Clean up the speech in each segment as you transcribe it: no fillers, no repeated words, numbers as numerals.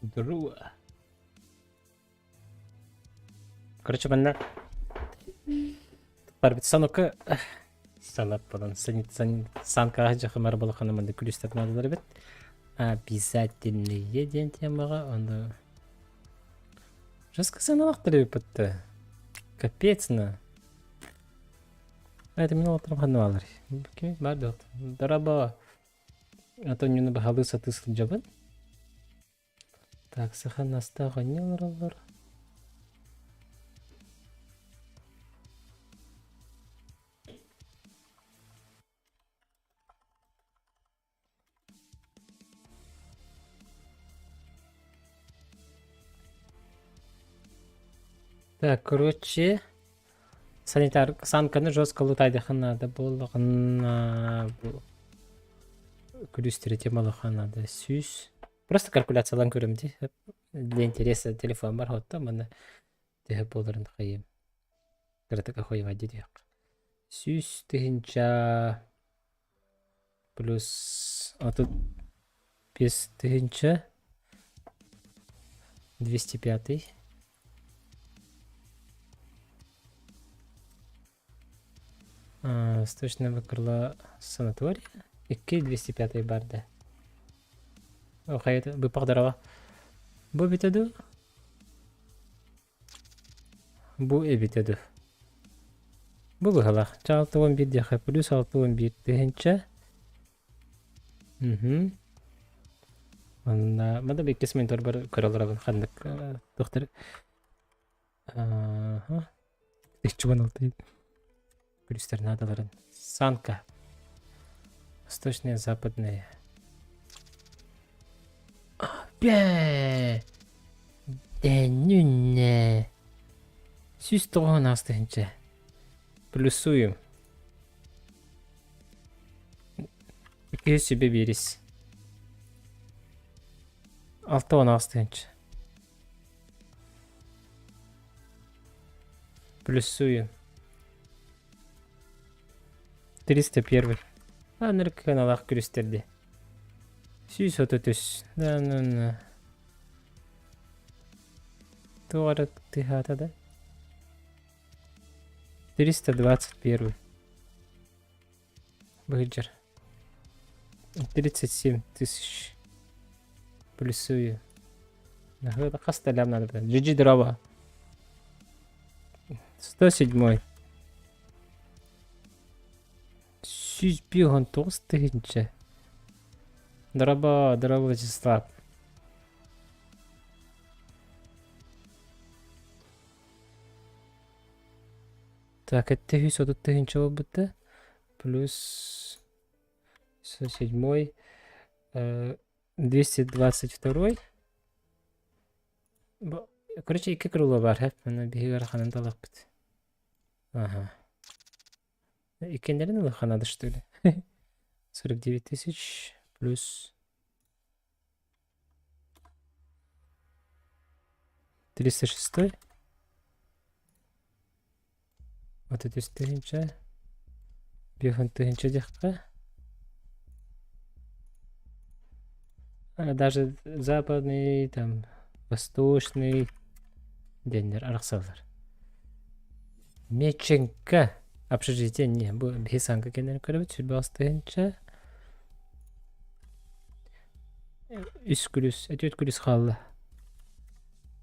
Друга. Короче, мене тепер від санока санап falan санка жақымар болғаны менде күлістер надалар бет. Обязательно еден темаға онда. Жасқа саналақтыр бітті. Капец на. Это меня утром ханвалар. Кем бардық. Дараба. А то не набахалы сатысыл жабын. Так, сахан астаға не олар? Так, короче, санитар санканы жестко лутайды ханада болғана күлістері темалы ханада сүйс. Просто калькуляциялан көрім де. Для интереса телефон бар хотта, мана деhe боларын қайым. Кратыка қойыға дедек. Сүйс тыгынча плюс отут 5 тыгынча 205. Сточного крыла санатория. 205 барды. Охайт, вы погдарова. Бу битеду. Бу битеду. Бу быгала. 611 дяха плюс 611 тыгынча. Анда мада бекесмен торбар көрөлөр хандык доктор. Чуган алты. Күлістер надаларын. Санка. Восточная, западная. Бе! Нүнне. Сүйс тоғын астығынша. Плюсуем. 200 себе беріс. 6 астығынша. Плюсуем. 301. Нұрық каналақ күрестерді. Сүйс оты түс. Туғары тыхата да. 321. Бұғыджар. 37 тысяч. Плюсую. Нахуй қаста лям надо. GG дрова. 107. Сүйс бігін 9 тыгынча. Дрова Вячеслав. Так, это 100 тыгынча бол бітті. Плюс 107. 222. Короче, 2 крыло бар. Мына бігер қанын талақ біт. Ага. Икендерін ұлы қанады что ли? 49 тысяч плюс 306. Вот это тыгынча. Бігін тыгынча декқа. Даже западный, там, восточный дендер арақсалар. Меченка. Общежитие не, bu бисанка кендерін көріп, сүрбі астығынша. 3 күліс, әтет күліс қалды.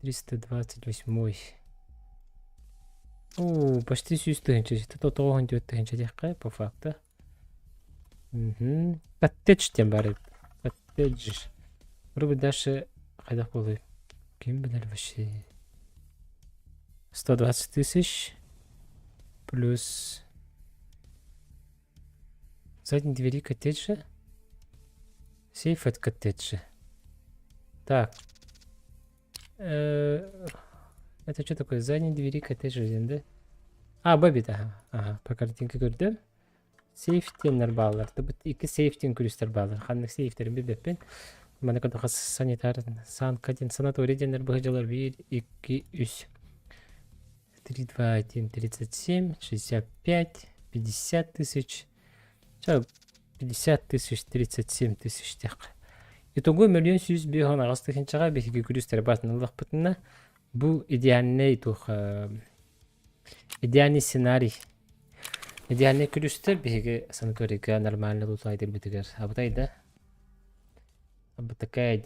328. О, почти 100 тыгынча. Это 9 тыгынча декқа, по факту. Коттедж тем бары. Коттедж. Вроде даже қайдақ болды. Кем білер вообще? 120 тысяч. Плюс задние двери коттеджа. Сейф от коттеджа. Так. Это что такое? Задние двери коттеджа да? А, бабит, ага. По картинке көрдім. Сейфтенер балалар. Тут iki сейфтен күрістер балалар. Ханның сейфтерін бебеппен. Мана кадахас санитар санаторий денер бұғыжалар 1, 2, 3. 3, 2, 1, 37, 65, 50 тысяч. 50 тысяч, 37 тысяч так. Итого 1 100 000 ағыстықыншаға бекеге күрістер басынылық бұтына. Бұл идеальный сценарий. Идеальный күрістер бекеге санаторийға нормально лутайдыр бітігер. Абытай да? Абытакай.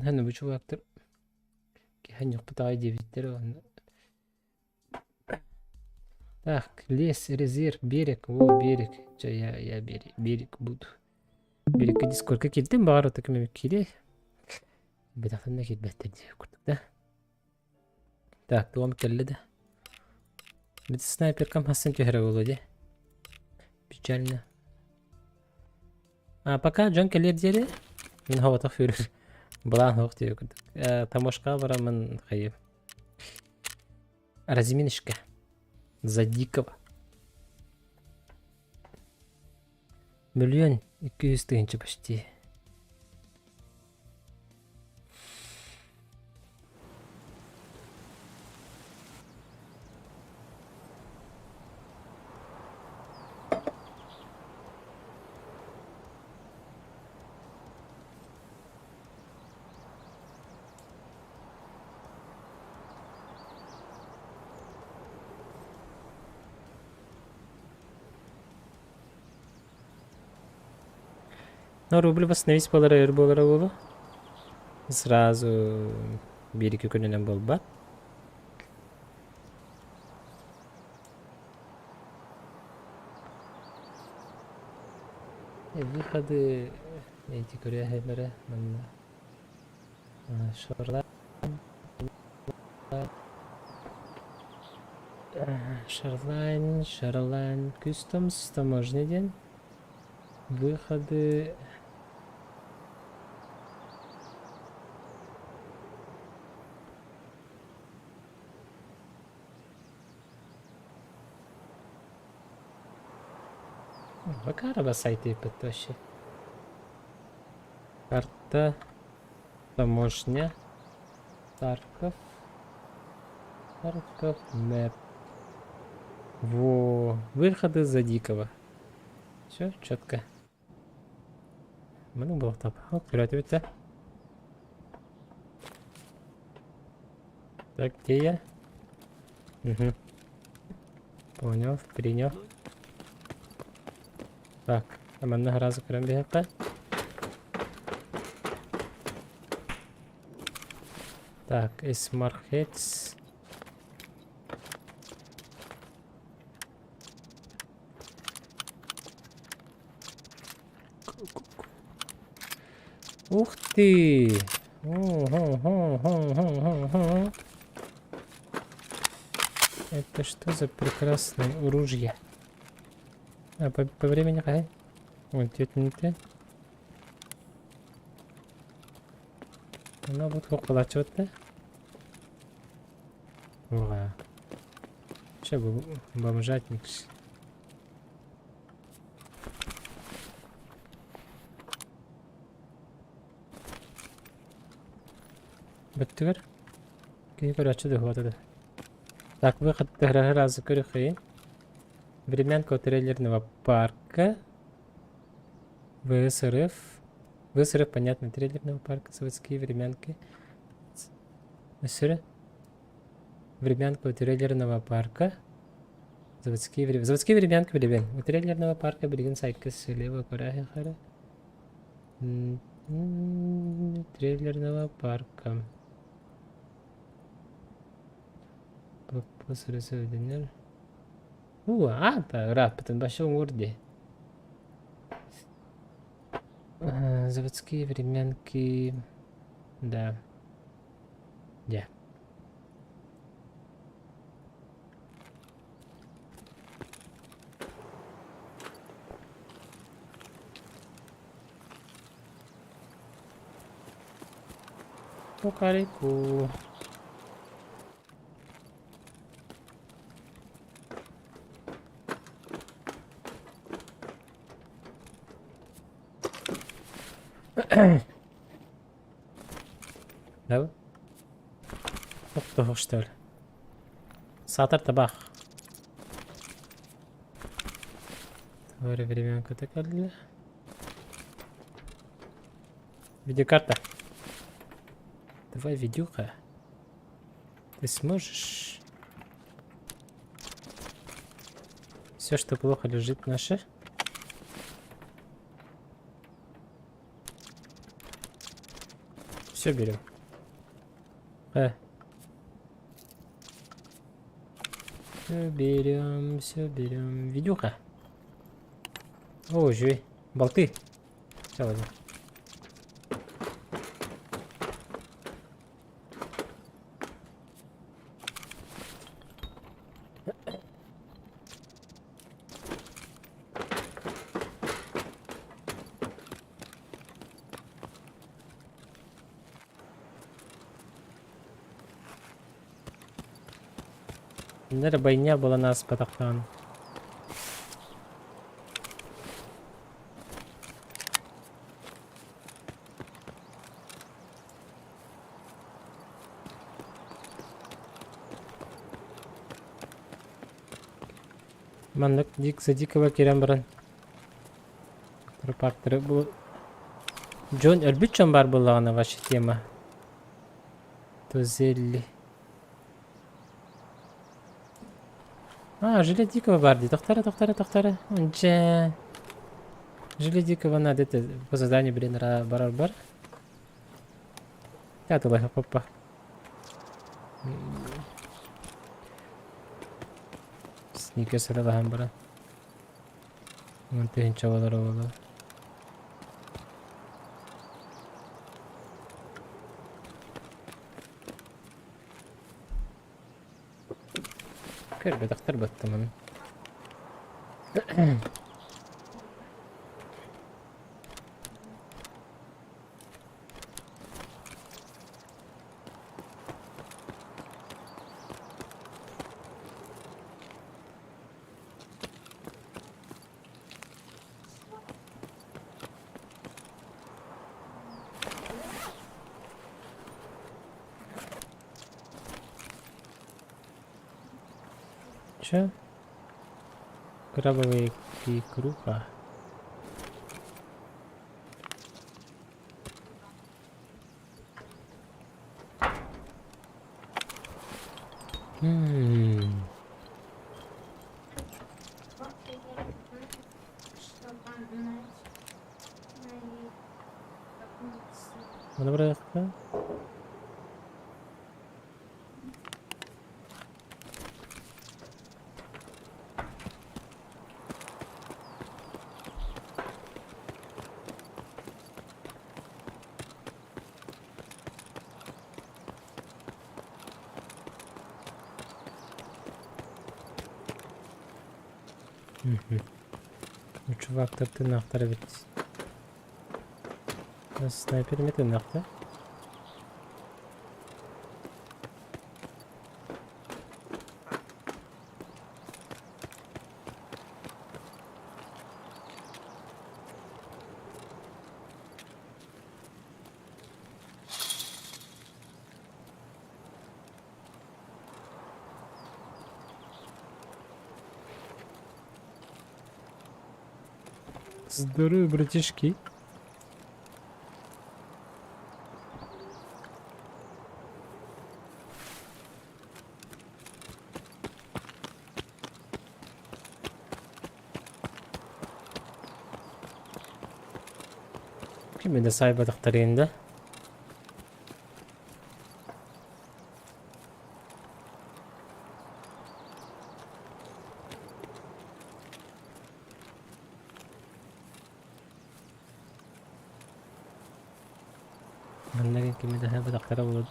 Хәні бұл чувактыр. Хәні бұтағай дебеттер. Так, лес, резерв, берег. О, берег. Я берег буду. Берегке дискордқа келдім. Бағар отакы мемек келе. Бетақтан да келбәттер де көрдік да. Так, туғам келді да. Беті снайперкам хасын төхірі болу де. Печально. Пока Джон келер дере. Мен хаватақ фөрір. Бұлан хоқ деу көрдік. Тамошқа барамын қайып. Разминішке. За дикого. 1 200 000 почти. Но рубль восстановить болара. Сразу берег күнінен бол ба. Выходы эти көрәхелері. Shoreline Customs, таможный день. Выходы. Пока арaba сайты yapıttı вообще. Карта. Таможня. Тарков. Мэп. Во. Выходы за дикого. Все четко. Много было топ. Вот, вперед, это. Так, где я? Угу. Понял, принял. Так, аманна разу крем бігати. Так, Smart Heads. Ух ты! Это что за прекрасное оружие? По времени какая? Вот 9 минут. Она будет около чего-то. Ура. Че бы бомжатник. Баттыгар. Кей короче дохватады. Так, выход разу көрөхи. Времянка у трейлерного парка. ВСРФ. ВСРФ, понятно, трейлерного парка. Заводские времянки. ВСРФ. Времянка у трейлерного парка. Заводские времянки билибен. У трейлерного парка билген сайкы слева корахи хара. Трейлерного парка. Посырысы өдінер. Рад, потом большой урди. Заводские времянки. Да. Да. Кукареку. Да? Тоқтық, что ли? Сатыр табақ. Твори временку такая. Видеокарта. Давай, видюха. Ты сможешь? Все, что плохо, лежит наше. Все берем. Все берем. Видюха. О, живи. Болты. Все, ладно. Наверное, бойня была нас потахтан. Мандык дик за дикого керем баран. Пропакторы был. Джон Эльбичон бар была на ваша тема. Тузелли. Жилет дикого барди. Тохтары. Онче. Жилет дикого надо это по заданию бренера бар. Я туда попа. Сникерс рада хамбара. Вон ты ничего дорого. كير تختار بالثمن. Че? Крабовые крупа. Доброе утро. Чувак, ты нахтар ведь. Снайпер ты нахтар. Здорово, братишки. Kim de sahibi tıktarayım da. Kim de sahibi tıktarayım.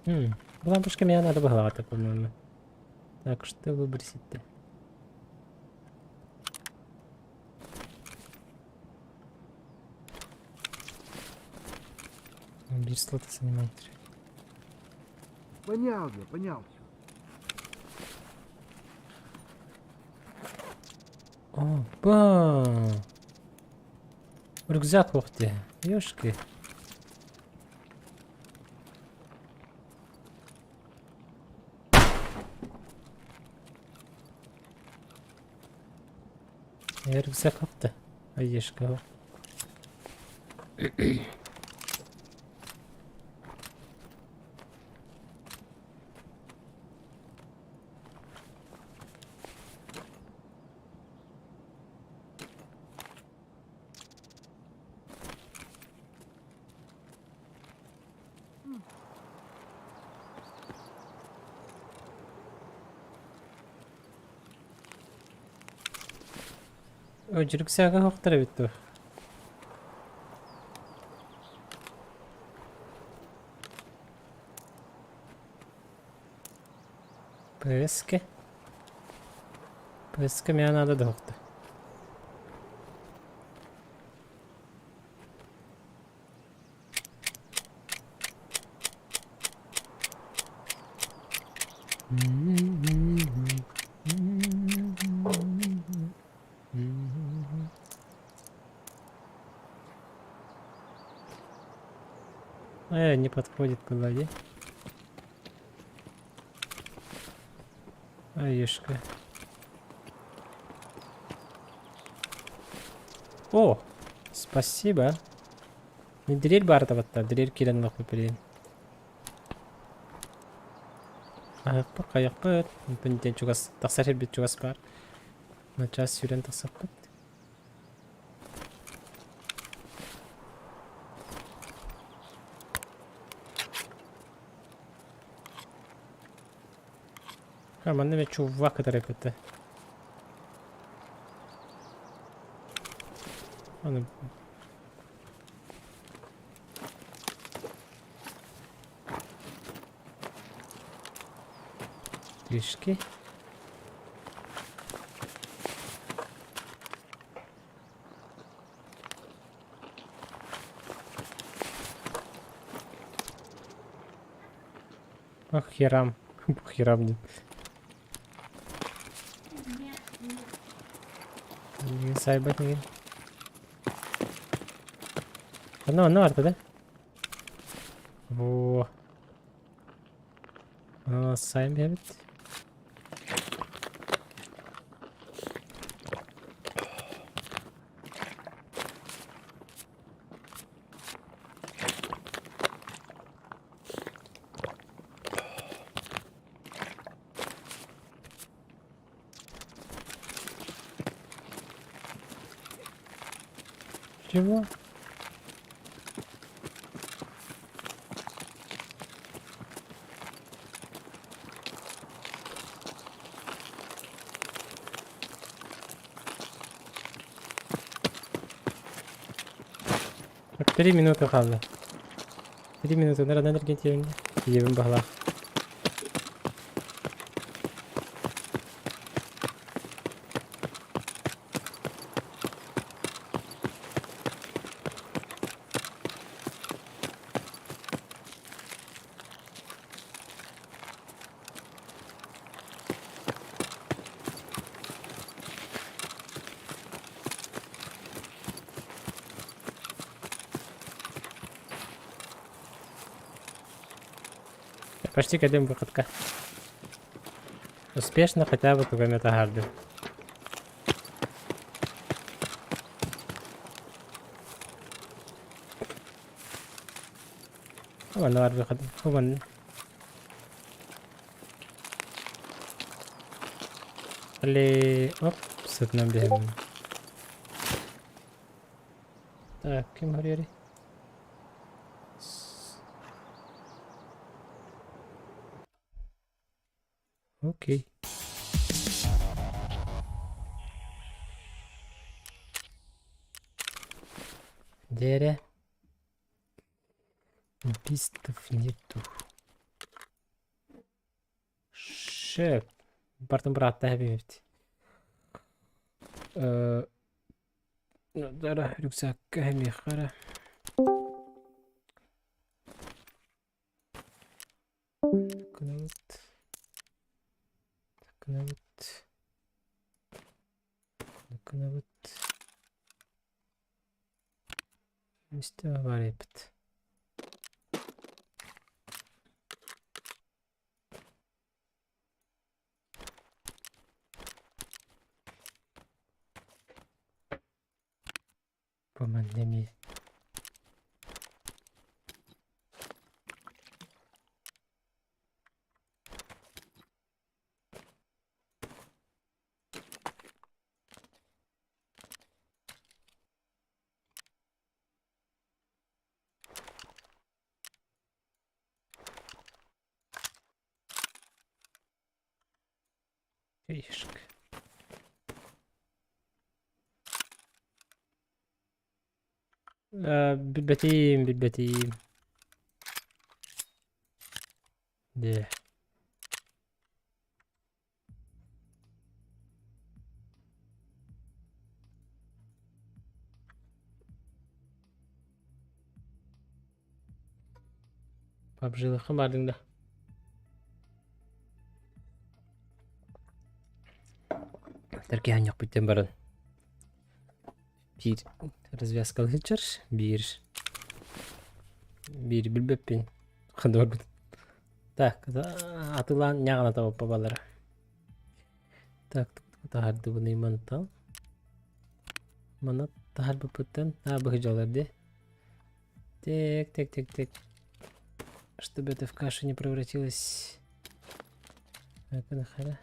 Бұл лампочка мне надо багато, по-моему. Так, что выбросить-то? Без слота занимает. Понял я, понял. Опа! Рюкзак, ух ты. Ёшки. Рюкзак апты. Аешка. Ой, рюкзага хоқтыра битті. Пэске. Пэске мне надо доқты. Не подходит к голове. Аешка. О, спасибо. Не дрель бардаватта, дрель кирен нахуй, блин. Каяқпыт. Бінден чугас, тақсар бит чугас бар. Начас сюрен тақсақпыт. Манда мен чувак тарапетті. Аны... Трішки. Ах, херам. Херам нет. Сайбат не. Ну, арта, да? Во. Сайм бит. Чего? Так, 3 минуты қалды. 3 минуты нарадан ерген тебінде. Ебін бағла. Почти кадем выходка. Успешно хотя бы туда метагарды. О, ну выход. Вон. Али... Оп, сытно бегаем. Так, кем говорили? Окей. Дере. Убийств нету. Шеп. Бартын братта хәбибти. Дара рюкзакка хәми хара. Кнут. Кнут. Кнут. İşte var yapıt. Bu mandemi. Değişik. بالبتيم ده PUBG'da xabardingda Türkiye yok bitten barın. Bir развязка geçer. Bir bilbepin. Kadar bit. Так, atılan ñağına tavap babalara. Так, tahardı bunu imantal. Mana tahar bapıttan daha bakıcılar Так. Чтобы это в кашу не превратилось. Так, нахера.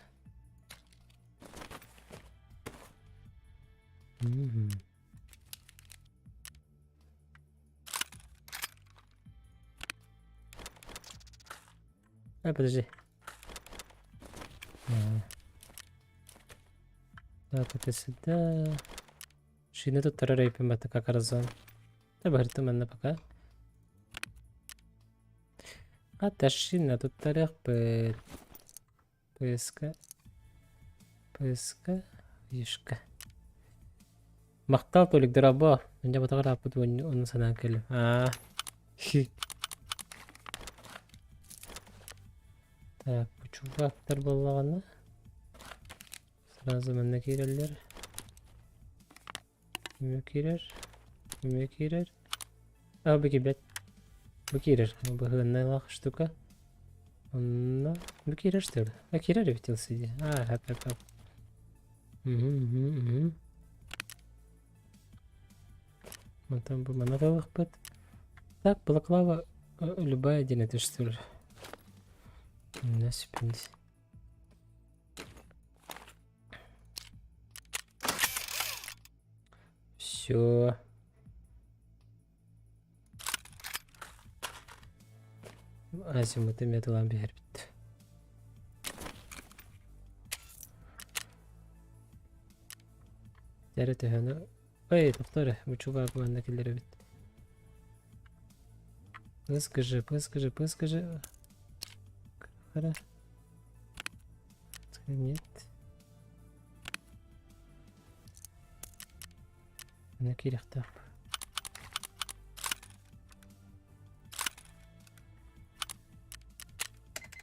Подожди. Так, это сюда. Шина тут тарарейпим, это как разон. Да, говорит, у меня пока. Hatta şina тут тарих пыска. Ешка. Мақтал толик дыраба. Менде батагар апыт оны санан келем. Так, bu çuvaktар боллаганы. Сразу менне кирелер. Киме кирер. Бу кибет. Бу кирер. Бу хыннайлах штука. Онна бу кирер что ли? Кирер ведь сиди. Так. Там бы монотовых под. Так, балаклава любая один это что ли? Насыпались. Все. Азимуты металлом бербит. Дәрете хана. Ой, тоқтары, bu çubak bandakileri bit. Пыскажи. Хара. Нет. На кирих так.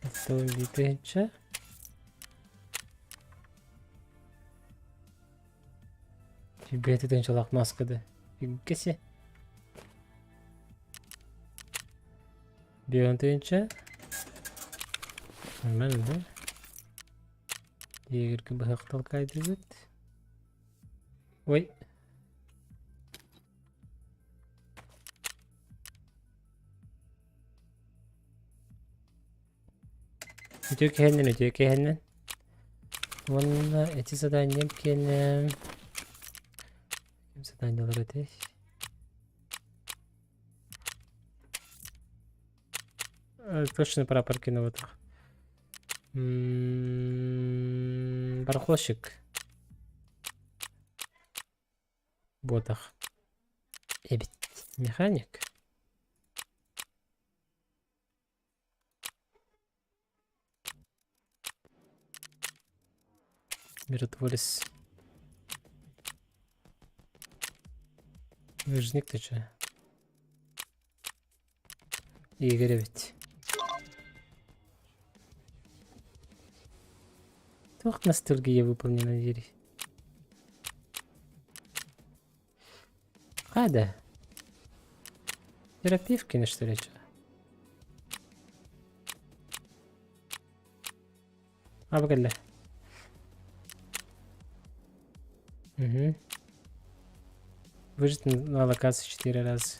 Оставим битенча. Бетеден чалак маскады. Геси. Бионтенча. Нормально, да? Егерге бахак толкайды бит. Ой. Өтө кенен. Вон эти задания кенен. Заданиялар өтөй. Точно прапор кино вот. Бархозчик. Ботах. Эбит. Механик. Миротворец. Выжник ты чё? Игорь ведь. Только ностальгия выполнена, Юрий. Да. Терапевкины, что ли, чё? Погоди. Угу. Выжить на локации 4 раза.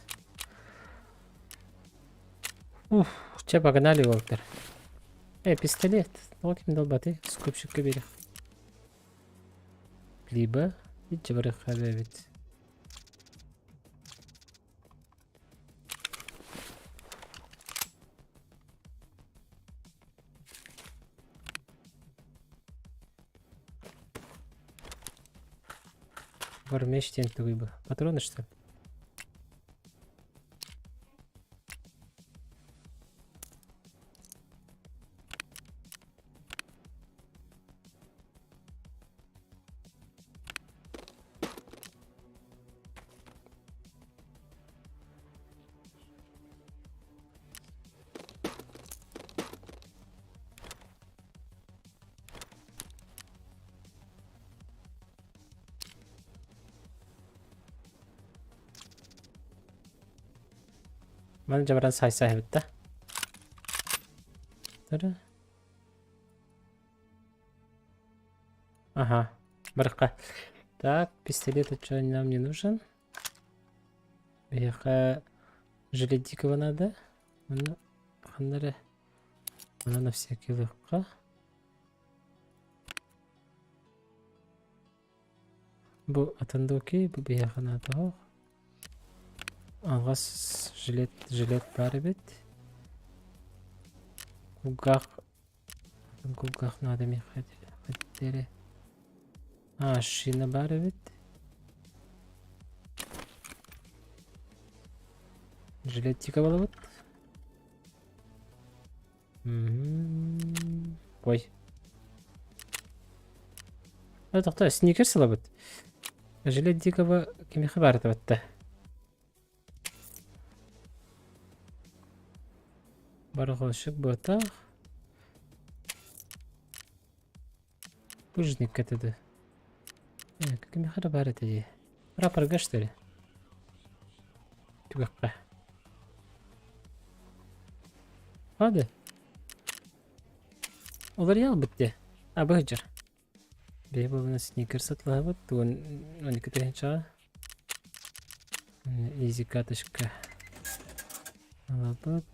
Уф, че погнали, Волтер. Пистолет. Локим долбаты. Скупщик берег. Либо идти в ведь. Меч тень выбор. Патроны, что ли? Mana jabran say bitti. Ага, барахка. Так, пистолет что нам не нужен. Жилет дикого надо. Она на всякий легко. Бу атанды окей, бу бияха надо. Алгас жилет бар бит. Кугах надо мне хотели. Шина бар бит. Жилет тика болот. Ой. Это сникерс лабыт. Жилет дикого кеме хабар табатта. Барғошық бота. Пужник кетеді. Кеме хабар бар еді. Рапорға что ли? Түгіққа. Hadi. Olur ya bitti. Bıcır. Bir bana sneaker satılıyor bu. Tuğun 12 tane çağı. Easy katışka. Alabıt.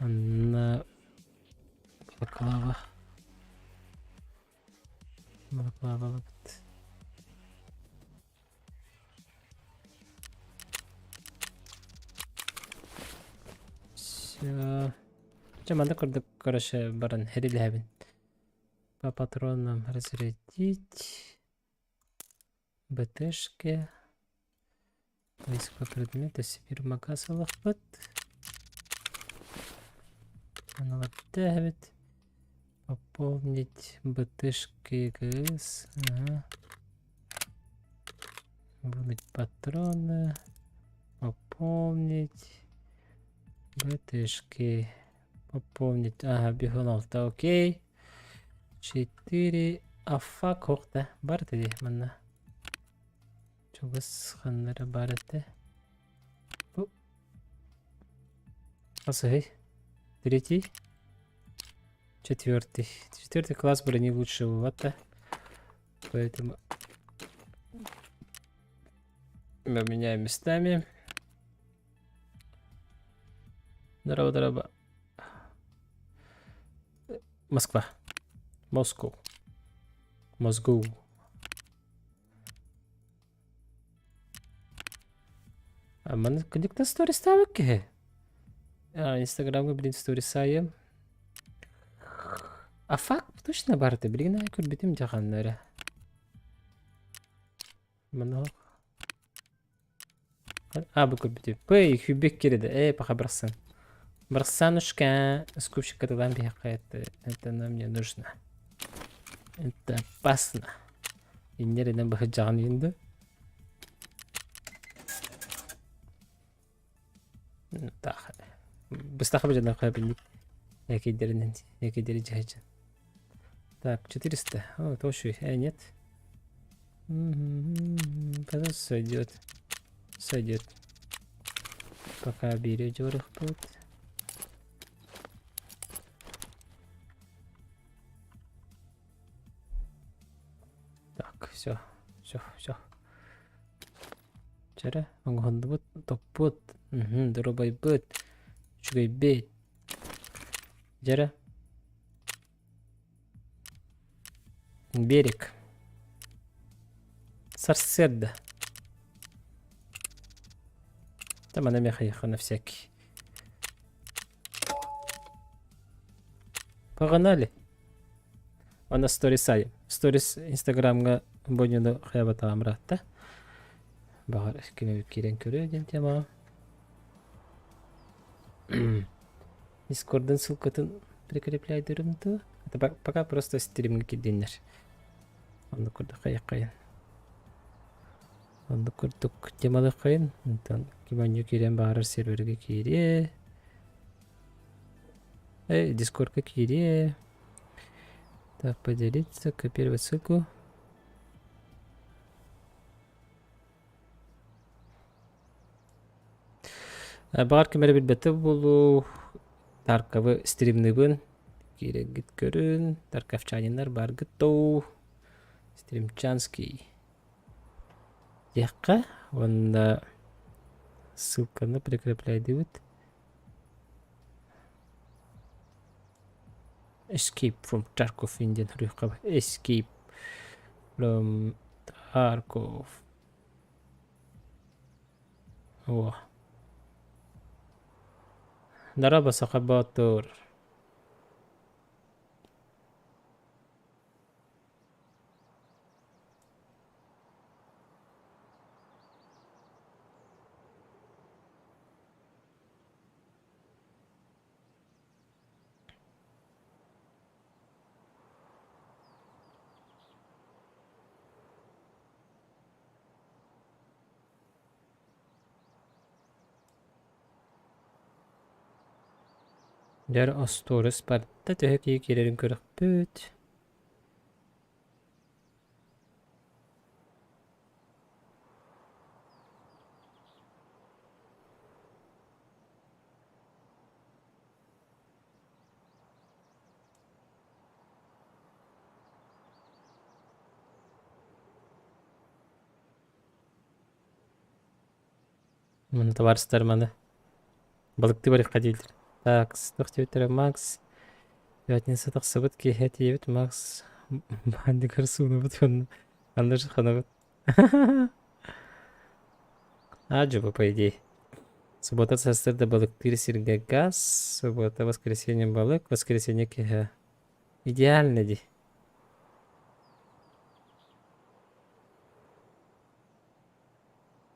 Anna. Baklava. Baklava alabıt. Чаманда курдук, короче, баран херилебин. По патронам разрядить. БТшки. Войска предмета Сибирь Макасалах бат. Аналогдавит. Пополнить БТшки ГС. Ага. Будут патроны. Пополнить. БТшки. Пополнить. Ага, бігуновка, окей. 4. Афак хоқта. Барды де, манна. Чугас ханнары барды. Асахай. 3. 4. 4 класс брони лучше вывода. Поэтому мы меняем местами. Здорово. Москва. Москва. Мен кіндікті сторис табық ке? Инстаграмға білін сторис сайым. Афак точно барды. Білген ай көрбетім жағанлары. Мұны бұл көрбетім. Пэй, хүбек кереді. Пока бірқсан. Бросанушка, скупщик каталан бияка, это нам не нужно. Это опасно. Иннеринен бахыджаган үйүндө. Так. Быстахы бы жана кабинет. Якидерин жайжан. Так, 400. О, тоже. Нет. Потом сойдет. Сойдет. Пока берет жорох будет. Так, все. Чара, аңғанды бұд, топ-бұд. Дұрыбай бұд. Шүгей бет. Жара. Берег. Сарседда. Там она мехаиха на всякий. Погнали. Она сторисай. Сторис инстаграмга бонюну хаябатагам ратта. Бағар кеме керен көрі ден тема. Дискордың ссылкатын прикрепляйдырымды. Это пока просто стримге кидденер. Онды көрді қайын. Онды көрдік темалы қайын. Кеманю керен бағарыр серверге кере. Дискордқа кере. Так, поделиться, копировать ссылку. Бағар кемері білбеті болу. Тарқавы стримнігін. Керек гит көрін. Тарқавчанинар бар гіттоу. Стримчанский. Яққа. Онда ссылканы прикрепляйды өт. Escape from Tarkov Indian Rukaba. Escape from Tarkov. Oh. ضرب سقباطور. Där Astores sparta töhöki kirerin körökpőt. Мұны товарыстар маны. Балыкты барыққа дейдір. Так, стық теуітері Макс. Пятница тақсы бұд кейхет ебіт Макс. Банды көрсуыны бұд оны. Анда жұтқаны бұд. Аджыбы, по идее. Суббота састырда балыктыр сирге газ. Суббота воскресенье балык. Воскресенье кейхе. Идеально ди.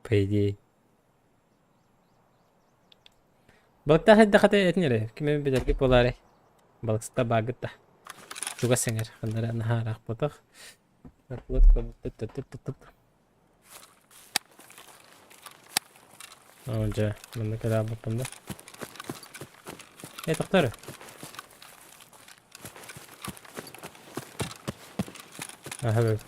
По идее. Balıkta hadi dikkat etnere. Kime bir dakika polare. Balıkta bagıtta. Juga senger. Kandara naharak potak. Nakut kod. Önce bunda kadar bakımda. Doktor. Evet.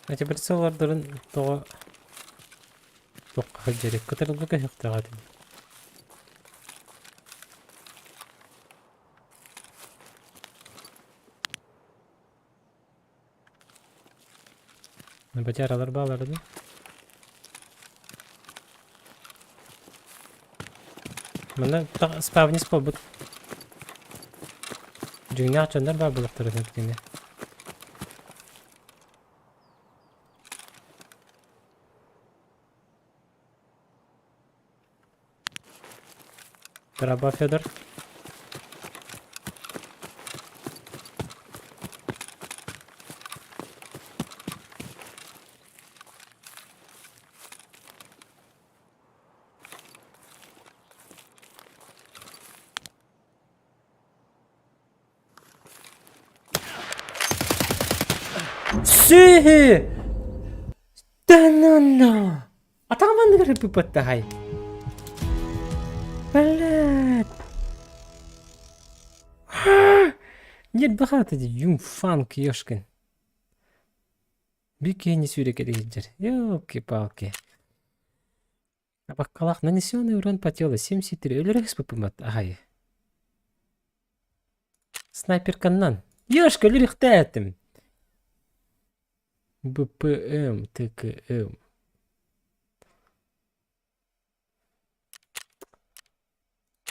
Эти прицеллардырын тоға тоққа жерек кытырылғы кәсіқтіға деді. Бәтяралар бағаларды. Мұнда спавнис бол бұд. Жүңне ақчандар бар бұлықтары өткенде. Драба Федор. Сүйі! Дананна! Атағаманды көріп бұппатты хай. Блядь! Нет бахаты ди, юм фанк ёшкин. Бикени сүйрек edeceğiz. Ёлки-палки. Баккалах нанесенный урон по телу 73. Өлерек спыпымат. Ай. Снайпер каннан. Ёшка, өлерек тәтім. БПМ, ТКМ.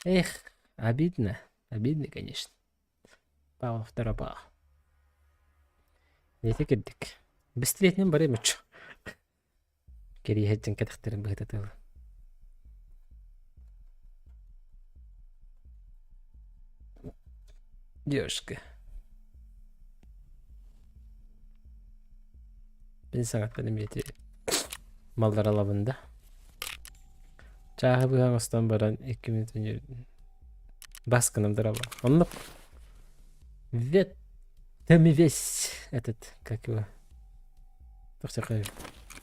Эх, обидно. Обидно, конечно. Павел второй пал. Нете кеддик. Быстрее барай мычу. Кери хеджин кедихтерин быгытатылы. Девушка. Ben sanat benim yeti mallar alabında. Çahı bu hangıstan baran 2 minut önce baskınımdır ama. Onunla вет там весь этот как его такой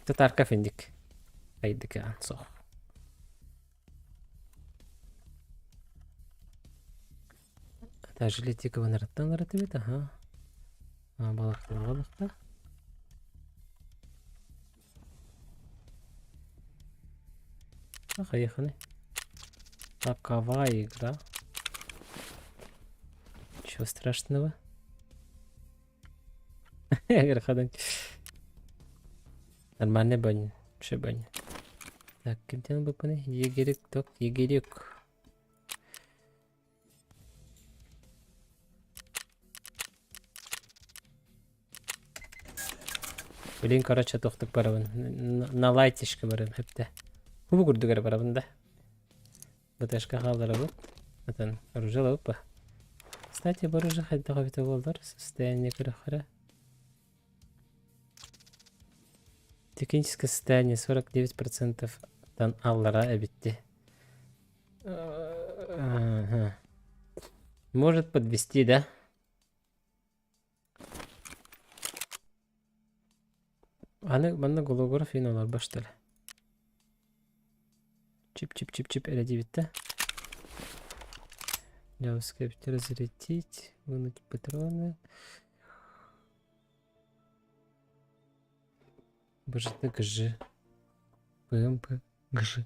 татарка финдик айдык ансо. Даже летикова нараттанлар ага. Балакта. Поехали. Таковая игра. Ничего страшного. Нормальный бань. Что бань? Так, где он бы понял? Егерик, ток, егерик. Блин, короче, тоқтық барабын. На лайтишке барабын, хепте. Кубы күрдігер барабында. Баташқа қалдыра бұл. Атан, оружила опа. Кстати, бар уже хайда қабита болдар. Состояние көріқара. Техническое состояние 49% тан аллара әбітті. Может подвести, да? Банда голограф иналар баштары. Чип әлі бітті. JavaScript разретить, вынуть патроны. БЖТ ГЖ. ПМП ГЖ.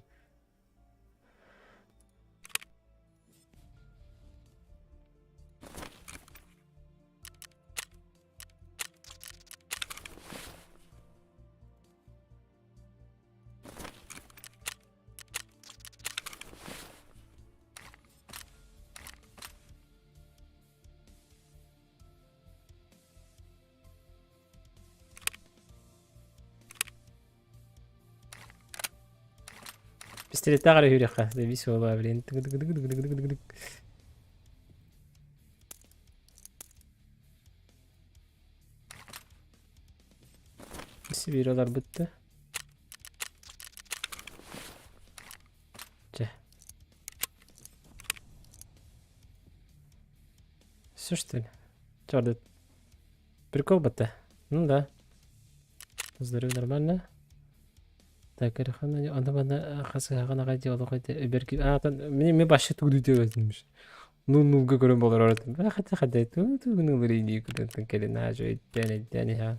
Пистолет ағыры үйреқа. Дәбей сола, блин. Сибиралар бітті. Че. Все, что ли? Чё, прикол бітті? Ну да. Здоровье нормально. Так, анда бана хасыгана кайда оло кайда берки мен башы туду дебезмиш. Ну көрөм болор оратым. Хата ту нулри ди күтөн келе на жой тени ха.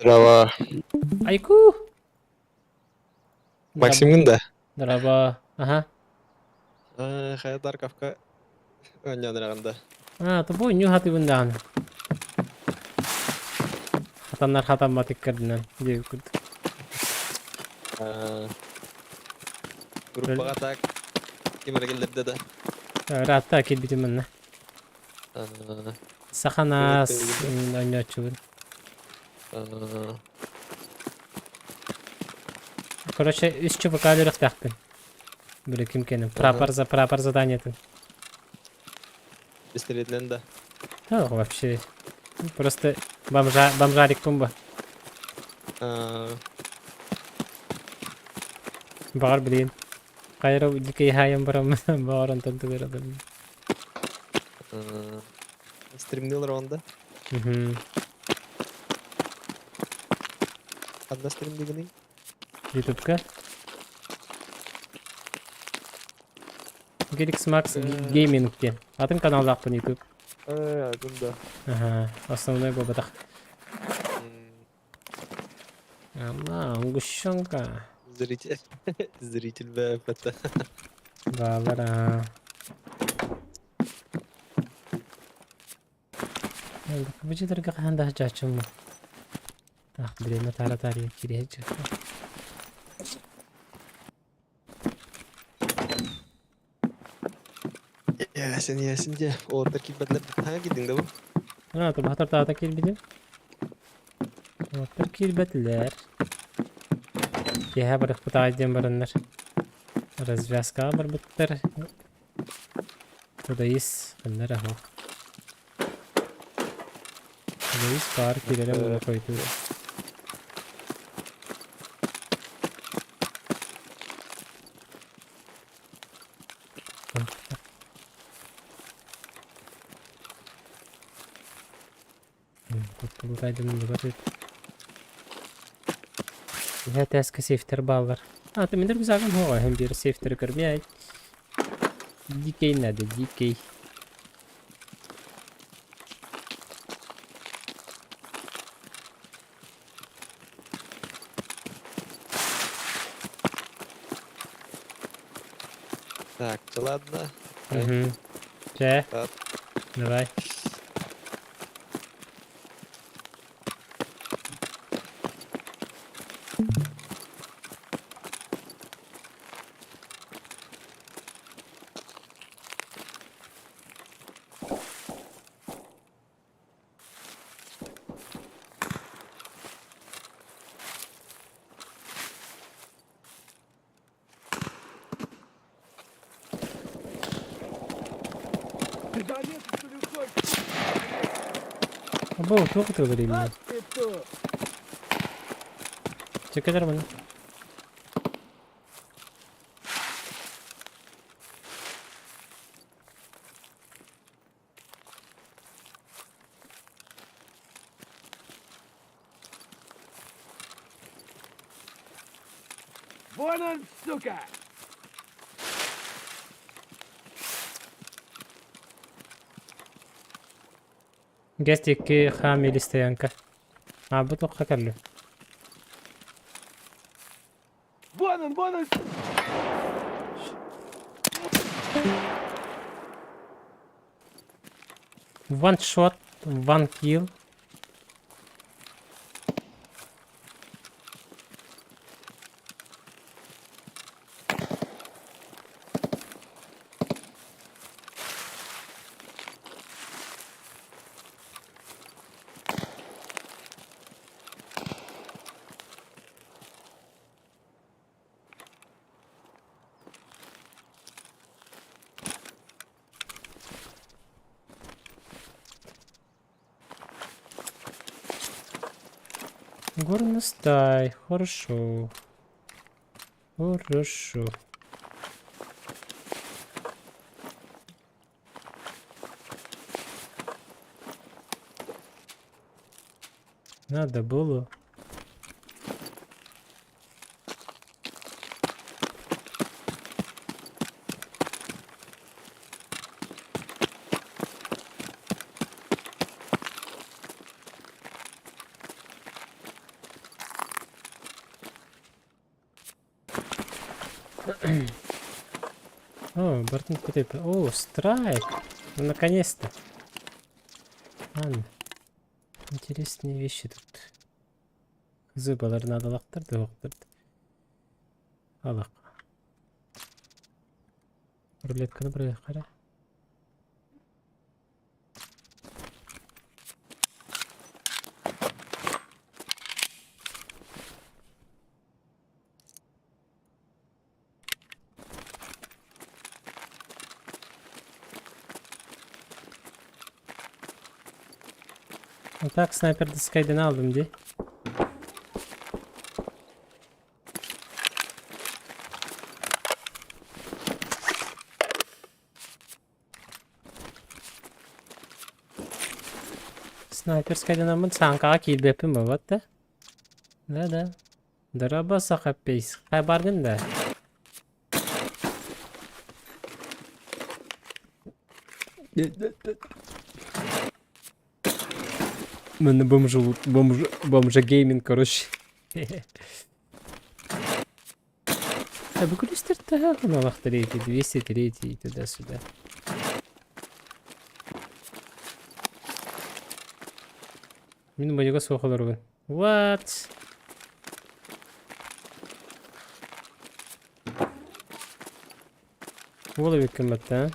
Здорово. Айку! Максимгін да? Здорово. Ага. Хайдар кафка ойнадыраганда. Тобу ню хаты вындан. Хатаннар хатанма теккердинен. Дей күрдүк. Группаға так кемергелерде да. Ратта келбитим мен. Саханас ойночубун. Короче, 3 чубук алырык тахпын. Бир ким кенем. Прапор заданиятын. Бестеретінен да. Да, вообще. Просто бомжарик бомба. Бар билейин. Кайра дикей хайым барам. Барын танту берадым. Стримнелер онда. Қанда стрим дегенің? Ютубка. Геликс Макс геймингте. Атын каналда акпын ютуб. Күнда. Ага, основной бобатах. Ама, угущенка. Зритель бе пәтті. Бабара. Бучидерге каханда чачым. Так, биреме таратари киречек. Ясен де. Олар келбәтлер таңа келдің да бұл? Тур батар таата келбидим. Батар келбетлер. Кеһә бер хытайден барыннар. Развязка бар биттер. Тудайс, кыннар ахо. Тудайс бар киреле була койду. Тудайден бар. Я теска сейфтер баллар. Ты мендер бизаган хо, hem bir сейфтер кырбай. Дикей надо, дикей. Так, ладно. Че? Так. Давай. Або, тук ты времени. Чекай нормально. Вон он, сука! Гестик хамили стоянка. Бутылка карлю. Вон он! One shot, one kill. Горностай, хорошо. Хорошо. Надо было. О, Бартон Петепа. О, страйк. Ну, наконец-то. Ладно. Интересные вещи тут. Зыбалар надо лақтырды, оқтырды. Алақ. Рулетканы бір қара. Так, снайперді скайдан алдым де. Снайпер скайдан алмын, саңқаға келбеппін ба, вот да? Да. Дыраба сақаппейс. Қай барғын да? Мене бомжа гейминг, короче. А букулистер так, на лахтарейте, 203 и туда-сюда. Мен боега соқаларбын. What? Ол өйткім бәтті, а?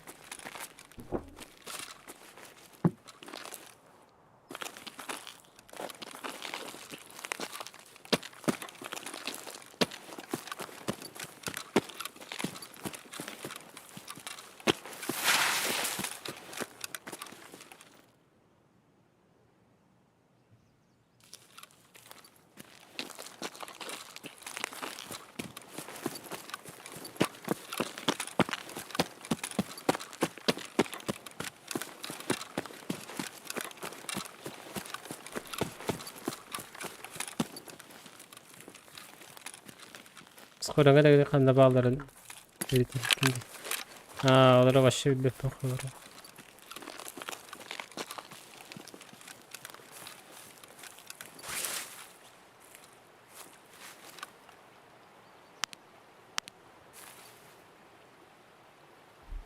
Скораңа да қанда балдарын беретін. Оларға вообще білбеппін қолары.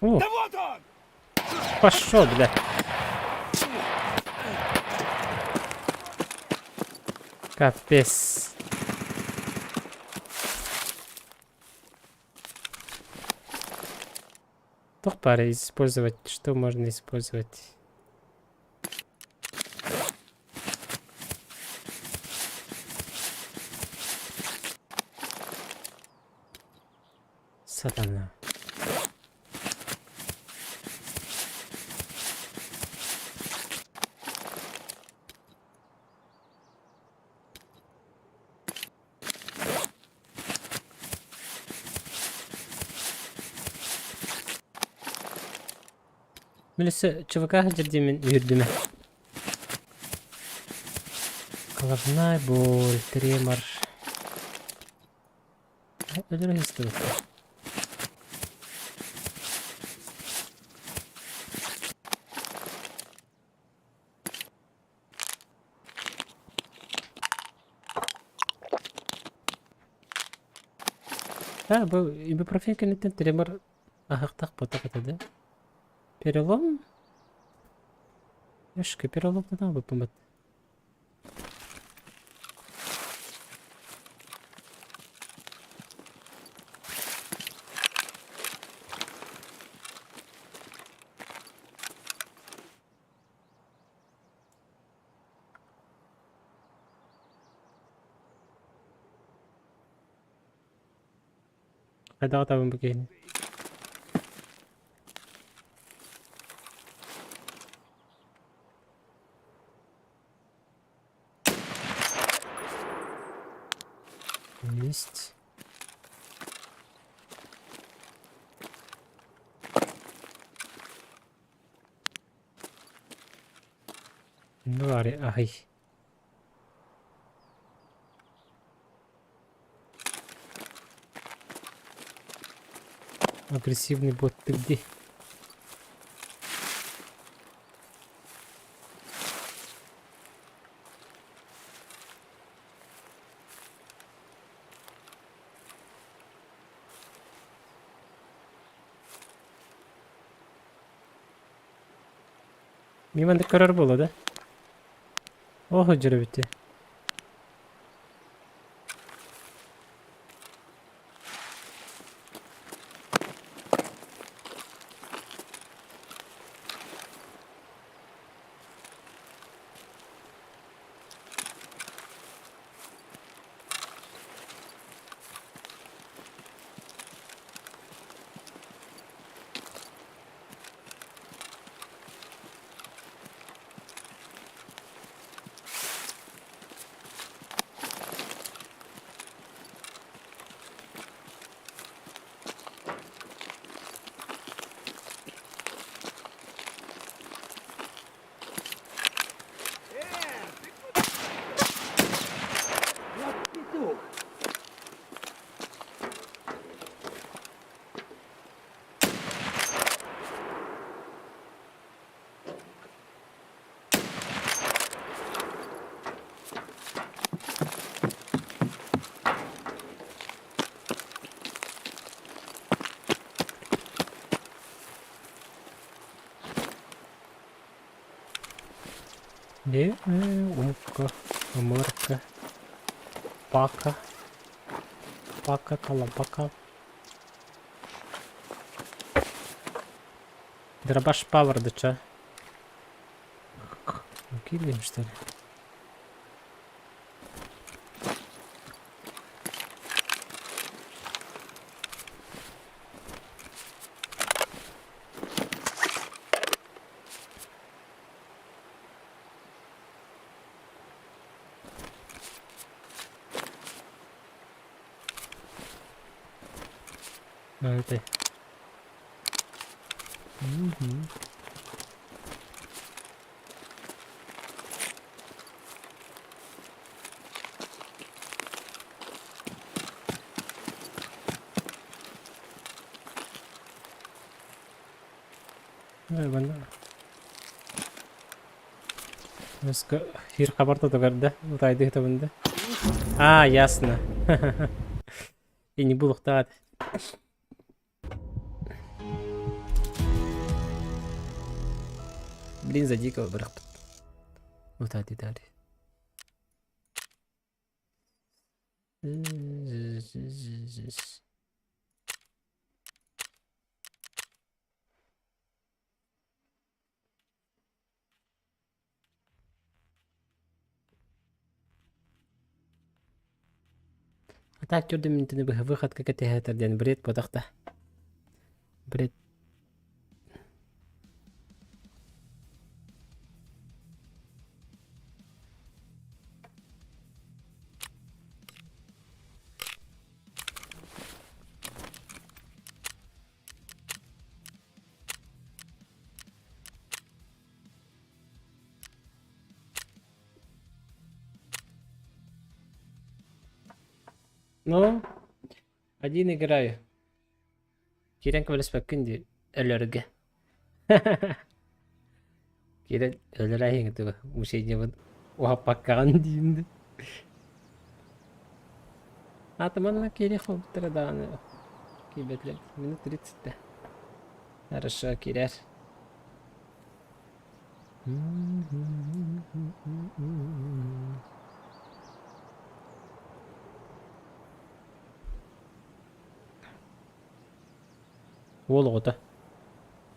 О, Да вот он! пошел, бля. Капец. Пора использовать, что можно использовать. Сатана. Мелесе чувака жердемен үйірдіме. Головная боль, тремор. Өлір есті бұқты. Бұл ибупрофен кенеттен тремор ағықтақ бұтақ етеді. Перелом? Яшка, перелом надо бы помыть. Қайдағы табын бөкейін. Есть. Ну, ай. Агрессивный бот, ты где? Миманды көрөр болу да. Ого жүрө бити. Вот петух. Не, умка, амырка, пака, пака, талапака. Дробаш павер, да чё? Кидаем, что ли? Ну, это... Мгм. Бана. Фир хабарта тогарда, утайды это бында. А, ясно. И не было хтат. Блин, за дикого брат. Утайды дали. А так көрдім мен түні выход как это хәтерден бред потақта. Бред. Ну, один играю. Кирен квалиспеккинди өлөргө. Кирен өлөрайын тугу. Мушейне уаппаккаган деймди. Атыманна керек хоптыра даганы. Кибетлер. Минут 30-та. Хорошо, кирер. Ол ота.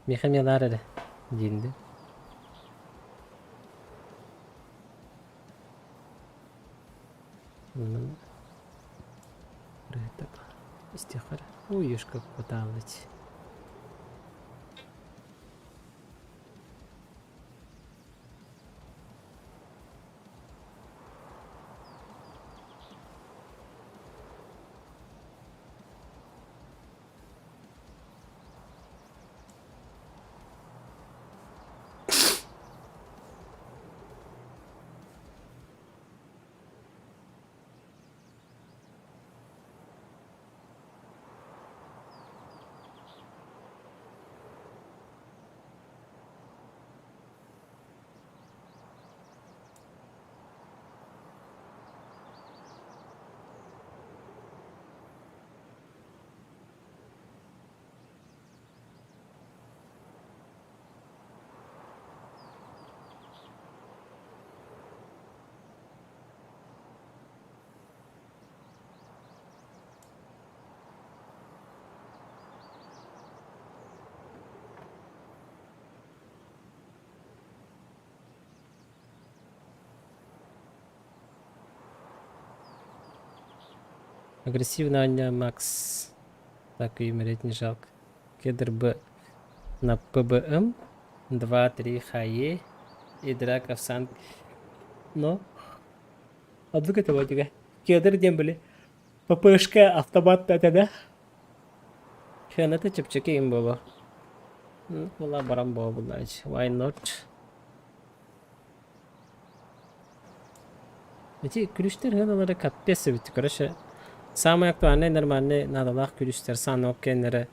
Мехамелар эле. Деймди. Истихара. Ой, уж как поталыть. Агрессивно Аня Макс. Так и умереть не жалко. Кедр Б на ПБМ. 2-3 хае. И драка в Сан. Но. Абдук это вот juga. Кедр дембли. ППшка автомат да? Ханаты чепчеки им было. Была барам было, блядь. Why not? Эти ключтер ханалары капец бит. Короче, самые актуальные нормальные надалах ключтер санок кеннері.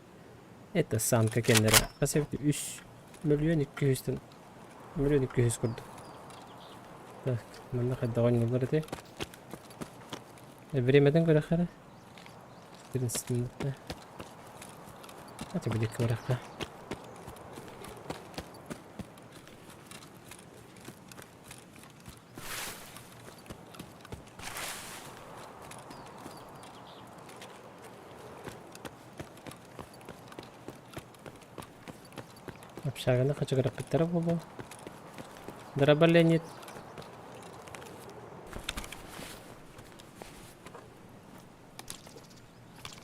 Это санка кеннері. Қасепті 3 миллион 200 миллион 200 көрді. Так, мында қайдаған олар ете. Времядан көрі қара. 14 минутта. Аты бүдек көріққа. Общаганы хочу граппеттері болу. Дроболенит.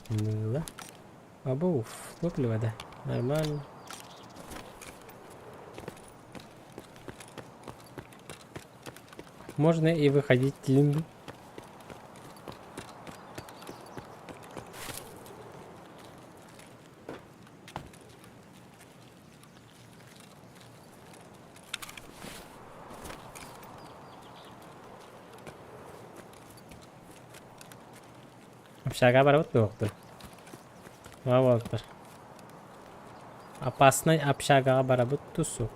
Мыло. Обув. Топливо, да. Нормально. Можно и выходить длинный. Общага барабыт доктор. Доктор. Опасный общага барабыт тусу.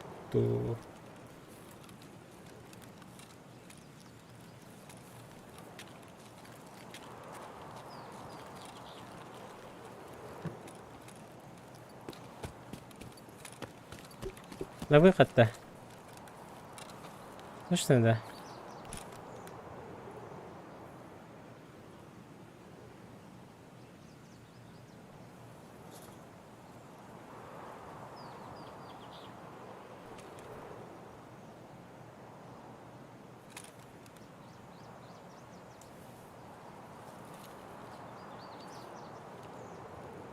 На выход-то. Ну что да?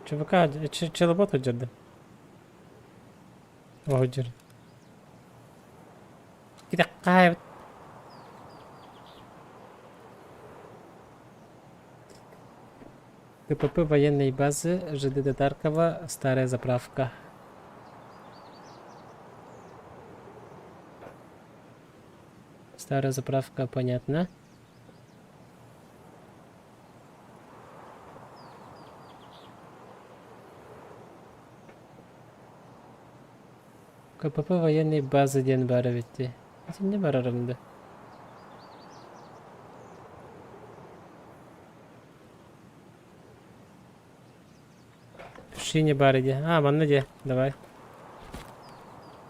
Чувака, челобот уджерді. Уджер. Кида қайбыт. КПП военной базы ЖД Таркова, старая заправка. Старая заправка, понятно. КПП военной базы ден бары бетти. Сен не барарымды? Пиши бары де. А, манна де. Давай.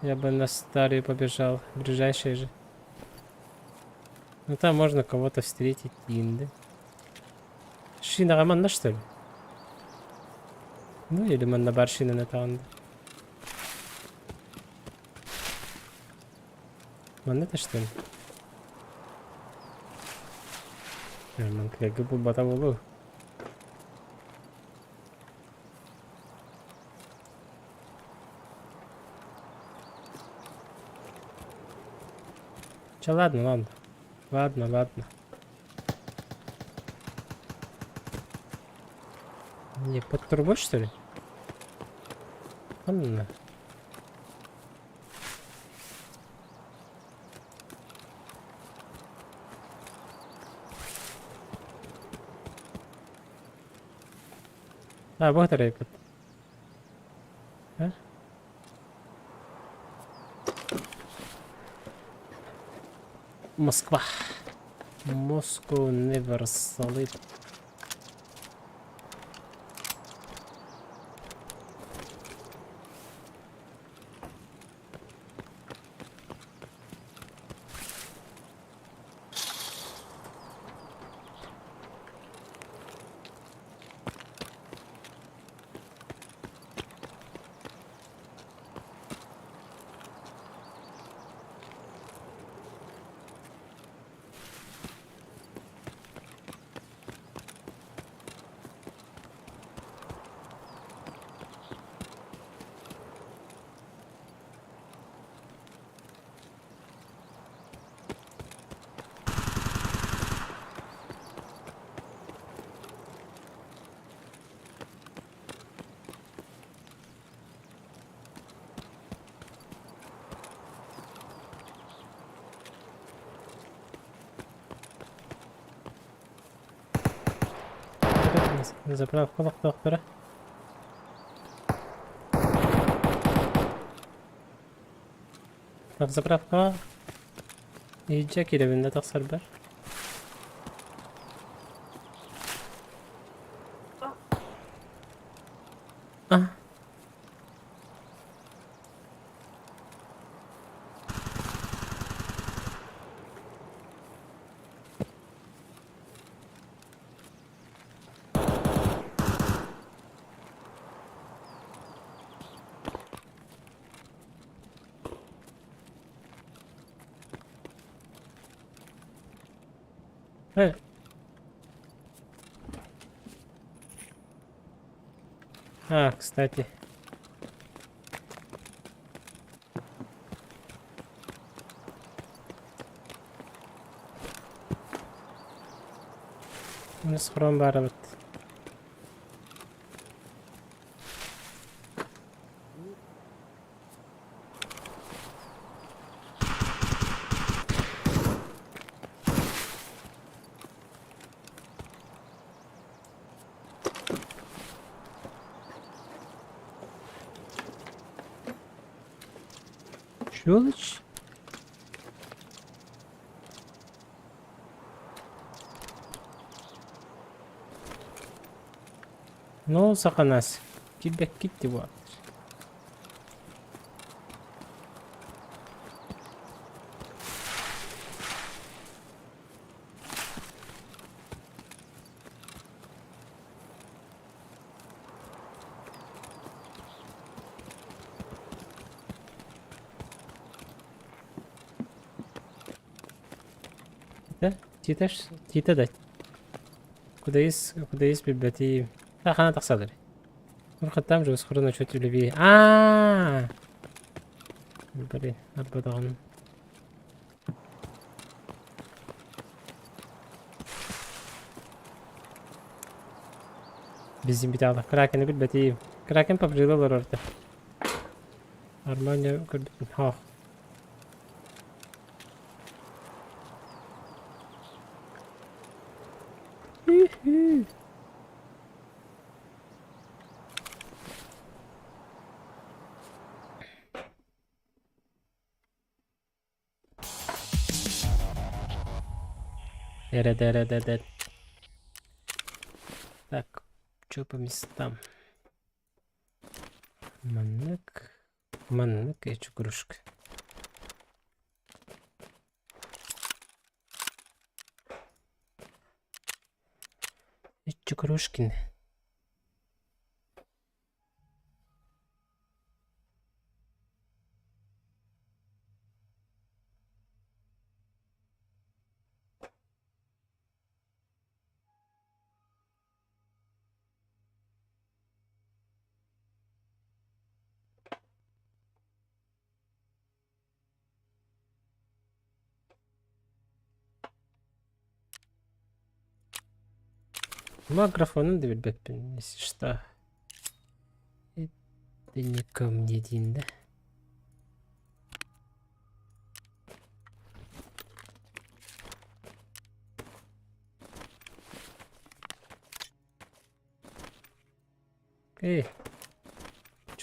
Я бы на старую побежал. Ближайшие же. Ну там можно кого-то встретить. Инды. Шина манна что ли? Ну или манна баршина на таунда. Манна-то что ли? Манкляги бұл бата болу. Че, ладно. Ладно. Не под трубой, что ли? Ладно. А, вот рейпот. А? Москва. Moscow never sleep. Заправка доктора. Так, заправка. İyice kirevinde taksar ber. Ah. Evet. Кстати. Несхрон барабыт. Щелочь. Ну, саканас. Кибек китти bu. Да? Тита да. Куда есть библиотеки? Так, она так садали. Ну-ка там же схорону что тебе любви. Блин, арбадан. Bizim bir daha Kraken'i biblioteği. Kraken PUBG'de var orada. Armanya gördük. Ha. Dere. Так, что по местам? Маннык и чукрушка. И чукрушкин. Микрофонun da bilbek ben işte. Это не ко мне Динда.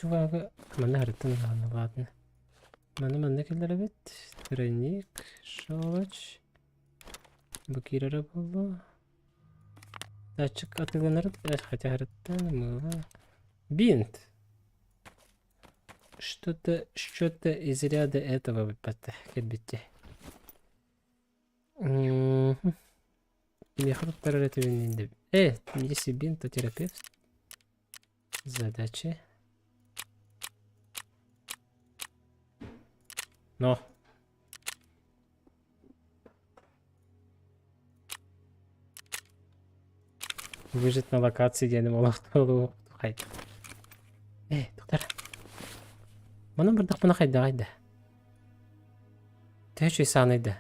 чувак, mana harita ладно. Mana келер бит. Тройник, шалач. Бакирара болу. Датчик атылганар, хотя хариттан мыла. Бинт. Что-то из ряда этого выпадает, кельбите. Механиктар ретивинде. Если бинт, то терапевт. Задачи. Но. Выжить на локации, где не могла хайт. Доктор. Mana burada buna haydi. Teşhis sanıydı.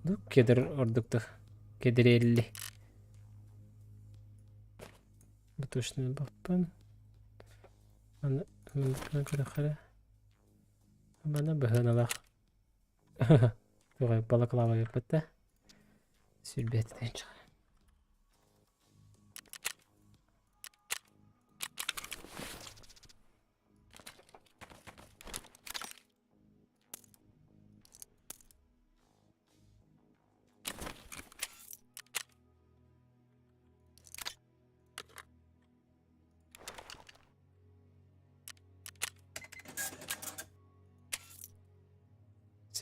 Dur kedir orduktu. Kedir 50. Bu tuşuna bakın. Bana kara. Bana bahanalar. Doğru balıklava yapıttı. Sülbetten çıkar.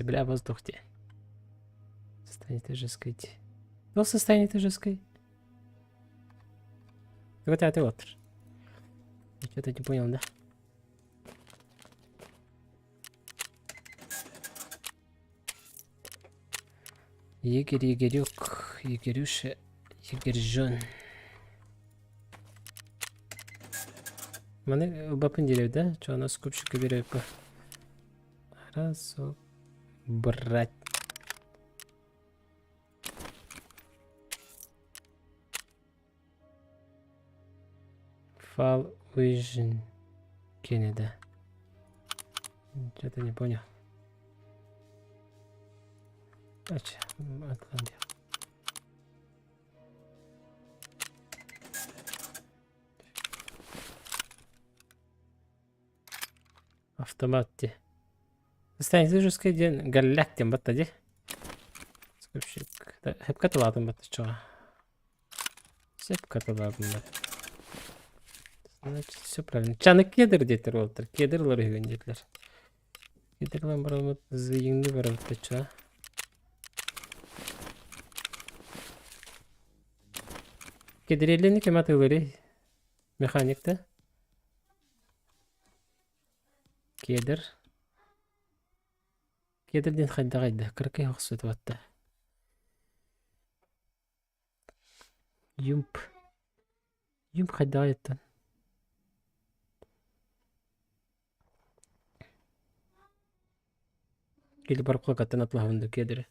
Бля, воздухте. Состояние тяжеское. Ну, состояние тяжеское. Вот это вот. Что-то не понял, да? Егерь, Егерюк, Егерюша, Егержон. Маны бапын дереу, да? Что у нас купщика берет по разу брать. Фал Vision Кеннеда. Что-то не понял. Ача, Атлантия. Автоматте. Состояние тяжеское ден галактим бата де. Скупщик. Hep katıladım bata çoğa. Hep katıladım bata. Значит, все правильно. Чаны кедр детер олтер. Кедрлар үйген детер. Кедрлар барамат зыйыңды барамат тача. Кедрелени кематылары. Механикта. Кедр. Кедрден хайда кайда. Кыркай хоксует ватта. Юмп. Юмп хайда кайттан. Или барққа каттан атлахынды кедір.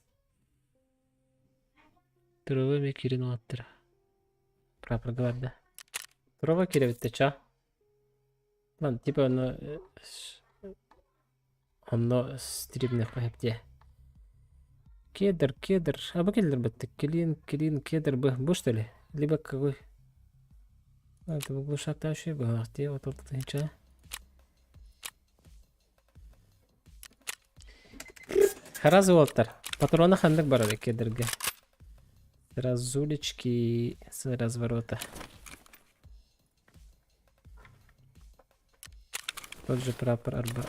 Тұрова ме керін аттыр. Прапорға барды. Тұрова керебетті ча. Lan типа оно стрибнев пахепте. Кедр. А bu кедр бітті. Клин, кедр bu что ли? Либо какой? Это был глушатающий был. Где вот этот ничего? Харазы олттар. Патроны хандык барады кедерге. Разулечки с разворота. Тот же прапор арба.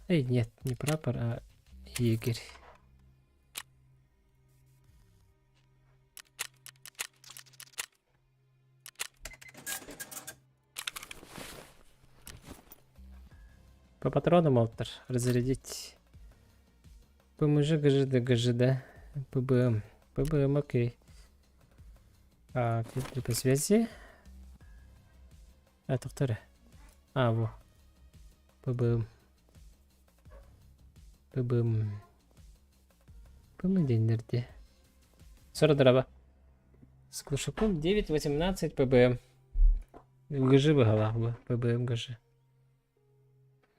Эй, нет, не прапор, а егерь. По патронам олттар. Разрядить. ПМЖ, ГЖД. ПБМ, окей. А, фильтры по связи. Это второе. А, во. ПБМ деньдерде. 40 дроба. С глушаком 9.18 ПБМ. ГЖ выгала бы. ПБМ ГЖ.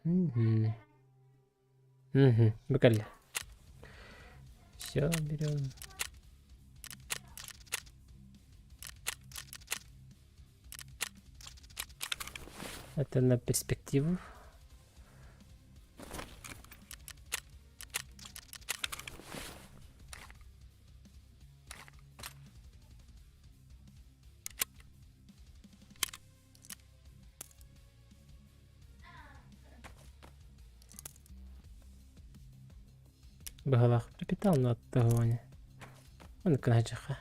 Угу. Бакали. Все, берем. Это на перспективу. Багалах пропитал на оттагоне. Он канаджаха.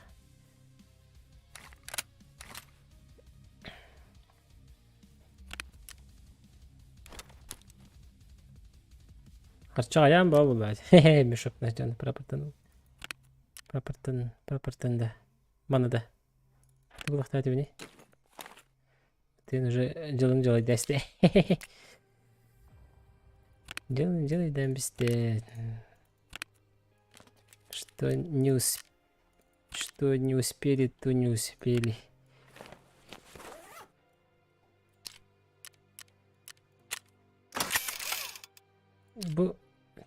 Харча аям ба булат. Хе-хе, мешок найден. Пропортан да. Мана да. Ты был хтати вни. Ты уже делом делай дасте. Делом делай дам бисте. Что не успели, то не успели.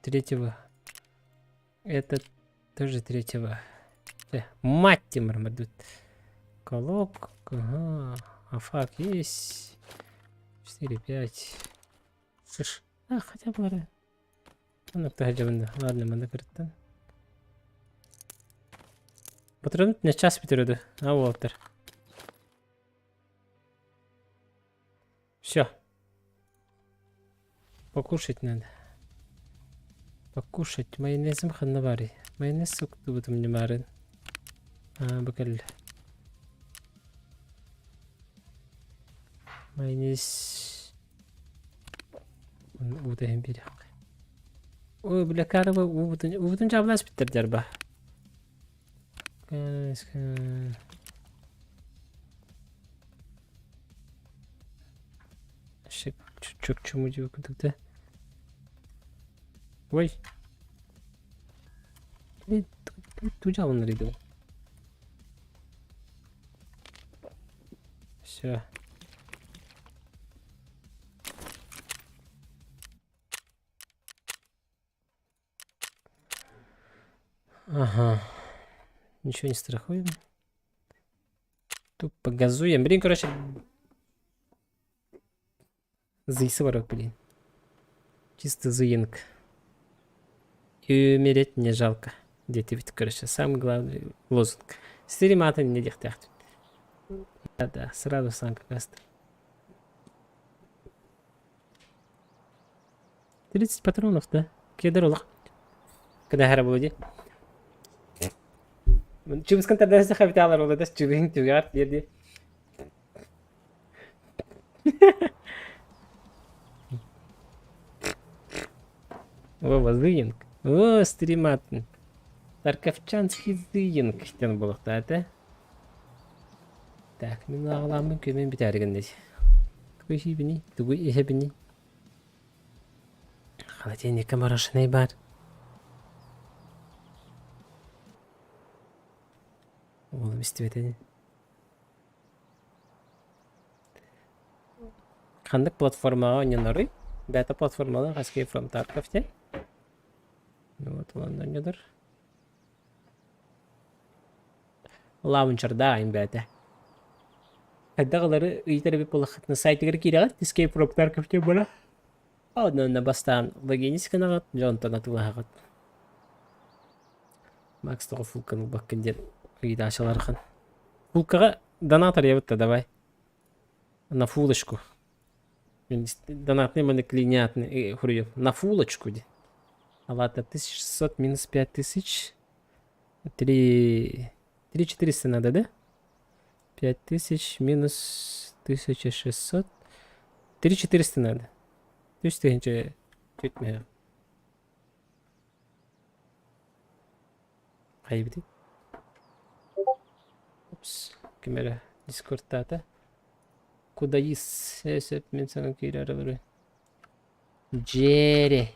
Третьего. Это тоже третьего. Мать тебе мармадут. Колок. Ага. А фак есть. 4-5. Слышь. А, хотя бы. Ну, ладно, манда кырттан. Патрон не час бітіреді. А, Уолтер. Все. Покушать надо. Покушать. Майонезом ханна бари. Майонез сокту бутум не марын. Бакал. Майонез. Удахим бирек. Ой, бля, караба убутун жаблас биттер жарба. Çok çumucu okuduk da. Vay. Ne tuca onlarıydı o. Все. Ага. Ничего не страхуем. Тупо газуем. Блин, короче. Зайсы ворот, блин. Чисто зуинг. И умереть не жалко. Дети ведь, короче, самый главный лозунг. Стримата не дихтяхт. Да, сразу сам как раз. 30 патронов, да? Кедролах. Когда харабуди. Чуб сканта да захавит алар олда да чубин тюгар диди. О, зыйынг. О, стриматын. Тарковчанский зыйынг иштен болукта, да? Так, мен агаламын көмен битәргәндәй. Тугы бини, тугы ихе бини. Холодильник мороженое бар. Oğlum istiyordu. Kandık platforma oynuyorlar. Beta platformalı Escape from Tarkov'te. Вот он oynuyordur. Launcher'da aynı beta. Kadağları iyileri bir polakatını saytıları kiragat. Escape from Tarkov'te bana. Onunla bastan loginiz kanagat. Jontan atılagat. Max тоғы фулканың баққынден үйді ашаларған. Фулкаға донатор ебітті, давай. На фулочку. Донатный монек линятный хурьев. На фулочку. Алата 1600 минус 5000. 3400 надо, да? 5000 минус 1600. 3400 надо. 3400 жетмей. Кайбыды. Опс. Камера Дискордта да. Кудайыс. Эсеп мен саған кейлі аралары. Джере.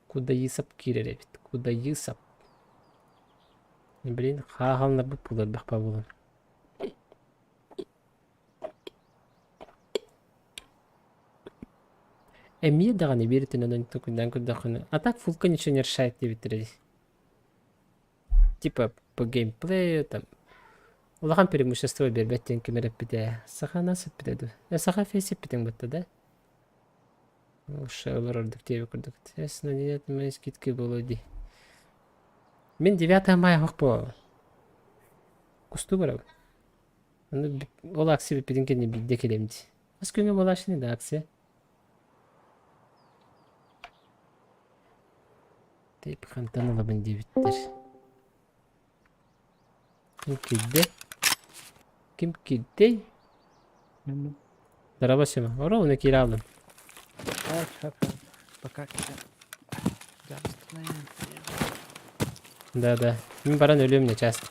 Кудайысап кейлері бит. Кудайысап. Блин, хағалынар бұл бұлар бақпа болын. Эмия даганы беритин анан кудаканы. А так фулка ничего не решает тебе. Типа по геймплею там. Улахан преимущество бербеттен кемереп биде. Саха насып бидеду. Саха фейсип битен бутта да. Ошо олар ордук тебе курдук. Эсна нет мои скидки болоди. Мен 9 мая хокпо. Кусту барабы. Аны ол акция биденкени бидде келемди. Аскөнгө болашыны да акция. Deyip kantanıla ben debitler. Kim kidde? Kim kidde? Darabası mı? Ora onu kira aldım. Пока Да. Мен баран ölüyorum ne часто.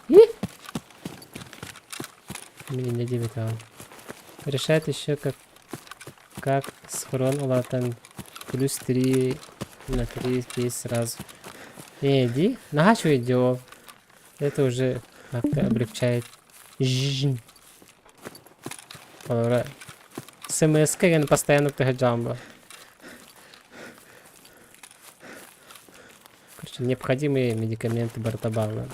Мне не дебит он. Решает еще как схрон улатан плюс 3 на 3 здесь сразу. Иди. Нахачу идем. Это уже как-то облегчает жизнь. СМС я постоянно джамбо. Короче, необходимые медикаменты бартабала.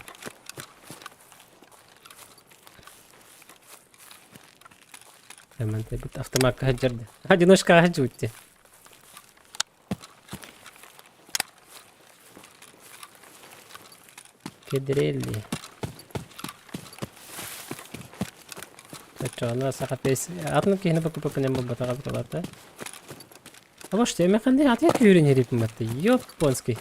Автомат хаджарда. Одиночка хаджутти. Кедрелли. Çoğuna sakapes. Atın kihini bakıp ne bu batağa batalarda. Ama işte emekan diye atıyor ki ürün herif matte. Yok Ponski.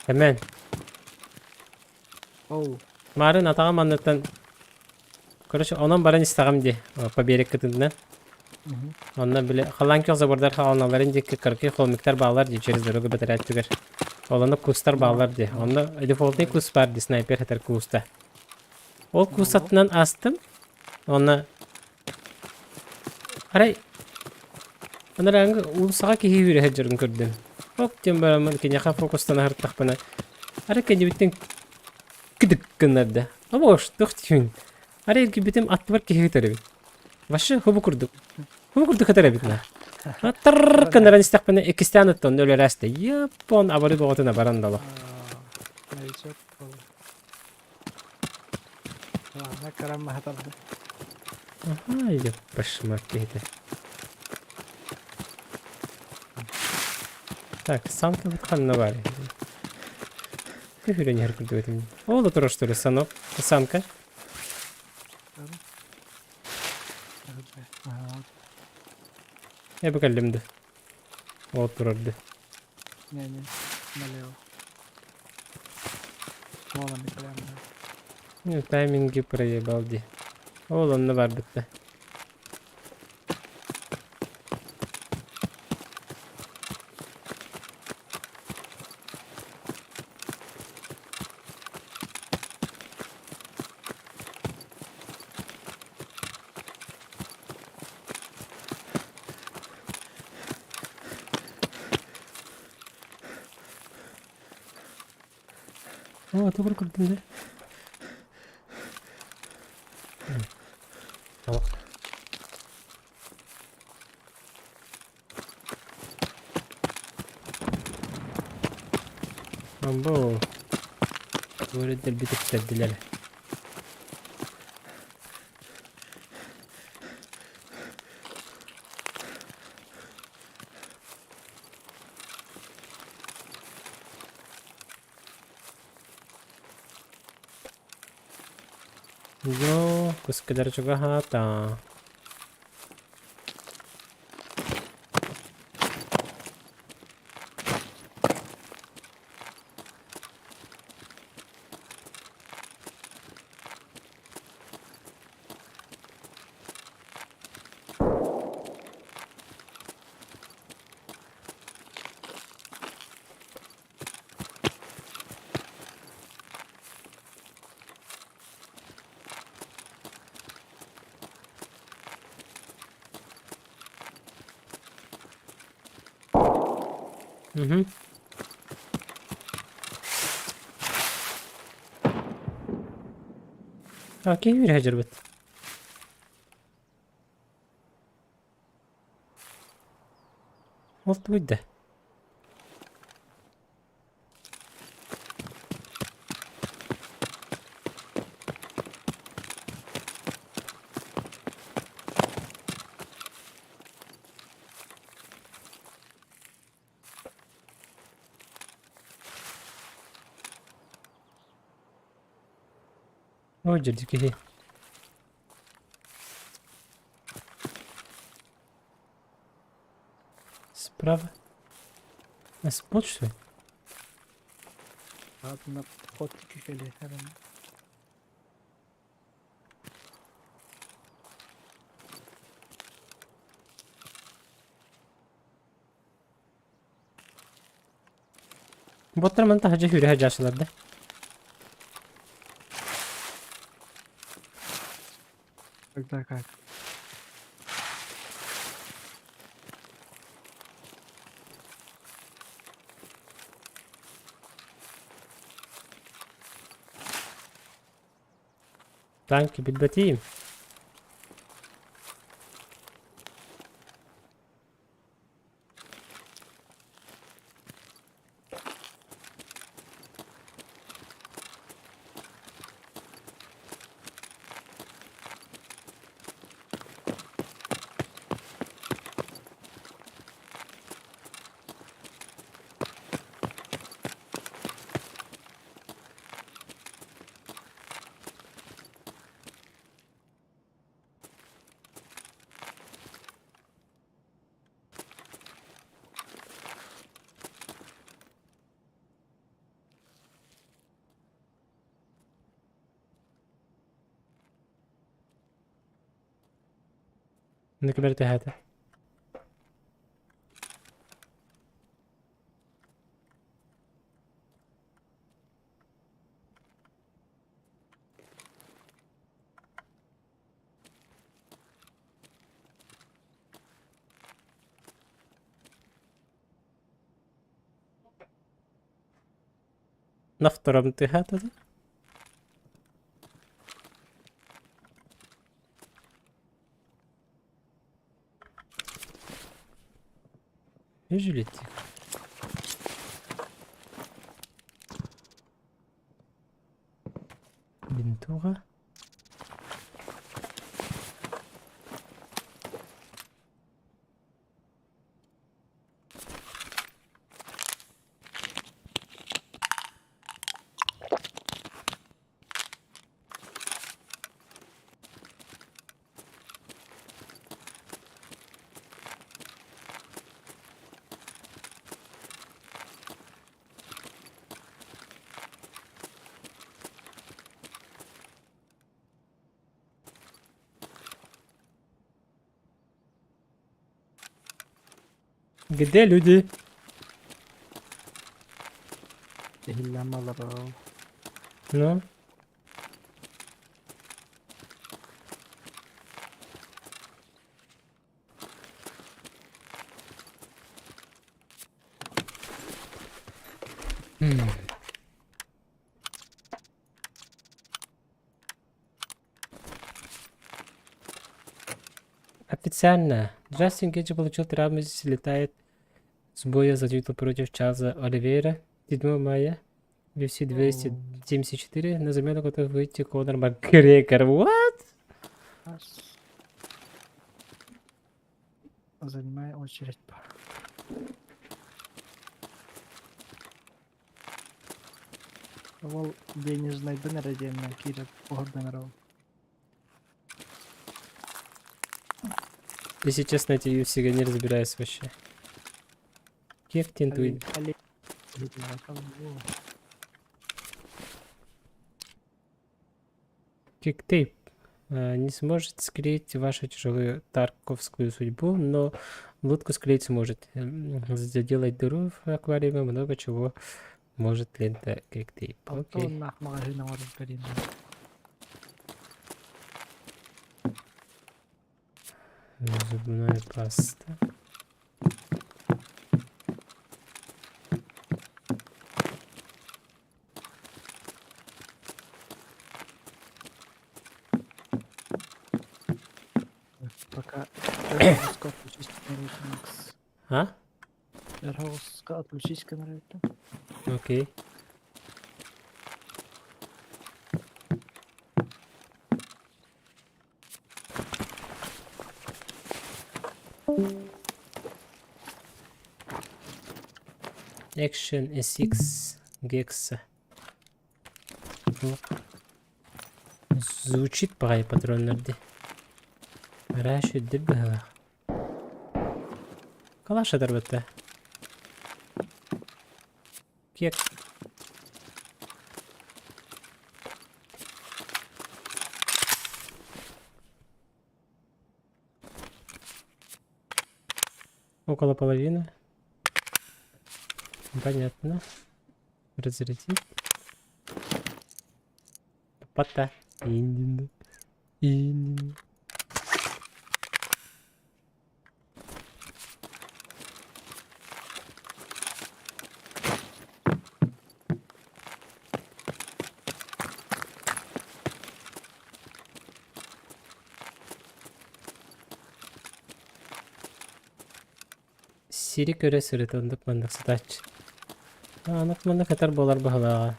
Hemen. Oh. Maren atağım anlatan. Короче, ondan baran istağım diye. Поберек kıtından. Ondan bile kalan ki o zabırlar kalanların diye kırkı komikler bağlar diye içeriz dörüge beter ettiler. Olanı kustar bağlar diye. Onda default kus var diye sniper hater kusta. O kus atından astım. Ona aray. Ona rangı ulsağa ki hivire hecirun kurdum. Hop diyorum böyle man ki yaka fokustan hartak bana. Aray kendi bitten kıdık kınardı. Ama hoş dıhtiyun. Aray ki bitim attı var ki hivire. Başı hubu kurduk. Hubu kurduk hater bitna. Tırrrr kınaran istakbana ikistan attı öyle rastı. Yapon abari boğutuna barandalı. Ne çok oldu. Ne karanlık hatardı. Aha yap başıma kıydı. Так, самка в каннаваре. Küfürün yer kurdu ödüm. Oğlu troşturu sanok. Samka. Ya bakalımdı. O dururdu. Ne. Maleo. Mola ne karanlık. Ne timingi buraya baldi. Oğlum ne var bitti. Aa, doğru kurdum de. Tamam. Ambo. Böyle de bir tık dediler. Yo, sekedar juga hata. Mhm. Okey, bir hacer bit. Oldu bu da. O cerdik ki. Справа. Спот что ли? Altında pot köşeli hemen. Botlar bana tahaca hüre hacasılardı. Güzel kalk. Tanki bilbetiyim. Ne كبرت هذا. نفترض انتهاء هذا. ايش اللي تيك؟ بنتوها. قد ايه لودي؟ Hillemmaları. نعم. Официально. Джастин Гейджи получил травму, слетает с боя за титул против Чарльза Оливейра 7 мая. UFC 274. На замену готов выйти Конор Макгрегор. What? Раз. Занимай очередь. Вол денежный донор отдельно, Кира, Гордонеров. Если честно, эти UFC я не разбираюсь вообще. Кек Тинтуин. Киктейп. Не сможет склеить вашу тяжелую тарковскую судьбу, но лодку склеить сможет. Заделать дыру в аквариуме, много чего может лента Киктейп. Окей. Антон магазина Оренберина. Зубная паста. Пока Эрховска отключись камеру, Макс. А? Эрховска отключись камеру. Окей. Action SX Гекса. Звучит пай патроннерди. Рашид дебела. Калаш адарбатта. Кек. Около половины. Понятно. Разрядить. Пота. Индин. Индин. Сирик өре сырыт ондук мандык сытач. Анық мында катар болар бахалаға.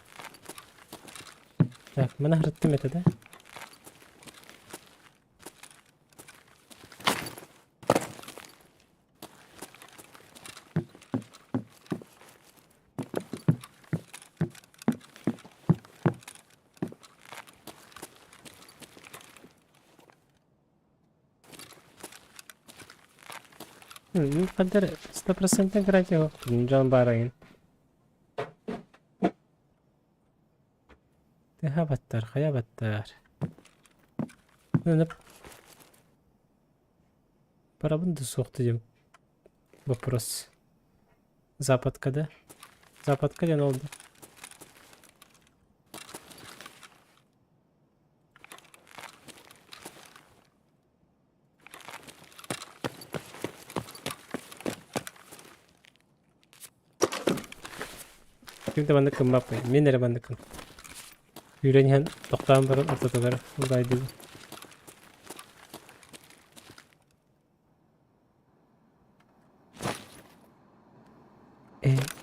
Так, мына хырыттым это, да? Кадыр 100% играть его. Джон Барайн. Тыха баттар, хая баттар. Нынып. Парабын да соқты дем. Вопрос. Западка да? Западка ден oldu. Kimde bandыкын баппай. Мен эре bandыкын. Үйренген тоқтан бұрын ортотогар. Улдай дейді.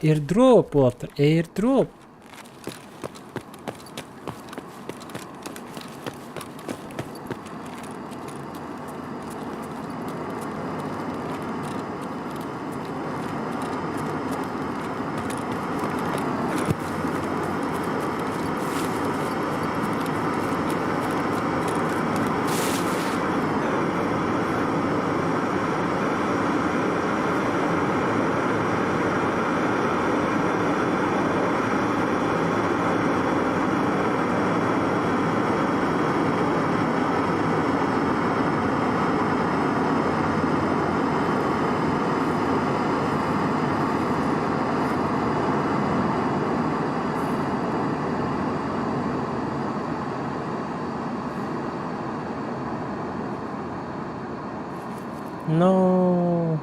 Airdrop болаптыр. Airdrop. No.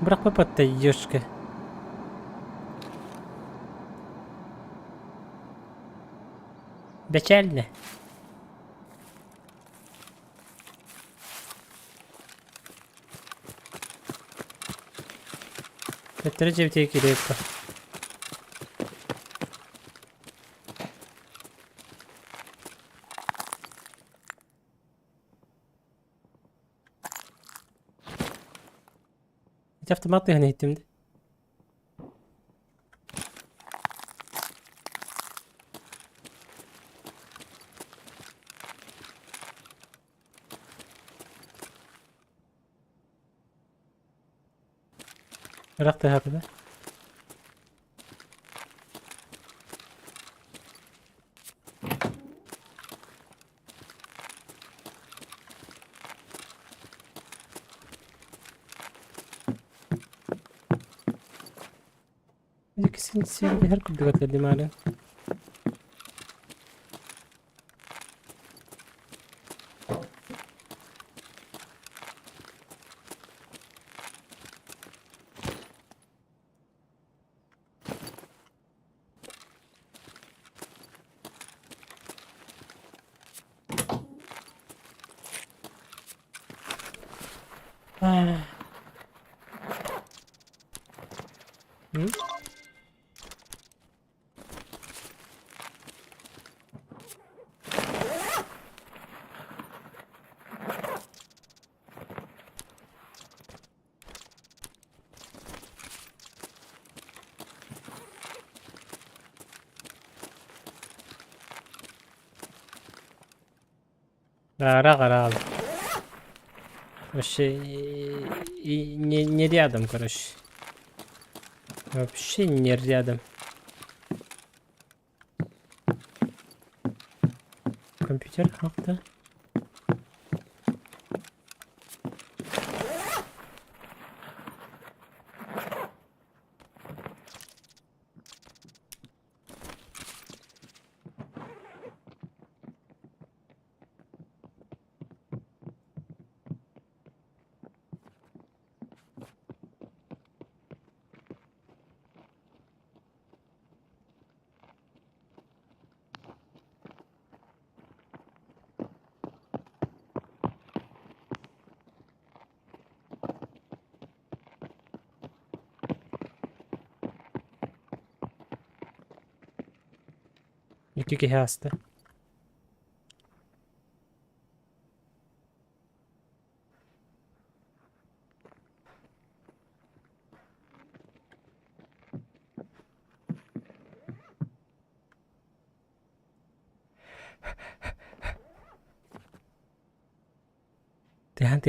Бырақ папаттай ешкі. Печально. Беттері жебтей керек па. Автоматты ғана еттімді. Рақтай хаты да. İkisini sevdi her kulda katladım halen. Hı? Кара abi. Вообще не рядом, короче. Вообще не рядом. Компьютер как-то. İki hasta. Tihan.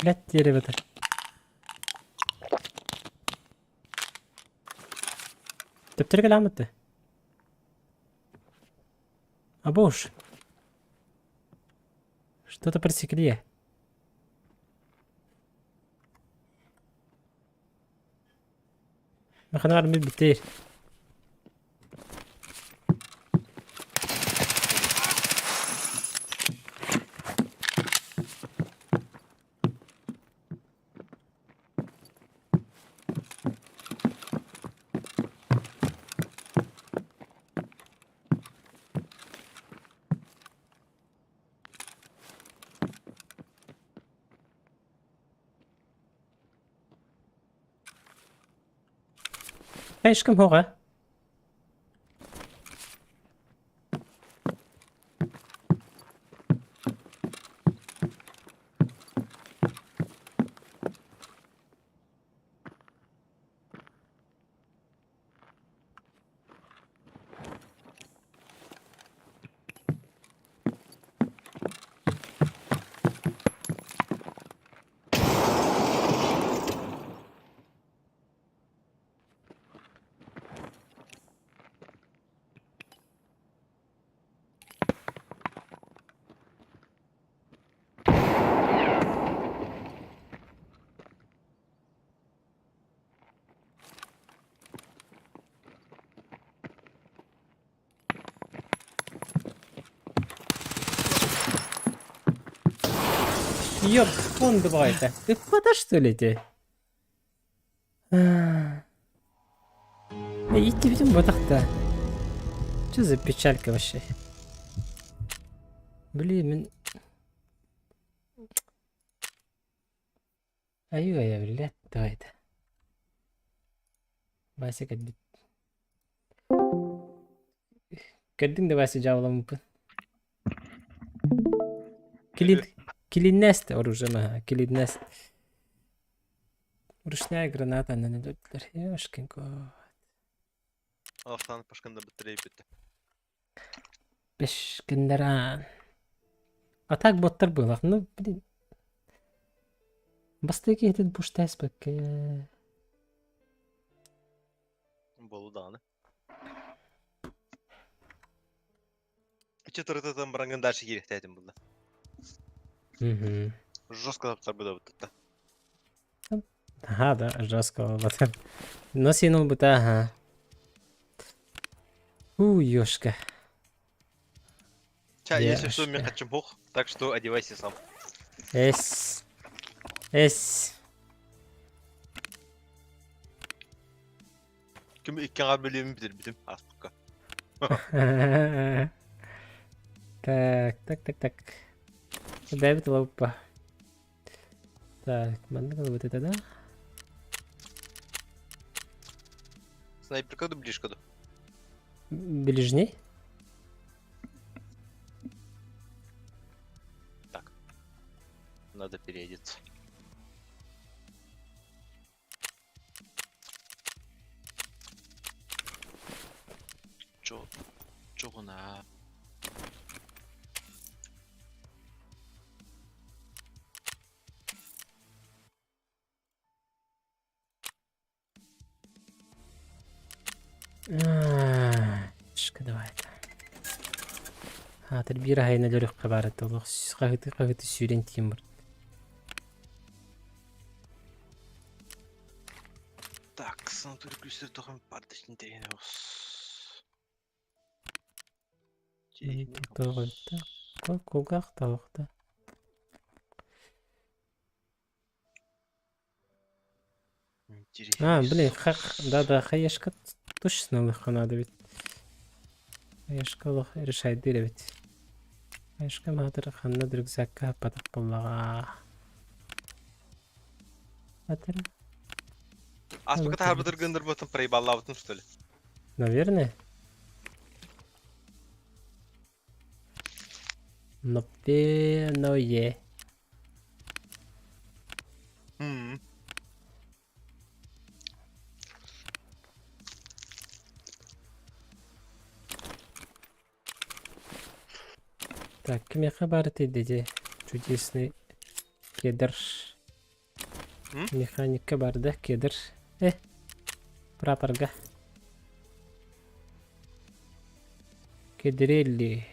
Лет дерево-то. Töptürük alameti. Абуш. Что-то просекли. خلينا نعمل بالتير. ايش كم هو؟ Ёп, он давай-то. Ты куда что ли ты? Идти видим вот так-то. Что за печалька вообще? Блин, ايوه يا ولاد давай-то. Вася قد قدين ده Вася جاولا ممكن. كليد ناست оружие ما كليد ناست. Ручная граната на недотлер. Ёшкинко. Алафтан пашканда бітірей біті. Беш генеран. А так боттар было. Ну, блин. Бастыки этот буштайс бак. Болу даны. Четвертый там баранган дальше ерехті әдім бұлда. Жестко таптар бұда бұтты. Ага, да, жестко. Но синул бы, ага. Ёшка. Ча, если что, мне хотим пух, так что одевайся сам. Эс. Кім иккен ғар бөлемін бітір бітім, аспыққа. Так. Дай лопа. Так, манда вот это, да? Снайперка да ближка да. Ближней? Так. Надо переодеться. Чого на... Давай. Тәрбир хайна лөрөх қабарат олық. Қағыты сүйрен тиім бұр. Так, санатуры күстер тоқым пардышын тегені оз. Қолғақ тауықта. Блин, да, хаяшка точно лыха надо ведь. Хаяшка лыха решает дере ведь. Хаяшка мадыр ханна рюкзакка патақ боллаға. Атыр? Аспықта har бітір гындыр бұтын проебалла бұтын, что ли? Наверное. Наверное. Так, кем я хабар ты, деди? Чудесный кедрш. Mexanikka barda kedir. Прапорга. Кедрелли.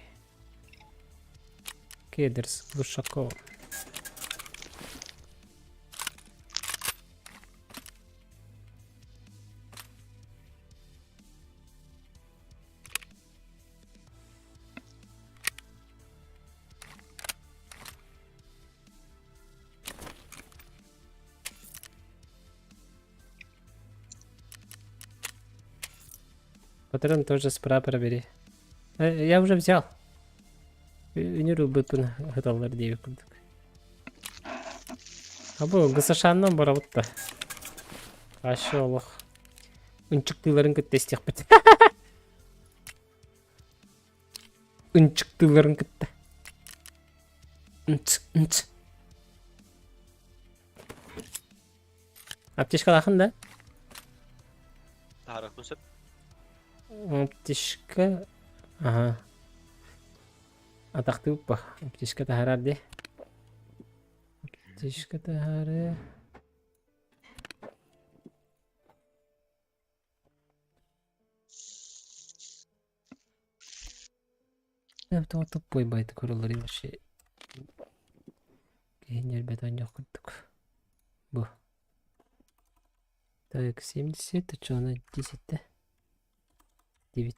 Кедрс Глушаков. Патрон тоже с прапора бери. Я уже взял. Үнеру бүтін ғыталар дейбі күлдік. Абы ғысышаннан барабытта. Ашы олық. Үнчіктілерін күттестек біт. Үнчіктілерін күтті. Үнч. Аптешка лақын да? Тарық күнсіп. Аптешка... Ага. Атақты ұппа. Аптешка тахарар де. Аптешка тахары... Evet, o topboy baydı kurulları вообще. Генер бетон yok kurduk. Bu. Так, 70, то что она 10-те? 9.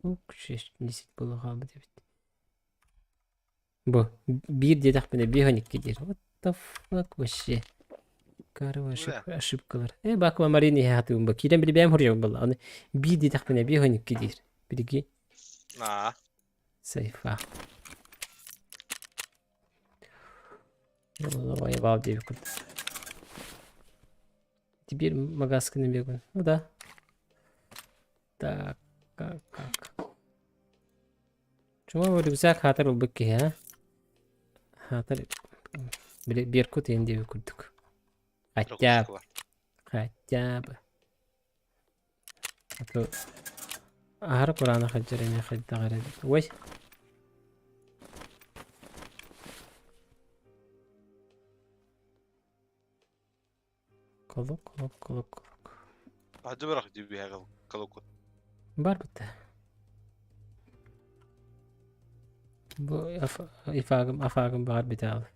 Ну, 10 было қалды 9. Bu. 1 дедік міне беганик кедер. What the fuck вообще? Короче, ошибкалар. Бакыма Марини хатуым ба. Кирен білі бәм хұржау бұл. Оны 1 дедік міне беганик кедер. Бірге. Сейфа. Воевал девку. Теперь магасканы бегун. Ну да. Так, как? Чuma bu rüzgar hatır oldu ki ha? Hatır. Bir kut indi kurduk. Хотя бы. А то Ағар Құраны қаджарыне қайда қарады. Ой. Қолық. Бады бірақ дебі қолық. Бар бұтты. Бұл афағым бағар біті алды.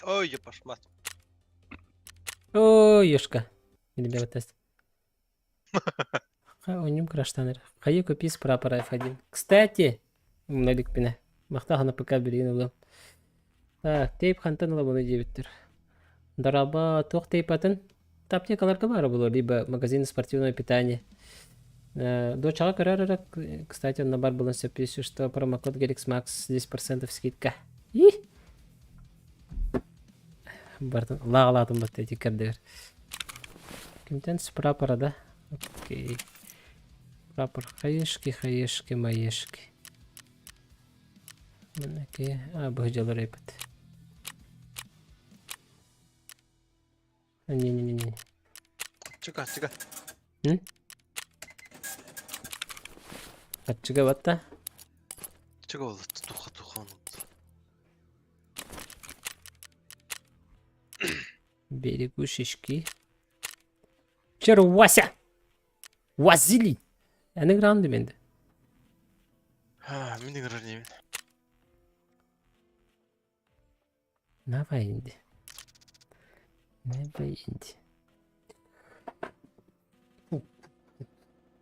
Ой, я пошмат. Ой, ёшка. Или бе тест. Ойнем краштанер. Қайы көпес прапор F1. Кстати, мұналік пені. Мақтағына ПК берейін ұлым. Так, тейп қантан ұлы бұны дебіттір. Дораба тоқ тейп атын. Аптекаларға бары бұлы, либо магазин спортивного питания. Дочаға көрәрірік. Кстати, на бар бұлын сөпесі, что промокод Galaxy Max 10% скидка. Бартын лағалатым бұтты текердер. Кімтен прапора да? Окей. Прапор хаешки, маешки. Мінеке, бұғжалар епіт. Не. Чыга. Атчыға батта? Чыга олды, туха. Берегу шишки. Чер Вася! Вазили! Әні қыранды менді. Менің ұрарнемен. Набай енді.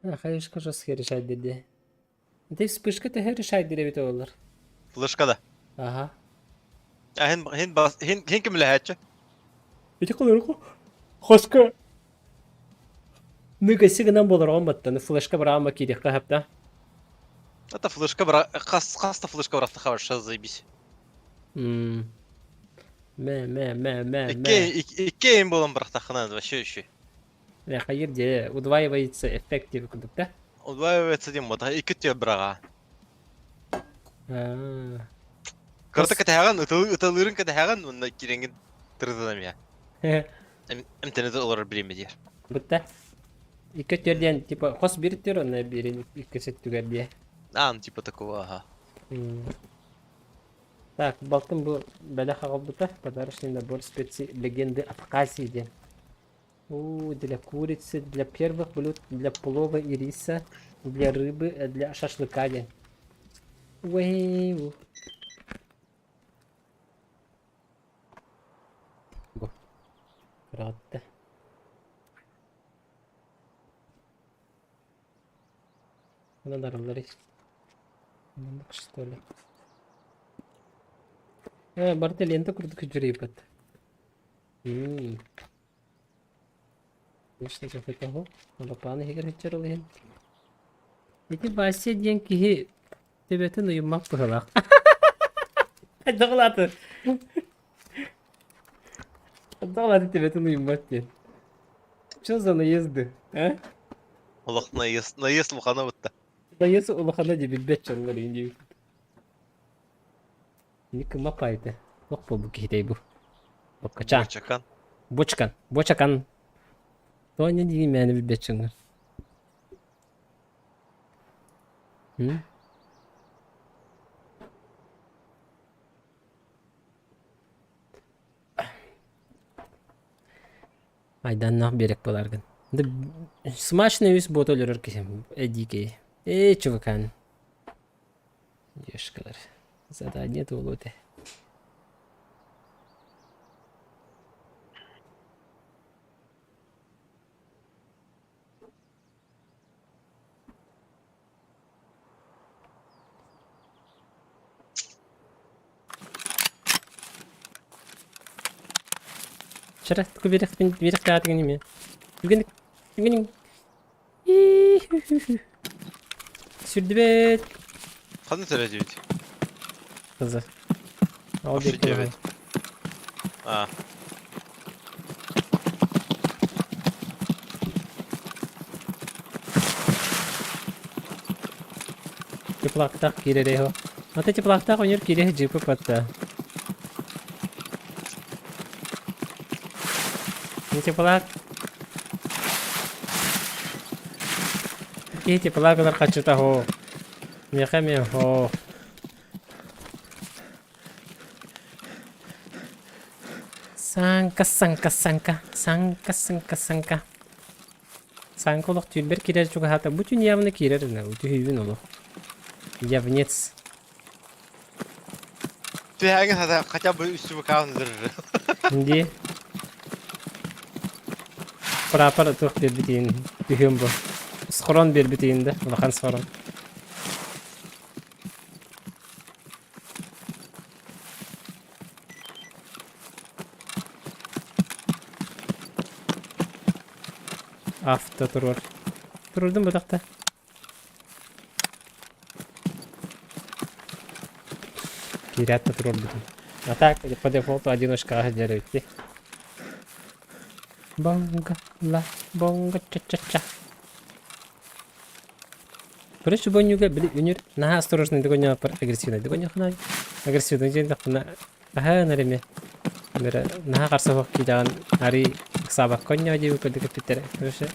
Хайышқа жос решать деді. Ты вспышка ты решать деді олар. Флешкада. Ага. Хен кім ләхәтші? Эти қаларғы. Қосқа. Нүгесі гынан болар оңбаттан. Флешка бір ама керек қағапта. Это флешка бір... Қаста флешка бірақты қаварша заебись. Икке ең болан бірақты қанады. Вообще. Хайыр де удваивается эффект деп күндік та? Удваивается дем бода. Икке те біраға. Көрті кәтәған, ұталырын кәтәған, онда керенген тұрдыдам я. Әмтенеді олар білеме дер. Бутта. İki türden tipa hos bir tür ona birini iki settüger diye. Типа такого, ага. Так, балтын bu бәләха қалбыта, подарочный набор легенды Абхазии ден. Для курицы, для первых блюд, для плова и риса, для рыбы, для шашлыка ден. Уэйу. Bu. Rahatta. Buna darılır işte. Anladık işte öyle. Барта лента курдук жүрейбат. Конечно, же того. Лапаны хигер хичерылын. Эти басе ден кихи тебетен уймак быгылак. Дагылаты. Дагылаты тебетен уймак ден. Что за наезды, а? Улах наезд мухана бутта. Наезд улахана дебил бетчанлар инди. Ник мапайды. Yok bu kihidey bu. Bak kaçan. Чакан. Бочкан. Бочакан. То не дiyeyim yani bir betçanlar. Hı? Aydan nah berek bolargın. Смачный вис бот өлөрөр кесем. Эдике. Чувакан. Ешкалар. Задание толоте. Şara tıkı bir rahat günüm ya. Bugün sürdü be Ханы терезевить. kızı. Al Вообще bekle. 9. А, Теплактак кирере ho. Ата теплактак ойнер кире жипы патта. Не теплак. И теплакlar kaçırta ho. Мехаме ho. Санка. Санколог тюльбер кирер чуга хата. Bütün явны кирер не. Ütühüvün olu. Явнец. ты хагин хотя бы үстү бакаан дырыр. Hindi. Прапар тух bir bitiyin. Tühüm bu. Skoron bir bitiyinde. Ulakan skoron. Afta turur. Tururdum bu takta. Кирят турur bütün. А так, по дефолту одиночка делаете. Бонга, ча-ча-ча. Короче, бонюга, блин, юнир, на осторожный, догоня агрессивный, догоня хнай. Агрессивный день, так на, на реме. На карсовок кидан, ари, сабак коня, один под капитера. Короче,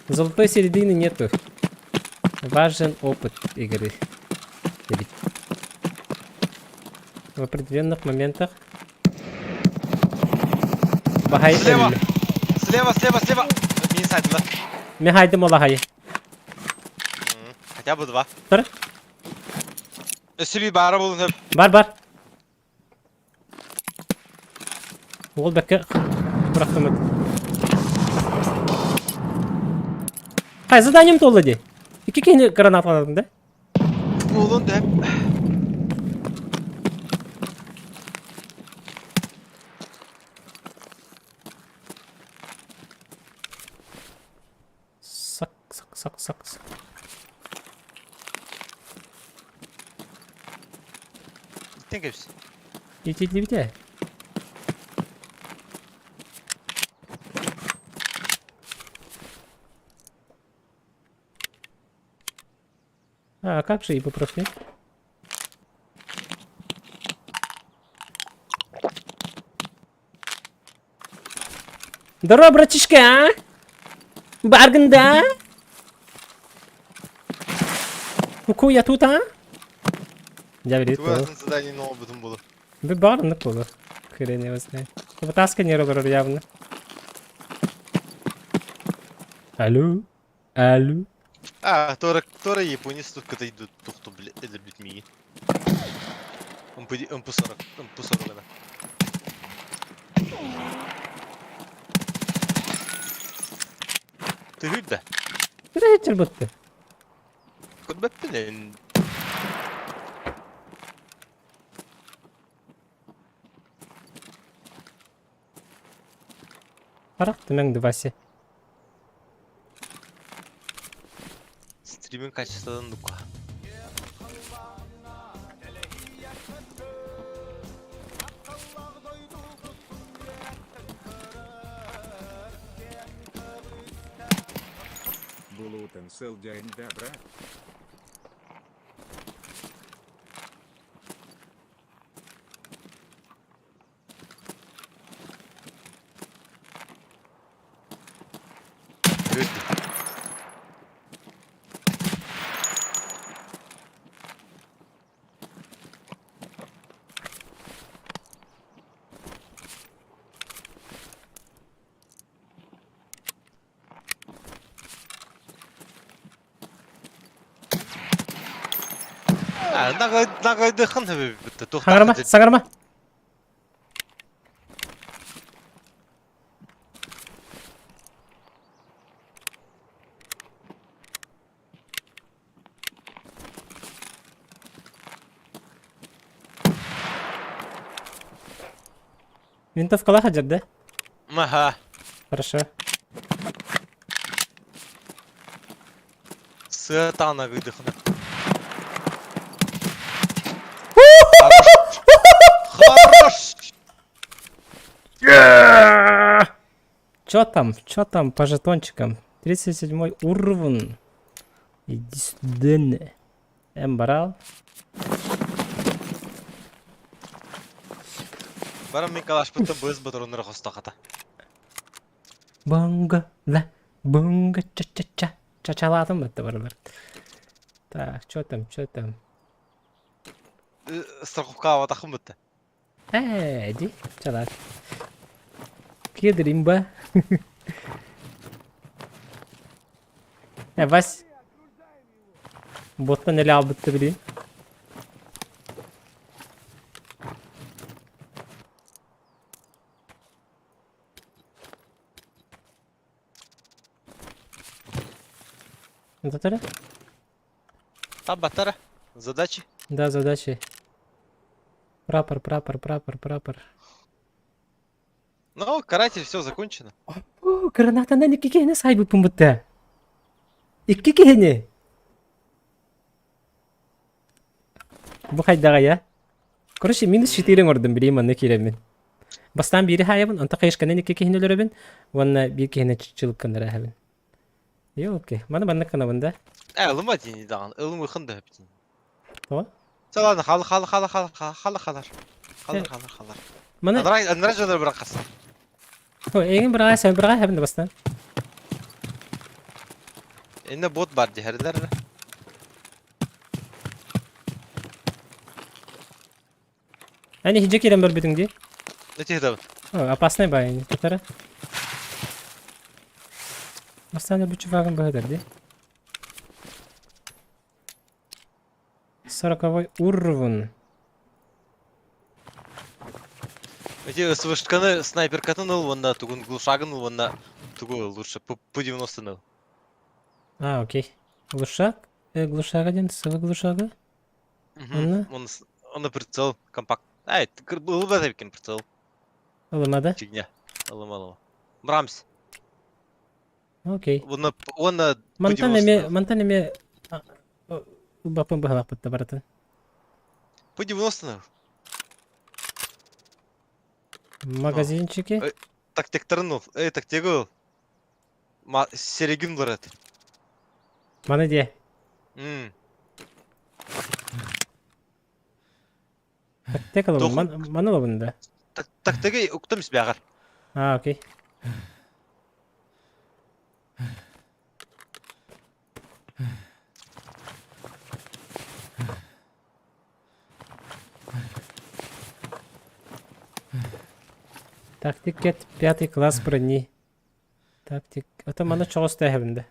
золотой середины нету. Важен опыт игры. В определенных моментах. Бахай. Слева! Слева! Не сайдла. Мехайдым олахай. Хотя бы 2. Тұр. Өсі бары болын өп. Бар. Ол бәкке бұрақтымыд. Қай, заданием толы де. Екі кейіне гранат қаладың да? Болын дөп. Сак. Тен кепсі. Ететлі біте. А как же и попроси? Здорово, братишка, а? Баргында? Куя тута? Я верю, Тугасын задание нового бутын болу. Бы барны кулу. Хрен его знает. Вытаска не робер явно. Алло? Алло? А, тора японец тут когда идут тухту, блядь, это блядь, он пусорок гана. Ты видишь, да? Речер бутты. Кот бәппелен. Парак тымеңді Вася. Стриминг качестводан дука. Булутен сыл день добра. А, нагайды хан бітті. Саңарма, саңарма. Винтовка лаха жерде. Маха. Хорошо. Сыта нагайды хан. Хорош! Чё там по жетончикам? 37 уровень. Иди сюда. Эмбарал. Барам мен калаш бұттым бөз бұтырыныр қоста қата. Бонго, ла, бонго, ча-ча-ча. Чачаладым это барбар. Так, чё там? Страховка аватақым бұтты. Иди, чалат. Кедрим ба. Вась. Боттан эле албытты билейин. Это? Там батара. Задачи. Да, задачи. Прапор. Ну, каратель, все закончено. О, гранатадан iki kehine sahibim butta. İki kehine. Bu kaydaga ya. Короче, минус 4 ордым билейм аны киремин. Бастан бири хаябын, онта кайышканан iki kehine лөрөбүн, онна bir kehine чылыккандар хабын. Ёлки, мана банна канабында. Ылыма дейін даған, ылымы қынды өптен. О? Саланы халар. Мана, Андыра жолдар бірақ қасы. о, эгин бир ай сен бир ай хабында бастан. Енді бот бар дехердер. Ани хиже керем бөлбүдүң ди. Өте дабын. О, опасный бай, татара. Бастан бу чувагын бадар ди. 40 уровень. Өте СВшканы снайперкатын ыл, онда тугун глушагын ыл, онда тугу лучше по 90 ыл. А, окей. Глушак? Глушак один, сывы глушага. Оны? Оны прицел, компакт. Ай, ыл бәді бекен прицел. Ылымада? Фигня. Ылым. Брамс. Окей. Оны Мантан эме бапын бахалак бытта баратын. по 90 ыл. Магазинчики. Тактектарын ыл. Тактегі ыл. Серегін барады. Маны де. Тактек алабын, маны алабын да. Тактегі ұқтым іс бәғар. А, окей. Тактик кет 5 класс брони. Тактик. Это мана чоғыс тәхібінде.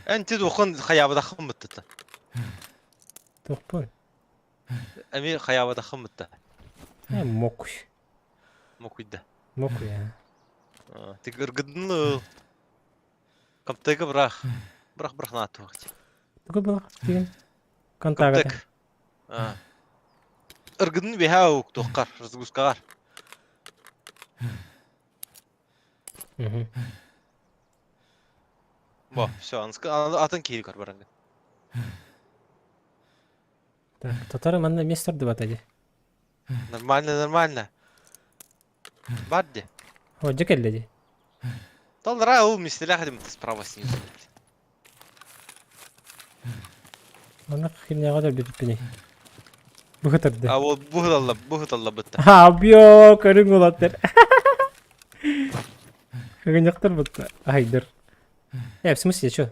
Әнті оқын хаябыда қымытты. Тоқпын. Әме хаябыда қымытты. Мокуй. Мокуйда. Мокуй, Тик ыргыдын Комтегі бірақ. Бірақ наты вақты. Түгі бұл деген контагы. Комтек. Ыргыдын беха ук тоққар. Разгрузкағар. Во, все, атын кейі кар бараңғы. Так, татары манда месторды батады. Нормально. Бадди. О, жекелледи. Толдыра ол местелях едім справа снизу. Мана химнияға да бітпіне. Бұғытырды. А ол бұғыталла бітті. Абьё, көрің олаттыр. Хагыняқтыр бұтты. Айдыр. В смысле, чё?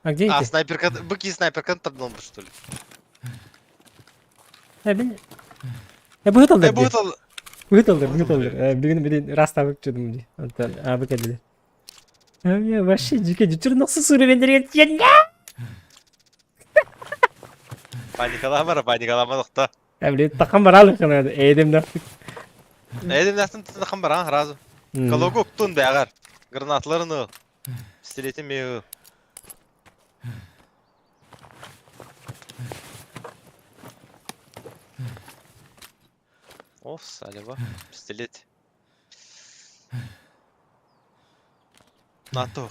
А где эти? Снайперка, быки снайперка торнул бы, что ли? Білін. Бұғыталдыр. Бұғытал... Бұғыталдыр. Бүгін растабық жүдім де. Бұқ әділер. Абьё, вообще жеке жүтір нақсы сұры бендерген тиен. Паникалама нұқта. Блин, тақам бар алық қана. Әйдем нақтық. Әйдем нақтың тақам бар, разу. Калогу ұқтың бәғар. Гранаталарыны. Пистолеті меу. Оф, салева. Пистолет. Натоқ.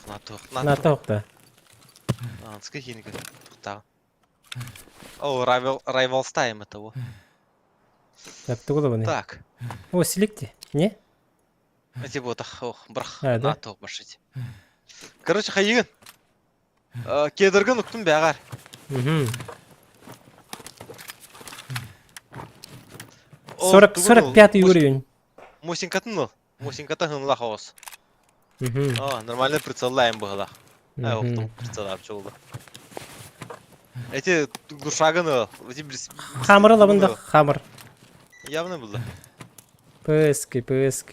Натоқ-та. Анскай хинга. Тұқтағы. О, Rivals Time это во. Так, тұғылы бұны. Так. О, селекте. Не? Эти вот, ох, брах. Да? Натоқ башить. Короче, хайыгын. Кедіргін ұқтың бәғар. 45 уровень. Мосинкатын ол. Мосинката хымла хаос. Нормально прицелаем бұғылақ. Ұқтың прицелап жолды. Эти глушаганы... Хамыр алабында, хамыр. Явно было. Пыски. Пыс,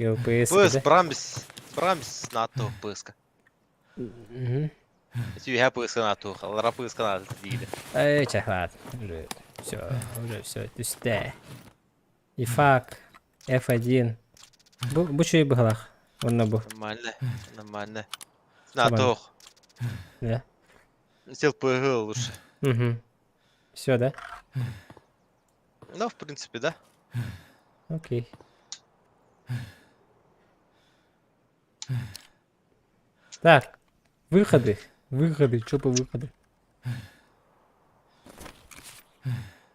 брамбис натоқ пыска. Эти вега пыска натоқ, алара пыска натоқ дейді. Чахлад. Уже все, түсті. Ифак, F1. Бұ что и бұғылақ? Онна бұ. Нормально. Натоқ. Да? Сел пыгы лучше. Все, да? Ну, в принципе, да. Окей. Так, выходы. Что по выходу?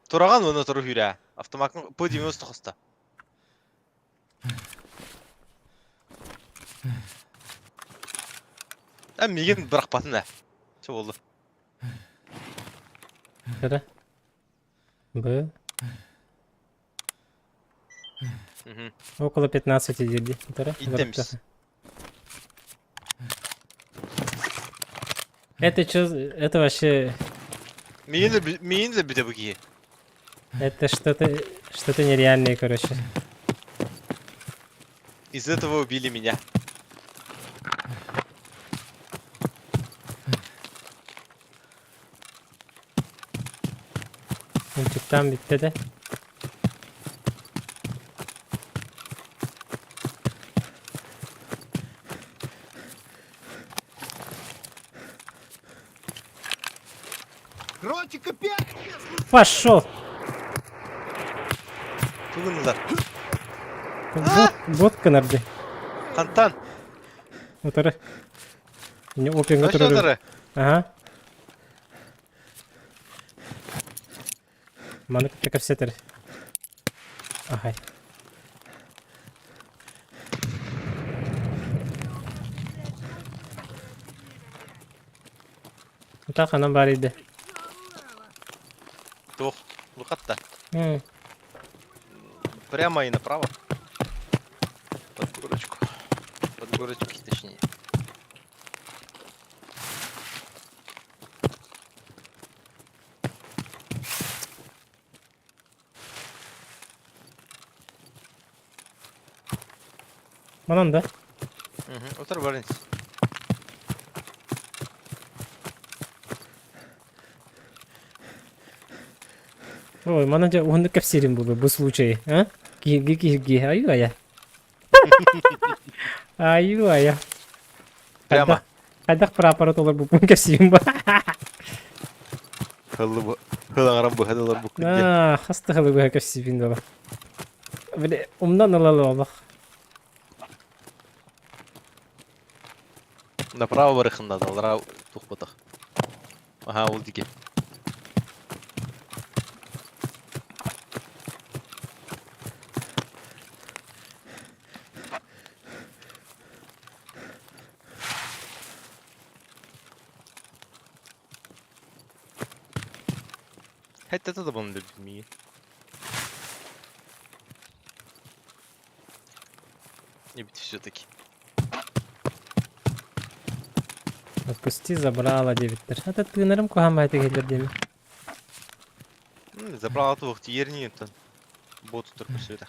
Тураған оны тұру үйрә. Автоматтың по 90 құста. Меген бірақ батын ә. Че болды? Когда? Б. Около 15 дерди. Идеміз. Это что? Это вообще... Мейін де біде бұге. Это что-то нереальное, короче. Из этого убили меня. Там bitti de. Короче, капец! Пошел! Тугынылар. Вот канарды. Қантан. Отары. Не опен Қашты отары. отары? Ага. Маны как все тер. Ага. Так, анам бар иде. Тух, выходта. М. Прямо и направо. Под горочку. Под горочки, точнее. Манан да. Отыр барин. Ой, манан жа уһунду кепсерим булу бу случай, а? Ки, аю-ая. Аю-ая. Прямо. Кайдак прапорат олар бу кепсерим ба. Хылаңарам бу хадалар бу күнде. Хаста хылы бу кепсерим да. Биле, умдан алалы Аллах. Направо барыхында далара тухпатах. Ага, ул дике. Hatta da bunu da bilmiyor. Не бить все-таки. Отпусти, забрала девиттер. Ата тыынарым кухамайты келер деме. Забрал от вахти ерни это. Бот только все это.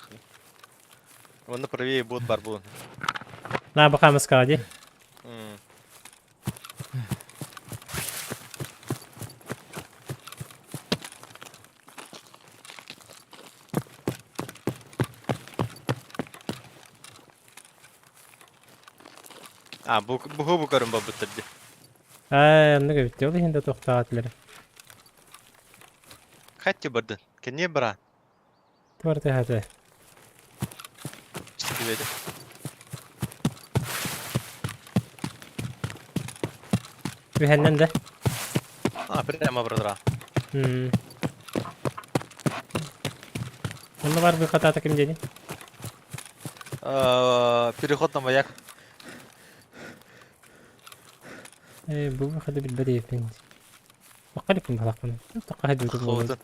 Вон на правее бот бар был. На бахамас кади. Bu karın babı tabi. Аны көбүттү ол хинде токтаатылар. Kaç bardın? Kene bara. Туарты хаты. Çıkıveri. Үһәннән дә. Прямо брадра. Онда бар бу хата ким деди? Переход на маяк. Бу хата билбеди эпин. Бакалыкым балакмын. Такка хады Ходан.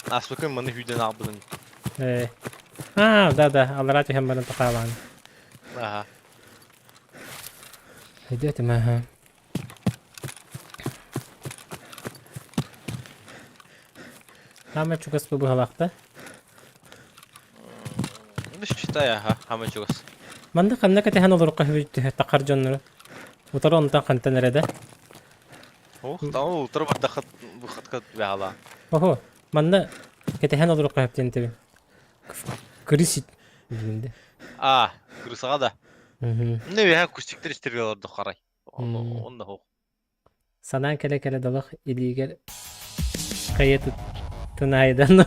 Асбакын маны хүден абдын. Да, алрати һәм барын такалан. Ага. Хайдет маха. Хама чугас бу халакта. Биш считай, ага, хамы чугас. Манда канна кате хан олор кахып такар жоннор. Утара онтан кантанереде. Тау утыр барда хат бу хатка бяла. Охо, манда кате хан олор кахып тенте. Крисит дигенде. Кырсага да. Не бе кустиктер истергелерди карай. Онда хок. Санан келе далах илигер кайет тунайдан.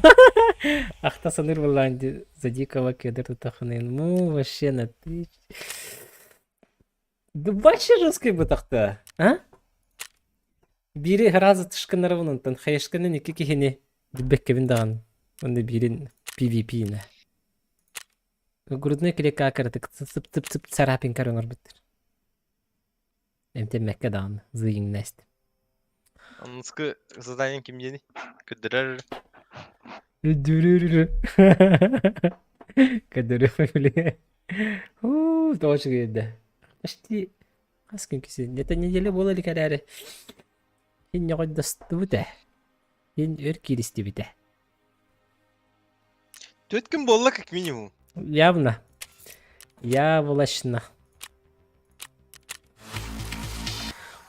Ахта саныр буланды задикова кедер тахнын. Вообще на ты. Да вообще жесткий бутахта, а? Бири разы тышкынырыбын тан хайышканы неки кихини дибеккебин даган. Онда бирин PvP не. Грудной клика акыртык цып царапин карыңыр биттер. Эмте мекке даган зыйың нест. Анскы задание ким дени? Кыдырар. Кадыры блин. Точно геде. Почти аскин киси. Где-то неделя было ли карары. Хин не хоть достута. Хин өркиристи бите. Төткін болла как минимум. Явно. Явлашно.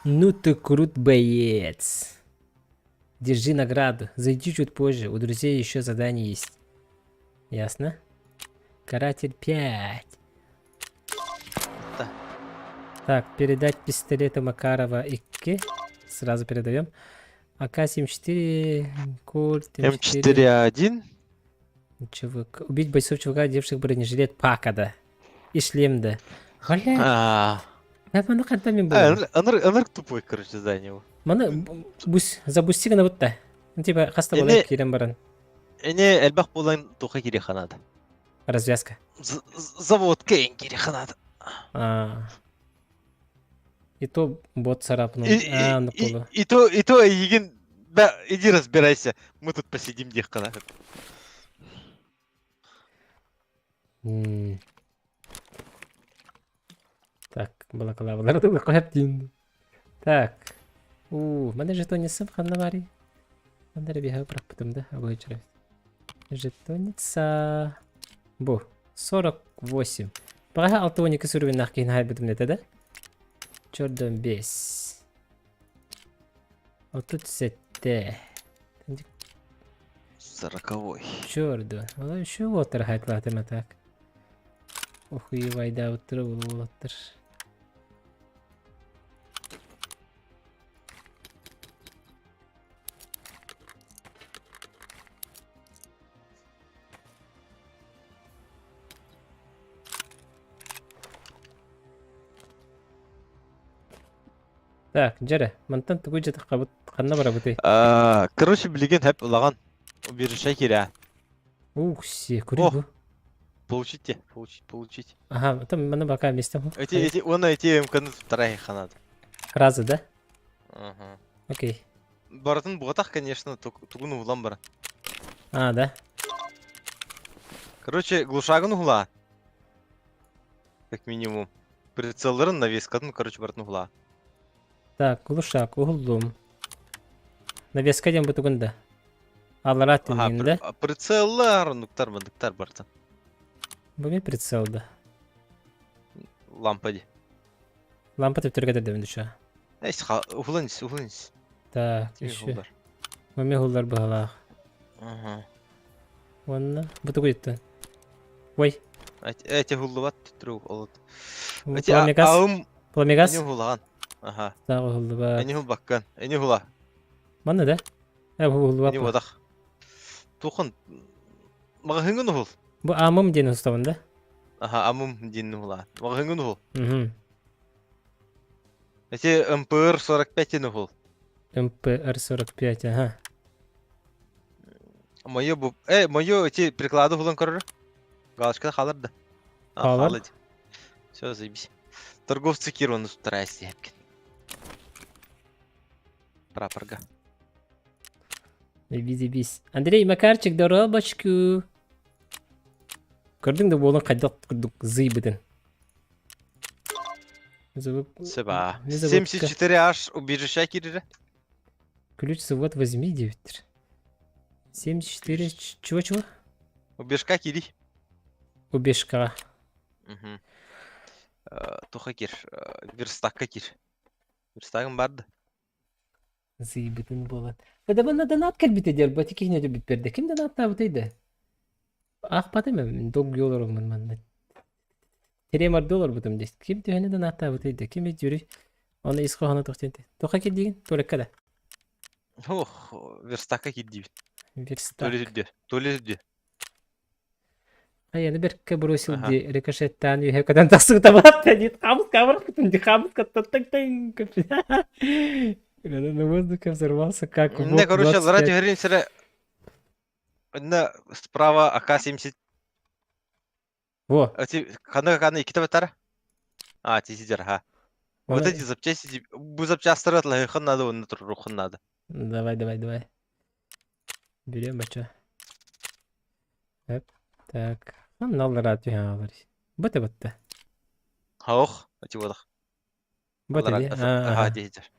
Ну ты крут боец. Держи награду. Зайди чуть позже. У друзей еще задание есть. Ясно? Каратель 5. Да. Так, передать пистолеты Макарова и К. Сразу передаем. АК-74, Кольт, М4. М4А1. Чувак. Убить бойцов чувака, одевших бронежилет Пакада. И шлем, да. Бля, я мана кантамин был. Анар тупой, короче, задание. Мана запусти на вот та. Ну, типа, хаста была кирем баран. Эне элбах болан туха кире ханада. Развязка. Завод кейн кире ханада. И то бот царапнул. На полу. И то, Егин, да, иди разбирайся. Мы тут посидим дехкана. Так, балаклава. Так. Мене жетонница в ханнавари. Надо бегаю прав потом, да? Обычно. Жетонница. Бо. 48. Баға 6-12 сүрбен ақ кейін хайбытым нетеді. Чордон 5. 37. 40-й. Чордон. Олай şu отыр хайтлатым атак. Охуй вайда отыры бұл отыр. Так, жара, мантан тугу жата қабыт қанна бара бұтай. Короче, білген хәп ұлаған. Убежища кире. Ух, се, О. күрі бұл. Получите. Получить. Ага, там мана бака местом. Эти МКны вторая ханады. Разы, да? Ага. Окей. Баратын бұғатақ, конечно, тугун ұғылан бара. А, да. Короче, глушагын ұғыла. Как минимум. Прицелдарын навескадын, короче, баратын ұғыла. Так, глушак, углум. Навеска дем бутугунда. Алара тюнгенде. Прицеллар, нуктар бартын. Бұл мен прицел, да. Лампади. Лампа төптірге дедім дүші. Эйс, ұғылыныз. Так, еще. Маме хулар бағалақ. Ага. Онна, бутугу еттін. Ой, Эти хулы бат, түттіру олыд. пламегас. Ауым, Пламегас. әне хулаған. Ага. Тағы хулы ба. Әне хул баққан. Әне хула. Маны да? Хулы Әне ба. одақ. Туқын. Маға хыңын хул. Бұл амым дені ұставында. Ага, амым дейін хула. Маға хыңын хул. Эти МПР 45 ені хул. МПР-45, ага. Мойо бұл... Мойо эти приклады хулан көрір. Галочкада қалырды. Қалыр? Все, заебись. Торговцы Кировны старайся, епкен. Прапорга. Бейбіз. Андрей Макарчик, доробочку. Көрдің да болын қайдақ күрдік зый бітін. Себа. 74H убежища кирері. Ключ завод возьми, девятер. 74... Чего? Убежка кири. Убежка. Туха кир. Верстакка кир. Верстагын барды. Зый бітін болат. Өді бұна донат кәлбіт едер, бұты кейіне дөбіт берді. Кім донат табыт еді? Ақпаты мен, дог yollarım ben. $3 dolar butum deyist. Kim tühene dонат табыт еді? Kim ет жүрі? Оны исқы ғана тоқтенді. Тоқа кел деген? Толек кәді? Ох, верстакка кир дейбін. Верстак. Толе зүдде. Аяны берке бросил ди рикошеттан ю хекадан тасыгы табат тәнет қамыз кабырық бүтін ди қамыз каттаттың көпі. На воздухе взорвался как в Не, короче, заради говорим сера. Справа АК-70. Во. Каны iki табаттары? А, тесидер, ага. Вот эти запчасти, bu запчастары атлы хын надо, оны тұру хын надо. Давай. Берем бача. Так. Наллар ату алар. Быты. Хаух, эти водах. Быты ди. Ага, тесидер.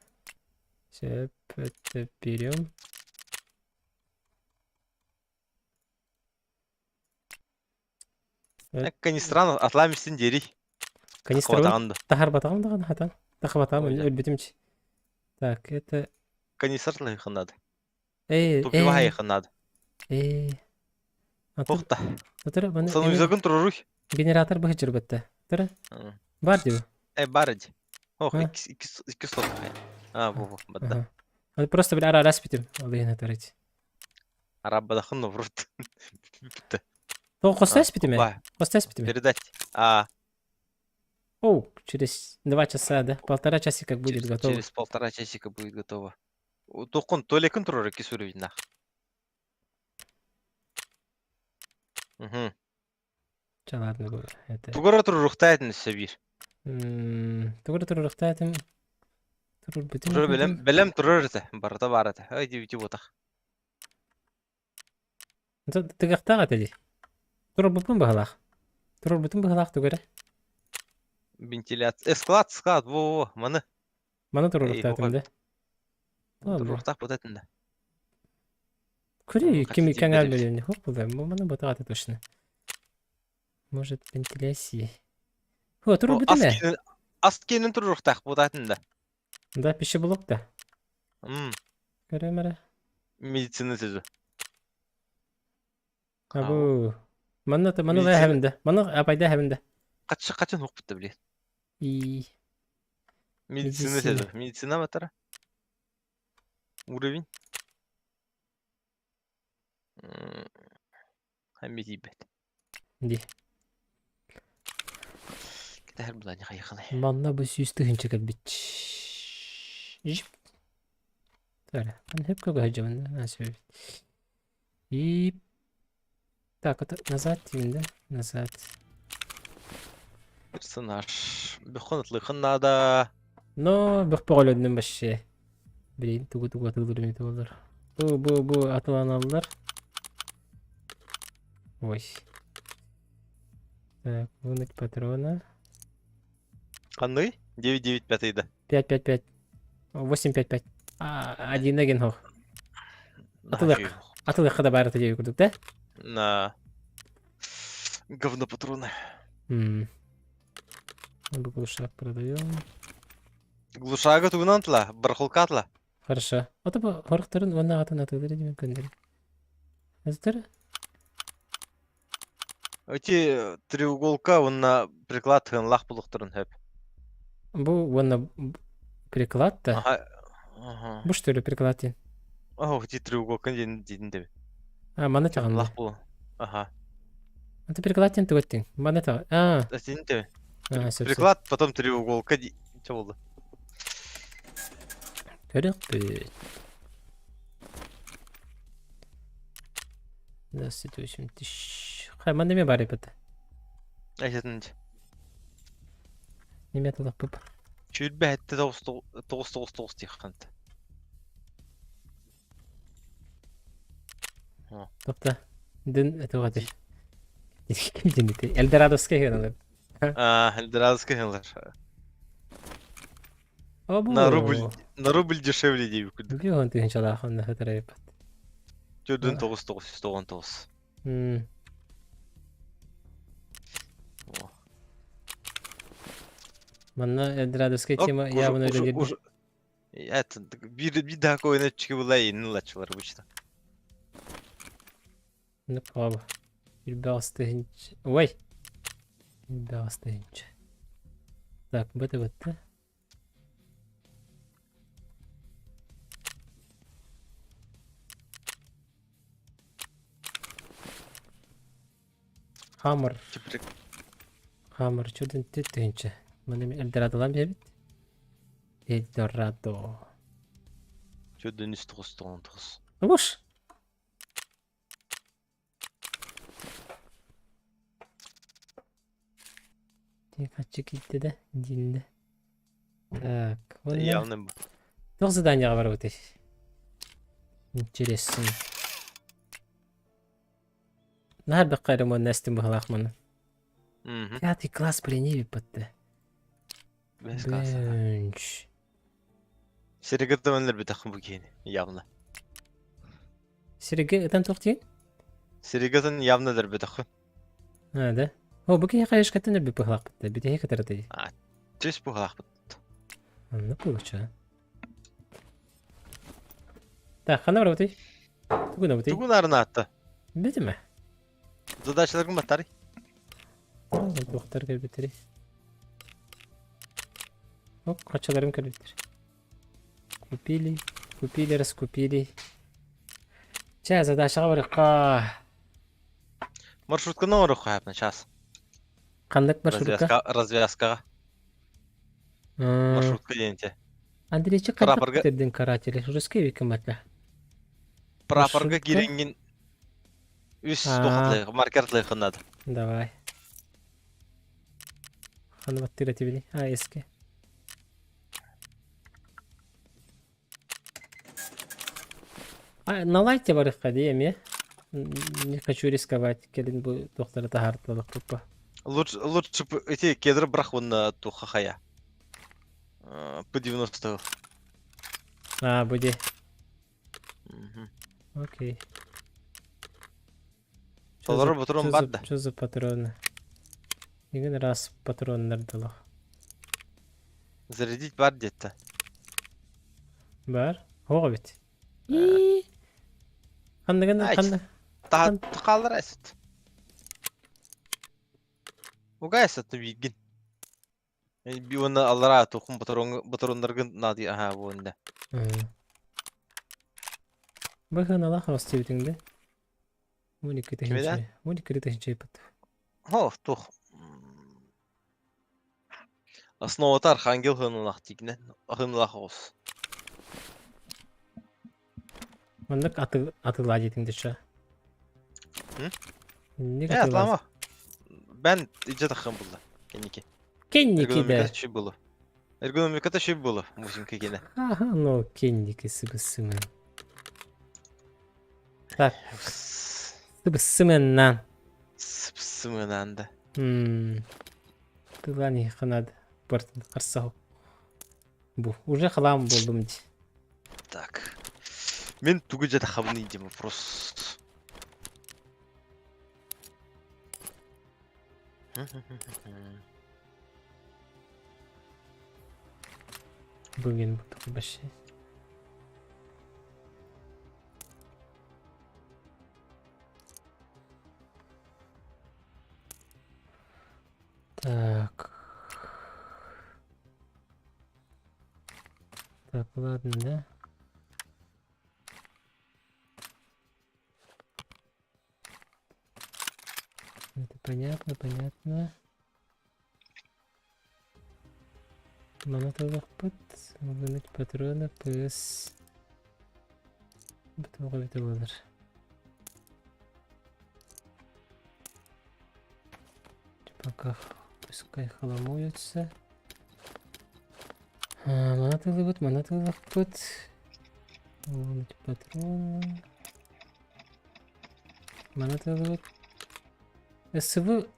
Все, это берем. Канистран атламистин дери. Канистр. Тахар батаган даган хатан. Тахар батаган өлбетимчи. Так, это Канистран хын надо. Тупивая хын надо. Тоқта. Тутура Санузагын тұруруй. Генератор бахы жүрбетті. Тура? Бар дебі? Бар еді. Ох, 2 сот. Во, бадда. Просто бір ара бітім. Алайын атарайды. Арабада хынны врут. Тоғы қостайс бітіме? Қостайс бітіме? Передать. Оу, через 2 часа, да? 1,5 часика будет готово. Через 1,5 часика будет готово. Тоқын толекін тұрыр кесуровин нах. Ладно, это... Тугара тұрыр рухтайтын сәбір. Тугара тұрыр рухтайтын... Тұрыр бүтін... Уже білем тұрыр әті. Барыта бар әті. Ай, деветі отақ. Тығақтақ әті де. Тұрыр бүтін бағалақ. Тұрыр бүтін бағалақ тугара. Вентиляция. Склад, во, маны. Маны тұрыр рухтайтын, да? Тұрыр рухтақ бұтатын да. Күрі, кем әлбелерінде. Хоп, бұлдай. Маны бұтақ әті точно. Может, вентиляция. Хо, туру битеме? Ас кенин туруктак бутатында. Да, пиши блок да. Көрөмөрө. Медицина сөзү. Абу. Манна та манна Медицина- хәбендә. Манна апайда хәбендә. Качан ук битте билет. И Медицина Медицина. сөзү. Медицина батара. Уровень. Хамми дибет. ди. Китер була не хайхалай. Манна бу сүйсті хинчекел бит. Жип. Тара. Мен hep кого хаджамын. Насып. И так, это назад именно. Назад. Персонаж. Бехонатлыхын надо. Но бих поголодным башы. Блин, тугу атылдыр мете болар. Бу атылан алдар. Ой. Так, вынуть патрона. Кандай? 995 иде. 5-5-5. 8-5-5. Одинеген хох. Атылык. Атылык када бары тежей күрдүк да? На. Говно патроны. Глушак продаем. Глушага тугунантла, бархулкатла. Хорошо. Вот это хорхтарын ванна атын атылдыр демен көндүр. Азтыр? Эти треуголка на приклад лах булуктурун хеп. Бу ванна приклад да? Ага. Бу что ли приклад ден? Ого, эти треуголка дедин деп. Мана таган. Лах бул. Ага. Это приклад ден тугаттин. Мана таган. Дедин деп. Сөп. Приклад, потом треуголка. Че болду? Көрөк бит. Да, 8 тысяч. Хай, мана неме бар епет. Айтатын. Неме атылак буп. Чуть бәтте 999 тихкант. Топта. Дин это вады. Ким динити? Эльдорадовский хенелер. Эльдорадовский хенлер. Абу. На рубль дешевле дейбі күрді. Бігон тыгын чалахан да хатара епет. Чөдін 9999. Манна Эльдорадовский тема явно öyle Это, bir daha oyuna çıkıbıla yenilaçlar обычно. Ne abi. Bir bastı hinç. Vay. Bir bastı hinç. Так, быты. Хамыр. Хамыр чудын тетінші. Мұны Эльдорадо'дан бебет. Эльдорадо. Чөдін 999. Бош. Kaçı gitti de dindi. Так, вот Явно бы. Doch задание var вот эти. Интересно. Нар бақарым он настым бахлах мана. Пятый класс приневи подды. Без класса. Бенч. Серегата önler bir takım bu giyini. Явно. Сереге этан тоқтин? Серегатын явнадыр bir takım. Да. О, бөкей қайышқатын бір бахлах подды. Бітеге катарады. Чөс bu halak bu. Ну, получа. Так, хана работай. Тугуна работай. Tugun arına attı. Беті ме? Задачаларың батары. Доктор кәлбеттері. Оп, қачаларым кәлбеттері. Купили, раскупили. Ча, задачаға барыққа. Маршрутканы оры қойып на час. Қандық маршрутка? Развязкаға. Маршрутка дейінте. Андрейчі Прапорға- қандық бітірдің карателі. Русский викіматла. Прапорға Маршрутка? керенген үс А. тоқытлығы, маркертлығы надо. Давай. Ханы баттыра тебели. Эске. Налайте барыққа дейм, е? Не хочу рисковать. Келін бұл доқтары тахартлылық көппа. Лучше эти кедры бірақ оны тухахая. По 90-ғы. Буде. Окей. Солары бұтырын барды. Что за патроны? Еген раз патроннардылық. Зарядить бар где-то. Бар. Оға бет. Ии. Қандыгын, Ай. қанды. Қалдыр айсыт. Угай айсыт вигин. Би оны аллара тоқым батарондаргын нады. Аха, bu önde. Bakın Allah hasta bitinde. 12 Kimeden? tehince. 12 tehince yapıp. О, тух. Основата Архангел хынылақ тигінен. Хынылақ оғыз. Ondak atıla jetinde şu. Hı? Ne Evet, atlama. Ben iyice takım buldu. Kendiki. Kendiki de. Ergonomikada şey bulu. Ergonomikada şey bulu. Musimka gene. Aha no kendiki sıbısımın. Так, sıbısımından. Сымынан да. Тылани ханад. Бартын қарсау. Бу. Уже халам болдым ди. Так. Мен түгі жада қабыны идем вопрос. Bugün bu başı. Так. Так, ладно, да? Это понятно, понятно. Монотовых пот, вынуть патроны, ПС. Бутылка битовалар. Пока пускай хламуются. Монотовых пот. Вынуть патроны. Монотовых. СВ.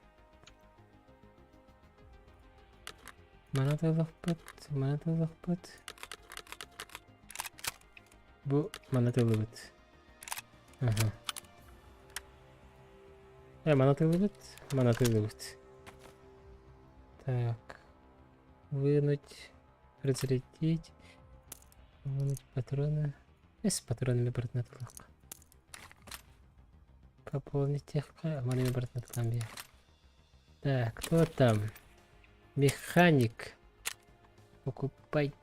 Монотовых пот. Bu monotolivit. Ага. Монотолivit. Так. Вынуть. Разрядить. Вынуть патроны. С патронами бортнатылық. Пополнить техка. Манами бортнатыламби. Так, кто там? Механик. Покупайте.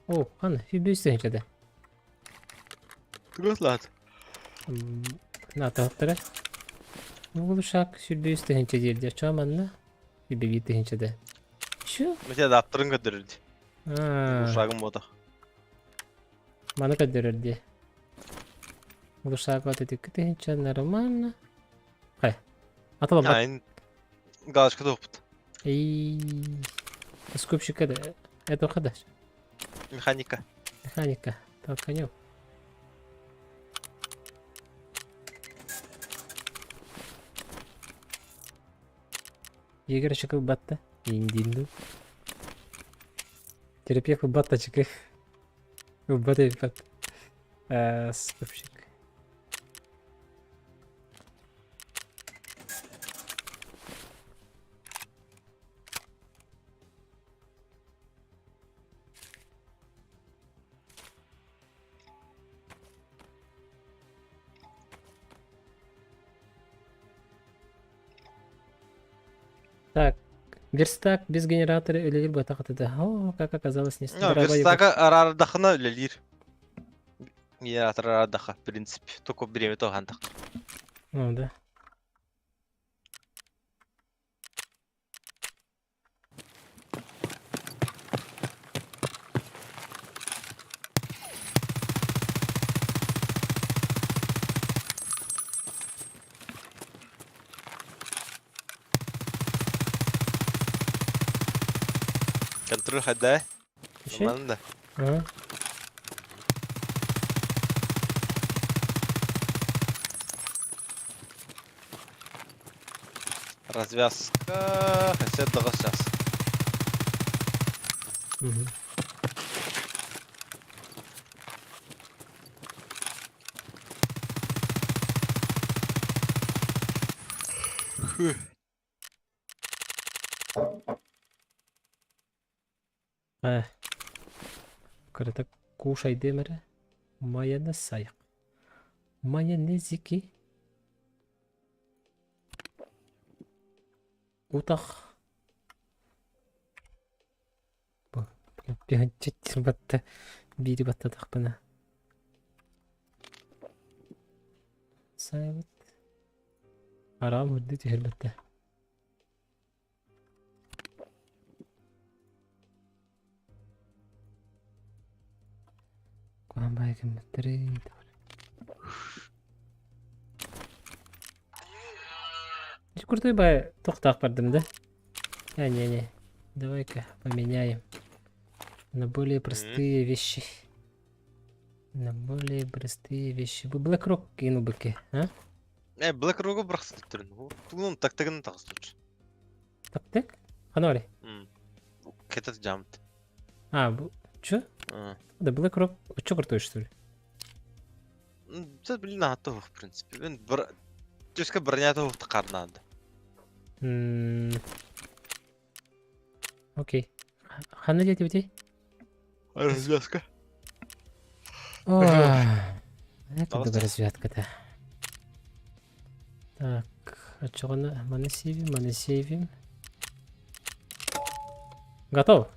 О, ана, фибюстен жады. Түгіс лад. На тағыптыры. Бұл шақ сүрбюстен жеді. Чаманна. Фибюстен жеді. Şu? Мете даптырын көдірді. Aa, Ушағым боды. mana kadar Bu şarkı öteki нормально. Хай. Аталам бат. Айн галочка допыт. И скупщик это ходаш. Механика. Механика. Толканёв. Егер шикыл батта. Индинду. Терапия батта чикы. Батта бат. Скупщик. Так, верстак без генератора или либо так это. О, как оказалось, не Верстага арардахына өлелер. Генератор арадаха, в принципе. Только береме тоғандық. Ну да. Контроль хадда. Еще? Нормально. Ага. Развязка. Хотя дага сейчас. Мгм. Кырыта кушайды мәрі. Майонез сайық. Майонезики. Утақ. Бұл. Бігін четтер батты. Бири батты тақпына. Сайбыт. Арам үрді түйір батты. Куан байкын баттыры. Крутой бай тоқтақ бардым да. Не. Давай-ка поменяем на более простые вещи. На более простые вещи. Бұл Black Rock кину бөке, а? Black Rock'u bıraksın türün. Bunun taktıgını takıstırır. Таптек? Қанори? Кетет жамт. Бұл... Чё? Да Black Rock чё крутой, что ли? Это, блин, готов, в принципе. Мен тюска бронятого тақарнады. Окей. Хана дети бітей? Развязка. Это была разведка-то. Так, а чё мы сейвим? Готов?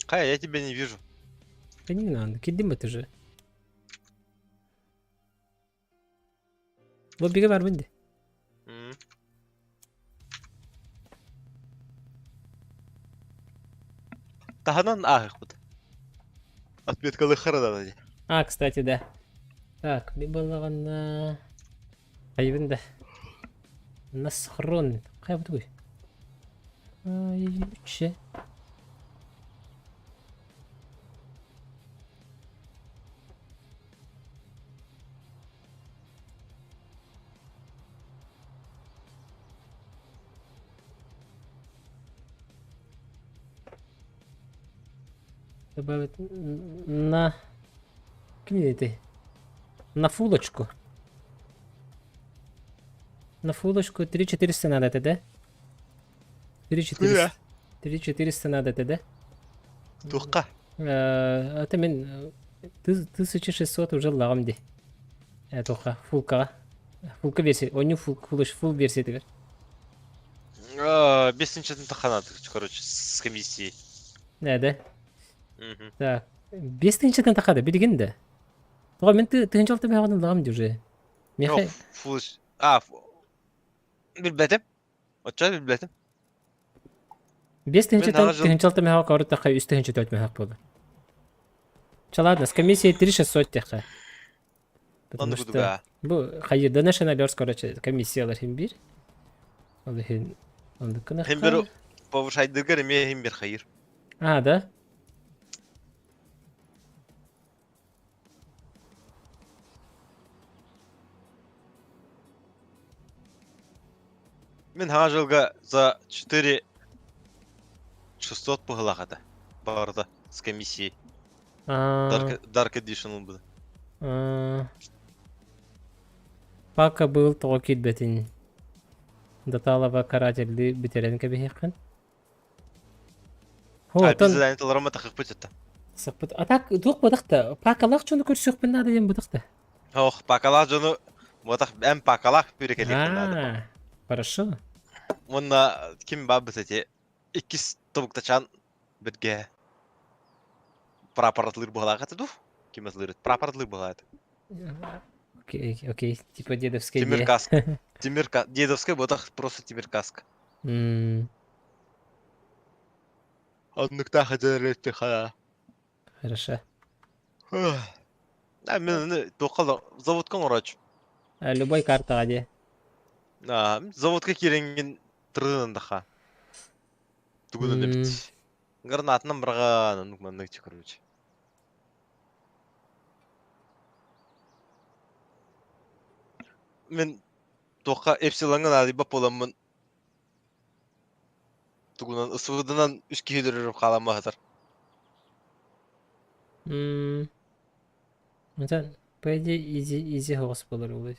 Кая, я тебя не вижу. Да не надо, кидим это же. Лоббиге бар бенде. Таханан ахых буд. Отметкалы харада. Кстати, да. Так, бибалағана... Айбында. Насхрон. Қай бұд ғой? Үші. Добавить на... Книги ты. На фулочку. На фулочку 3400 надо это, да? 3400. 3400 надо это, да? Тухка. Это мен 1600 уже лағым де. Тоқа, фулкаға. Фулка версия. Оның фул версия тегер. 5-ші таханады, короче, с комиссией. Да. Так, 5-шіден тақады, білген да. Тоға мен 5-ші бағадан лағым де уже. Yok, full. Bilmedim. Отча bilmedim. 5-ші баға қауыры тақай, 3-ші баға болды. Ладно, с комиссией 3600 тақай. Потому что... Бұл қайыр Donation Alerts, короче, комиссиялар хем бір. Хем бір повышайдыргар еме хем бір қайыр. Да? Мен аңа жылға за 4600 бұғылағады. Барды с комиссией. Dark Edition бұл. Пока был тоқит бәтін. Даталава карательді бітерен кәбе еқін. Бізді дәне таларыма тақық бөтетті. Сақпыт. Так, доқ бұдықты. Пакалақ жоны көрсек бін нады ден бұдықты. Пакалақ жоны бұдық әм пакалақ бүрекелек бін. Хорошо. Мұнна кем ба бітете 2 тобықтачан бірге прапоратлыр бұғылаға тәді? Кем әзілірет? Прапоратлыр бұғылаға тәді. Окей. Типа дедовская. Тимир каска. Дедовская бұдық просто Тимир каска. Аннықта қадырретті қада. Хорошо. Мен тоқал заводқан ұрач. Любой картаға де. Заводқа керенген тұрдың дақа. Түгінін өбіт. Гранатынан бірға нүкманның текірмеч. Мен тоққа эпсиланған адибап боламын. Түгінен ұсығыдынан 3 кейдіріп қалама ғатыр. Mesela по идее easy house болар ул.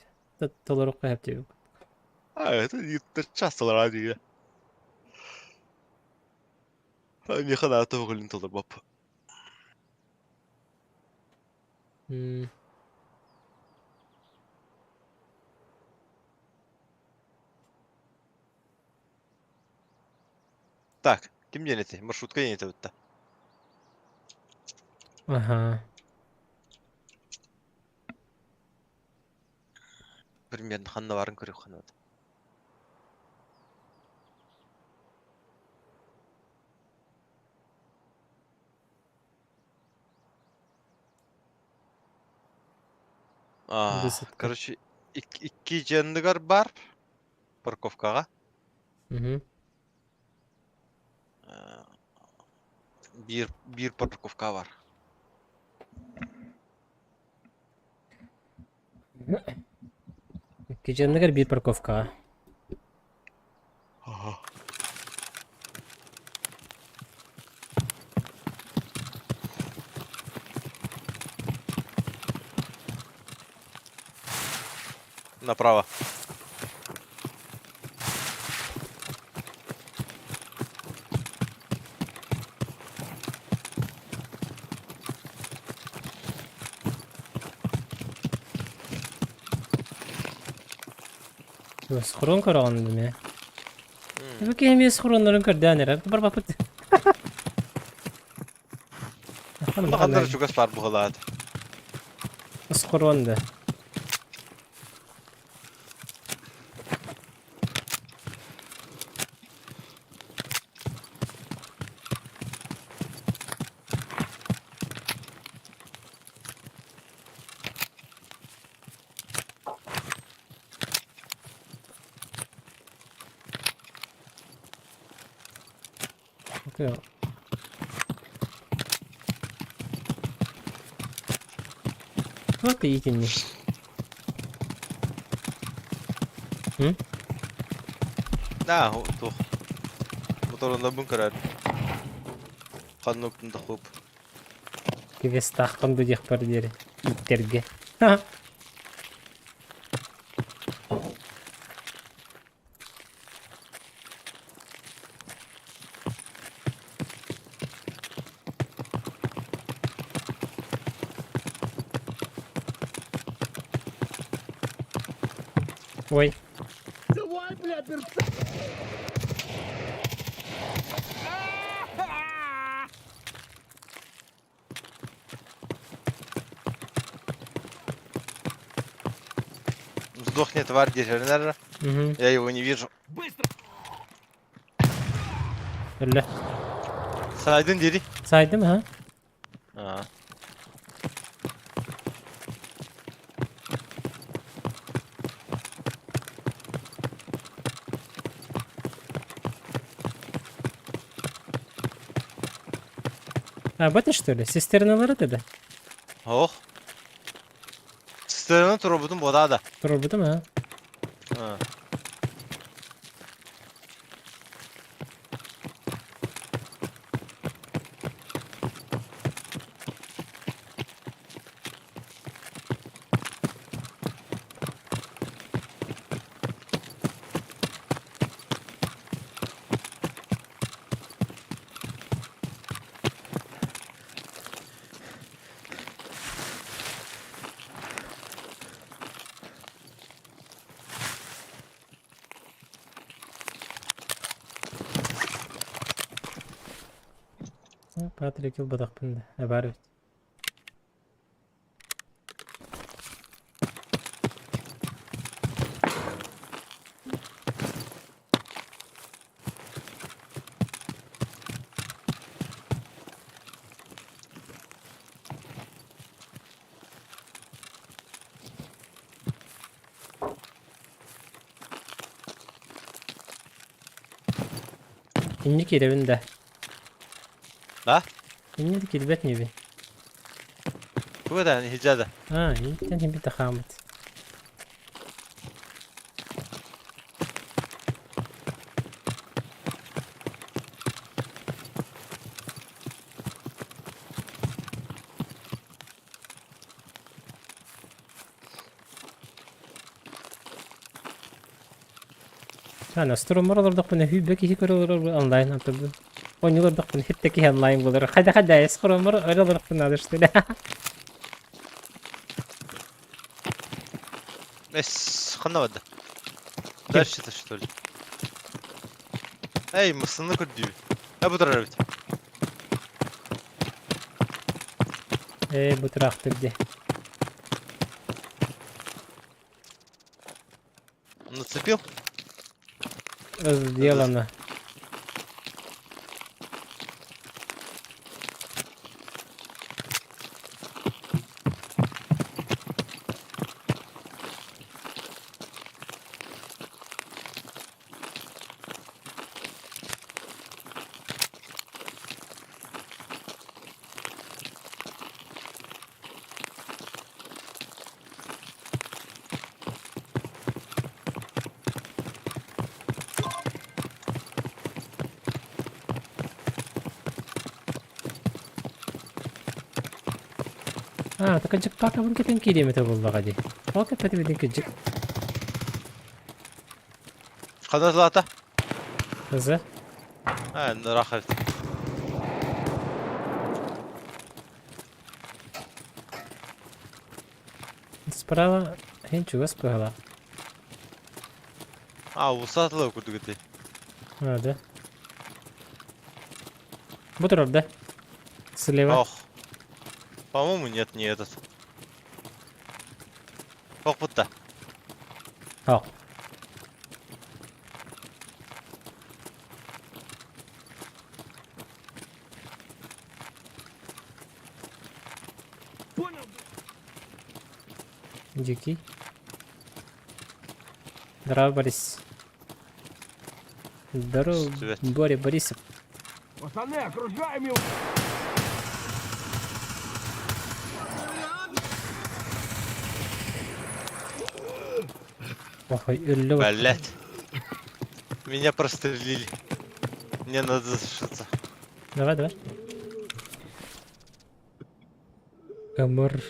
Толорок кайып деп. Evet, yıttır çastılar hadi ya. Ne kadar tavuklu olur bab. Так, kim yöneti? Marşrutka yöneti bitti. Ага. Примерно ханна барын көріп ханады. Высадка. Короче, iki jendgar бар парковкаға. Мгм. Bir парковка бар. Кечендегер bir парковка. Направо. Схрон караган деме. Бу кеме схронларын көрдәнер. Бар бапыт. Бunda қандары жүгас бар бұғылады. Схронды. Окей. Вот и идем. Тух. Моторында бұн көрәді. Қанын өктінді құп. Кевес тахкан bu дих бар дери. Иттерге. Ха. Ой. Давай, блядь, Сдохнет тварь дежурнера. Угу. Я его не вижу. Öyle. Saydın deri. Saydım ha. Aa. Ha bu da что ли? Сестерналары dedi. Oh. Сестерінің тұры бұдың бұда да. Dur bu değil mi ha? Ha. Patrick yıl badak bende. Haber et. İndik evinde. Da? İndik elbet ne bi? Bu da hicada. Ha, iyi. Sen bir tahammüt. Ana stromlar olurduk bunu hübbek iki kere olur online atıldı. Oynuyorduk bunu hepteki online bulur. Hadi stromlar öyle olurduk bunu alır işte. Хана вады. Дальше-то что ли? Эй, мısınlı kurduyu. Ya bu tarafa bit. Bu traktör de. Нацепил? Сделано. Takacık pakabın keten kilometre buldu hadi. Oke pati bidin kecik. Қандай злата? Hızı. Ha, рахат. Справа ничего спала. А, усатла kurdu gitti. Hadi. Bu tarafta. Слева. Ох. По-моему, нет, не этот. Ох, будто. Al. Дикий. Здорово, Борис. Здорово, Привет. Боря Борисов. Пацаны, окружаем его! Ой, ölü bak. Блять. Меня прострелили. Мне надо зашиться. Давай. Ömür.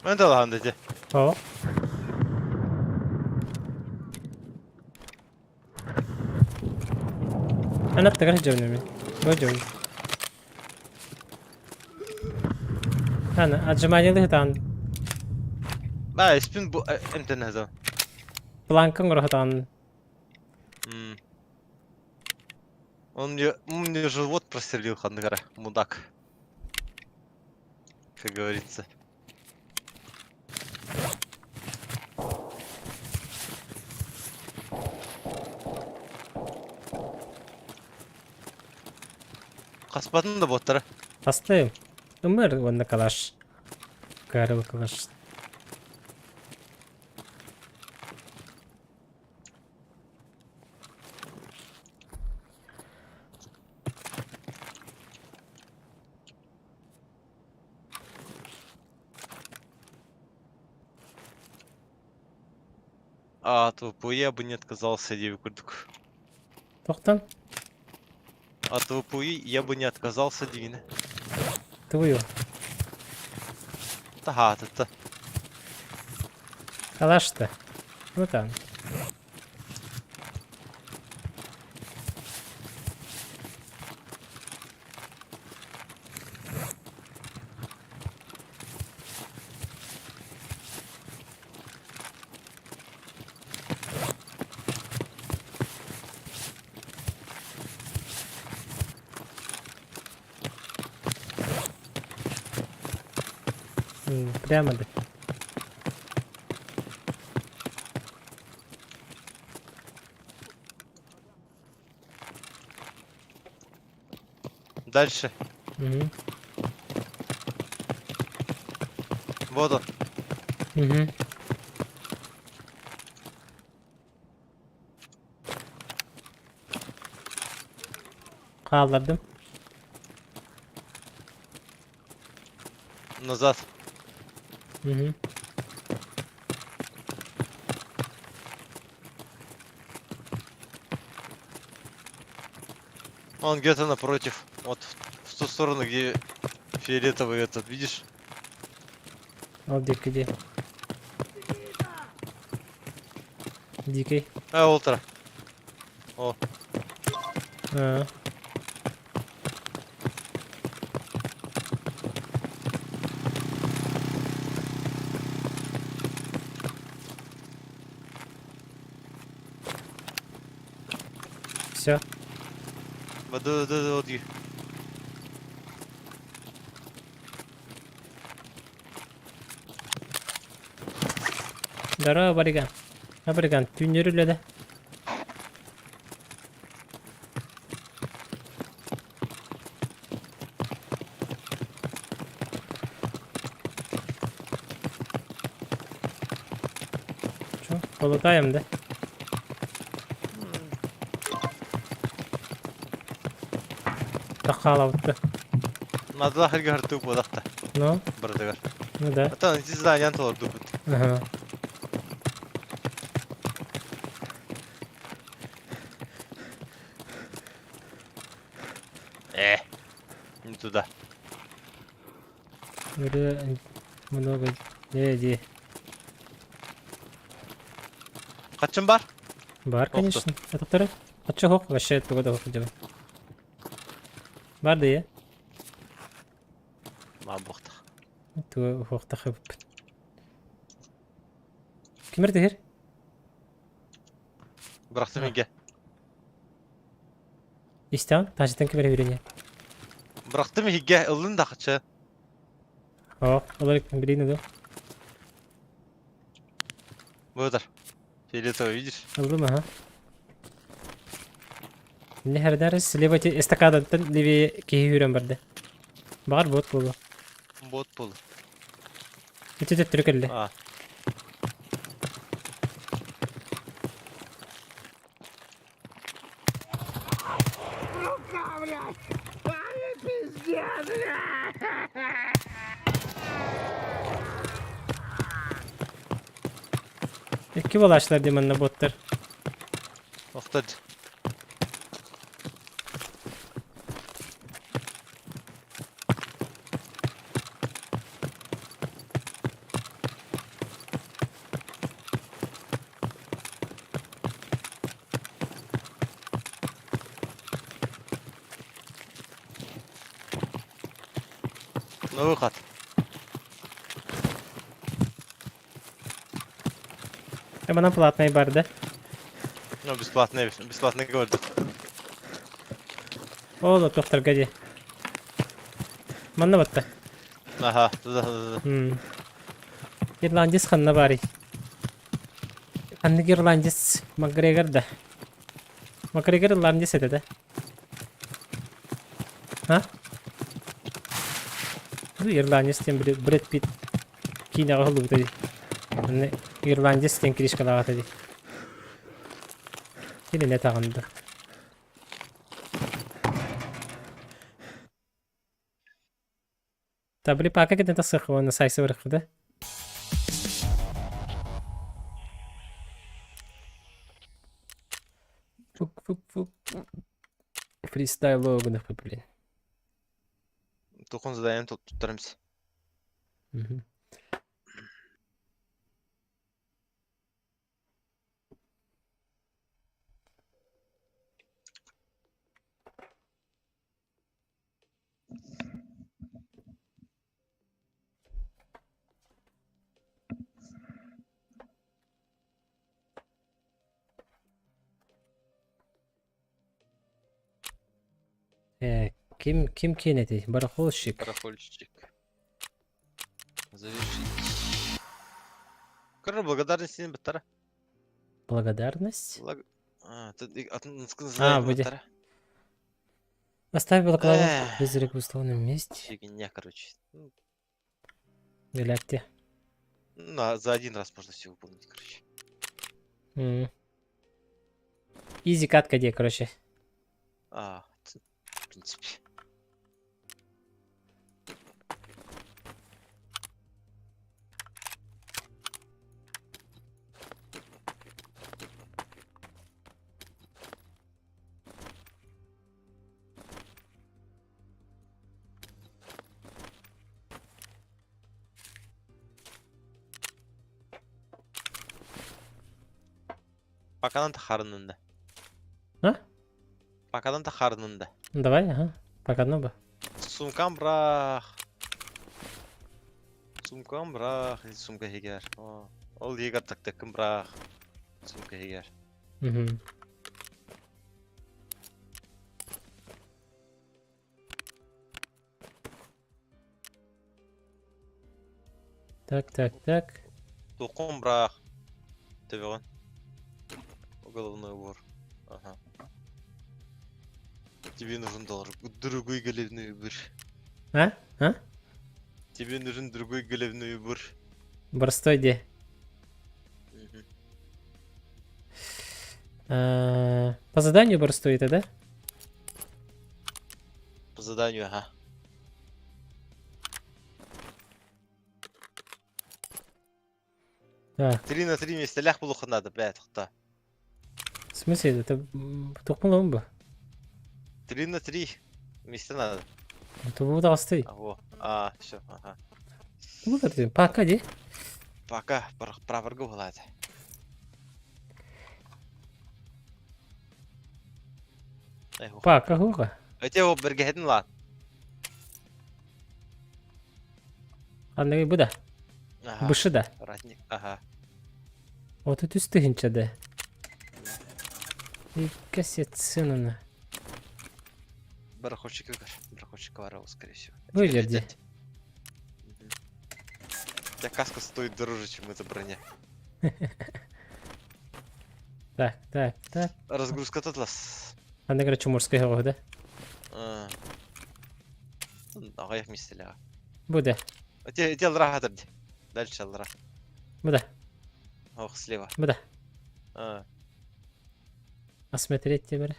Ben de lan dedi. O. Ana تقرأ جوني بوجوي. أنا أجمعني له تان Ben ismin bu emten ne zaman? планкан грох тан. Он мне живот прострелил, Хангара, мудак. Как говорится. Kaspatın da botları. Hastayım. Ömür onda kalaş. Karı kalaş. А, ТВП я бы не отказался, Деви Курдук. Тоқтан. От ТВП я бы не отказался, Дивина. Твою. Ага, это. Калаш-то. Вот там. Прямо да. Дальше. Угу. Вот он. Угу. Kaldırdım. Назад. Угу. Он где-то напротив. Вот в ту сторону, где фиолетовый этот, видишь? Ал где? Дикий. Ультра. О, А. Все. вот. Здорово, Бариган. Бариган, түнеріледі. Что, полутаем, да? Тақала бұтты. Надо лахырга хартук бодақта. Ну, Бардагар. ну да. Атан здание толар дубут. Ага. Не туда. Много. Де. Қачын бар? Бар, Оқты. конечно. Атақтары? Атчы хоқ, вообще тугада хоқ жабы. Бар да, Ма боқта. Туга хоқта қып. Кемер дегер? Бырақты менге. Истан, тажитан кемер үйрене. Бырақты менге ылын да қачы. О, олар білейін өді. Бұдар. Фиолетовый, видишь? Алdım, ага. Ne her ders слева эстакададан левее кеһи үрен барды. Бар бот болу. Бот бол. Өтө түркелле. А. Эки балашлар деменне боттар. Оқтады. Ну выход. Бана платный бар, да? Ну бесплатный говорит. О, да тоқтар гаде. Манна батта. Ага, туда. Ирландис ханна бари. Ханны ирландис Макгрегор да. Макгрегор ирландис это, да? А? Bu İrlandiya'dan Brad Pitt kine oldu dedi. Yani İrlandiya'dan kiriş kalağı dedi. Yine ne tağındı. Tabii paka kadar tasarruf onu sayısı bıraktı. Фук. Фристайл огнев блин. Тоқын задаем тұттырымыз. Ким кинети? Барахольщик. Барахольщик. Завершить. Короче, благодарность не баттара. Благодарность? Будет. Оставь балаклаву в призрак в условном месте. Фигня, короче. Галякте. Ну, за один раз можно все выполнить, короче. Изи катка где, короче. В принципе. Пакадан тахарынында. А? Пакадан тахарынында. Давай, ага. Пока одно бы. Сумкам брах. Сумкам брах. Сумка хигер. Ол егер тактакым брах. Сумка хигер. Угу. Так, так, так. Тукум брах. Тебегон. Головной убор. Ага. Тебе нужен доллар. Другой головной убор. А? А? Тебе нужен другой головной убор. Борстой где? Мгм. По заданию борстой это, да? По заданию, ага. Так, 3 на 3 вместе лях плохо надо, блядь, хта. в смысле, это тухмалым бы. 3 на 3 вместе надо. Это был толстый. А, во. А, все, ага. Ну, вот это, пока, де? Пока, праваргу гладь. Эх, Пока, хуха. Өте о бергеһин лан. Андагы буда. Ага. Бышы да. Ратник, ага. Вот это үстігінші да. И кассет сынына. Барахольщик игр. Барахольщик воров, скорее всего. Вы Тебе верди. лететь. Мгм. У тебя каска стоит дороже, чем эта броня. Так, так, так. Разгрузка Татлас. Андагы чумурская гог, да? Ағаяқ местелеға. Буда. Те алырақ атырды. Дальше алырақ. Буда. Ох, слева. Буда. А, Осмотреть тебя.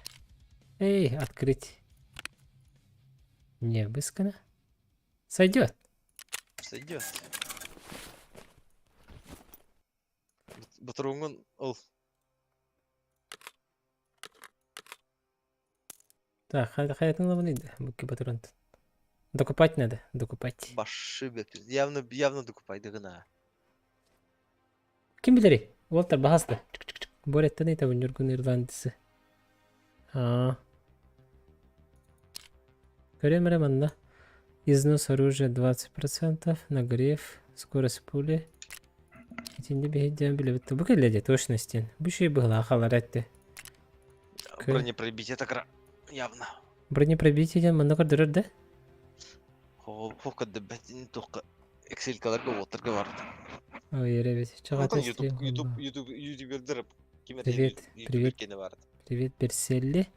Эй, открыть. Не обыскано. Сойдет. сойдет. Батрунгун ол. Так, хаятын лавлиды. Буки патрон. Докупать надо. Докупать. Башы беп. Явно докупайды гына. Kim bilir? Walter bahasdı. Boretta ne tabi Nurgun İrlandisi. Ha. Göremiyorum anda. Износ оружия 20%, нагрев, скорость пули. Этинде бегидем билет. Bu kelleди точностен. Bu şey была халаретти. Бронепробитие так явно. Бронепробитиеден мында көрдүрөр да? Ховка дебетин тоққа Excel-каларға отырға барды. Ой, ребят, чагата Ютубердер Привет, привет. кені барды. Привет, Берселли.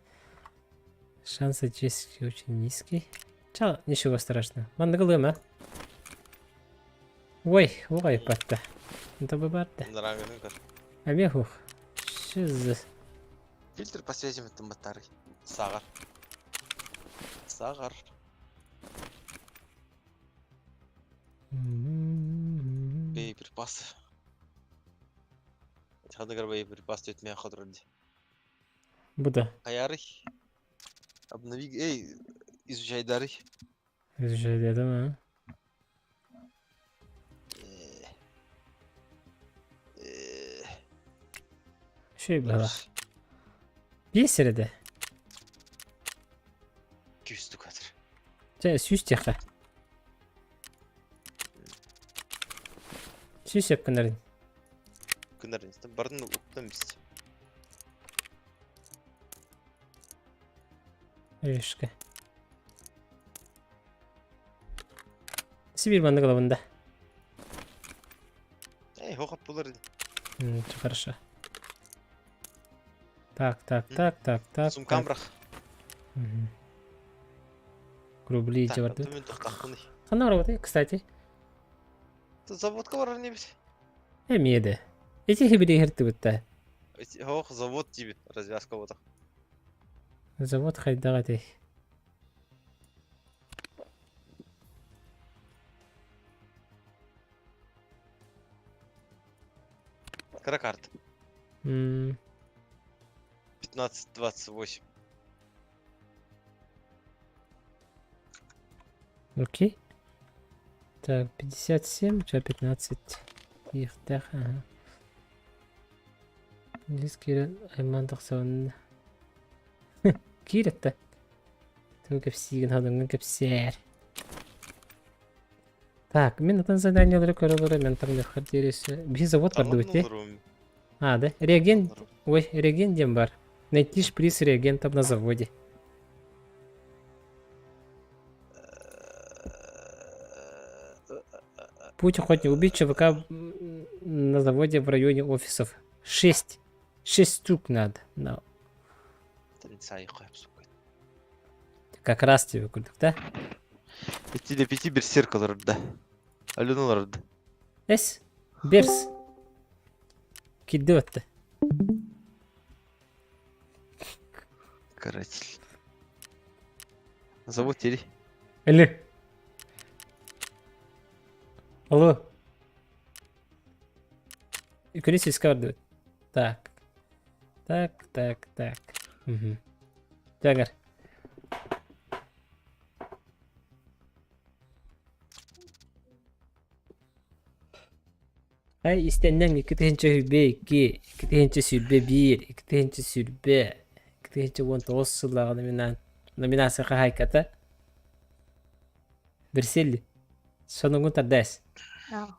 Шанс отчистки очень низкий. Чал, ничего страшного. Мандагалым, а? Ой, ой, патта. Это бы барда. Нравится көр. А мехух. Шиз. Фильтр по связям это батары. Сағар. Сағар. Боеприпасы. Хадагар боеприпас өтмей қадырды. Буда. Аяры. Обнови... Эй, изучай дары. Изучай дедім, а? Şey bala. Бесерді. Күсті көтір. Жа, сүйіс текті. Сүйіс епкінерін. Күнәріністі бардың ұқтым біз. Өйшкі. Сибир банды қалабында. Эй, хоқап болар. Хорошо. Так. Сумкам бірақ. Рубли Так, жабарды. төмен тоқтақпын. Қандай работает, кстати? Заводқа барар не біз? Емеді. Эти хибири херті бітті. Хоқ, завод тебе. Развязка вот. Завод хайдаға тей. Каракарт. 15-28. Окей. Так, 57, у тебя 15. Их, так, ага. Здесь Кира аймандық сауынны. Киретті. Ту кепсиген хадыңын кепсер. Так, мен атын заданиялары көрілері, мен таңда хартересі. Bir завод var өте. А, да? Реагент. Ой, реагент дем бар. Найти шприц реагентов на заводе. Путь охотник убить ЧВК на заводе в районе офисов. 6 штук надо. Как раз тебе курдук, да? 5'de 5 bir circle orada. Alın orada. Эс, берс. Кидді өтті. Каратель. Зовут Тери. Әлі. Алло. Юкари сельска барды. Так. Так. Угу. Жагар. Ай, истеннен 2-нче сүрбе 2, 2-нче сүрбе 1, 2-нче сүрбе, 2-нче 19 сыллағы номинацияға хайката. Бірселі. Соныңын тардайыз. اه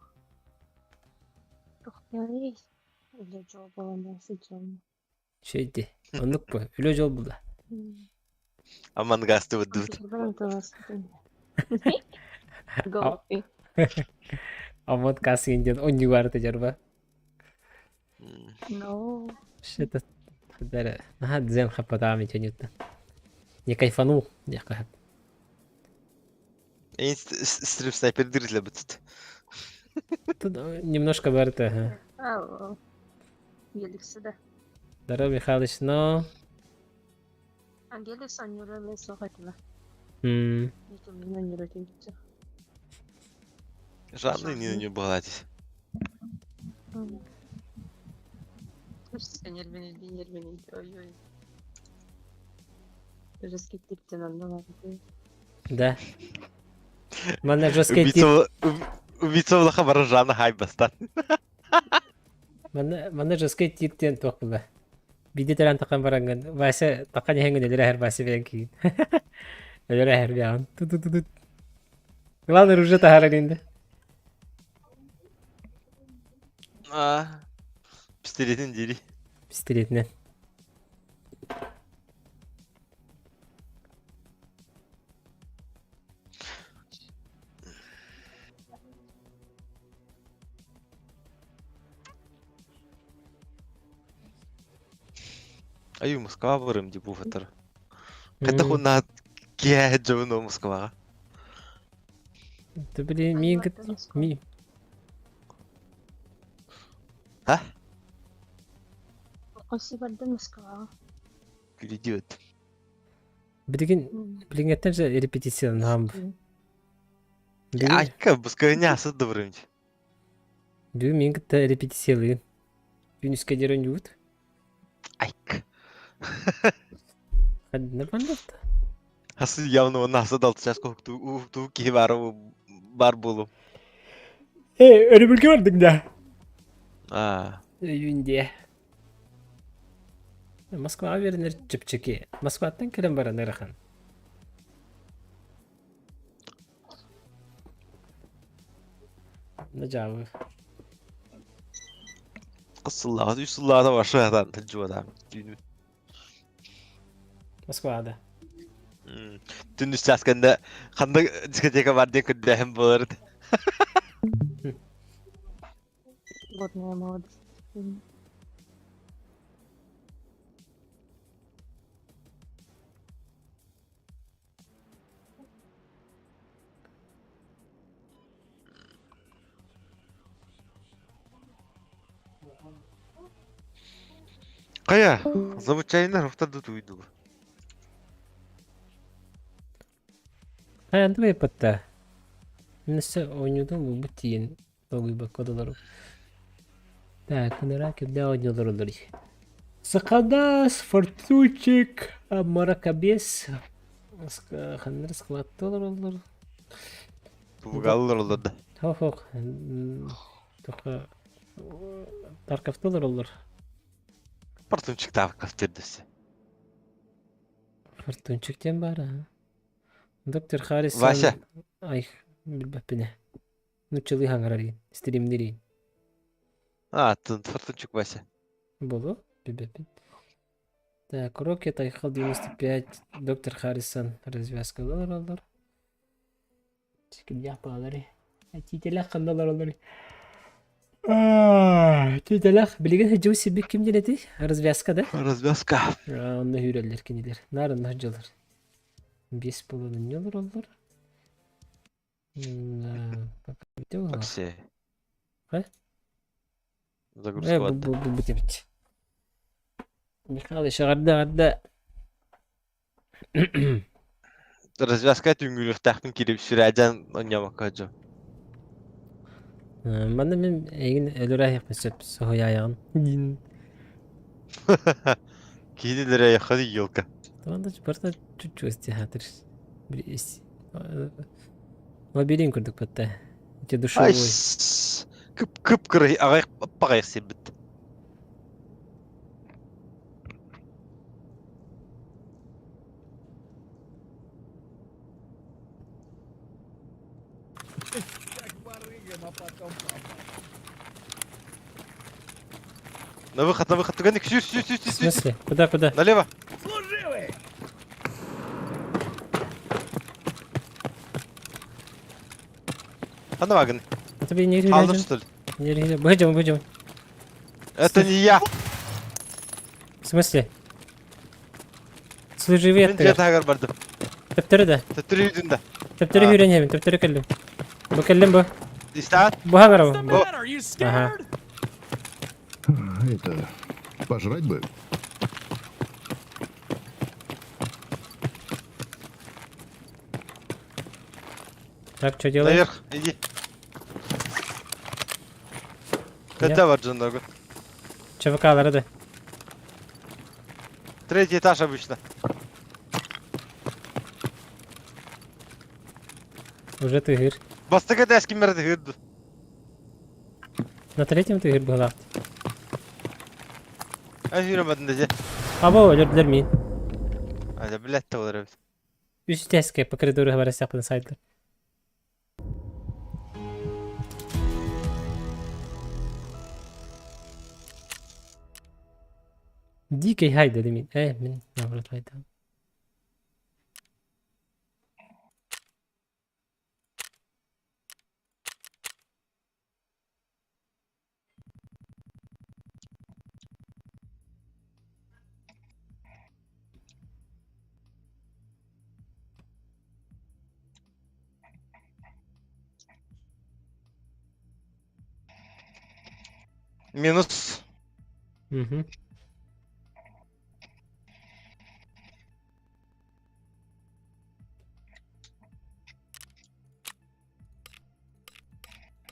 اختياري اللي جاوبوا الناس الجنة Şöyle. Onluk bu. Öyle yol buldu. Aman gazete vurdu. جاوبي Aman kasın indiğin 10 yuvarı tecrübe. نو Что-то. Да, ага, дзен хападами тянет. Не кайфанул. Не кайф. En strip sniper dirle butut. Тут немножко бар это. Ага. اه يلك سده Здорово, Михалыч, но... عندي سانيورا لسه هتلا М, يتم نيورا تيجي Жанны не багатись. Сенер бeni ой-ой Раскидтиптен анламады Да. Мана жесткий тип. Убийца влаха бара Жанна хайбастан. Мана жесткий типтен тоқылы. Биде таран таққан баранган. Вася таққан ехенген өлері әр басы бен кейін. Өлері әр бен. Ту-ту-ту-ту. Главный ружье тахаран енді. Пистолетин дери. Пистолетінен. Аю Москва барым деп буфатыр. Кайда хуна ке жауно Москвага. Ты, блин, мигт. Ми. А? Спасибо, да Москва. Идиот. Блин, это же репетиция нам. Айка, Москва не асыд добрым. Дю мигт репетициялы. Юниске дерен ют. Айк. Хadi нормально. Асы явно наса дал сейчас как ту ки бар болу. Önümülge vardık da. Июньде. Москва вернер чепчеки. Москваттан келем бара нерахан. Нажавы. Кысыллага, үсыллага башы адам, тилжу адам. Москвада. Түн үсті асканда қандай дискотека бар ден күрдәхім болырды. Годная молодость. Қая, замучайына руфтарды туйду. Аянды бепатта. Несе ойнудum bu butiyin. Doğuyu bak odaları. Так, merak ettim oynuyorlar olur. Сакадас, фортучик, маракабес. Ханнар складталар olur. Тугалылар оларды. Хох. Тоқа Тарковталар olur. Портунчик тағы кафтердесі. Фортунчиктен бар, а. Доктор Харрисон... Вася. Ай, білбәппіне. Нучылы хаңарарин, стримдерин. Фортунчик Вася. Болу, білбәппін. Так, Рокет, Айхал 95, доктор Харрисон, развязка доллар. Секілді апалары. Тителәк қандалар олары. Тителәк, білген хыджау себек кем денеті? Развязка, да? Развязка. Онда хүрелер кенелер. Нарын хыджалар. 5 полонын нелер олар. Пока бітеу олар. Оксей. Қай? Загрузка ватты. Бұл біте біт. Михайлы шығарды. Развязка түңгілік тақпын келіп сүрәден ойнамаққа жо. Манда мен егін өлір аяқпын сөп соғай аяғын. Кейділер аяқады елка. Таманда барда чуть-чуть өсте хатыр. Bir лабиринт көрдік бітті. Өте душевой. Күп кірі ағайық аппағайық сен бітті. На выход, Туганик, сюсь. В смысле? Куда? Налево. Ана вагон. Это бы не Алнов, гриляден. что ли? Не гриляден. Выйдем. Это не я. В смысле? Служи Мен вет. жерді ағар барды. Тәптірі да. Тәттірі үйдінде. Тәптірі үйренемін. Тәптірі кәлім. Бұл кәлім бұл. Истаат. Бұл хаңар бұл. Matter, you Ага. scared? Это... Пожрать бы? Так, что делаем? Наверх, иди. Когда var canlar? ЧВК'ları да. Третий этаж обычно. Уже тыгыр. Бастыга да eski merdi hırdı. На третьем тыгыр был лапт. Ben yürümedim de. Abo öldürdüler min. Hadi bilet de olur evet. Üst teske по коридору говоря сяпын сайдлар. Дикий хайда демин. Мен наоборот хайда. Minus. Угу.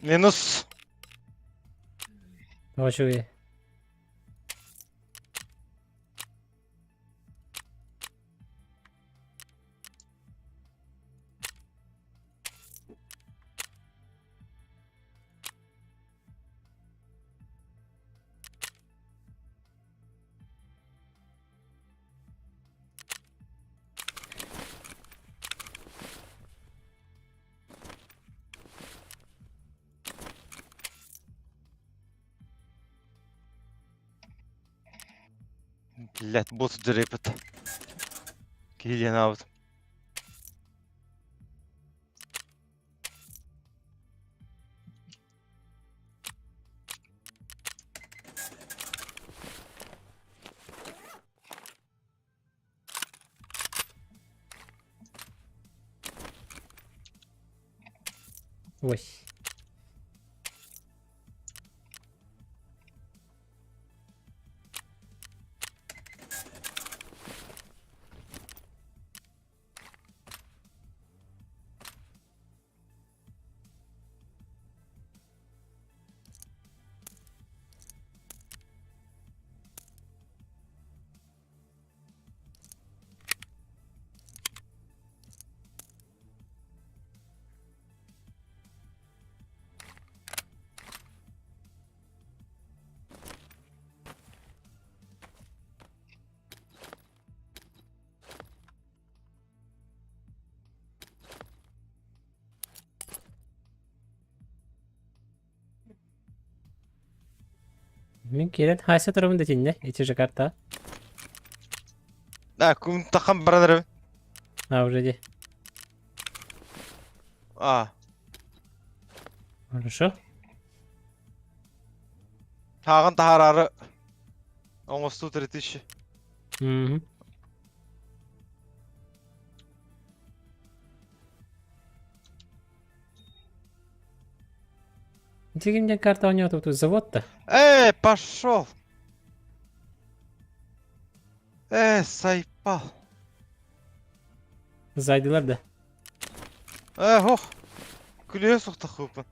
Minus. Почуй. Блять, бот дрепет. Киди на вот. Ой. Мен келен хайса тұрымын да тенне, эти же карта. Күн таққан барадыр. А, уже де. Хорошо. Тағын тағарары. Оңысту тіретіші. Мгм. Дегенде карта у него тут завод-то. Пошел. Сайпал. Зайдылар да. Ох. Күле соқты қөпін.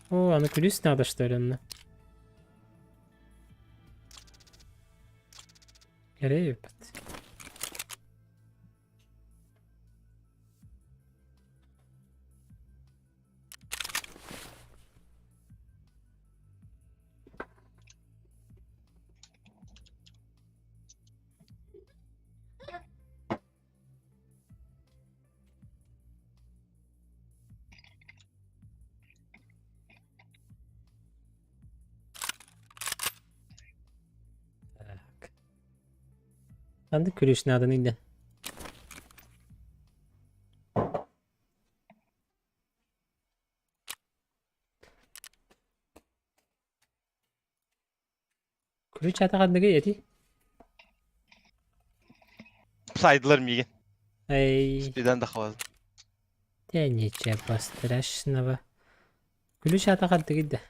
О, она клюсь надо, что ли, она? Репет. Так. Anda клюсь надо нигде. Ключ атағандығы еті? Сайдылар меген. Эй, Спидан да қавады. да ничего страшного. Ключ атағандығы да.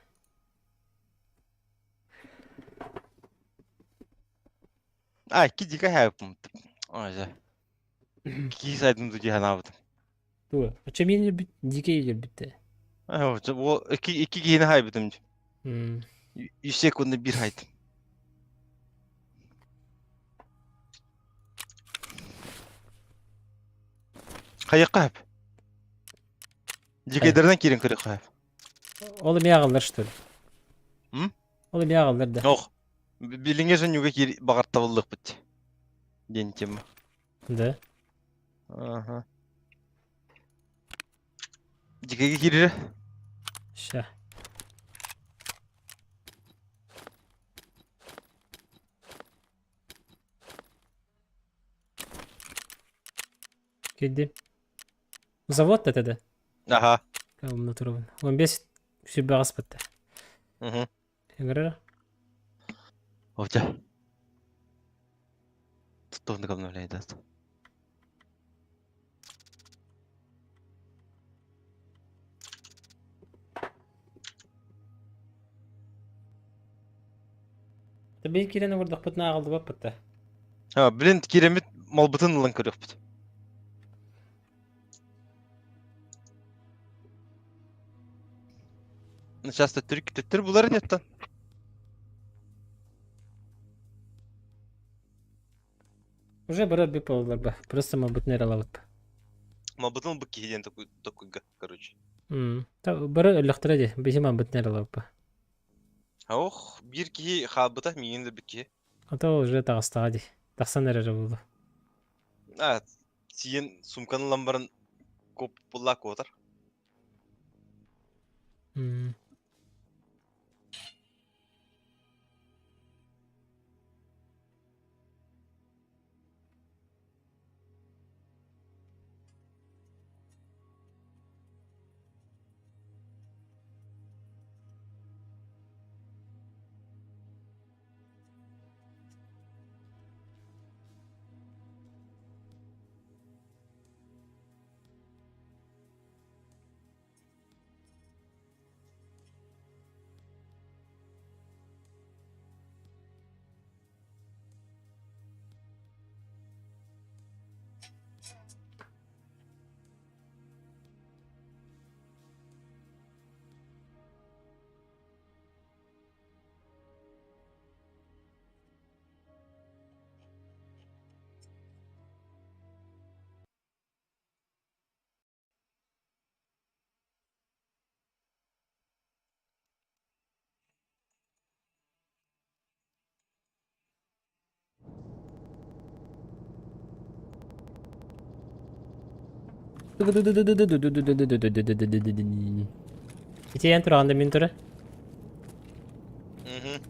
Кидика хәйпім. Ой, ки сайдым дүге ханабыдым. Туа. А чем я дике елер бітті? Ол iki кейіні хайбыдым. М. 100 секунды bir haydım. Қайыққа әп? Дикейдерден керен қайыққа әп? Oğlum yağılır что ли? М? Oğlum yağılır da. Оқ. Биліңе жөнуге бағарт табылдық бітті. Ден тема. Да. Ага. Дикейге керері? Ща. Келдім. Завод да да. Аха. Калымны тұрыбын. 15 күші бағас бітті. Мхм. Еңірі? Овча. Тұттығынды обновляет. Табей керені ұрдық бұтына ағылды бап бітті. Білін керемет малбытын ұлын көрек біт. Часто түрік бұлар неттен. Уже бұры біп олар ба. Просто ма бұтын әралалып. Малбытын бұл кейден такойға, короче. Бұры үліқтірі де. Бейсіман бұтын әралалып ба. Ох, bir кей қабыта мейін де бүкке. Ата ол уже тағыстаға де. Тақсан әрі болды. Сиен сумканы ламбарын көп бұллақ отыр. Итейен тұрғанда мен тұры. Мхм.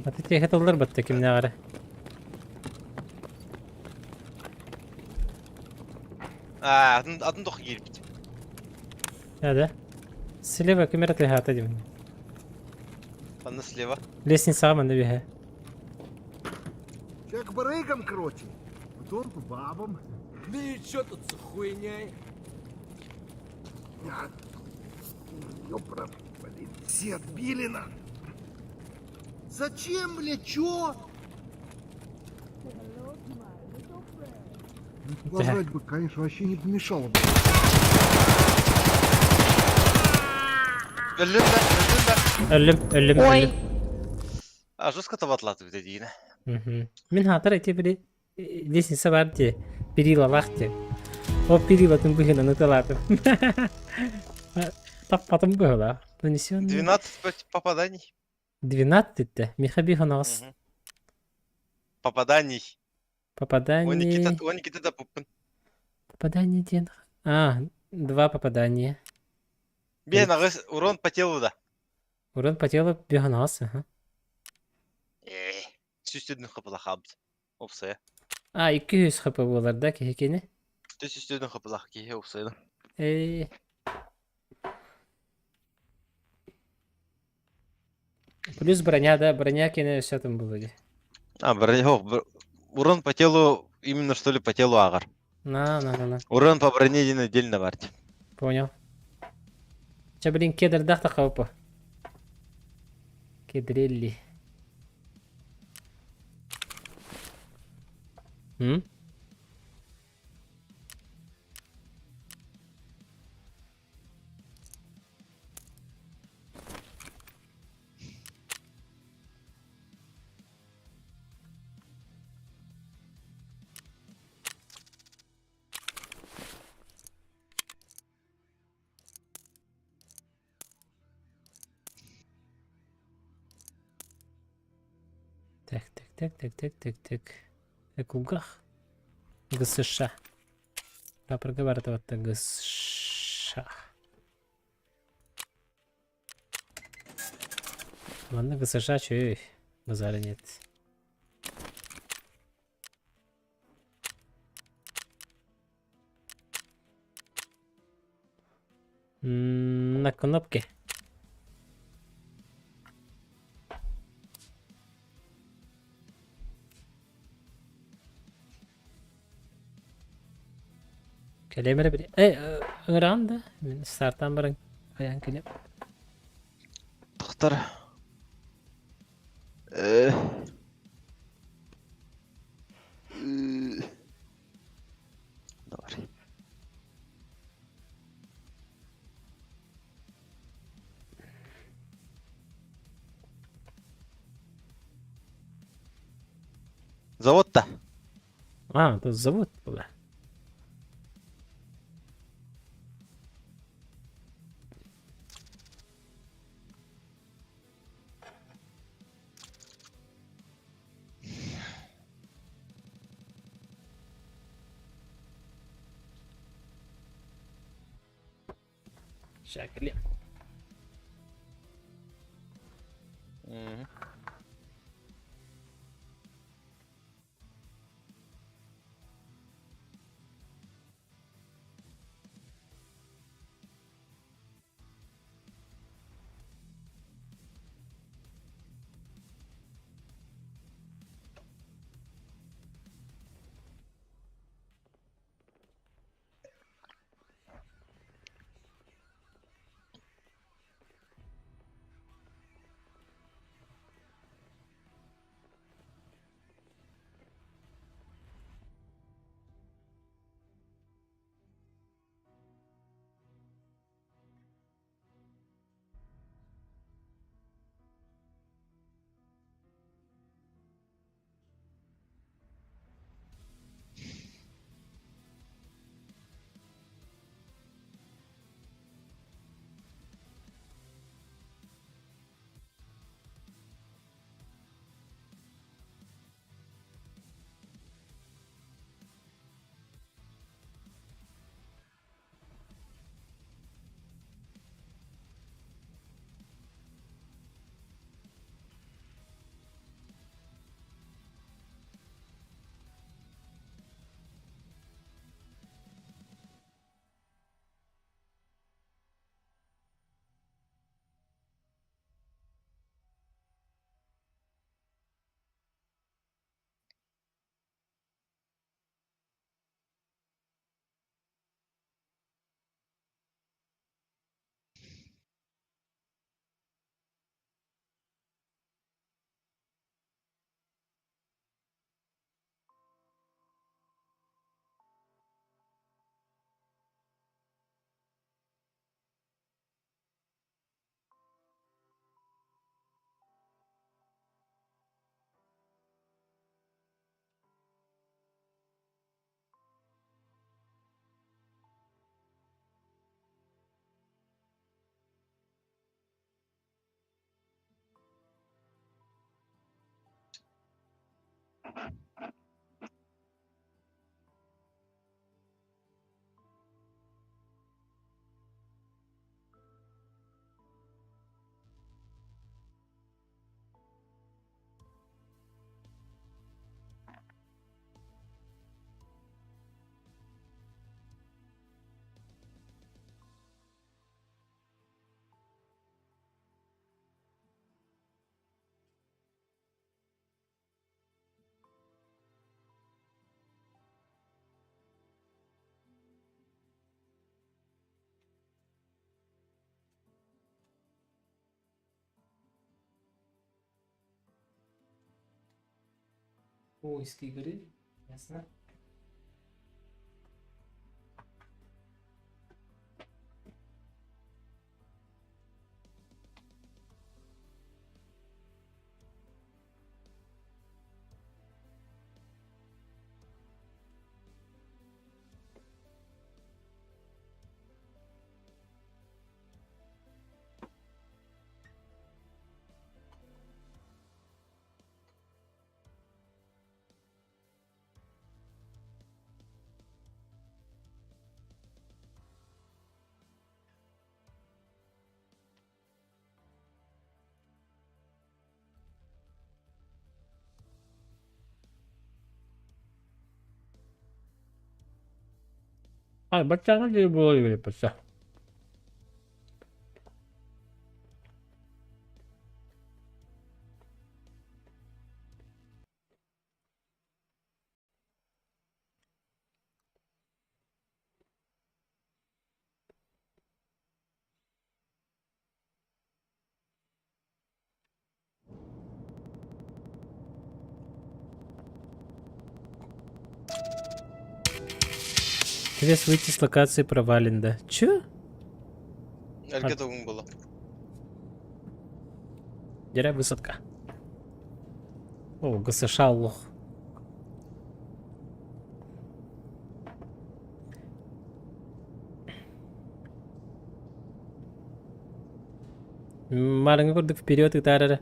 Аты тиэхэ толлар батта кимнаагара. Атын тох келбит. Да. Слева камера тиэхата дим. Аны слева. Лестница манда биха. Сейчас к барыгам, короче. Потом к бабам. Ну и чё тут за хуйней? Ёпра, блин, все отбили на. Зачем, блядь, чё? Пожрать бы, конечно, вообще не помешало бы. Өлüm de. Ölüm. Ой! Жестко табатлады бит дейін. Мен хатар эти бiri лестница бар те. Перила лахте. О перилатын быхын аныталады. Таппатым быхыла. Донесен. 12 попаданий. 12 итте. Михабихан ас. Попаданий. Попадание. 12 да попын. Попадание ден. 2 попадания. Бен ағыз урон по телу да. Урон по телу бихан ас. Ага. Сүстөдүн қыпылақ абд. Опсая. 200 хп боларда кехекени. Сүстөдүн қыпылақ кеге опсайды. Плюс броня, да, броня кене все там было. Урон по телу, именно что ли по телу ағар. На. Урон по броне един отдельно бар. Понял. Че, блин, кедр дахта хаупа. Кедрелли. Так. Экулгах. ГСШ. Проговаривать ГСШ. Ладно, ГСШ, чё базара нет. На кнопке. Калемере бери. Ыранда. Мен стартан барың. Аян келем. Тұқтар. Давай. Завод-то. Тут завод был. Şakirli. Поиски игры. Ясно. А, бачана gibi oluyor yapasa. Квест выйти с локации провален, да? Чё? Әрекет оң бола. Деря высадка. О, ГСШ лох. Марыңы көрдік вперед ытарары.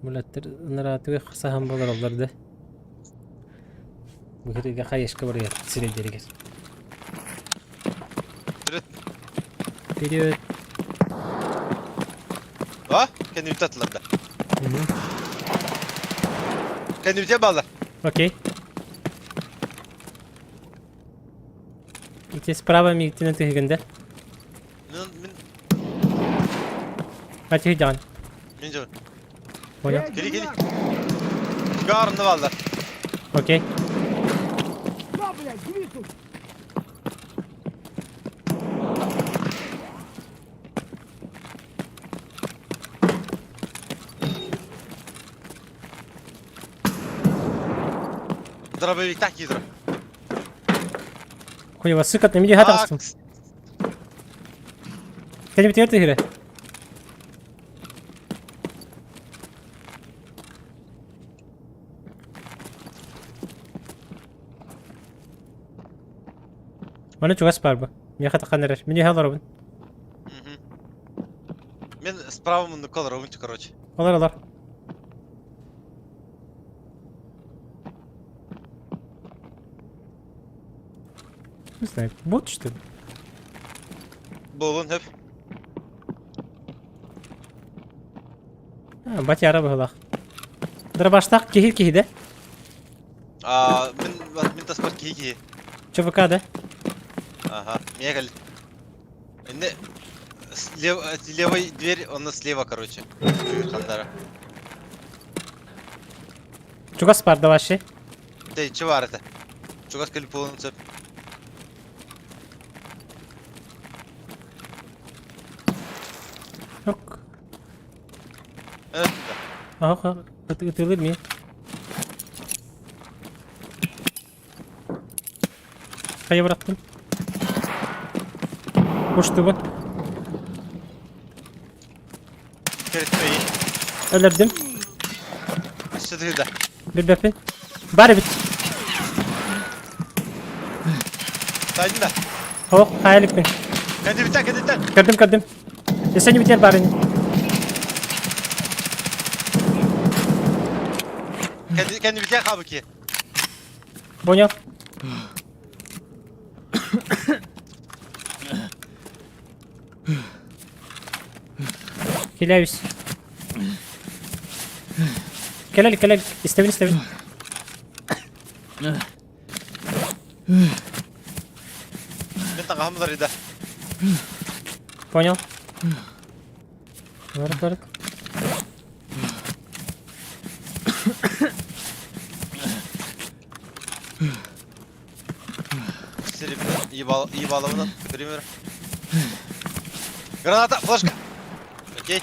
Бұлаттыр ыныраты қысахан болар оларды. Бұхыриға қайышқа барыға сірелдерігер. Вперед. Ha? Kendi ülke atılır da. Kendi ülkeye bağla. Окей. Идти справа, мигти на тыгында. Min Атидан. canım. Понял. Geli. Çıkarında bağla. Окей. Да, блядь, двигай! Дробовик так гидро. Хуй вас сыкат на миди хатастым. Кәне бит ерте гире. Mana çok az var bu. Niye hata kanırır? Mini hal arabın. Мен справа мында колор овунчу, короче. Alır alır. Не знаю, бот что ли? Болун hep. Ha, bati araba hıla. Dırbaştak kehir kehide. Min таспорт киги. ЧВК'da. Ага, мегал. Енді левая дверь, она слева, короче. Хандара. Чугас var da başı. Ты, че var это? Чугас кали полон цеп. Yok. Evet. Aha, atılır mı? Kaya bıraktım. Koştu bu. Keretmeyi. Öldürdüm. Aşağıda da. Bir bepi. Bari bit. Saydın da. Oh, hayalik mi? Kendi biter, kendi biter. Kırdım. Seni biter bari. Kendi bitiyor kabı ki. Понял. Киляюсь. Киляли. Истевин. Ben takımlar ida. Понял. Var. Silipini iyi bağlamadan göremiyorum. Granata, flaşka. Окей.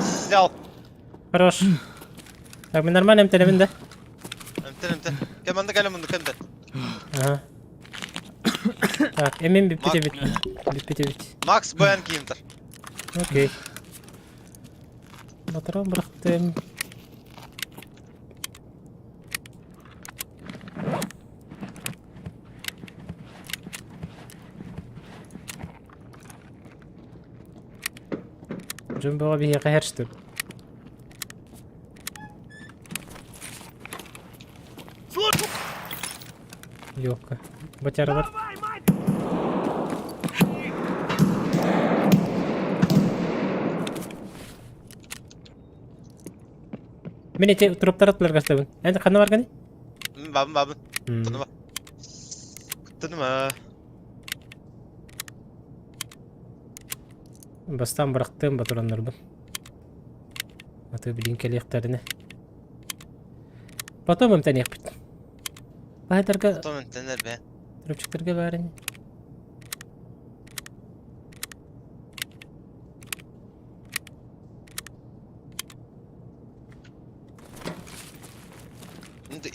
Снял. Хорош. Так, мы нормально МТ. Emte. Kemen de gelin bunu kendi. Ага. Так, emin bit. Max boyan giyimdir. Окей. Батарон бырактым. جنبه به قهرشتم. Yok. Батяра бар. Мен эти троптар аттылар кастабын. Энди кандай барганы? Babın. Tanıma. Tanıma. Бастан бырактым батураннарбын. Аты блинкелектарыны. Потом эмтен бит. Байдарга Tamam tener be. тропчиктарга барын.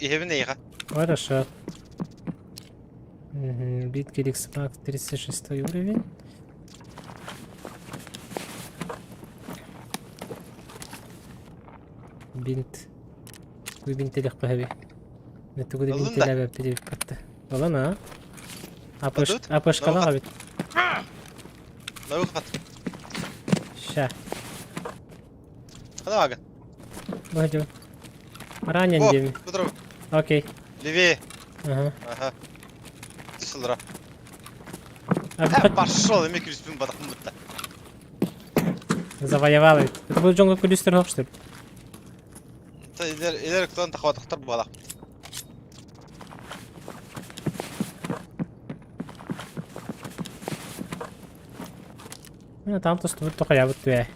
Evine yıka. Хорошо. Биткелик смак 36 уровень. Бинт. Вы бинтелек пахаби. Это куда Aldın da. бинтелек бептелек катты. Olan ha. Aldın. Апышкалан Aldın. абит. Ne yok kat. Ща. Hadi bakın. Пойдем. Ранен О, деми. bu tarafa. Окей. Левее. Ага. Aha. Dışıldıra. Абит Пошел, ими крюспин батахым бытта. завоевал. Это был Джонго Кулюстер, что ли? İleri kutudan takvatıktır bu balak. Там то стоит только я вот твоя.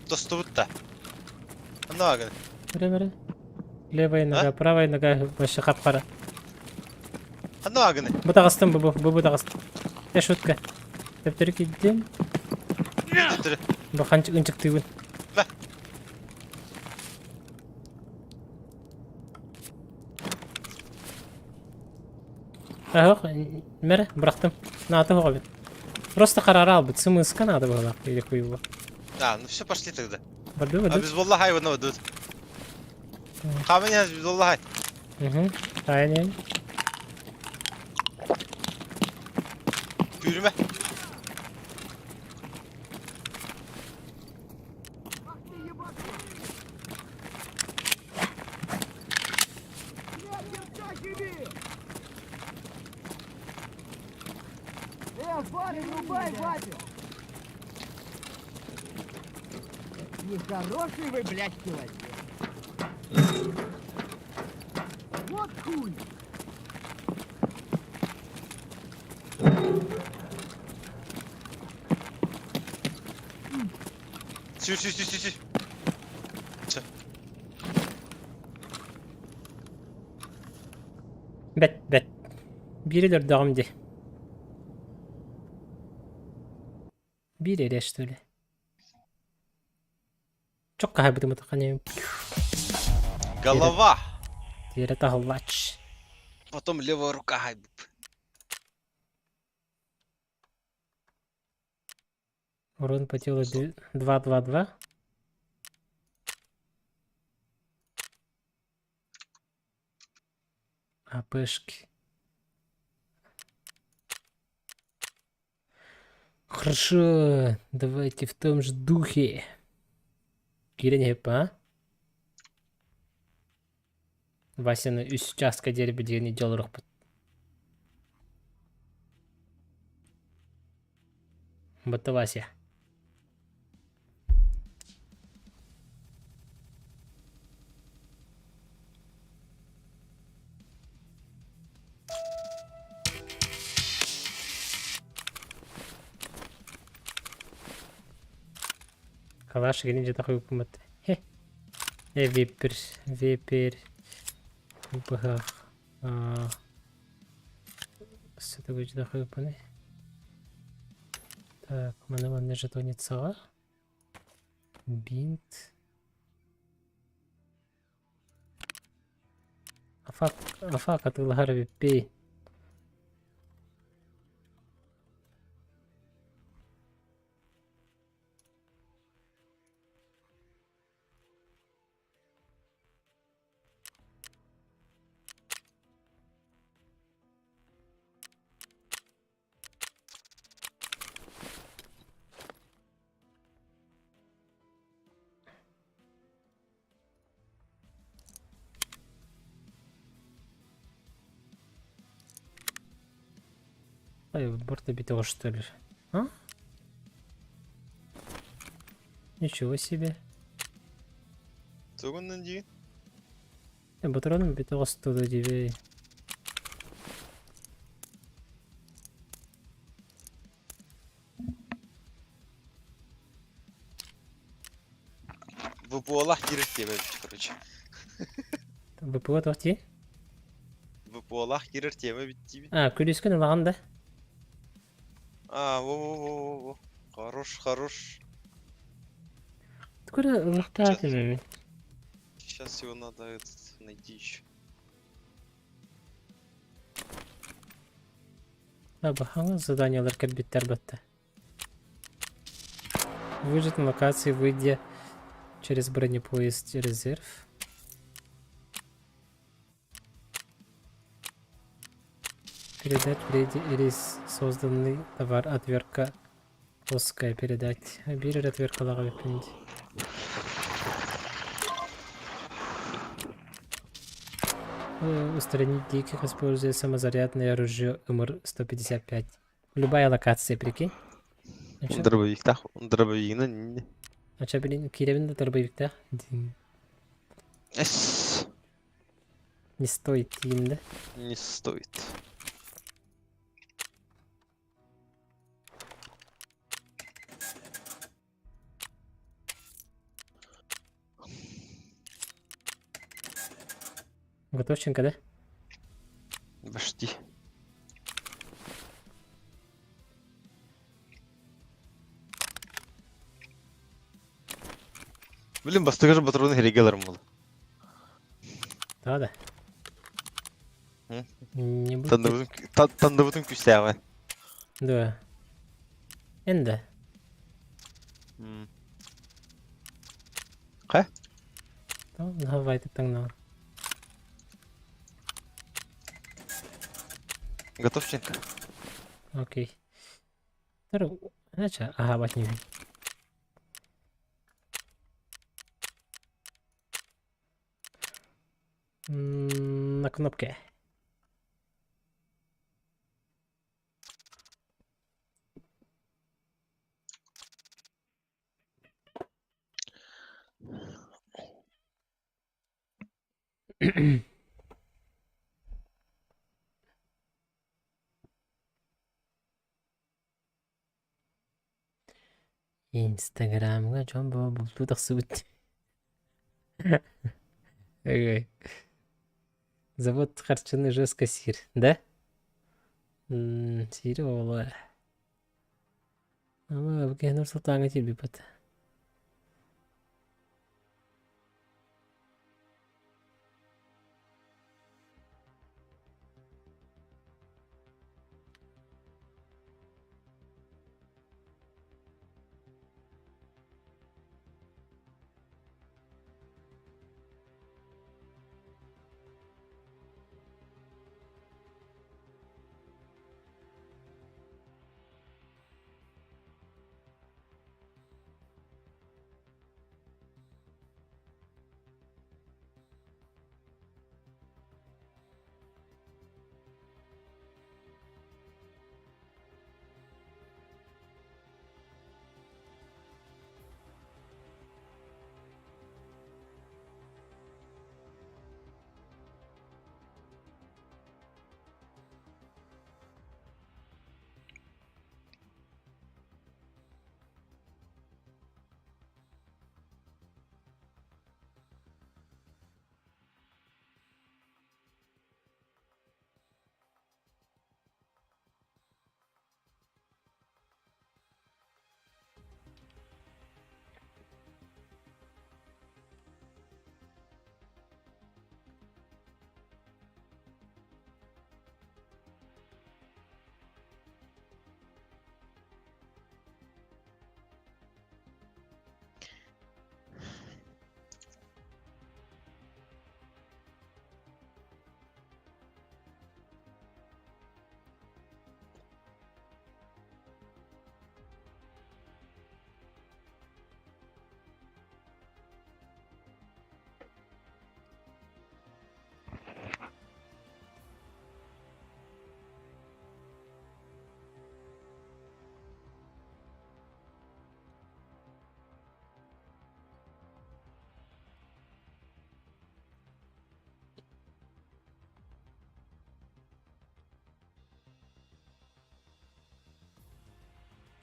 Досту бытта. Anda bakın. Бери. Левая нога, правая нога вообще капкара. Anda bakın. Бұта қастым, бұта қастым. Шутка. Тәптері кедден. Дитiri. Бұл қанчық үнчік түйгін. Бә. Ағық, мәрі, бұрақтым. Наты хоға бет. Просто қарара ал бет, смыска надо было. Или хуево. А, ну все, пошли тогда. Барды. А без Wallah его наведут. Камень я без Wallah. Угу. Тайне. Yürüme. Фары, врубай, батя! Нехороший вы, блядь, человек. Вот хуй! Sür. Бәт. Берілер дағымде. Берілер, что ли? Çok kahve мутаканем. Голова. Тері тағылач. Потом левая рука хайбуп. Урон по телу 2-2-2. АПшки. Хорошо, давайте в том же духе. Киренеп, а? Васяны үс участка дерби дегенде жолурук бут. Быты Вася. Калаш гене жата коюп кымат. Випер. Бага. Что такое жата коюп не? Так, мана жетонецага. Бинт. Афак атылгар виппей. Ай, борта битого что ли? А? Ничего себе. Цугуннан дии. Батроном битого 109. ВПОлах кирер тема бит, короче. ВПО тохти? ВПОлах кирер тема бит тиби. Күлүскөн улаганда. Во. Хорош. Откуда лохтатыми? Сейчас его надо найти еще. Бахаңыз заданиялар кірбеттер бітті. Выжить на локации, выйдя через бронепоезд резерв. Передать вреде или созданный товар отвертка плоская передать. Бирер отверткалага выпенди. Устранить диких, используя самозарядное оружие МР-155. Любая локация, прикинь. Дробовик не. Ача блин, Киревин да дробовик. Не стоит им, да? Не стоит. Готовченко, да? Почти. Блин, бастыгы же патроны херегелерім болды. Да. Не будет. Тандыбытын күстәғі. Да. Энда. Қа? Давай ты таңнал. Готовченко. Окей. Ача, ага, вот не. На кнопке. Инстаграмга жомбо булту тахсыбыт. Завод харчыны жестко сир, да? Сири ола. Ама бге Нур-Султанга тирби бата.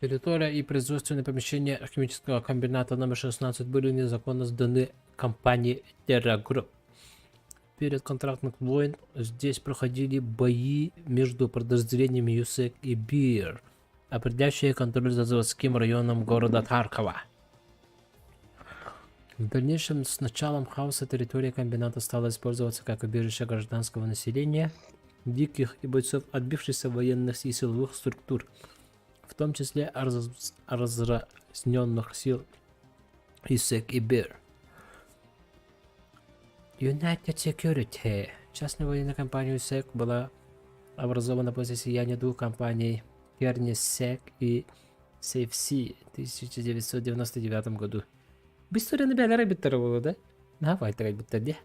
Территория и производственные помещения химического комбината номер 16 были незаконно сданы компании Terra Group. Перед контрактных войн здесь проходили бои между подразделениями ЮСЕК и БИР, определяющие контроль за заводским районом города Харькова. В дальнейшем с началом хаоса территория комбината стала использоваться как убежище гражданского населения, диких и бойцов отбившихся военных и силовых структур, в том числе разразненных сил ЮСЕК и БИР. United Security, частная военная компания ЮСЕК, была образована после слияния двух компаний Кернисек и SafeC в 1999 году. Bu история бәләрі биттері болды, да? Давай, тірі біттерде.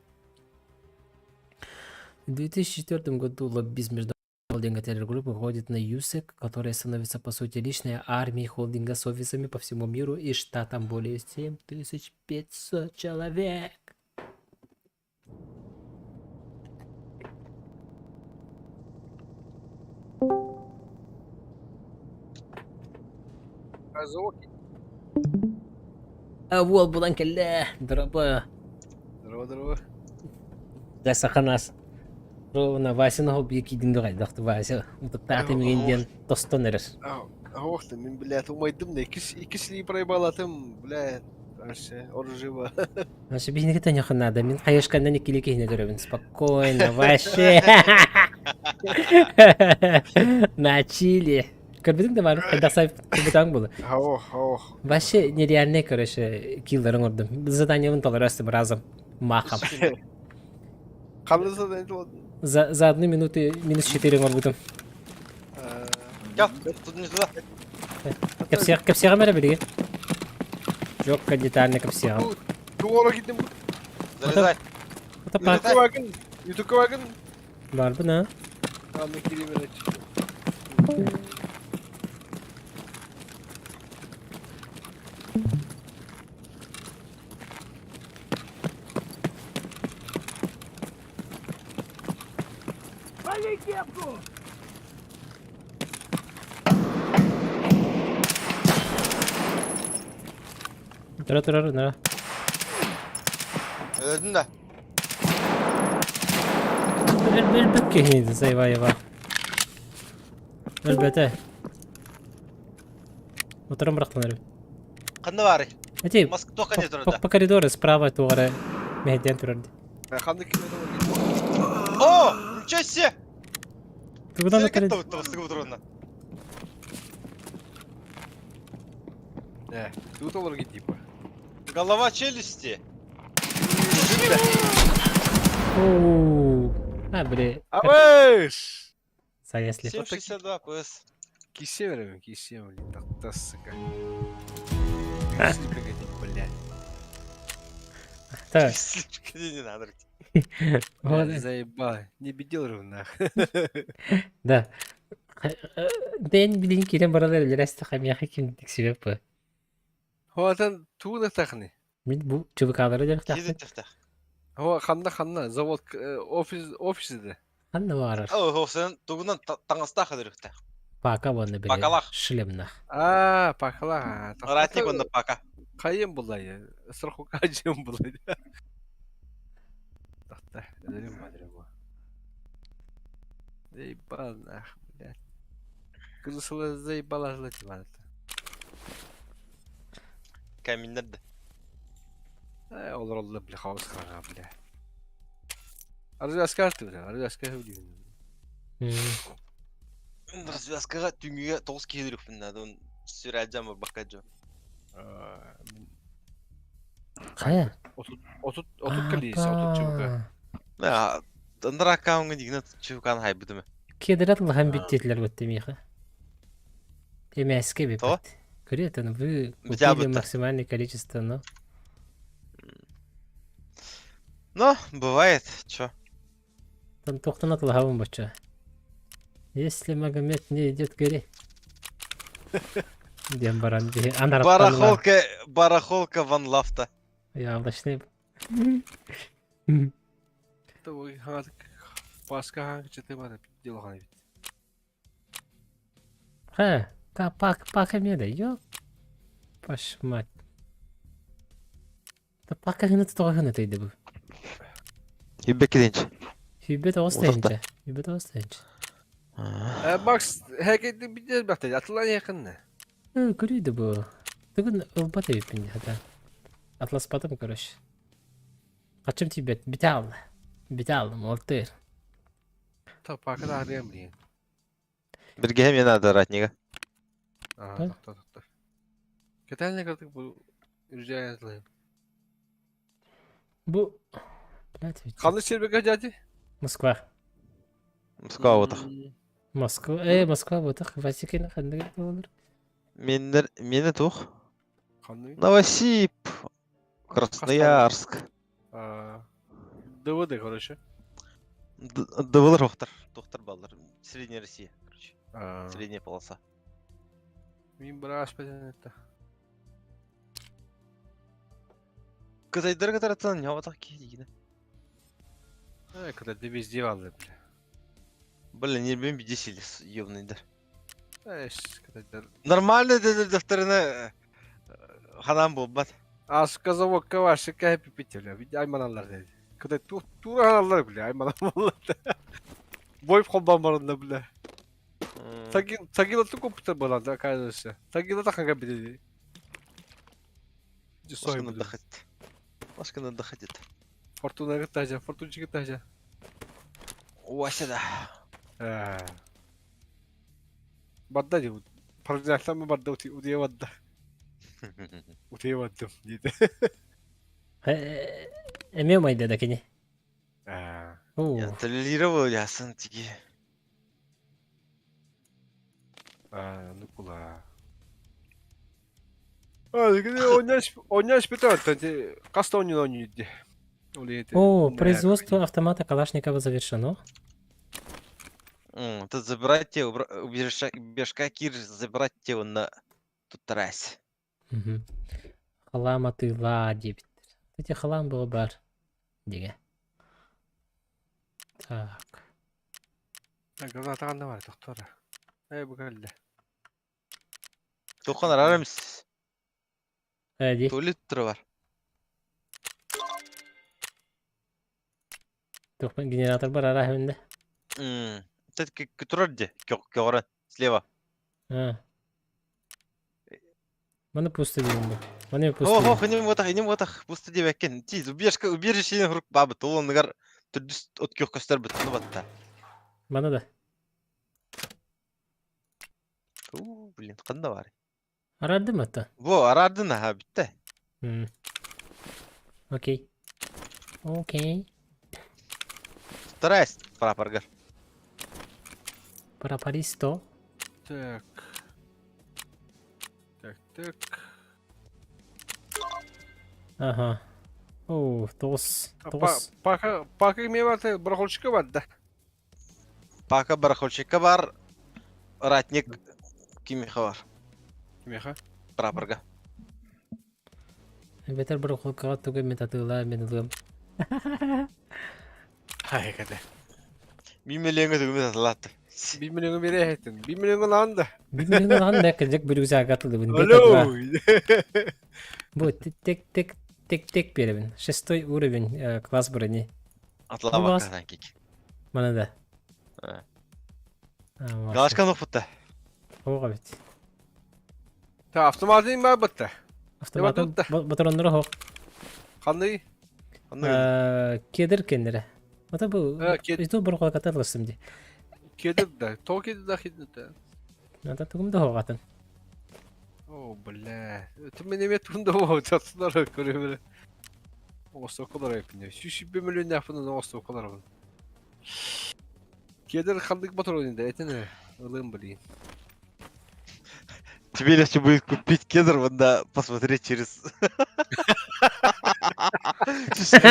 В 2004 году лоббизм между холдинга Terra Group выходит на ЮСЕК, которая становится по сути личной армией холдинга с офисами по всему миру и штатам более 7500 человек. Вол булан келле, дроба. Здорово. Да саханас. Ровно Васина хобби кидинді қайдақты Вася. Ұтықтақты мегенден тостон әріс. Охты, мен, блядь, умайдым да, икісілей прайбалатым, блядь, вообще, оржива. Вообще бейнеге таняқы надо. Мен қайышқандан екелі кейіне дөребін. Спокойно, вообще. На чили. Көрбедің де бар, қайдақ сайып күбітаң болды. Ох. Вообще нереальный, короче, киллерың ұрдым. Задание вон толы растым разом. Махом. Қамды задание болдың? За 1 минуту минус 4 ұрбытым. Гел, тут не туда. Кәпсеға мәрі білге? Жоқ, кандитарный кәпсеға. Туғора кетем. Залезай. Ютука вагон. Бар бұ, на? Ладно, керемет. Пали кепку! Тұра. Öldün de. Өлбөт кейінді, зайва. Өлбөті. Отырым бірақтан әрі. Қанды бары. Әте, Маск тоқа не тұрды. по коридору справа туғары мәйден тұрарды. Қамды келмеді. О, ничего себе! Туғыдан Сен да коридор. кетті сығып тұрғанда. Тут олар кетейіп. Голова челюсти. Оу. Бле. Абыш! Саясли. 762 ПС. Кисем, тақтас, сука. Кисем, блядь. Так. Слишком не надо. Вот. Заебал, не бедел ровнах. Да. Ben bilin kiren baralar ilerisi takamiya kimdik sebep bu. Хоатан туына тахны. Мен bu çubukları da Кейді taktım. тіфті. Ханна, завод, офисы. Anne var. О, сен тугунан таңыстақ өдірікті. Paka bana bile. Pakalak. Шлемнах. Пахала. Ратник онда пака. Қайым бұлай, сырқу қажым бұлай. Тақта, өдірім мадырым ба. Заебал, нах, блядь. Кызысылы заебал ажлать, ладно. Каминнерді. Олар, бля, хаос қаға, бля. Развязка ашты, бля, развязка өдеймін. Развязкаға түңгеге 9 кейдірікпін, оны сүр әджам бар баққа жо. Қая? Отут калиса, отут чубука. Андыр аккауынға дегені чубуканы хайбыды ме? Кедірат лыған биттетілер өтті мейхі. Емәске бе То? бәт. Көрет, оны вы Бітя купили бұтты. максимальное количество, но... Ну, бывает, чё? Там тоқтан атылғауын бача. Если Магомед не идет горе. Дем баран бе. Барахолка ван лафта. Я аллашны. Ой, паска, что ты мана, дело хана. Ха, Пака меда, ёп. Паш мать. Та пака гына тутуганы тейди бу. Хиббек киденч. Хүбет остайынча. Хүбет остайынча. Макс, häketi bir baktı. Atılan yakın. Көрүйдү бу. Түгүн ылбат эбиппин хата. Атласпатым, короче. Качым тибет, бите алдым, олтыр. Tabii parka da arayamıyor. Birge hem yana da ratniga. Aha, Ha? doktor. Geçen ne kadar bu rica yazılayım. Бу... Блядь, ведь... Kanlı çelbek hacı. Москва. Moskova otak. Москва ботак. Васикин кандай болор? Meni tuh. Kanlı. Новосиб. Красноярск. Dıvıdı короче. Дывылыр тоқтар балалар. Средняя Россия, короче. Aa. Средняя полоса. Min bir aşpeden etti. Кытайдар катараттан не отак кейдигине. Ne kadar da biz diyorlar bile. Блин, не любим бедесили, ёбнайдар. Kadar. Нормально деді дәфтеріне ханам болбат. Aşka zavokka var şaka hep bitiyor. Bir de aymanallar dedi. Kadar tur analar bile aymanallar. Boy kolbamlarında bile. Tagila tu komputer balanda kardeşler. Tagila da kanka bir dedi. Başkana dıxet. Başkana dıxet et. Fortuna gıtaca, Fortuncu gıtaca. Уася да. Badda diyor. Paracaktan mı badda udiye badda. Udiye baddım dedi. Эме майда да кене. Оо. Я толерировал ясын тиги. Nukula. Hadi gidelim oynaş bir tane. Kaç oyun oynuyordu? О, производство автомата Калашникова завершено. Тут забирать его, убежка Кир, забирать его на тут трассе. Халам атыла дебиттер. Эти халам было бар. Деге. Так. Gazı atan da var doktora. Bu geldi. Тоқан arar mısın? Әди. Tuvalet turu var. Тоқпен генератор бар ара хәвенде. Тут тұрар де, кеғыран, слева. Маны пусты деймін бұл. Маны пусты. Ох, инем отақ, пусты деп әккен. Тиз, убежищені ғұрып бабы, толынығар түрдіс от көстер бұттыны батта. Маны да. Блин, қанда бар. Арарды ма та? Во, арардын аға, бітті. Окей. Окей. Старайся, прапоргар. Парапаристо. Так. Ага. О, тос. Пака имеет барахольчика var da. Пака барахольчика бар, ратник кимиха бар. Кимиха? Прапорга. Бетер бір қолқаға түгі мен татыла мен ұлым. Hay kadar. 1 миллионға түгіме татылатты. 1 milyonu biri ettin. 1 milyonu landı. Бір миллион аған да кіржек бір үзі ағатылды. Alo. Bu tek беребин. 6 уровень класс брони. Атыла баққадан кек. Мана да. Галашқан оқпытты. Оға бет. Ta avtomatın var battı. Автоматын батаронлары хоқ. Kandı. Кедір кендері. Ата бұл үйді бір қолға қатарлысым де. Kedir de. Tok kedi de kedi de. Ата түгімді хоғатын. Oh bля. Tüm benim etrafımda bu çatısılar görüyor böyle. Osta o kadar yakın. Şu 1 milyon yapının osta o kadar var. Kedir kandık motor oyunda etine. Ilığım bileyim. Тебе легче будет купить кедр, вот да, посмотреть через... 1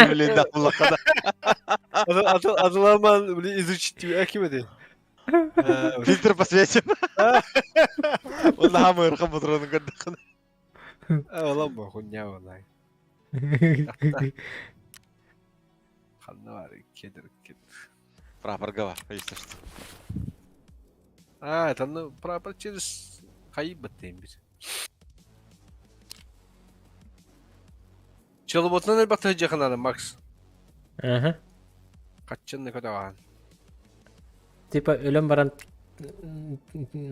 миллион нахуй. Adılaman böyle izleyicit diyor. Ekim edin. Фильтр посветим. Он на хамы рхам патроны гадахан. Ulan bu hunya vallahi. Kanlı var kedir. Прапорга var, если что. Tanrı prapor через Kayıp battayım bir. Çalıbotuna ne batacak anladın Max? Aha. Kaçın ne kadar var? Типа өлөм баран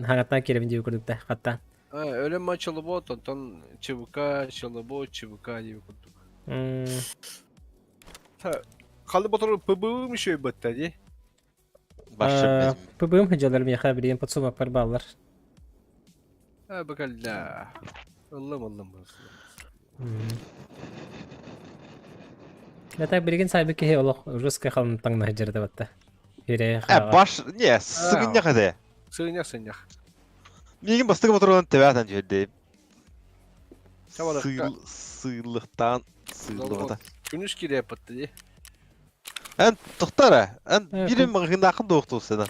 хаңаттан керебин деп көрдүк да каттан. Öyle mi çalıbot ondan çubuka çalıbot çubuka diye kurduk. Kalı botanın pıbığı mı şey battı Başım benim. Пбм хыжалар меха бирен подсумак бар баллар. Ha bakalım. Allah'ım. Ята бирген сайбы ке олох жестко халын таңна хыжырда батта. Бире Baş ne? Sığın ne kadar? Sığınak. Megen bastığı motorun tevadan jölde. Tavalıkta. Sığlıktan sığlıkta. Günüş kire battı diye. En tuhtara. En Evet, birim mağın akın doğuktu sana.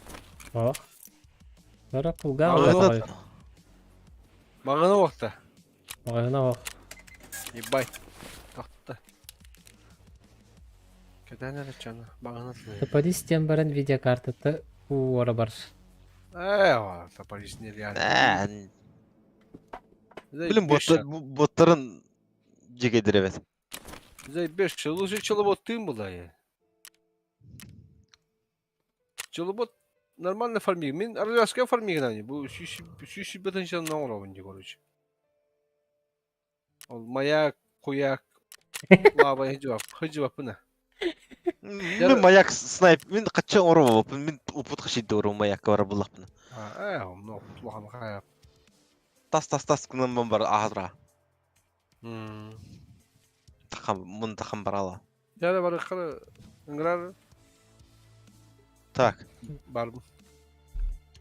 Ох. Бара пулга Ага. ой. Mağına vakta. Ойна ох. Ебай. Tahtta. Köden ne canı? Mağına tılıyor. Топади систем баран видеокартата уора бар. Eyvallah. Taparis ne yani? Bilim botların cegedir evet. Bize 5 yıl önce çalıbot değil mi bu da ya? Çalıbot normal ne farming min arayaska farming yani bu şu beten canı ne olur bence korucu. Olmaya koyak lava hıcıvap bu ne? Min mayak snipe min kaçan oru min uput kışıdı oru mayak var bulak bunu. Ha no tuğan kaya. Tas kunan ben bar ahadra. Hmm. Takam barala. Ya da var kara ngrar Tak. var mı?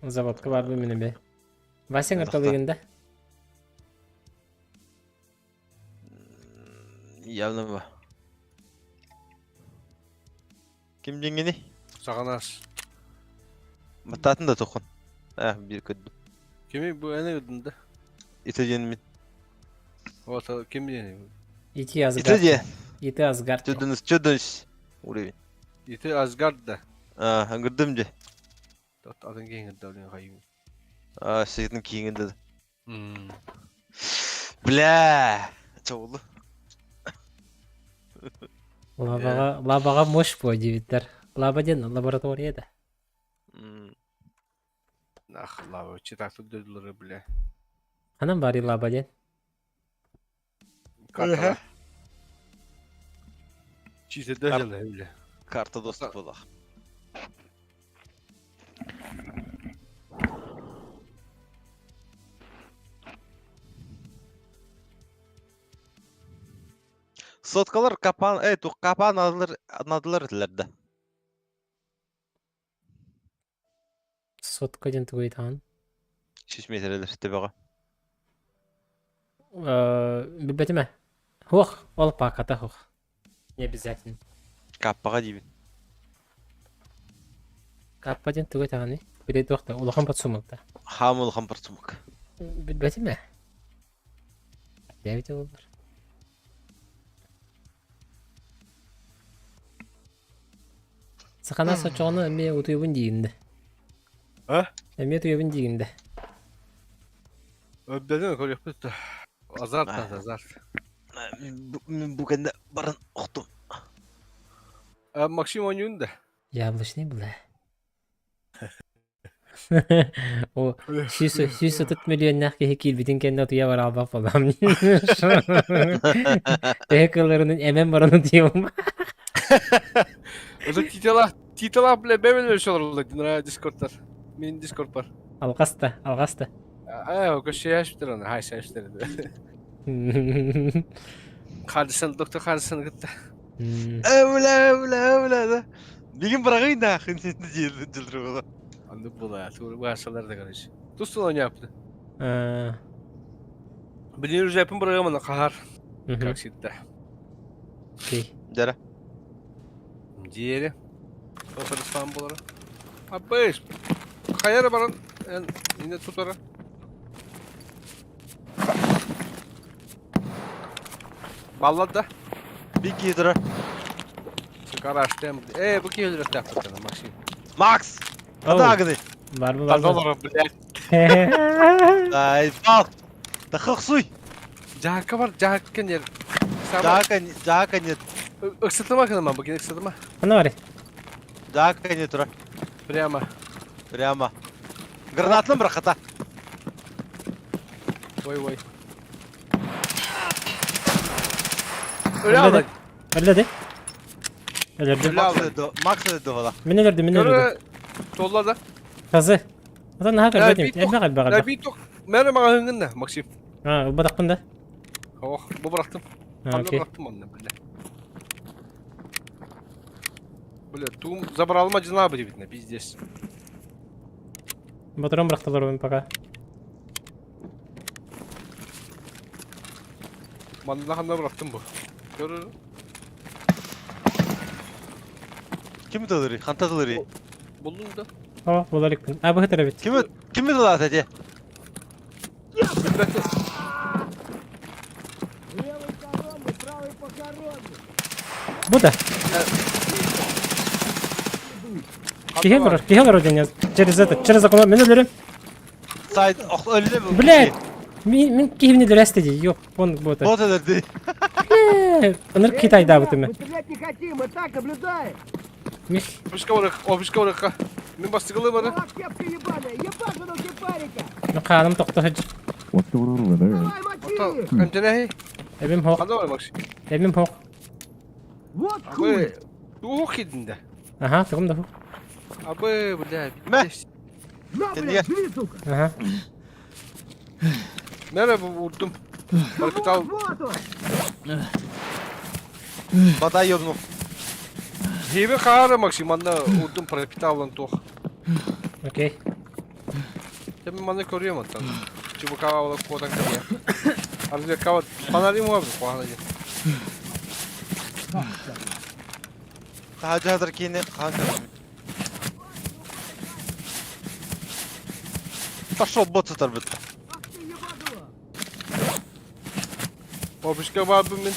Заводка бар бу менен бе. Васяң арталыгында. Явно mı? Kim dengeni? Sağanas. Matatın da tokun. Bir ködüm. Kimi bu ene ödünde? İteceğin min. O ta kim yani? Ити Асгард. İtece. Ити Асгард. Çödünüz. Uğrayın. İti Asgard'da. Hangırdımcı. Adın genginde öyle kayım. Şeytin kiyinginde de. Hmm. Bля. Çoğulu. Лабага мош по дивиттер. Лабаден лабораторияда. Ah la çıtaklı dödüleri bile. Анан бари лабаден. Kartala. Çiğse dödüleri öyle. Karta dostluk bulak. Sotkalar kapan adılar ileride. Соткаден тугайтан. Şişmeyseler tebeğe. Бибетиме. Хох, ол паката хох. Не обязательно. Kappağa dibin. Каппаден тугайтаны. Бирет вакта улахан батсумакта. Hamul hampartsumak. Бибетиме. Дәвит олар. Сахана сочоны эме утуйбун дигинде. Ha? Эме утуйбун дигинде. Öbdeden mi koruyor bu da? Azart Ah. azart. Bu kende barın oktum. Maksim oynuyorsun da. Яблочный бля. О, 600 миллионнах ке килбитин кенде туя бар албак болам. Текаларынын эмен бараны диyorum. O da titalah bile böyle şey olur dinle Discord'lar. Min Discord var. Алгаста. O şey yaştır onu. Hay şey yaştır. Kardeşin doktor kardeşin gitti. Öyle da. Bir gün bırakayım da şimdi cildiriyor. Anladım bu da. Bu hastalar da kardeş. Dostun onu yaptı. Biliyoruz yapın programını kahar. Kaksitte. Окей. Dere. Diğeri. Doktor İstanbul'a. Abi kayara baran yine tutara. Balladı da. Bir giydire. Çıkar açtım. Bu ki öldürüp yaptı Maksim. Max. Hadi Oh. ağzını. Бар бу, Tadı бар бу. olarak bile. Ай, бал. Тахық суй. Жаакка бар, жаакка нер. Жака нет. Ыксытыма кына ма, бugün ыксытыма. Ана бар. Жака не тұра. Прямо. Прямо. Гранатның бір қата. Ой. Öyle aldı. Öldü. Öldürdüm. Макс öldü valla. Мен öldürdüm, мен öldürdüm. Göre tolladı. Kazı. Atan naha Ya, kalbet bir mi? Elme kalbe Ya kalbe. bir tok. Merhaba bana hıngın da Maksim. Ha, bu badakın da. Oh, bu bıraktım. Ha, Ben de okey. bıraktım onu böyle. Böyle tuğum zabar almacı ne yapacak bitne biz deriz. Motorum bıraktılar oyun paka. Mandalahanda bıraktım bu. Görür. Kim tılırı? Hanta tılırı. Buldun da. Oh, bularik bin. Ha, bu hıtır evet. Kim tılır hadi? Bekle. Левый коронный, правый похоронный. Bu da. Kihel var oradan yaz. Через окно. Men öldürüm. Sayın öyle mi? Блядь. Min kihimni de rest ediyor. Yok, bunu bu da. Bot öldürdü. Onur Kitay'da bu tümü. Мы стрелять не хотим, мы так наблюдаем. Miş. Ofişka bırakka. Min bastıkılı bana. Вот кепка ебаная, ебаного кипарика. Kanım toktu hacı. Давай Orta. мочи. Önce ne? Evim hok. Kanda var Maksim. Evim hok. Вот хуй. Abi. Tuğuk edinde. Aha, tıkım da hok. Abi bu da. Ne? На, Нет. блядь, жри, сука. Aha. Merhaba vurdum. Barkıt al. Вот он. Baday yolunu. Hebe kağırı Maksim. Anda vurdum barkıt avlan tuğ. Okey. Demin bana koruyor mu tam? Çubuk hava olarak kodan kalıyor. Arıca kava. Panarayım abi. Kohanacı. Hacı hazır kini. Kanka. Пошел бот сатар bitti. Ах ты ебаного. Ofişka var bu min.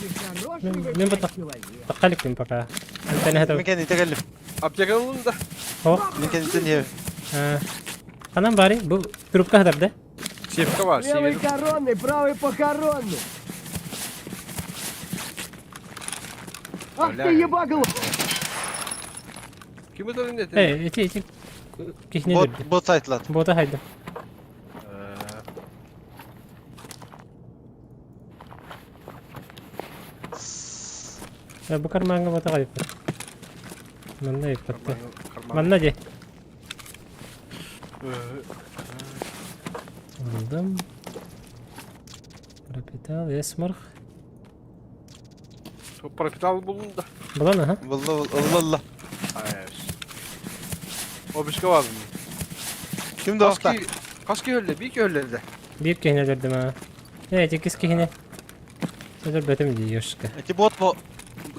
Нехороший Мен вы bu человек. takalik bin paka. Antene hada. من كان يتكلم Apyakan olun da. Hok. من كان يتنهي Ha. Kanam bari bu trupka kadar da. Şefka var. Левый Severim. коронный, правый похоронный. Ах ты Бля. ебаного. Kimi de önünde? Hey, iti. Kihne بوت dirdi. بوت سايتلات Bota haydi. Ya bu karmanga bota kayıp. Manna yıkattı. Manna je. Aldım. Kapital, esmark. Kapital bulun da. Bulan aha. والله والله الله Hayır. Ofişka var mı? Kim de hafta? Kaski öyle, bir ki öyle de. Bir kihne dirdim ha. Evet, ikiz kihne. Ödür betim diyor şıkkı. Эти бот бо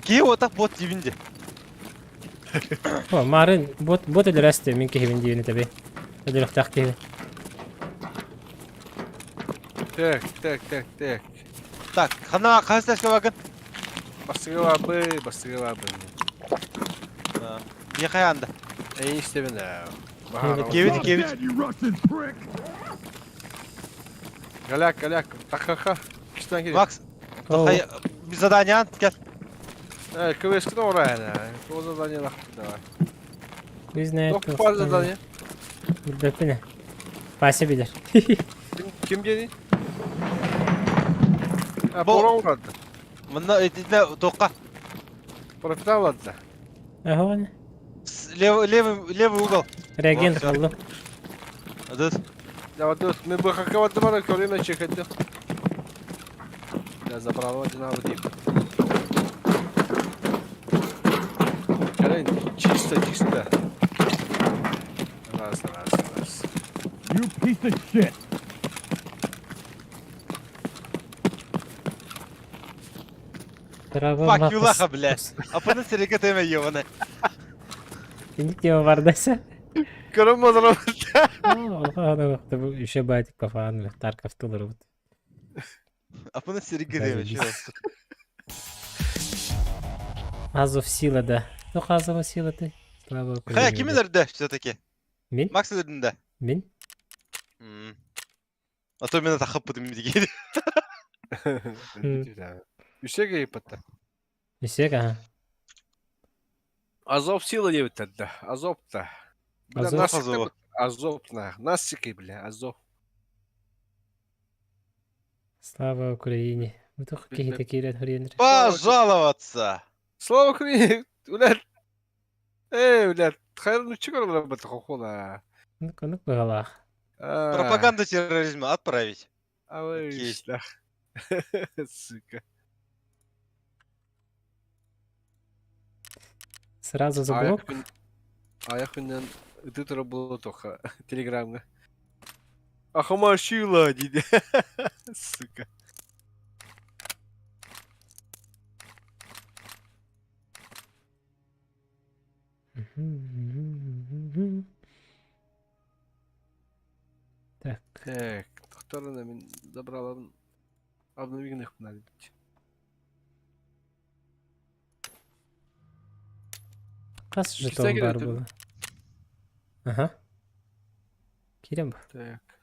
Ки вот так бот дивинде. O marın bot ödür resti min kihivin diyini tabi. Ödür ıhtak kihivi. Tek. Так, хана қайсылашқа bakın. Bastığı var bu, bastığı var bu. Не қаянда. En işte ben de. Кевит, кевит. Galak. Tak. İkisinden geliyor. Макс, bir задание at, gel. Evet, kıvırskı da oraya ne. O zadanya da var. Biz ne Yok yapıyoruz? var zadanya. Burada ne? Pası bilir. Kim geliyor? Ha, Bu- Bora uğradı. Мына этine тоққа. Profit avladı da. Aha ne? Левый угол. Reagent Вот, aldım. Dur. Ya dur, мы бы какого-то бара время чекать. Я забрал один аудио. Чисто. Раз. You piece of shit. Bravo. Fuck you лаха, бля. Апını серекет еме ебаный. İndik diye vardıysa. Kırılmadan ama. Oha ne baktı bu işe baytık kafanı. Tarkafta olur bu. Апını серекет еме. Заебись. Азов сила да. Ну Азов сила ты. Слава Хая, ким ілерді все-таки? Мен? Макс ödünde. Мен? А то мен тақып бұдым деген. Үсеге епатта. Исек, ага. Азов сила деп өтті. Азов-та. Бля, Азов? насык Азов. та- Азов-на. Насыки, бля, Азов. Слава Украине. Бутук кихите кирет хөренер. Пожаловаться. Слава Украине! Блядь! Блядь, хайрын чего работа хохола? Ну, быгалах. Пропаганда терроризма отправить. А вы Окей. что? Сука. Сразу за блок. Аяқпенен үтітірі болды тоқа телеграмға. Ахама шила дейді. Сука. Так. Так, тоқтарына мен забралабын. Обновигін еқпін әлі бітті. Қас İki жетон сәгел бар өтіп. бұл. Ага. Керем ба? Так.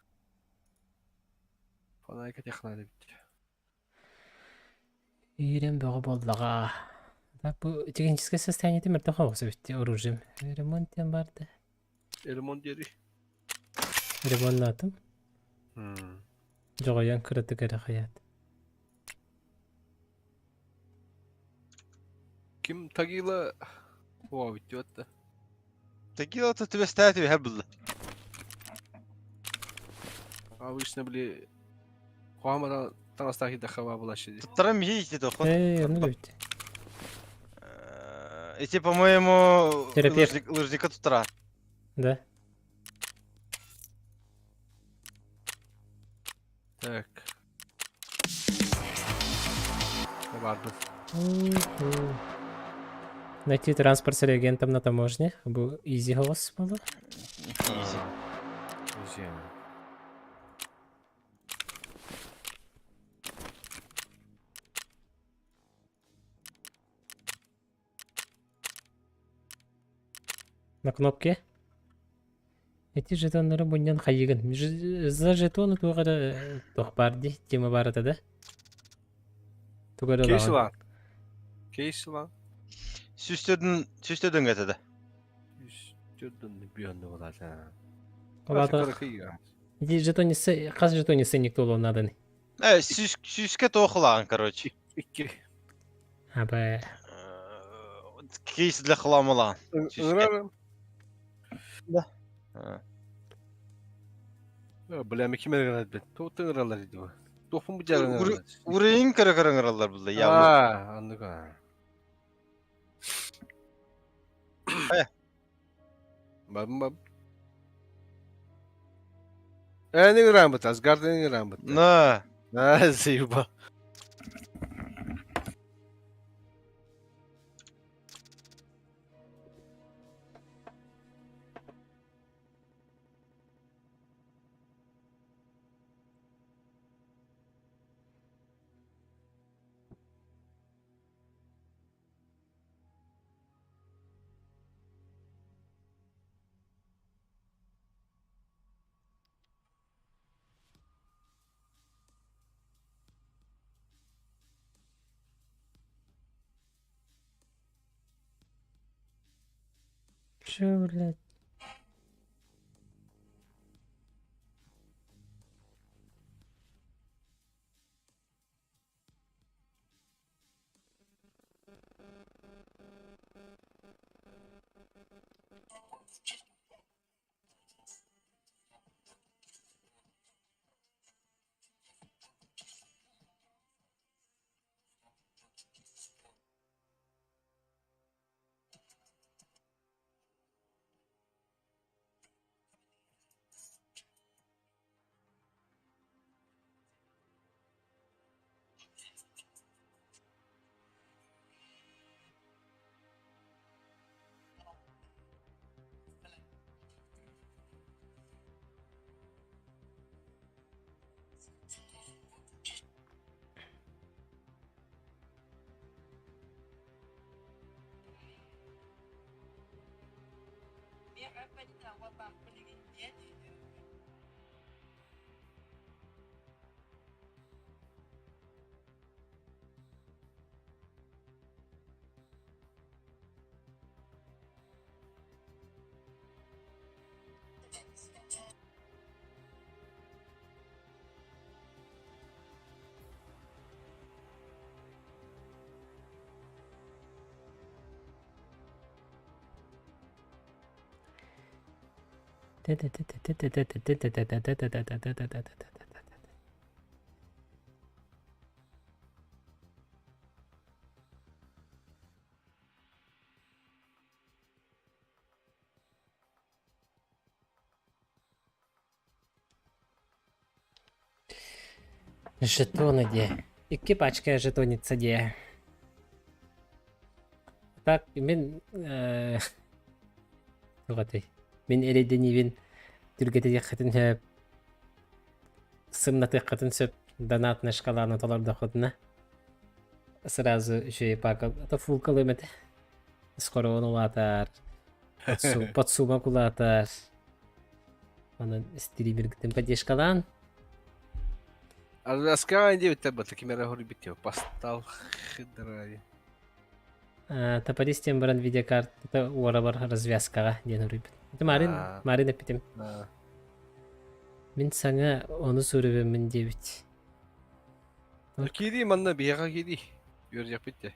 Фанайка техна әлі бітті. Үйрен бөгі болдыға. Так, бұл техническое состояние темір тоқа осы бітті оружием. Ремонттен барды. Элемон дері. Ремонтнатым. Жоғаян күріті кәрі қаят. Ким Тагила? О, бітті өтті. Такие вот тебе стоят и хаббл. Обычно, бли... Хуамада танастахи дахава была шеди. Вторым ездит это. Ну бітті. Эти, по-моему, Терапевт. лыжника тут утра. Да. Так. Барды. Найти транспорт с реагентом на таможне. Бұл изи голос было. Изи. На кнопке. Эти жетонлары бұннан қайығын. За жетоны туғары тоқ барды. Тема бар да? Туғары Кейші lan. Кейші lan. Süstödün getirdi. Жүрдің bir anda болады. Олады. Эти жетонисы, қаз жетонисы никто олу наданы. Süske toxulan, короче. İki. Абай. Кейс для хламала. Ыңырарым. Да. Біләм, кеме ғанат бет. Тоғыт ыңыралар еді бұл. Тоқпын бұл жағын ыңыралар. Урейін кірі-кіріңіралар бұлда, явно. Андыға. Бабым. Не ыңырам бұт, Асгарды ыңырам бұт. На. Зайба. Чё, блядь? Жетоны де. İki пачка жетонница де. Так, мен тугаты. Мен эледенивин түргетеге хатын хөп. Сымнаты хатын сөп донатная шкаланы толар доходна. Сразу еще и пакал. Это фул калымет. Скоро он улатар. Подсума кулатар. Onun streamer gittim поддержкалан. Рассказывай, где у тебя такими рагори битё. Постал хидрай. Тапади с тем бран видеокарт. Это уарабар развязкага ден рыбит. Это Марин апитем. Мен саңа оны сөрөбөмүн дебит. Кири манна бияга кири. Görecek bitti.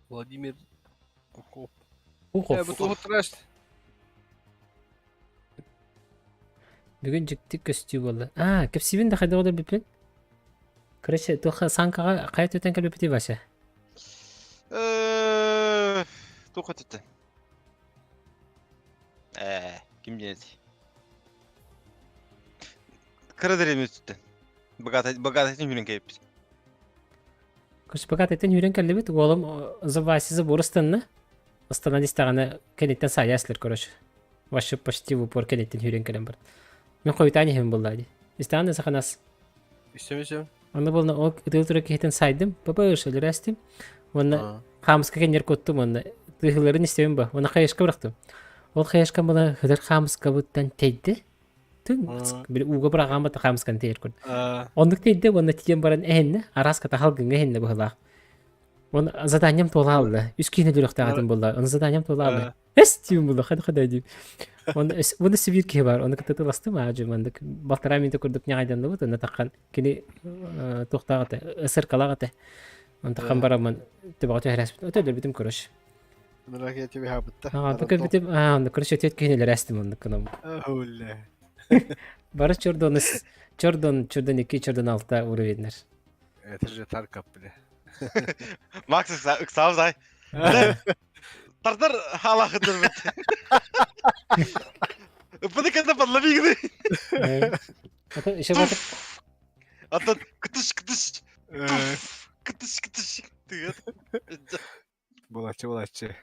Владимир Куков. Ухов. Bu tuhut rast. Бүгүн жикти көстүү болду. Кепсибин да кайда болду бипин? Короче, тоха санкага кайт өтөн келбепти баша. Туха түтті. Ким денеді? Кырыдыр емес түтті. Багатайтын үйрен кейіппіз. Короче, богат этен үйрен келбет. Олым забасизы борыстанны. Остановистаганы кенеттен саяслер, короче. Вообще почти в упор кенеттен үйрен келем бар. Мен койутани хем болду. Истаны саханас. İstemeyeceğim. Аны болна о тылтыра кехтен сайдым. Баба ышылыр астым. Онна хамыска кенер коттум онна. Тыгыларын истебем ба. Онна хаяшка бырактым. Ол хаяшка бала хыдыр хамыска буттан тейди. Тын бир уга браган бата хамыскан тейер код. Ондук тейди онна тиген баран эхенне араска тахалгынга эхенне быхылак. Он заданием тола алды. Үс кийне дөрөктагатын болду. Он заданием тола алды. Эстим болду. Хада дип. Оны сибирке бар. Оны кытыластым ажы мандык. Балтара менде көрдүк нягайдан да бут. Оны таккан кини токтагаты, ысыркалагаты. Оны таккан бараман тебагаты харасып. Өтөлөр битим көрөш. Merak ettim bir habitta. Такыр битим, оны көрөш өтөт кейнелер астым оны кынам. Öyle. Бары чордон 2, чордон 6 уровеньдер. Evet, jetar kap bile. Макс ыксабыз ай. Тартар хала хыдыр бит. Ыпыды кенде подлови гыды. Ата ишe батып. Ата кытыш. Кытыш. Bulaşçı.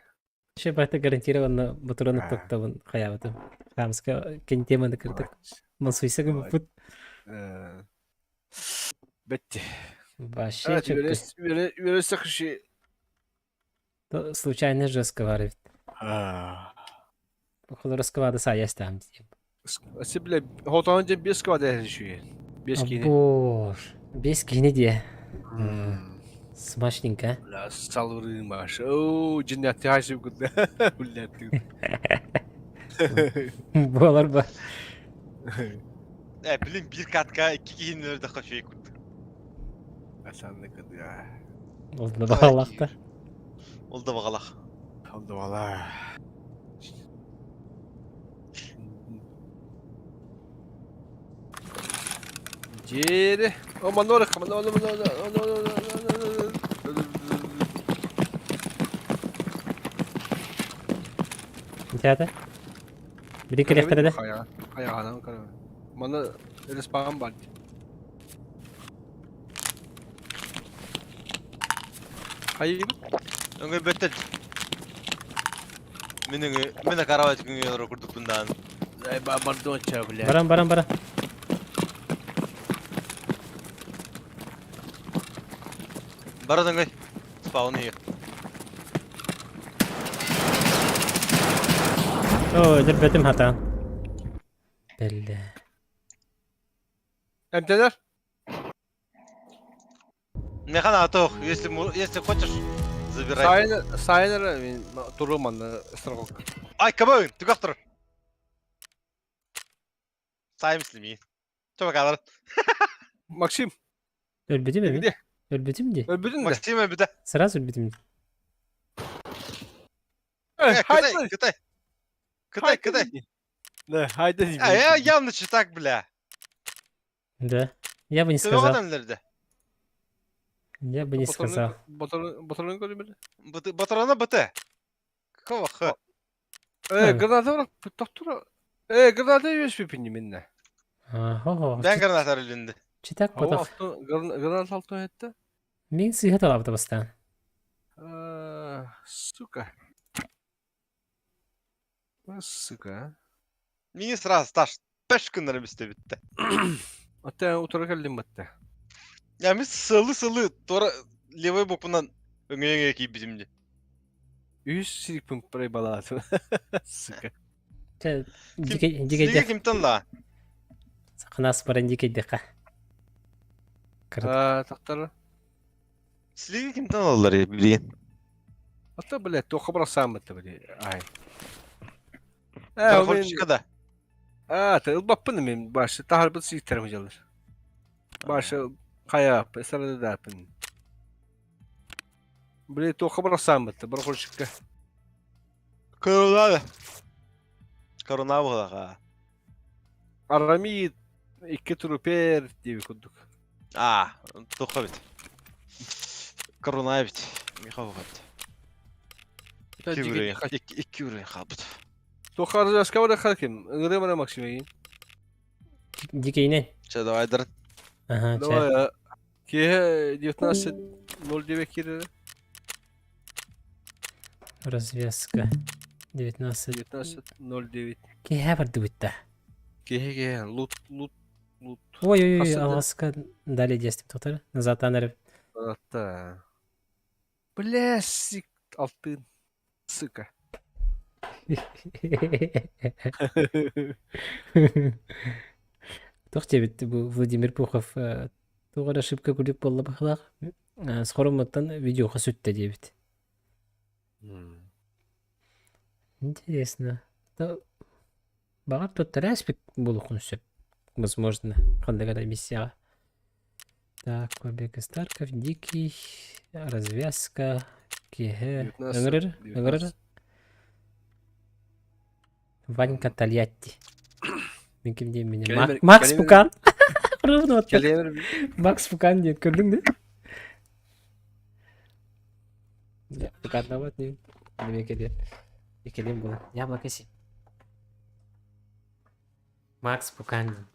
Ишe бата гарантированно бутуранып токтабын каябытым. Хамска кентеманы кырдык. Мансуйса гым пут. Bitti. Вообще Evet, чөккө. böyle sıkışı. Случайно жестко варит. Около расквада саяс там. Sible hotanca bir skvada yaşıyor. Bir skini. Бор. Без кини де. Смачненько. La salvırın baş. Oo, cinneti haşim kutlu. Hulletti. Болар ба. Bilin bir katka iki kiyinlerde kaşıyı kurdu. Sen ne kadar ya. Oldu bağlaqta. Oldu bakalak. Oldu valla. Ciri. Aman ne olur, aman ne olur, Тяда. Бiri келефтерде. Ayağına karar. Bana respawn var. Hayır. Öngö böttel. Mene karavat güngö kurduk bundan. Ben pardon çabuk. Барам. Барадан гай. Спаун iyi. О, дербетим хата. Белли. Emteler. Механ атох, если хочешь, забирай. Sayınır durum anda ısırgok. Ay kabın, tükak dur. Say mislimi. Çok kadar. Максим. Ölbedi mi? Где? Ölbedi mi? Öldürdün de. Maksim bir de. Сразу ölbedi mi? Haydi. Кытай. Кытай, Кытай. Ne, haydi. А, я явно читак, бля. Да. Я бы не Ты сказал. адамларды. Я бы не сказал. Батальон görmedi. Батарана быты. Какого х? Granada var. Doktora. Granada USB pini minne. Ого. Ben granatlar ülündü. Читак Hava потом. altı, Granada altı etti. Мен сыйхат алабы табастан. Сука. Сука. Mini sırası taş. 5 günler üstü bitti. Hatta utara geldim battı. Ya biz sılı tora levay bokundan öngöğe ki bizimce. 100 silik pump parayı balatı. Сука. Sizge Дигейде. kimden la? Қанас баран дигейде. Taktara. Sizge kimden alırlar ya bileyim. Hatta böyle toka bıraksam battı böyle. Ay. Ben o benim- Kolçika'da. Tabii bappın benim başı. Tahar bu silik tarafı alır. Başı kaya yap. Esra da yapın. Böyle toka bıraksam battı. Bırak oluşukka. Korona abi. Korona bu ha. Aramid. 2 truper diye bir kurduk. Toka bit. Korona bit. Mihav bit. 2 yüreğin. 2 yüreğin kabut. Toka arası var da kalkayım. Ngırı bana maksimum. Дигейнен. Че давай дырын. Ага, ча. Давай. Кие 19.09 кире. Развязка. 19. 19.09. Кеһә барды битте. Кие лут. Ой-ой-ой, Қасында. аласка дали дестіп тоқтар. Назад анырып. Hatta. Блесик алтын. Сука. Тоқте битті бұл Владимир Пухов. Тоғар ошибка күлік болла бақылақ. Сқорымыттан видеоға сүтті дебіт. Интересно. Бағар тоттар әспек болуқын сөп. Возможно, қандағада миссияға. Так, побег из Тарков, Дикий, развязка, Кеге, 19, Ыгрыр, Ванька Тольятти. Мен кім деймін мене? Макс Кәлемер- Пукан. Құрығын отты. Келемir. Макс Пукан дейін, көрдің де? Пукан да бат дейін. Неме кеде? Екелем болын. Яблоко си. Макс Пукан дейін.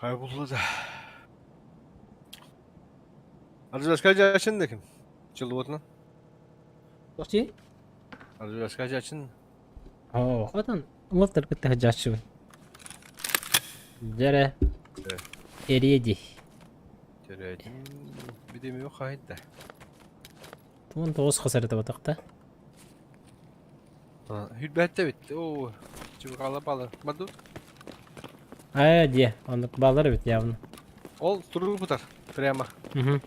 Kayboldu da. Развязка açın da kim? Çıldı botuna. Тоқти? Развязка açın. О, одан ұлттар күтті жашуын. Жәрі. Эреди. Töreydim. Bir de mi yok haydi. 19 hasarı da batakta. Hürbette bitti. Oo. Çubuk balı. Madut. Aa diye. Onu bağları bit ya bunu. Ol turul putar. Prema. Hı hı.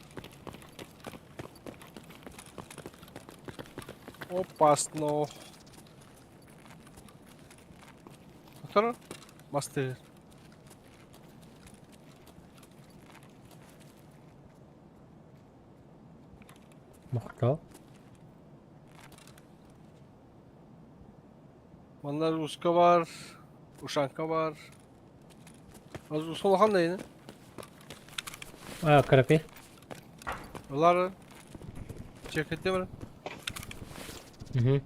Опасно. Мотор? Мастер. Мохто. Bunda Ruska var. Uşanka var. Az Rus olakan da yine. Aa karapı. Onlar cekette var. Hı hı.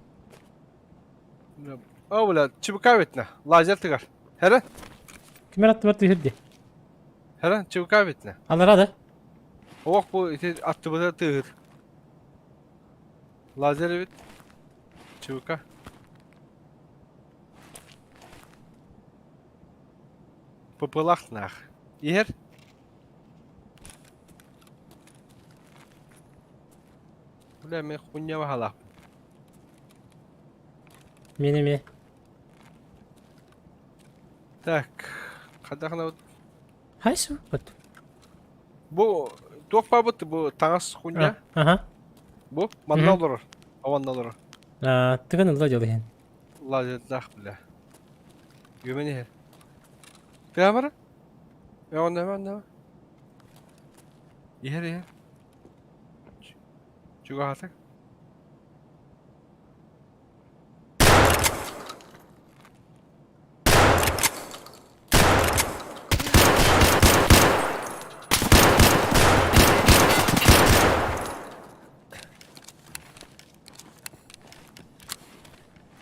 Aa böyle çubuk kaybetne. Lazer tıkar. Hele. Kimer attı batı hırdı. Hele çubuk kaybetne. Alır hadi. O bak bu iti attı bu da tığır. Lazer evet. Çubuka. Pıpılak nah. Yer. Bula men kunya bahala. Minimi. Так. Kadakna Haysu. Bat. bu dokpa bu tangas kunya. Aha. Bu manda olur. Avanda olur. Aa tıkın ılda yolu hen. Lazer dak bile. Güveni her. Kamera? Ya ne? Yer. Juga hatak.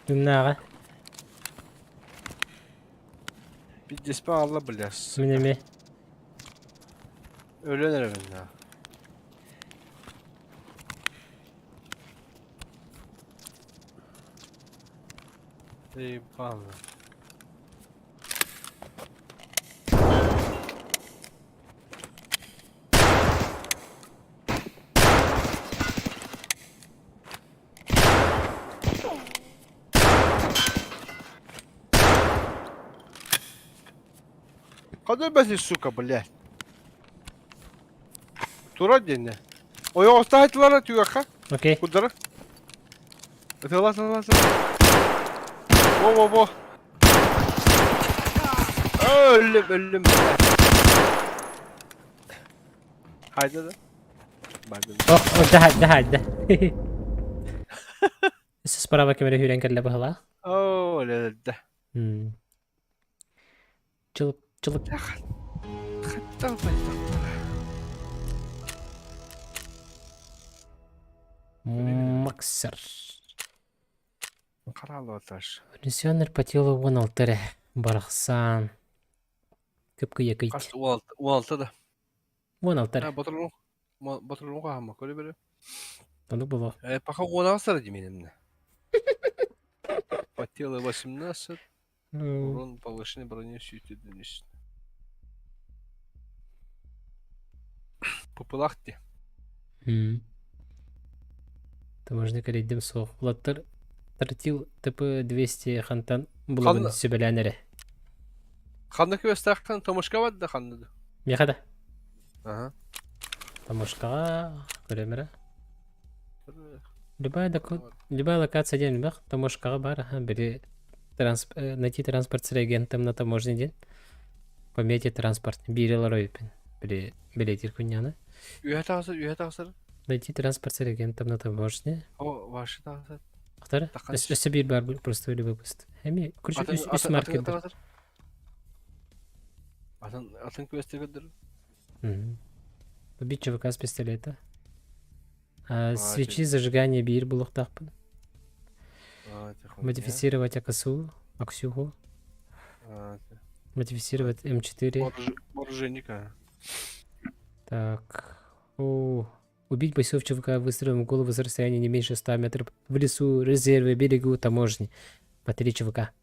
Dümnağa. Bir dispe Allah bilir. Minimi. Öğlenir evinde. İyi bağlı. Kadar basit сука, блядь. Тура денне. Ой, оставить лара тюгаха. Окей. Кудара. Это ладно. Во. Ölüm. Haydi da. Badın. Oh, ده. Справа камера hüren kelle bahala. Oo, öyle de. Çılıp. Hatta bayıldım. Максер. Каралы оташ. Пенсионер по телу 16 барахсан. Көпкө екейт. Kaç ualtı da. 16. Ha, batırılma kahama. Öyle böyle. Onu було. Пока он австралии менемне. По телу 18. Урон повышенный брони сүйті. Попылақты. Таможник рейдим соқ. Улаттар тартил типі 200 хантан булабын сөбеләнері. Қанды көстақтан Томошка вады қанды. Мехада. Ага. Таможкаға көремері. Любая локация ден бақ, таможкаға бар. Бері найти транспорт с реагентом на таможный ден. Пометить транспорт. Бирил ройпен. Билетир күнняны. Үйе тағысыр. Найти транспорт с реагентом на таможне. О, ваши тағысыр. Ақтары? Өсі бір бар просто өлі выпуст. Әме, күрші үс маркетдер. Атын көсті көдір. Убить чувака с пистолета. Свечи зажигания бир булуқтақпын. Модифицировать Аксюгу. Модифицировать М4. Вооруженника. Так. Убить бойцов ЧВК выстрелом в голову с расстояния не меньше 100 метров в лесу, резерве, берегу, таможни. По 3 ЧВК.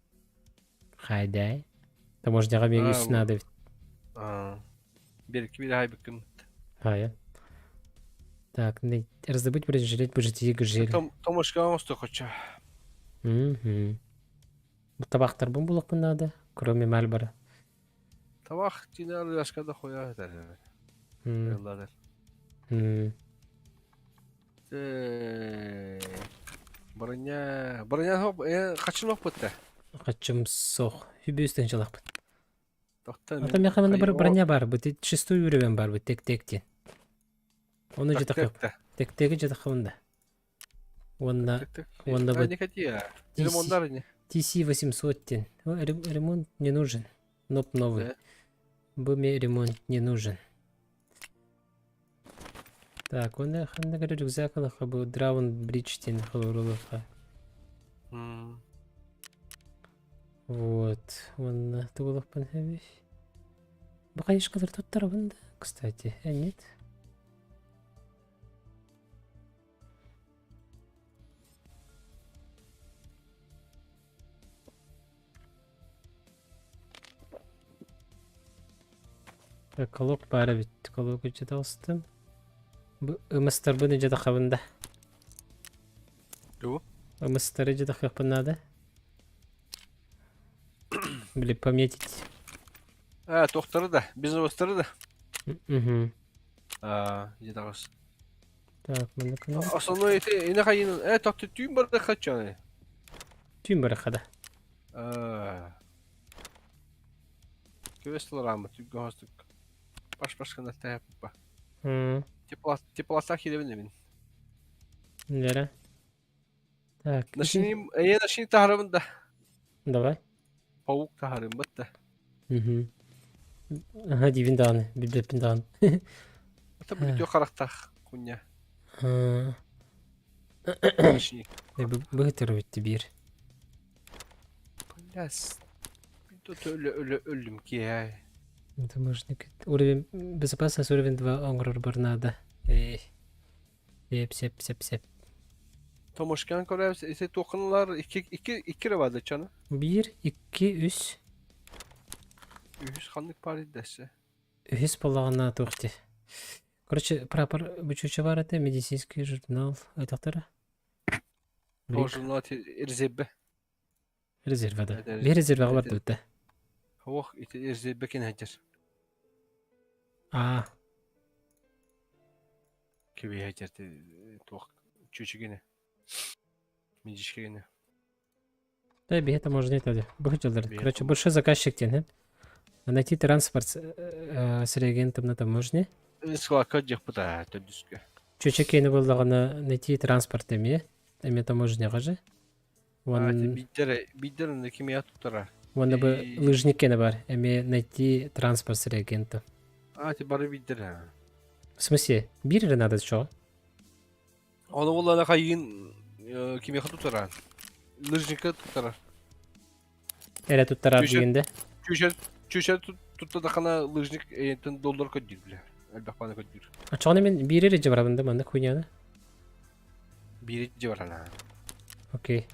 Хайдай. Таможняға мен үстін адып. Беркі бір хай бікім. Хая. Так, не раздобыть бронежилет, божитие гжели. Томашка мосты хоча. Мгм. Bu tabaqtar bu bulaq bunada, кроме Мальбора. Табах тина ряскада хоя дер. М, Элладер. м. Броня хоп, качын хоп бутта. Качым соқ. Хүбөстен жалақ. Тоқтан. Ата мен хамында бір броня бар, bu шестой уровень бар, bu тек-тектен. Оны жата қып. Тек-теги жата қымында. Онда онда не хотя. Ремонтар не. TC-800. Ремонт не нужен. Ноп новый. Да. Бұл мне ремонт не нужен. Так, онда ханда гары рюкзак алаха, бұл Драун Бриджтен халурулаха. Вот. Онда тулах панхавиш. Бұл қайыш қадар тоттар бұнда, кстати. Нет? Колок бары бит. Колок жада алыстым. Ымыстар бұны жада қабында. Ду? Ымыстары жада қапынады. Біліп пометить. Тоқтары да, бизнес да. Мгм. Жедағыз. Так, мұны кіні. Основной это ине қайын. Тоқты түйін бар да қатчаны. Түйін бары қада. Көвестілер амы, түйгі ғастық. Баш-баш қана тәйіп ба. Мм. Тепласа хилевіне мен. Нері? Так. Нашини тахарымын да. Давай. Паук тахарым бітті. Мгм. Ага, дивин даны. Билбеппин даны. Это будет қарақтақ күнне. Бұғытыр өтті бер. Пляс. Тут өлім ке. Это можно... Уровень... Безопасность уровень 2 оңғырыр бар надо. Сеп. Томошкан көрәбіз, есе тоқынылар 2 ревады чаны. 1, 2, 3. Үйіз қандық бар едесі. Үхіс болағына тоқты. Короче, прапор бучуча бар еді, медицинский журнал айтақтары. Журнал ерзебі. Резервада. Bir резерваға барды өтті. Оқ, ерзебі кен әдер. Кебе әдерді тоқ чөчігені. Медичкені. Да, это можно это. Короче, больше заказчик тен. Найти транспорт с реагентом на таможне. Склака дек бұта төдіскі. Чөчекені болдағына найти транспорт еме. Еме таможняға же. Биддерін кеме атыптара. Онда бы лыжникені бар. Еме найти транспорт с реагентом. Ти бары биддері. В смысле? Бирі надо что? Оны олана қайын кеме қатыптара. Лыжника тұттара. Әрі тұттарар дегенде. Чөшер тұтта да қана лыжник әйінтін доллар көддір біле. Әлбәқ баны көддір. Ачағына мен бирі реже барабында манда хуйняны. Бири де бар ана. Окей.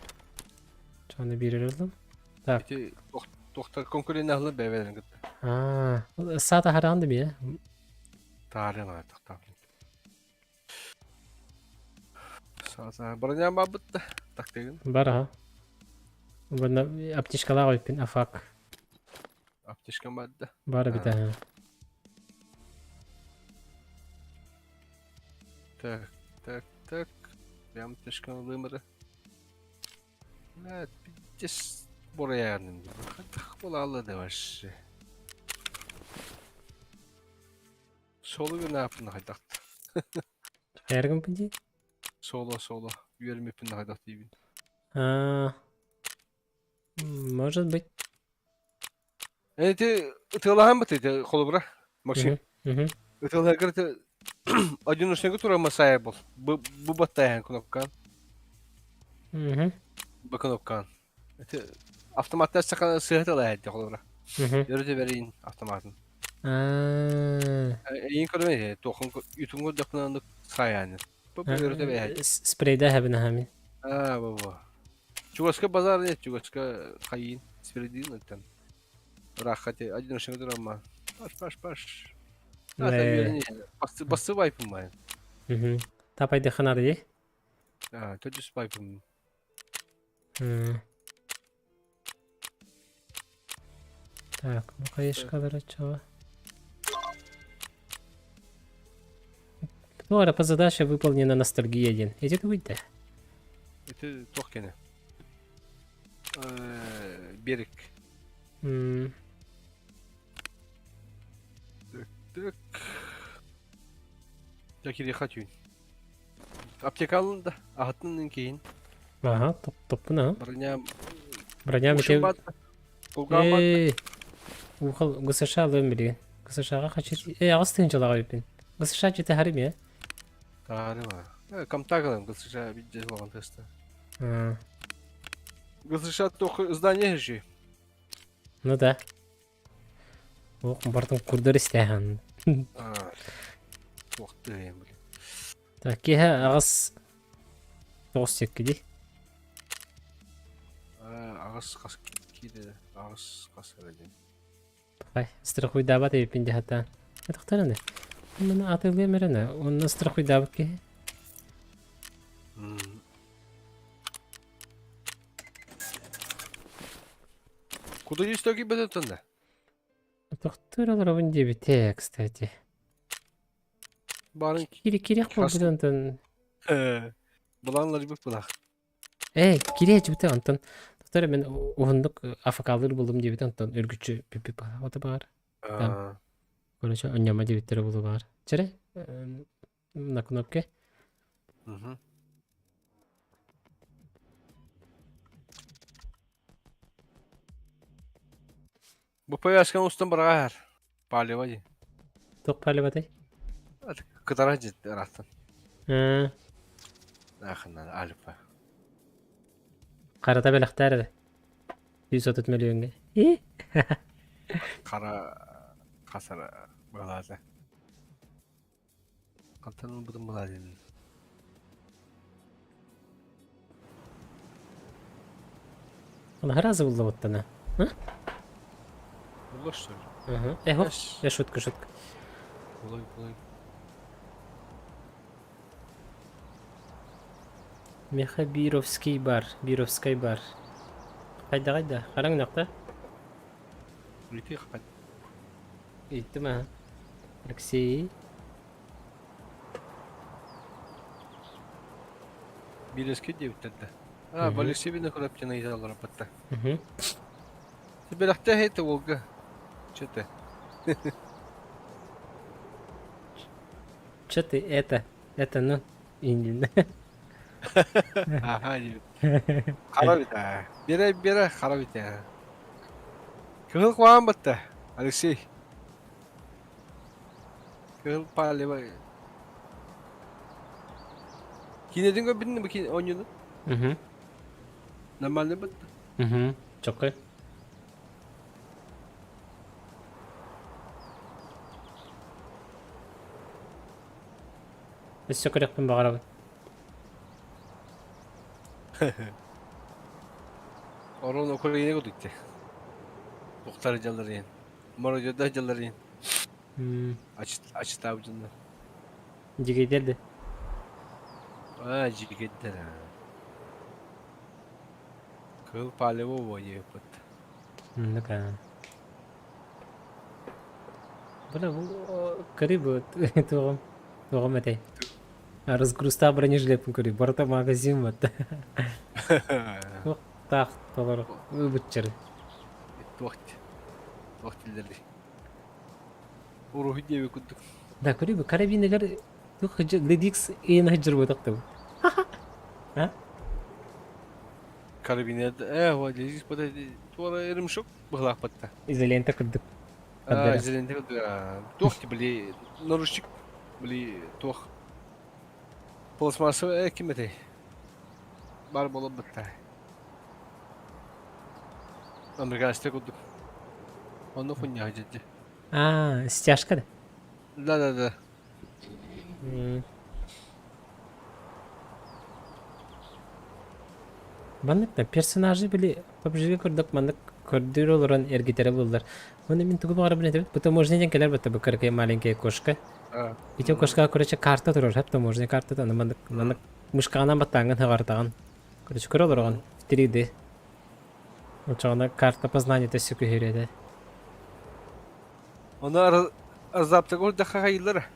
Ачағына бирі рөлдім. Так. Тоқтар конкурент ағылы бәвелін күтті. Саата харанды бе? Тары ма тоқтар. Саата бұрын ма бұтты. Так деген. Бар ха. Бұны аптешкала қойпен афак. Аптешка бадды. Бары біті. Так. Прям аптешканы лымыры. Бітес бораяғының. Қаттық бола алла да башы. Солы күні апынна қайдақты. Әргім пінде? Соло. Үйерім епінна қайдақты дейбін. Может быть. Ты ытылахан быт эти холобра, Максим. Мгм. Ытылахан кырты одиночный тура масая был. Бу баттаян кнопкан. Мгм. Бу кнопкан. Это автоматта сакана сыгытылахан эти холобра. Йөрүтө берейин автоматын. Эйин көрмей, тоқын ютунго дакнандык саяны. Бу йөрүтө берейин. Спрейда хабина хамин. Бу. Чугаска базар нет, чугаска хайин. Спередин это. Рахати одиночный тура ма. Паш. Bası wipe'ım var. Tapaydı xanar ye. Tödüs wipe'ım. Так, ну-ка ешкалар ачава. Ну, а задача выполнена ностальгия 1. Иди ты выйди. Öte tok gene. Берик. Tık. Jakiri hatuyun. Apteka alındı. Ahatının keyin. Ага, топ бuna. Броня. Броня Ушым мете. батты. Пулган батты. Ухал гысыша алым билген. Гысышага качыр. Агыс тыгынчалага бипин. Гысыша жете харим я. Tarih var. Камтагалым гысыша видео злован теста. Гысыша только здание же. Ну да. Ох, бартын курдыр истехан. Уақытты ем біле. Так, кеха агыс тоғыз секкеди. Ағыс қас кейді. Ағыс қас әреден. Хай, страхуй дабат епин де хата. Атақтар аны. Мына атылы мерені. Оны страхуй дабат ке. Куда есть токи бедетонда? Атақтар алар овын дебите, кстати. Барын Керек бол бұдантын. Бұланлар бүк бұлақ. Керек жібіте антон. Тоқтар мен оғындық афакалыр болдым дебите антон. Үргүчі пип оты бар. Короче, оньяма дебиттері болу бар. Чere? На кнопке. Бұл пояскан ұстан барға әр. Палева де. Тоқ пәлі батай. Кытара жетті рақтан. Ақыннан алыпа. Қарата бәліқтәрі. 130 миллионға. Қара қасара бағалады. Қантанын бұдың бағалады. Она разы болды оттана. Бұлай что ли? Хоп, шутка. Бұлай. Меха Бировский бар. Қайда. Қараң нақта. Үлті қапат. Етті ма? Алексей. Билеске деуттарды. Балексей бені құрап кені айдалар апатта. Себелақта хейті олғы. Че-то? Че ты это, ну, индин. Ага, дебет. Қара біті. Бері қара біті. Кығыл қуаған бітті, Алексей. Кығыл палева. Кинедің көп бітін бі ойнеді? Нормальный бітті. Чоқы. Біз все көрекпін бағарабын. Орон окура ене көдікті. Тоқтары жалар ең. Мора жөді жалар ең. Açtı avucundan. Cigeyderdi. Cigeyder ha. Kıl palevo var yapıt. Ne kadar. Бля, карибу, тугам этой. Разгрузта бронежилетом кори, борта магазин вот. Так, толар, выбычыр. Тоқтилдерді. Урухи деби күттік. Да, карибу, карабинелер, тух ледикс ең хыджыр бодақтым. Карабинет, вадезис подойди. Туара ерім шок, бұғлақ батта. Изолента кырдык. Зеленде күттік. Тоқти, бли, нарушчик, бли, тоқ. Пластмасы, кім әтей? Бар болып батта. Американскте күттік. Оны хуйня хыджетті. Стяжка да? Да. Мандык да персонажи били PUBG'ге көрдік, мандык Көрдür олорон эргитере булдар. Оны мен тугу багара билет. Бу таможнядан келер бу кыркай маленькая кошка. А, Ите кошка короче карта турар. Хеп таможня карта аны маны мышкаганан баттанган хагартаган. Короче көрө олоргон. Тириди. Очогона карта познания төсү көйрөдө. Onu azapta orada hayırlar.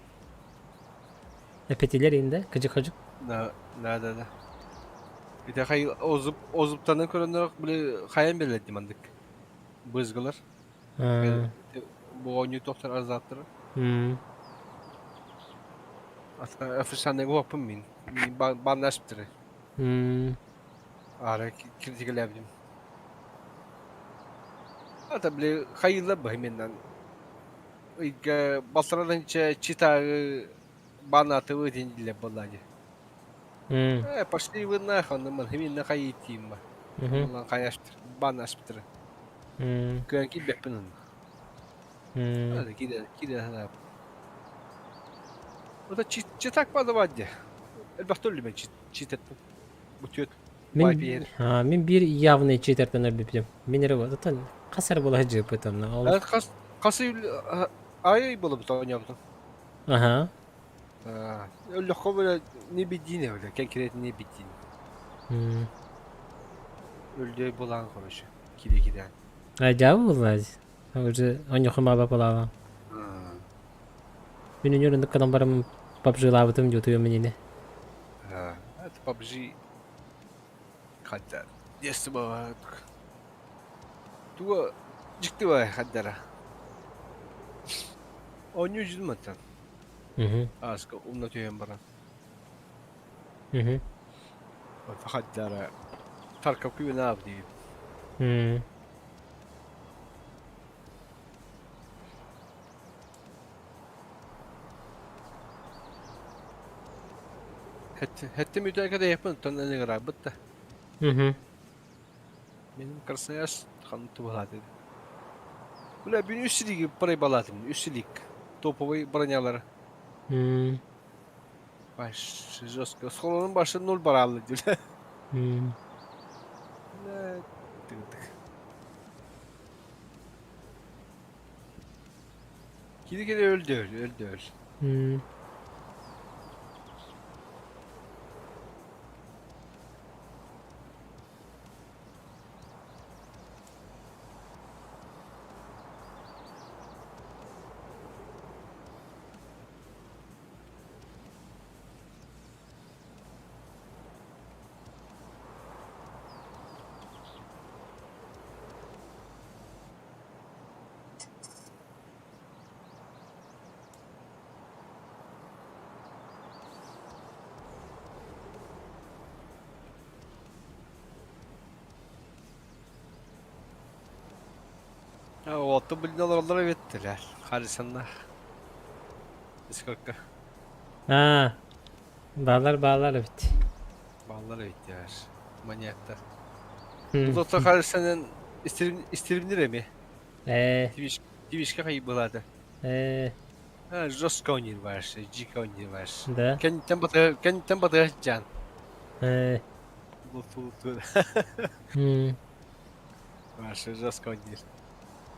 Епетилер инде, кыжык-кыжык. Da. Bir de hayır ozuptanın körünler böyle hayal belirledim andık. Bızgılar. Bu oyunu doktor azaptır. Aslında afişanne bu yapım min. Banlaştır. Ara kritikal yapayım. Hatta böyle hayırlar bahimenden. İlk basradan çita bana atı ödünle buladı. Пошли вы нахуй, man. Hemen ne kayıtayım ben. Ulan kayaştır. Banlaştır. Köyünki beklenin. Hadi gidelim hadi. O da çitak balı vardı. Elbette öyle ben çit ettim. Bu tüyet. Vay bir yer. Мен бир явный читерден ölbüpdüm. Менере вот это касар була жып этамна. Evet kası ay bulup da oynadım. Aha. Öyle böyle ne bildiğini öyle. Kenkret ne bildiğini. Öldü bulan konuşu. Giden. Acaba буллаз. Уже онюхама бапалава. Мен өнөрүндүк каламбарым папжилабытым ютую менини. Это PUBG. Kadar. Yes bak. Tuğa çıktı var kadar. Oynuyor cüzmeten. Aska umlatıyor bana. Kadar. Tarkap gibi ne yaptı? Hette müdahale yapın. Tonla ne kadar bitti. Benim karşısına yaş kanıtı var dedi. Ulan ben üstelik parayı baladım. Üstelik. Topovayı baranyaları. Baş, жестко. Skolanın başı 0 para aldı diyor. Ne dedik. Gidi öldü. Ya o 6 milyon dolarlara vettiler. Harisanlar. Discord'da. Ha. Bağlar bitti. Bağlar vettiler. Manyaklar. Bu da Harisan'ın istirimdir mi? Twitch'ka kayıbıladı. Ha, Joska oynuyor var. Jika oynuyor var. Да. Kendinden batı can. Bu. Var, Joska oynuyor.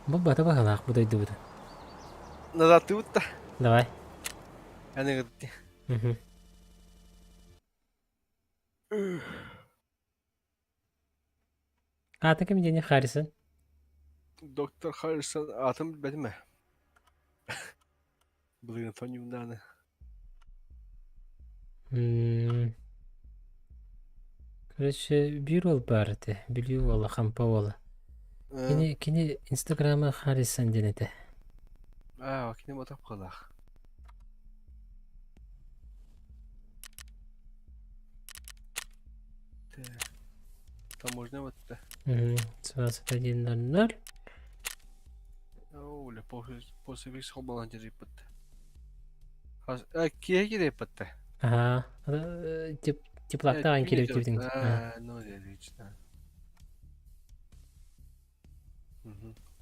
Баба bakalım bu da idu. Назад ты вот то. Давай. Она говорит, Аты кім дене Харрисон? доктор Харрисон атом bilmedi mi? Блин, Тони Унана. Короче, bir ol bardı. Biliyor valla kampa valla. Kini Instagram'a Harrison denedi. Bak yine motor kalak. Таможня вот это. 21:00. Оля, после весь баланс репетта. Кие репетта. Ага. Теплактаган керек дебдиң. Ну, отлично.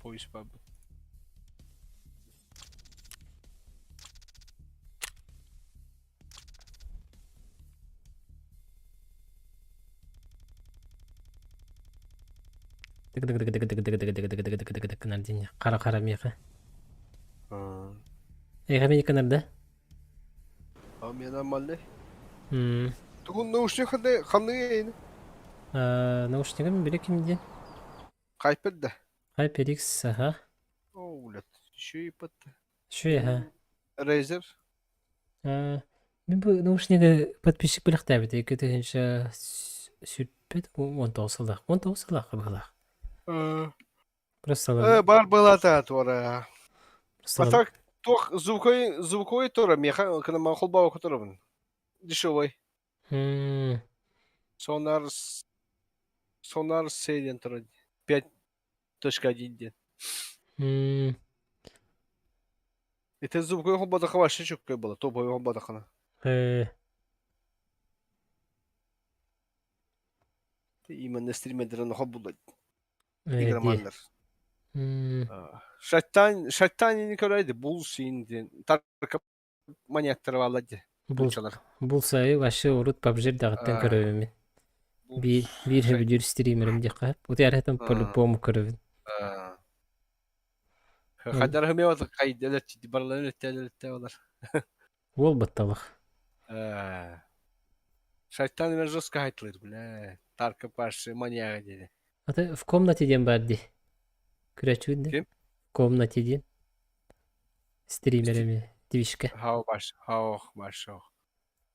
Поезд бабы. Нардине. Кара меха. А, Эйга мен канарда. мен нормальный. М. Тугун наушник ханны Наушнигим биле кимден. кайпедде. HyperX, ага. О, блядь, еще и под Şu ya. Razer. Мен bu наушниги подписчик билек табит. 2-нче сүрпет 19 сылдак. 19 сылдак кылак. Просто Бар была та тора. просто Батак тох звуковой тора меха, когда мы холбава которым. Дешевый. М. Sonar серия тора 5.1 ден. М. Это звуковой холбада хаваши чуккай была, топовый холбада хана. Именно стримердерин холбуда игромандар. М. Шаттан не көрәйді, бұл сүйінде. Тарқып манияттары балады. Булса вообще урут PUBG дагыттан көрөбүм мен. Bir video стримерим деп кап. Утяратын по-любому көрөбүм. Хадар хымеват кайды элетти, барларын элетти олар. Ол батталык. Шаттан мен жестко айтылыр, бля. Тарқып баршы манияға деді. Ата в комнате ден барди. Күрәчүдү. Ким? В комнате ден. Стримерами Twitch'ке. Хау баршы.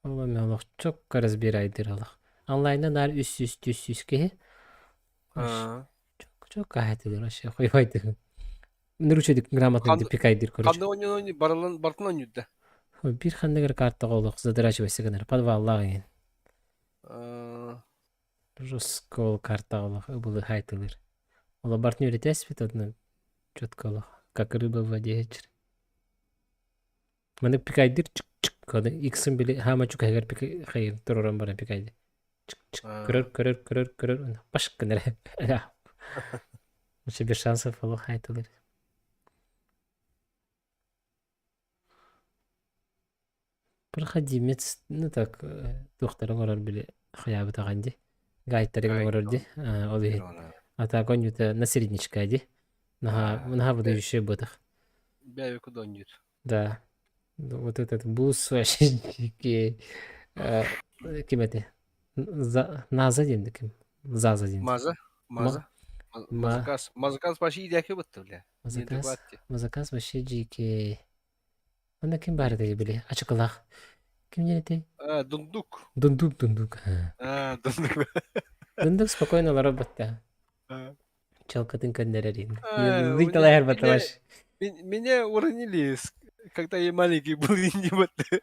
Ола мен Аллах çok разбирайдыр Аллах. Онлайнда нар үс-үс-ке. Çok кахатыдыр вообще койбайды. Нуручедик грамотно деп пикайдыр короче. Қанды ойнын бартын ойнуды. Bir хандагар карта колдук задрачивайся генер. Подваллага ген. Жестко ол карта колдук. Бұл хайтылыр. Ола бартын үйретесіз бит одны. Четко олох. Как рыба в воде ечер. Маны пикайдыр чик-чик. Коды иксин биле хама чук хагар пикайдыр. Туруран бара пикайдыр. Чик-чик. Көрөр. Башк генер. Вообще без шансов олох хайтылыр. Проходимец, ну так, тухтарын орор биле хаябы таганди. Гайттарын орор ди. Оли ата гонюта на средничка ди. Наха буду еще ботах. Бәйі куда ойнуды. Да. Вот этот бус вообще дикий. Ким это? Наза денди ким? Заза денди. Мазакас башы идеяке бұтты, бля. Мазакас вообще дикий. Анда ким бар еді біле? Ачықылақ. Ким денеті? Дундук. Дундук. Дундук. Дундук спокойно лара бітті. Чалкатын көндерерин. Лыйталай әр батталаш. Меня уронили, когда я маленький был, и не бітті.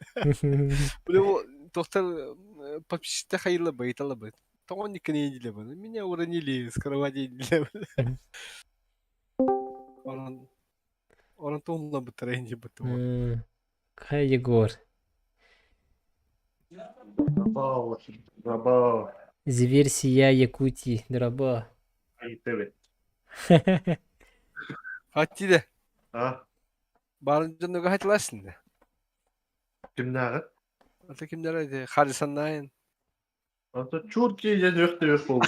Доктор подписчикті хайылы бы, айталы бы. Тоғын не кінейділі бы. Меня уронили, с кровати ділі бы. Оран тоңла бітірейін де бітті. Кай Егор. Раба. Зверсия Якутии. Драба. Айтывет. Хаттиде. А? Барын жонуға хайтыласың да. Kimler? Ата кімдер айды? Харисаннайын. Ata Türkiye yedekte yok oldu.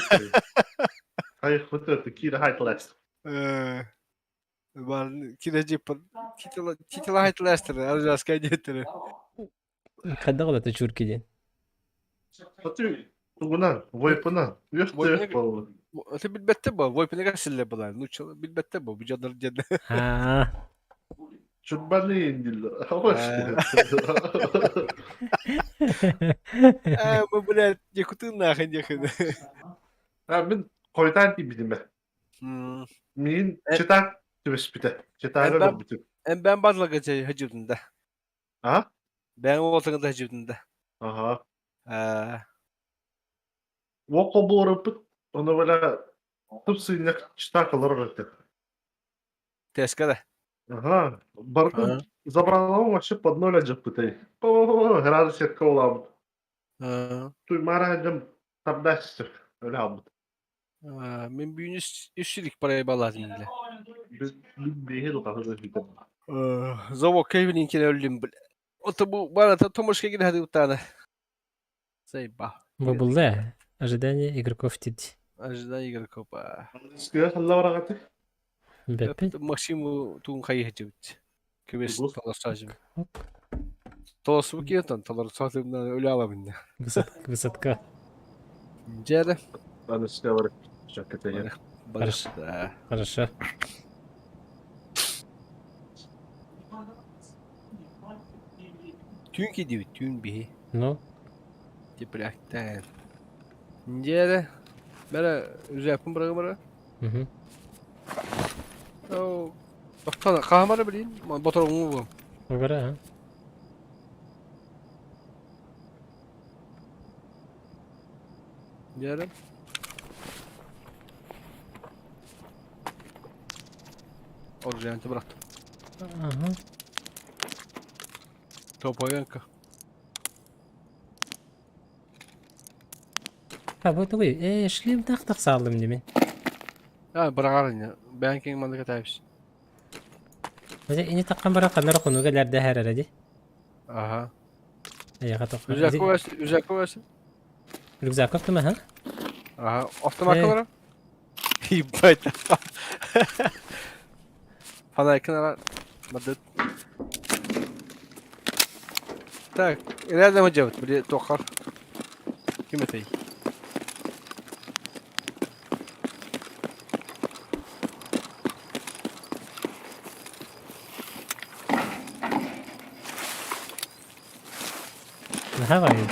Hayır, вот это Kira Heitlast. Барын кирежі пыр. Титила хайтыластыр. Аржаска деттірі. Қадда қолаты чуркиден. Ata Tugunan, Voypunan. Yokta yok oldu. Ата білбетті бұл. Войпінеға сілі бұлар. Нучалы білбетті бұл. Бұжадар жеді. Çurbanı indildi. Hava işte. Bu блядь, yakutun nahın yakın. Ben koytan tipiydim ben. Min çıtak tüvespite. Çıtak da bütün. Ben bazılaga hacıvdında. Ha? Ben oltağında hacıvdında. Aha. Voko bu arapıt. Onu böyle tıpsıyla çıtak alır öğretti. Teskada. Ага. Баркун забрал вообще под 0 джапытай. Градус сетка улам. Туй маражым табдастır. Öyle aldı. Ben büyüğünü üstçülük paraya bağladım bile. Biz bir hel kahve bitti. Zavok keyfininkine öldüm bile. Ota bu bana da Tomoşka gir hadi bir tane. Sayba. Бабуле. Ожидание игроков в тити. Ajda yigar kopa. Sıkıyor Allah varakatı. Bepi. Максиму тун хайы хэтивит. Kübes Buz. talasajım. Толасы bu kiyotan talar satımdan öyle alabildi. Высотка. Cere. Ben de sıkıyor varak. Şakete ya. Barış da. Хорошо. Tün gidiyor tün bir. Ну, Tepraktan. Cere. Bana yapım bırakımara. угу. O. Doktan kahmara bilin. Botorumu bu. Угора, а? Cere. Orijinalite bıraktım. Ага. Topayanka. Ha bu tabii. Шлем так saldım demin. Ha bırakarın ya. Ben kim mandıka tayfış. Mesela ini takkan bırakan nara konu geler de her arada. Aha. Ya kata. Güzel kovarsın. Güzel kovarsın. Rükzak koptu mu ha? Aha. Otomarka Evet. var. Ебать. Фонарик на Мадет. Так, рядом идет, блин, Тохар. Кем это? Ha var ya.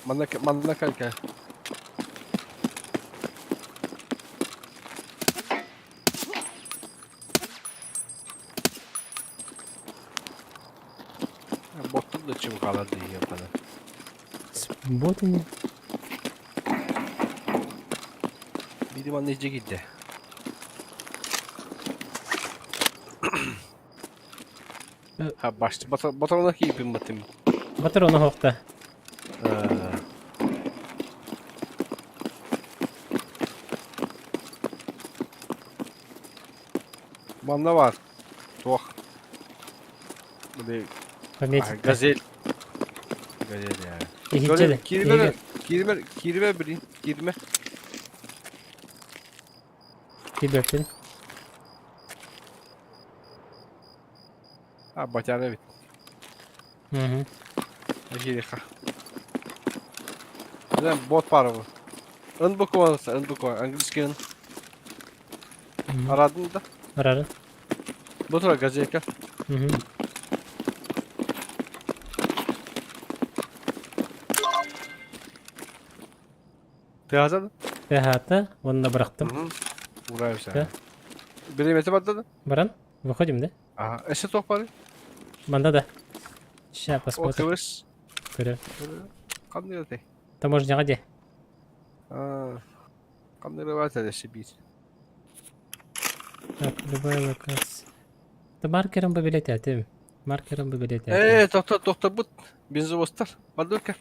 Манна калька. Bottun da çabuk alır diye bana. Вот они. Benim anlayıcı gitti. Ha başta batarona kiyipim batım. Батыр оны хоқта. Manna var. Toh. Böyle Пометить. gazel. Gazel yani. Ехичелі. Kirime bilin. Kirime. Киберпин. Ha batarya bit. Угу. Гириха. Güzel bot var bu. Ön bu kullanırsa, ön bu kullan. Angliski ön. Aradın da. Арары. Bu tura gazeka. Угу. Piyazadın. Пехата. Оны да bıraktım. Vurayım sen. Ya. Birimeti batladın. Баран. Выходим, да? Aha. Eşe tok bari. Банда да. Ща O посмотрим. kıvırız. Көрем. Kanıyor de. Таможняға де. Kanıyor var tedesi bir. Так, любая локация. Да маркером бы билет атым. Маркером бы билет атым. Doktor bu. Benzovostar. Badurka.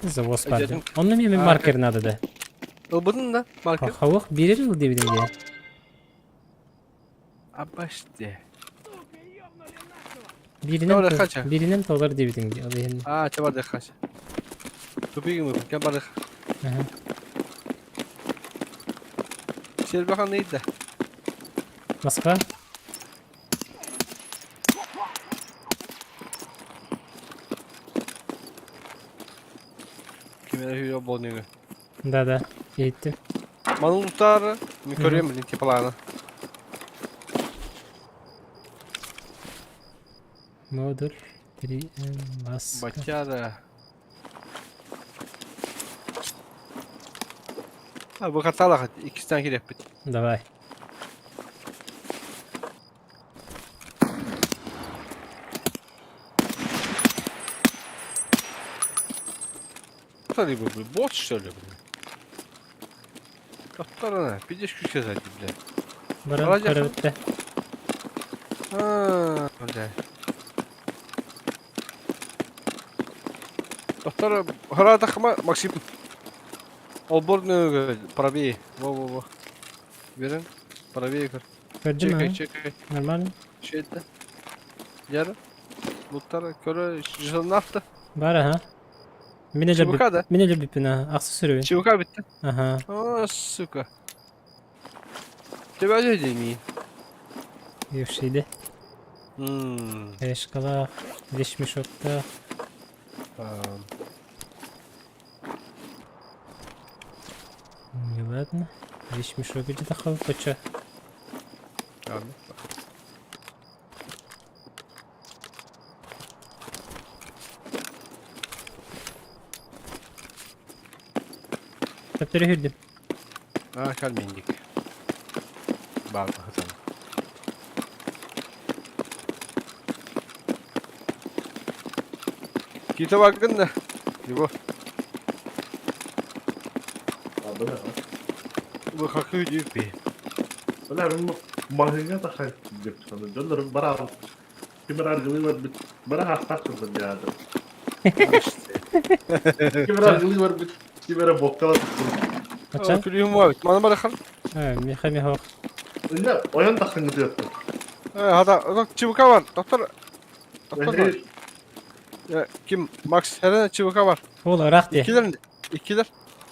Завоз барды. Ödedim. Onu мен Ha, маркер надо да. O bunun da market. Хауық берер ыл дебиден де. Abaşte. Birinin kaça? birinin dolar debidin de. Alayın. Aa çabar da kaç. Tupi mi? Kan barık. Aha. Şey bakan neydi de. Москва. Kimere hüyo bonuyor. Да. Eğittim. Manıl tutar. Mi görüyorum link yapılarını. Модуль 3 маска. Бачара. Ha bu katalak hadi. İkisi tane girip bit. Давай. Tabii bu bot şöyle bu. Doktora ne? Bir de şu kez hadi bile. Баран Alacak көріп mı? өтті. Ha, öyle. Doktora hala takma Максим. Олборную правее. Во. Верен. Правее көр. Көрді ма? Чекай. Нормально? Şeyde. Yarı. Bulutlara köre jizon naftı. Бар, ага. Çubuk da. Mine bipina. Aksı sürüyün. Çubuk bitti. Aha. Aa suka. Tebel öyle miyim? Yevşiydi. Eşkala. Leşmiş okta. Tamam. Ладно. Вещь мешок где-то хлопача. Ладно. Tabii hürdüm. Ha kalmayındık. Bağlı Hasan. Kita bakın da. Bu. Abi ne? Bu kakı ödüyor be. Öyle ben mahalleye de kayıp sana. Dönürüm bana. Kimin argılı var bit. Bana hasta kızım ya. Kimin argılı var bit. Kimin bokkala tutsun. Kaçan? Külüyüm var. Bana bırakın. Ha, miha miha bak. Ne? Oyun takın gidiyorsun. Hadi çubuka var. Doktor. Doktor var. Mehri. Ya, kim? Max herhalde çubuka var. Oğlum rak diye. İkiler.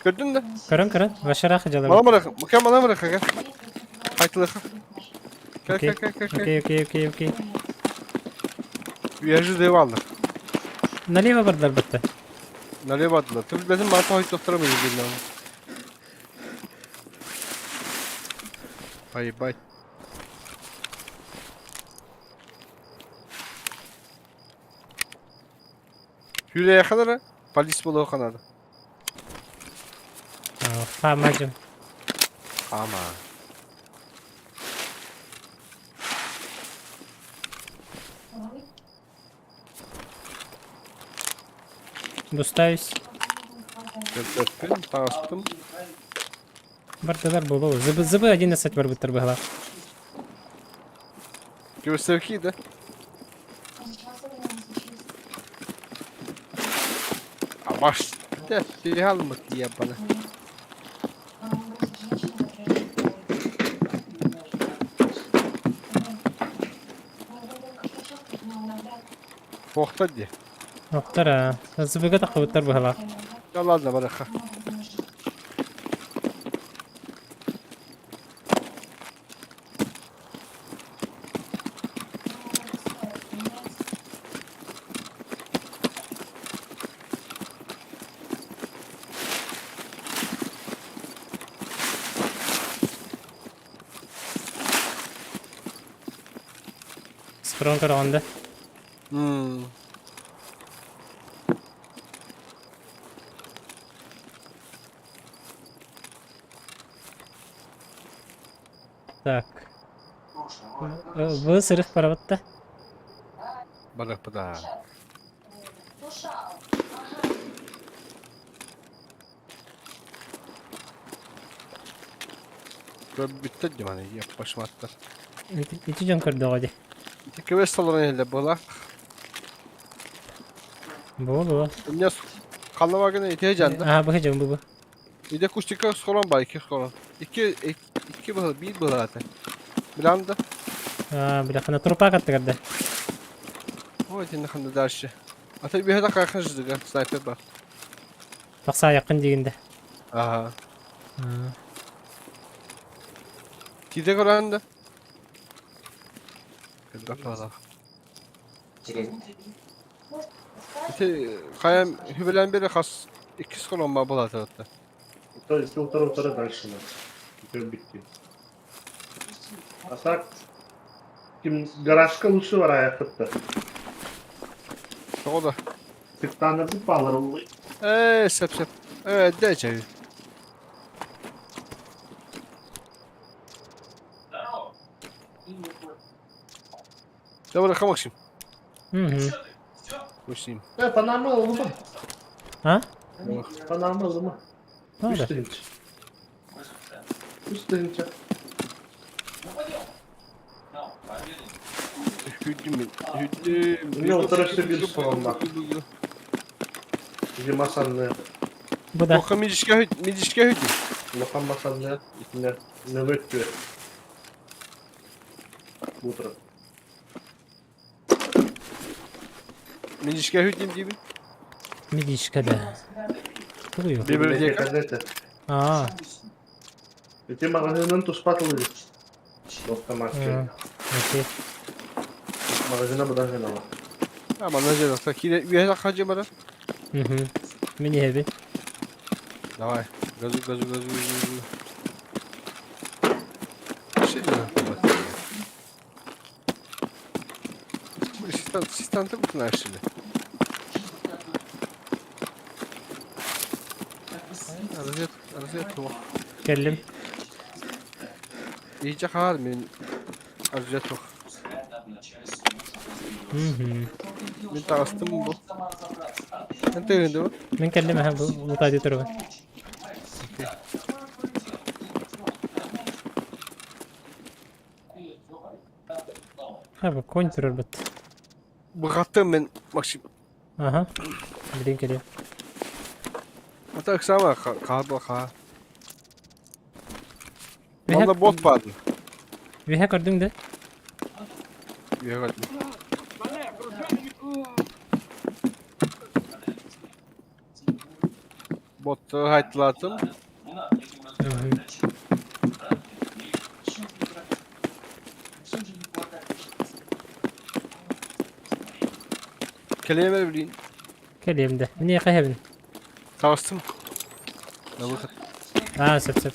Gördün mü? Karın. Başa rak Bana bırakın. Mükemmel bana bırakın. Gel. Haytılık. Gel Okey. gel gel gel. Окей. Uyarıcı dev aldık. Налево barlar bitti. Nereye baktılar? Tabii bizim Marta Hoyt doktora mı ilgili lan? Bay. Hüreye kadar polis bulu kanadı. Famacım. Ama. Dostаюсь. Öptüm, tanıştım. Bardalar bolu. Zıbı 11 var bitir bihla. Gösterkiydi. Baş. De almak diye bana. Pohta diye. Oktara. Zıbıga da bitir bihla. Yallah da baraka. Sıfırın karağında. Так. Bu sırık para bitti. Barak bu da. Bitti diye bana yap başıma atlar. İki can kırdı hadi. Köve salonu elde bola. Bolu. Ne kanlı vakına ihtiyacın da. Aha bakacağım bu. Bir de kuştika skolan var, iki skolan. İki bıhıl, bir bıhıl zaten. Bilanda. Aa bilakına trupa kattı kardı. O etinde kandı dersi. Ata bir hada kalkan jızdıga, sniper var. Baksa yakın diginde. Aha. Ha. Tide korandı. Bak valla. İşte kayam hübelen biri has iki skolan var bu zaten. То есть утро дальше надо. Теперь битки. А так, гаражка лучше var ayakta. O da. Tıktanı bir bağlar Sep. Evet, de çevir. Da bırakamam şimdi. Hı. Koşayım. Panama oldu mu? Ha? Panama oldu mu? Ne oldu? Üstünce. Hüddüm. Ne o tarafta bir sorun var. Bizim masanlı. Bu da. Oka midişke hüddüm. Lokan masanlı. İçinde nöbet diyor. Bu taraf. Midişke hüddüm gibi. Медичка да. Тугуyor. Библиотека. Aa. Эти магазинын туспатылы. Доктамакчы. Окей. Магазина будан генала. Ama ne diyorsun? Üye hacı bana. Mini heavy. Давай. Газу. Сильно. Систан ты знаешь или? Розетку. Geldim. İyice kahar mı? Rozetku. Ben tağıstım bu. Sen de bu. Ben geldim ha bu tadi tarafa. Ha bu coin durur bit. Bıraktım ben Maksim. Aha. Bildiğin geliyor. Hatta sama kahar bu kahar. Bir Onda hack, bot vardı. bir hack gördün de. Üye hacı. Botu haytlattım. Kelime bileyim. Geleyim de. Niye kayabın? Tağıstım. Ne bu? Aa sep.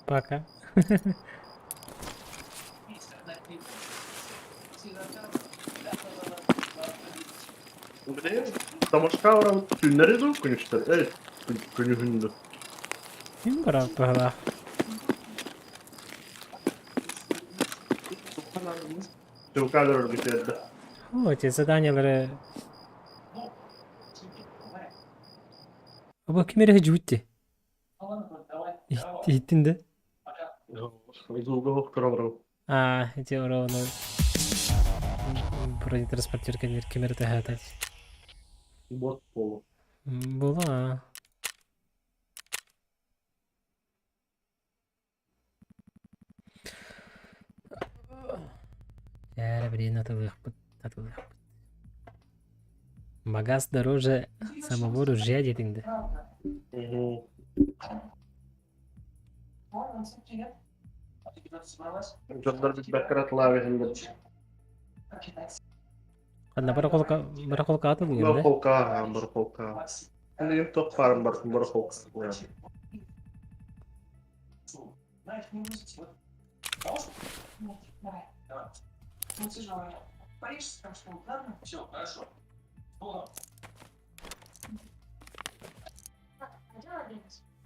Пока. Блин, Тамашка орам түннери зор күнүштөр. Күнүгүндү. Kim var burada? Тылкалар битеді. О, эти заданиялары. Aba kim yere hücumti? İttin de. Зулга оқтырабырау. А, эти уровни. Бронетранспортер кемерді хатать. Бот болу. Была. Я, блин, атылых. Магаз дороже самого ружья дедіңді. Жолдар бит бәккәрәт лавихында. Ладно, бір қолқа атыл Бір дегенде. қолқа. Енді тоқ барым бар, бір қолқа.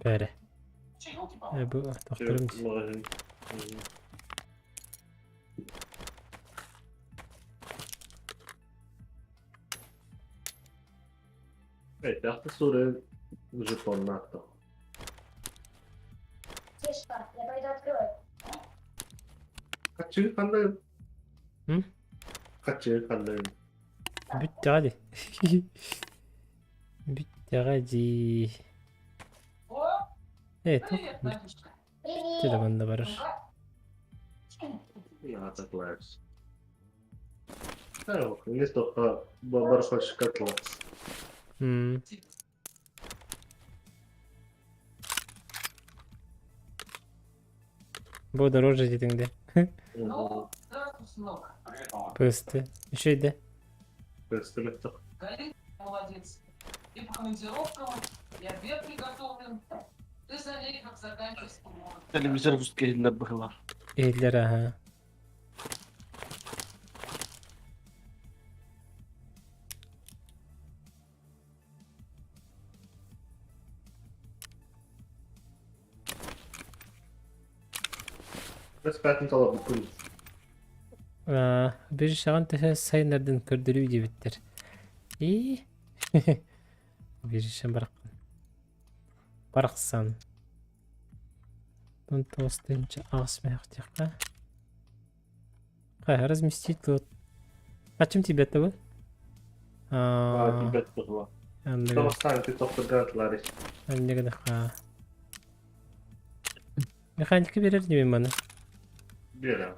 Böyle. Bu doktorum. Evet, yaxşı sonra jetonunu attım. Kaçığı kandayım. Hı? Kaçığı kandayım. Bitti hadi. Bitti hadi. Evet. Bitti de bende var. Ya taklarız. Ha yok, не столько бар хочешь котла. Bu дороже дедіңде. Пысты. Еще иди. Пистолет. Молодец. И по командировкам, и обед приготовлен. Ты за ней как заканчиваешь. Телевизор üstünde bıhlar. Eğildiler ha. Biz patent alalım kuyu. Bir şahan tehe sayınlardan kördürüğü gibi bittir. İyi. Bir işe bırak. Bıraksan. Он толстенче асмехтиха. Хай, разместить тут. А чем тебе это? Тибет было. Кыргызстан тиктокто гратлары. Ха. Механика берер неме мана. Бера.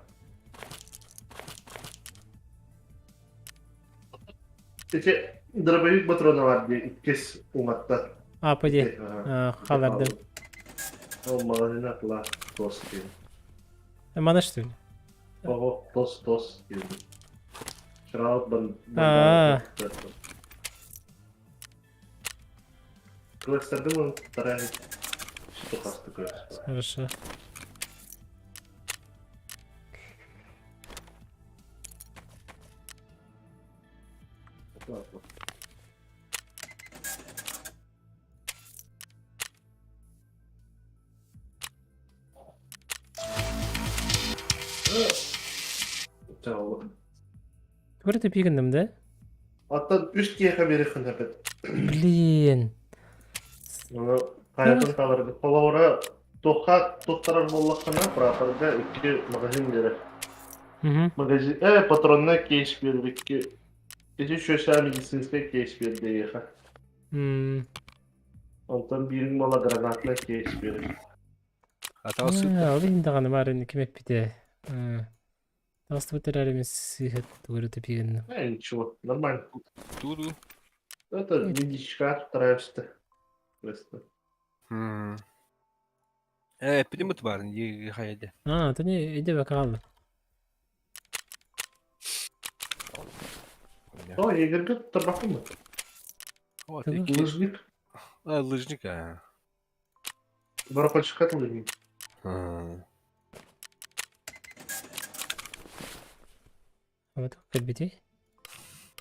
Эти дробовик патроны var diye ikes umatta. А, поди. Халарды. О, магазин атла тост diye. Мана что ли? Ого, тост diye. Шраут бан. Квестердин он вторая. Что хас такое? Хорошо. Чао. Көрді пигіндім да? Аттан үш киеха берехін әпет. Блин. Оны қайатын қалырды. Қолауыра тоқтарар боллаққана, пратарда үкі магазин бере. Магазин, патронна кейс бербекке. Эти шөшә медицинская кейс берді еха. Онтан бірін мола гранатна кейс берді. Атасы. Олин дағаны барын кемеп біте. Тасты бұтырарымыз сүйхет көрді пигінді. Ничего, нормально. Туду. Это медичка, вторая вста. Примут бар, не хайде. Та не, иди бәк қалды. О, егерге тұрбақы мы? Вот, Туду. Лыжник. лыжник, а. Барапальчик лыжник. Вот, кәлбеті.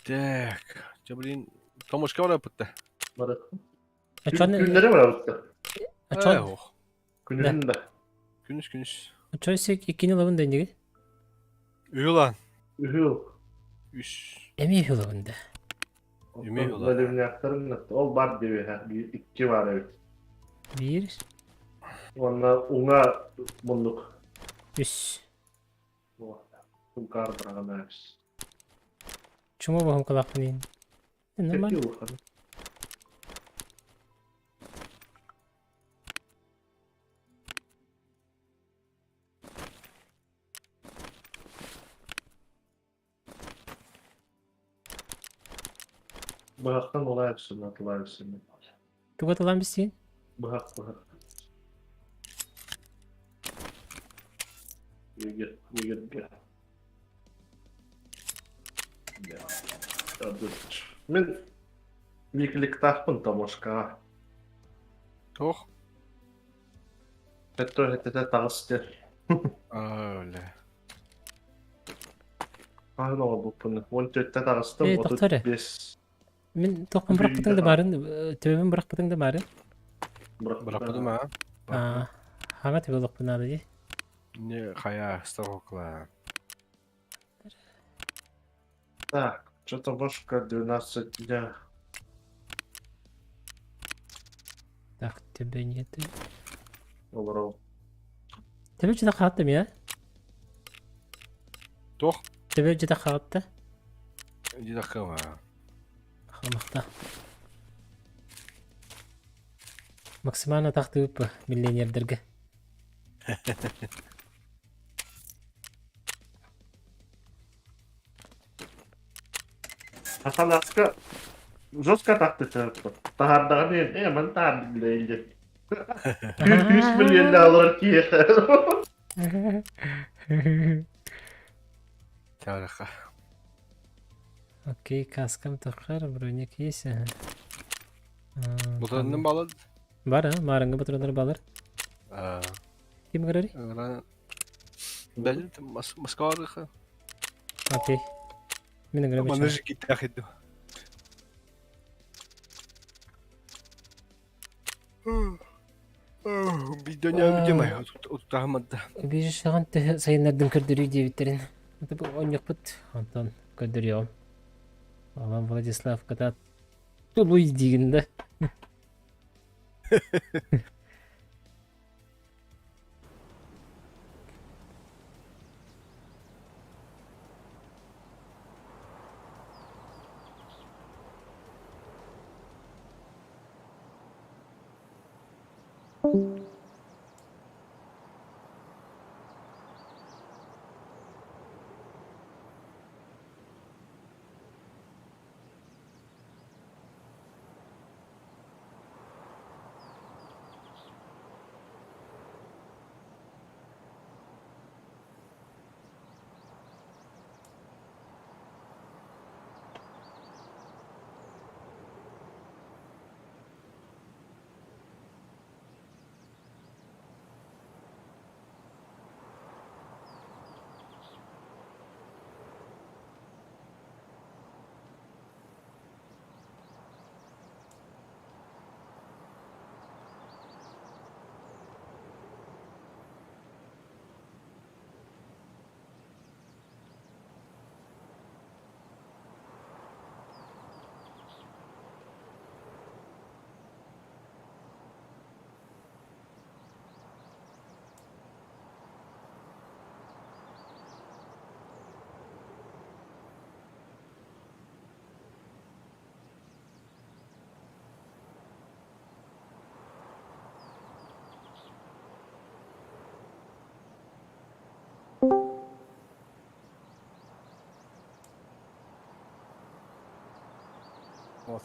Так, блин, Томашка var yapıttı. Барат. Ачаны, Күндері бар ауытты. ачаны. Күнерінде. Күніш. Ачаны сек екені лавында неге? Үй lan. Үхіл. Үш. Әме лавында. Бөліміне ақтарым. Ол бар деуі. Икки бар әуі. Bir, Онна уңа мұндық. üç. Бұл қардыраған әуіс. Чума бағым қалақпын ең. Нормально. Тәкі ұлған. Бұғақтан олай өксін, атылай өксін. Туға талан біз сен? Бұғақ. Егерге. Мен екілік тақпын Томашкаға. Toch? Тәтті тағыстер. Öyle. Ағын оға бұппыны. 14-те тағыстым, Тоқтары. 35. Мен тоқпын бірақ бұтыңды барын, төбемін бірақ бұтыңды барын. Bırakmadım ha. Хаңа төбе лықпын ады де. Не, хая, стокла. Так, что-то Томашка 12 дня. Так, төбе неті. Оларау. Төбе жүді қағаттым, я? Toch? Төбе жүді қағатты. Иди dakika var. Қамақта. Максимально тақты өпі миллионердерге. Хасанаска жестко тақты тәріпті. Тағардаған ең, мен тағарды білейді. 100 миллионды алыр кейеқі. Tarık'a. Окей, каскам таққар, броник есть. Bu da ne bağladı? Бар, марыңғы бұтырындар балыр. Кем көрері? Belli de maskarı. Окей. Менің көрері Bana jiki takıdı. Bir dönem demey. Tutamadı. Bir шаған сайынлардың көрдірі дебіттерін. Это бұл оңық бұт. Антон көрдірі оң. Алан Владислав ката тулуй дегенді.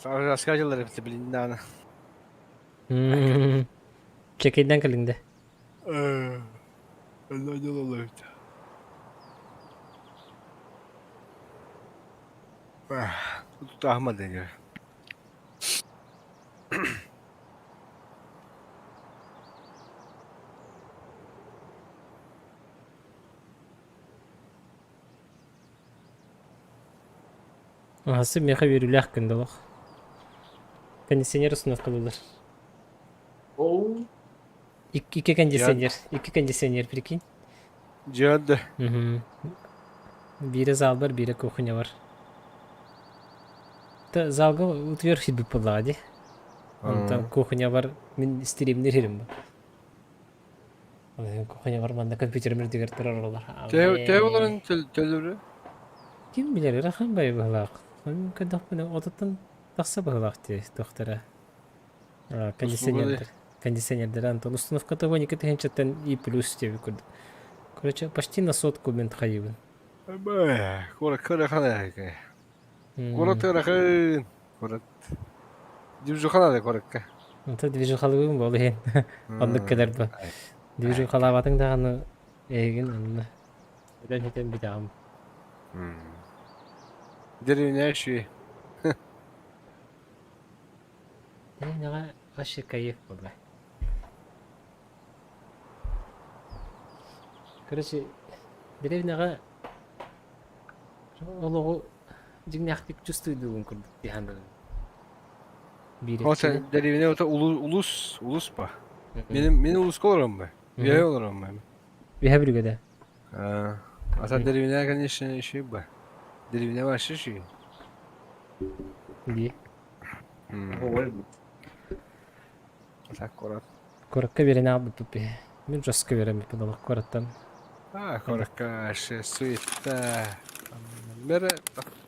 Raskacılar hepsi bilindi ana. Çekeyden kalındı. Allah Allah işte. Tut Ahmet deniyor. Ahası meha verilü hakkında olaq. Kondisyoner sınıf kılılır. Oo. İki kondisyoner. İki kondisyoner prikin. Cihan'da. Biri zal var, biri kuhunya var. Ta zalga utver hidbip palladi. Ondan kuhunya var. Min streamler hirim bu. Kuhunya var, manda kompüterimir digertir oralar. Telefonların telleri. Kim bilir, rahan bay bahlaq. Onun kadar bana odattan taqsa bahlaq diye doktora. Кондиционер. Кондиционердер Антон. Установка того никаких хенчаттан и плюс тебе курд. Короче, почти на сотку мент хайыбын. Kora kara. Kora tırakın. Kora. Dimcu kanada korakka. Anta движу халыбын болу хен. Онлuk kadar bu. Движу халаватын да аны эгин анна. Öden heten bir dağım. Derine şey. Naga aşı kayıp oldu. Короче, деревняга олого жигнахтик чувствуйдугун курдук диханды. O sen derine ota ulus ba. Benim ulus olurum ben. Üye olurum ben. Биха бригада. Ata derine конечно şey ba. Derine var şey. Ди. Ой. Ata korak. Коракка берене алды тупи. Мен жаска берем подалак кораттан. Korakka şey suitta. Mere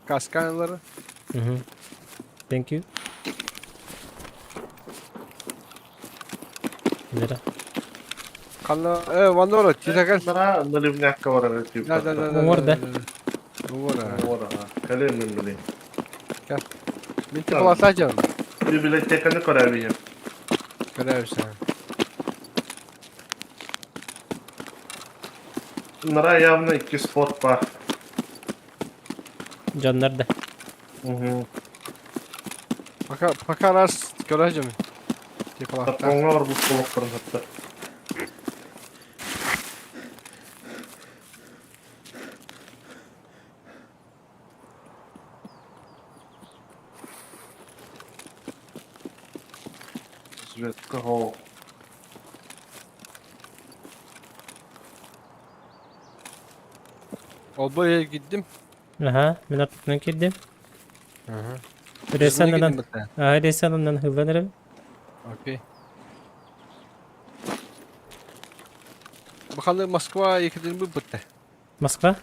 kaskanları. Thank you. Нера. Kanla Vandora tizakal. Nara nalimnyak var evet. Da. Orada. Orada. Kalem min bili. Minti palasacağım. Biblioteka korabiye. Kadar Nara явно iki spot var. Canlar da. Pakaras göreceğim. Tapkonga var bu solukların hatta. Svetska hol. Olbaya gittim. Aha, ben artık girdim. Hı. Resandan, Resandan hızlanırım. Okey. Bakalım Moskva yıkadın bu bitti. Moskva.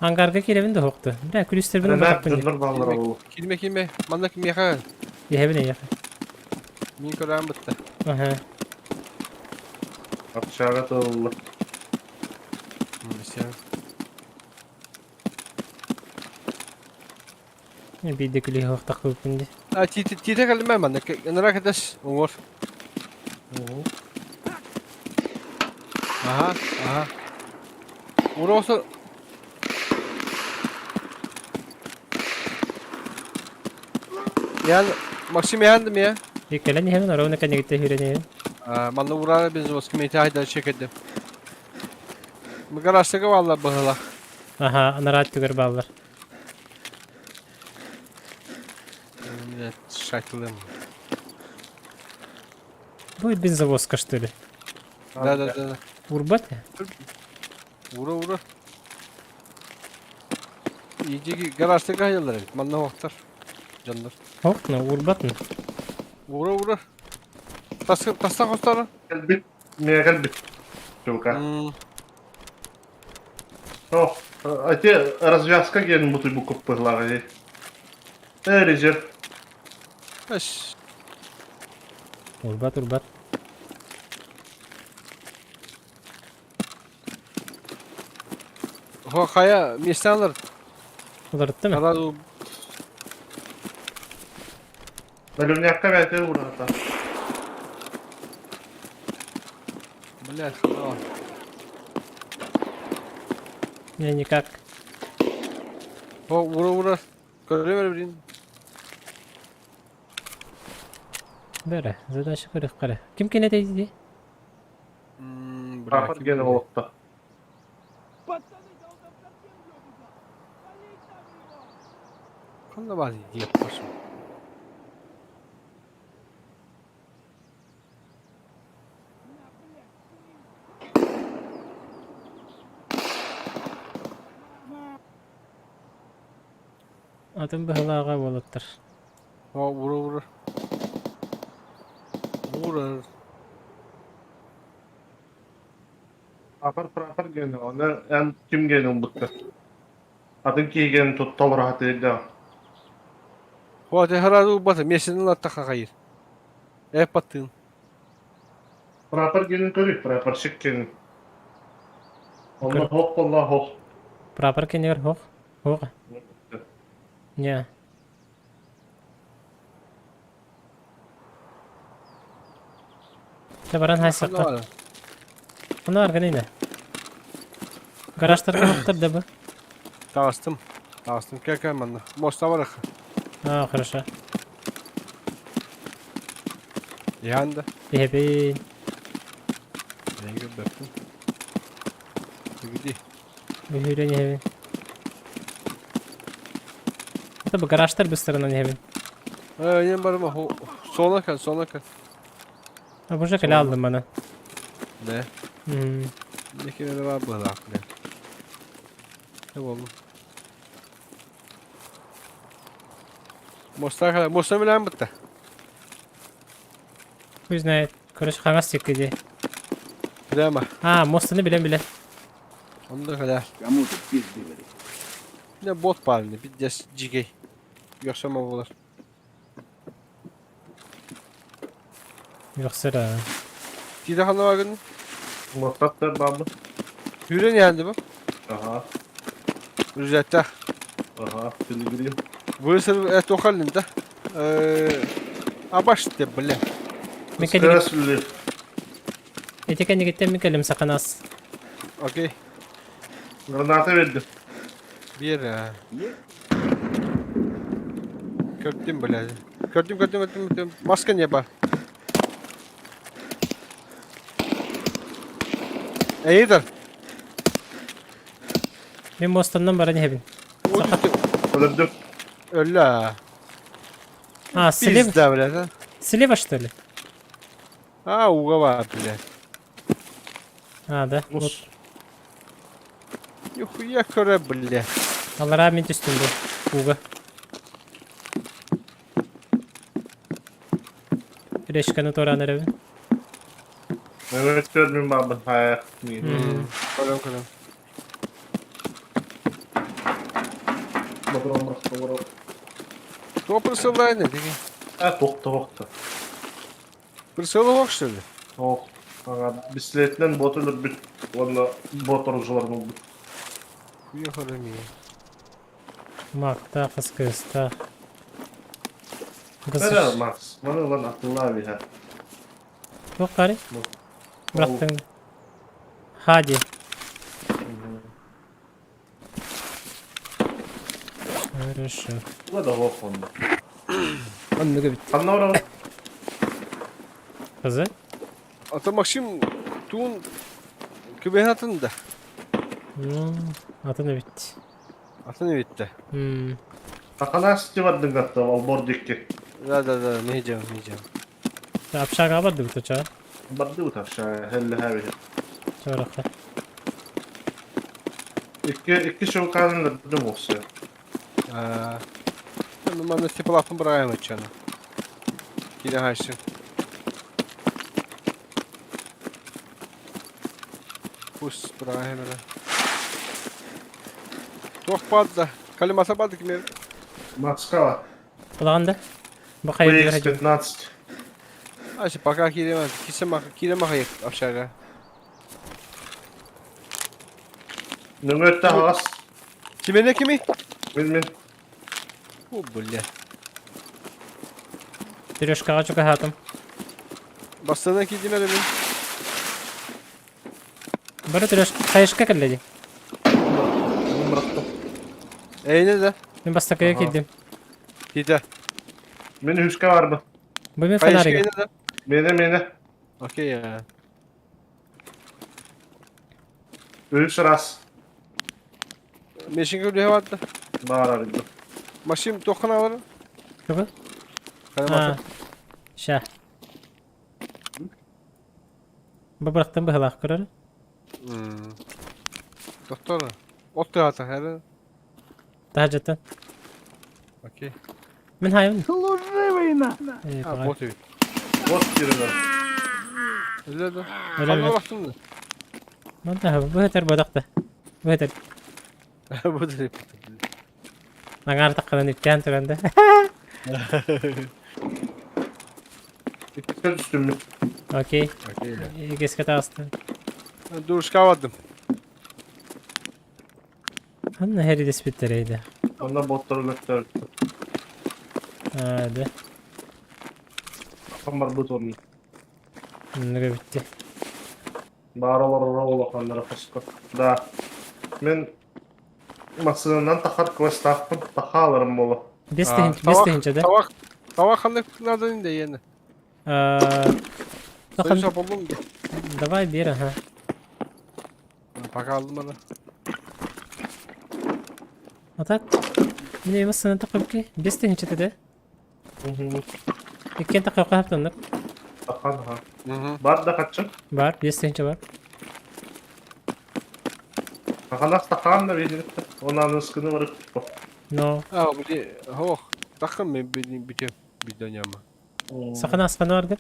Angarga kirevin de hoktu. Da külüster bunu Nara bakattın. dınır ballara bu. Kilme. Manda kim yakar? Yehebi ne ya? Min koran bitti. Aha. Atışağı tağılı. Bir de külü hok takıp bindi. Tite kaldım ben manda. Nara arkadaş. Umur. Aha. Orası. Yani Maksim yandım ya. Yıkılan hemen arabana kanya gitti hürene. Manda uğrar biz o skimeti hayda çekildim. Bu garajtaki vallahi bahla. Aha, narat tüger bağlar. Millet şaklım. Bu бензовозка что ли? Da. Урбат? Uğra. İyice garajtaki hayırlar. Manda vaktar. Canlar. Hok mu? Урбат mı? Uğra. Tasta kostara. Kalbit. Mia kalbit. Чулка. О, а те развязка ген буту буку пыглагы. Резерв. Eş. Урбат. Ho kaya mistanlar. Olurdu mu? Sarazu Bölüm yakka belki burada. Блядь, хала. Не, никак. О, vura. Görüyor musun? Böyle. Zaten şu kırık kare. Kim kine değdi? Rapor gene olukta. Kanda var yapıyorsun. Adım bir hılağa oluttır. O vura. Vurur. Rapor gene onu en kim gene butta. Adın ki gene tuttu rahat edildi. O te harazu batı. Meşinin latta kakayır. Batın. Rapor gene görüp rapor şık gene. Allah hok Allah hok. Прапор кенер хох. Хох. Не. Табаран Kanda хайсакка. var. Аны арганайна. Гаражтарга хоқтыр да bu. Tağıstım. Kekem bana. Mosta var. А, хорошо. Yanda. Бехебей. Ben göbektim. Gidi. Бехебей не хебей. Tabi garajlar bir sırana ne hebin. Yine barıma. Sona kal. Ha bu şekilde aldım bana. Ne? Ne kere de var bu aklı. Ne oldu? Mosta bilen bitti. Хуй знает. Короче, хагас çekti. Bileme. Ha, mostunu bile. Onu da kadar. Кому-то пизды, блядь. Ne bot balini. Bir de cigey. Yoksa mı olur? Yok sıra. Dide hanı var günün. Mutlak da babı. Hüren yendi bu. Aha. Rüzette. Aha. Bilgiliyim. Burası et okalında. Abaş de bile. Mekedi Skresli. eteken gittim mikelim sakanas. Okey. Granata verdim. Bir Kördüm bile. Kördüm. Maske niye bak? İyidir. Ben mostundan bara ne hebin. Öldüm. Öyle. Ha, слева. Biz de bile. Слева что ли? Ha, uga var bile. Ha da. Вот. Mus. Yuhuya köre bile. Allah rahmet üstünde. Uga. Reşkanı toranır evin. Evet görmüyorum babı. Hayır. Kalem. Bakın olmaz. Doğru. То присылай не диги. Tokta. Присылай бак что ли? Tok. Bisikletten botulur bir. Onda motorcuların oldu. Уехали ми. Makta kız kısta. Nere Max? Bana lan akıllı abi ha. Yok gari. Bıraktın. Hadi. Хорошо. Bu da hok onda. Anlığı bitti. Anla orada. Kızı. Ata Максим тун küben atında. Adı ne bitti? Atı ne bitti? Takana sıçıvardın katta. Albordikki. Da ne diyeceğim. Apşağı vardı bu toçağı. Bardı bu taşa. Helle hevi. Çorakı. İki şu kanın da olsa. Ну, man степа лапын браем açana. Yine haşin. Pus bраем öyle. Çok badda. Kalimata badda kimi? Maskava. Kulağında. Bakayım bir hacı. VX-15. Aşı пока kirema hayır aşağıya. Nömette has. Kime ne kimi? Мен. О, бля. Трешкаға чука хатым. Бастана кидим әлі мен. Бары треш қайышқа кірледі. Әйне да. Мен бастакая Ага. келдім. Киді. Мен үшке барды. Бұл мен Қайышқа фонарига. әйне да. Мені. Окей, я. Үш рас. Мешін көлі ватты. Бар арыды. Машин тоқына бар. Чука? Қайда А, машин? ша. Бұл бірақтан бұғылақ көрір. Доктор. Отты аты, әлі. Daha cidden. Окей. Мен hayvan. А, бот үй. Вот кирді. Үлі да. Öyle Қанға mi? бақтың да? Manda bu yeter bodakta. Bu yeter. Бот үй. Lan artık kalan ipten tuganda. İkisi düştüm. Okey. Окей, я. İkisi tastı. Душка ваттым. Hanna heri despitlereydi. Onda botları götürdü. Hadi. Kamar bu torunu. Ne bitti. Баралар оолақандары қысқы. Да. Мен масынынан тақар квестаптым. Тақаларым болы. Бестігінші да. Тава қандай надо енді енді. Союз болдым. Давай бер, ага. Пока алдым ана. Атат. Міне масына тақып ки. Бестігінші да. Еккен тақып қаптандық. Тақан, ха. Бар да қатшы. Бар, бестігінші бар. Тақанақ тақан да бейденіпті. Онан үскіні барып. No. А, бля, ох. Тақым мен бітем. Бидоняма. Сақана асқаны бар деп.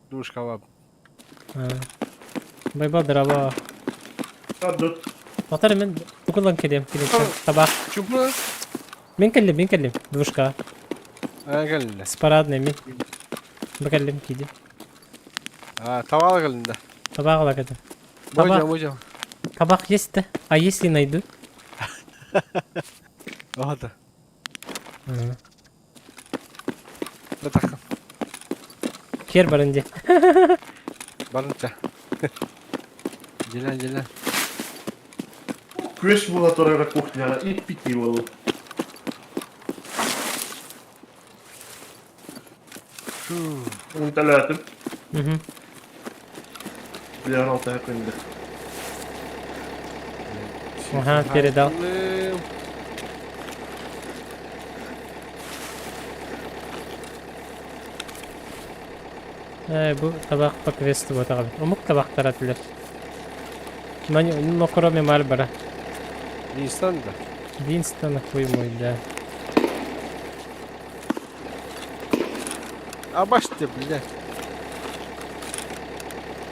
Душка вап. Байбал дырава. Дұт. Батар мен бүкілан келем. Табақ. Чумпы? Мен келем. Двушка. Gəlində. Спарадный мен. Бәкәлем кейді. Тавалы gəlində. Табақ ола кәді. Бойжам. Табақ есть да. А если найду? Ладно. Да тақым. Кер барынде. Барынша. Желен. Күш була торайра кухняға. И пити болу. Үнтәләтім. Білен алты әкінді. Ага, передал. Bu табақ по квесту батағым. Умық табақтар атылыр. Но кроме Мальбора. Винстанда. Винстон хуй мой, да. А башты, блядь.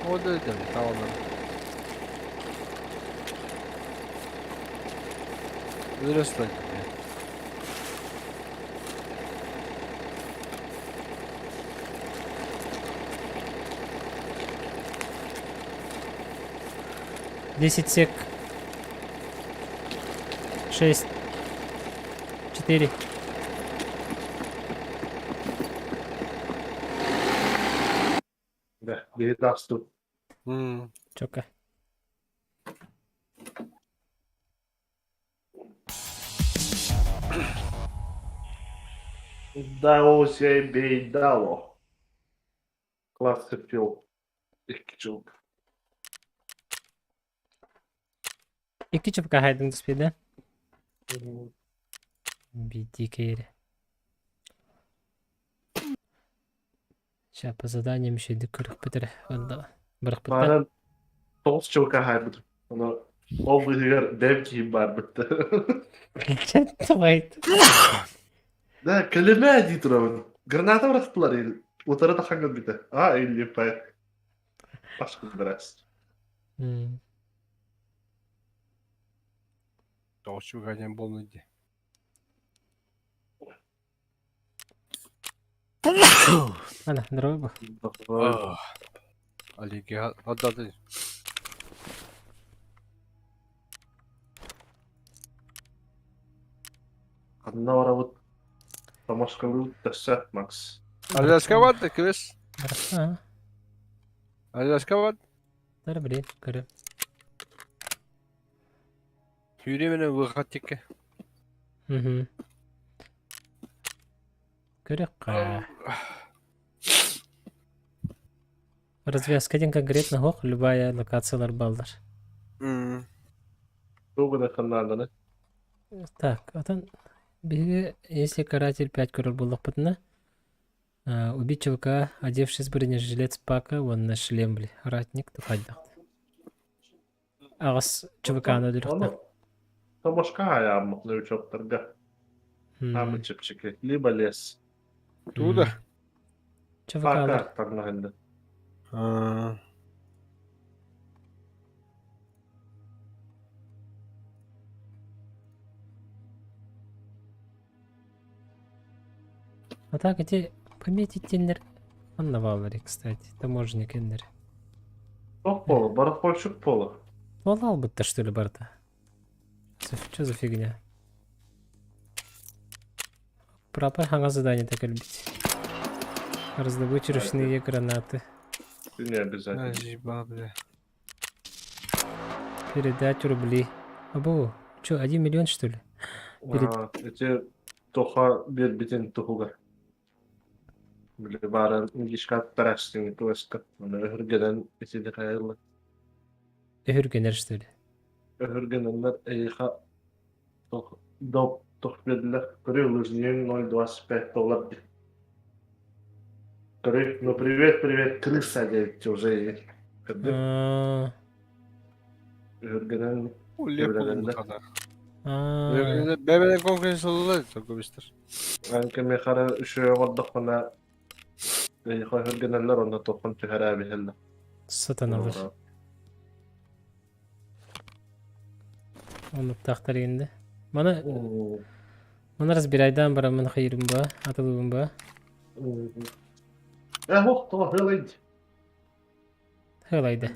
Вот это, тавалы. Вырастать, блядь. Десять сек. 6. 4. Да, бері дасту. Чока. Да, осе бейдало. Классы пил. İki İki çubuk haydın despede. Биди кейри. Сейчас по заданиям еще иду кырық бітір. Бірақ бітті. Бana 9 çubuk'a hayırdır. Onu o bilgiler dev ki var bitti. Давай. Да, kelime ediyor onu. Granata bıraktılar el. O tarafa hangi bitti? Ha, el yapay. Başka biraz. Толщу гоням болмайды. Ана, здорово бұл. Олеге отдады. Kanına varavut. Tamaşkalı tesse Max. Аляска var da kız. Барса, Аляска var. тар билет көрөм. Yürüyemene vıkat tekke. Көрөк ка. Развязка конкретно хох, любая локациялар балдар. Bu kadar kanlardan. Так, атан биге если каратель 5 көрөр боллокпутуна. Убить чувака, одевшись в бронежилет Спака, он на шлем, бли. Ратник, тухайдак. Агас чувака öldürüktü. Onu Tamaşka ayağımlıklı uçaklarga. Hamı çıpçıkı. Liba les. Туда. Чувака алар. Fakar tanrahında. А так эти пометить тендер. Он навалали, кстати. Таможенник эндер. Çok bolu. Барахольщик bolu. Валал будто что ли борта. Что за фигня? Пропа ханга задание так любить. Раздобыть ручные гранаты. Не обязательно. Ajba bля. Передать рубли. Абу, что, 1 миллион что ли? Эти тоха bir bitin tohuga. Böyle bari ilişkat tarafsın tuvaska. Onu öhürgeden eti hayırlı. Öhürgener что ли? Öhürgenenler eyha toh verdiler. Görüyor lüzniyen $0.25. Говорит, ну привет, крыса, говорит, уже. Öhürgenen Ulya Öğrenenler. bu kadar. А, Bebeden konkurans olurlar çok göster. anche mi khara şu waddaq bana öhürgenenler onda tohun tüherabi hella. satın alır. Onu taxtar endi. Mana разбирайдан барамын хайрым ба, атылыбым ба. Вақта хелайд. Хайлайды.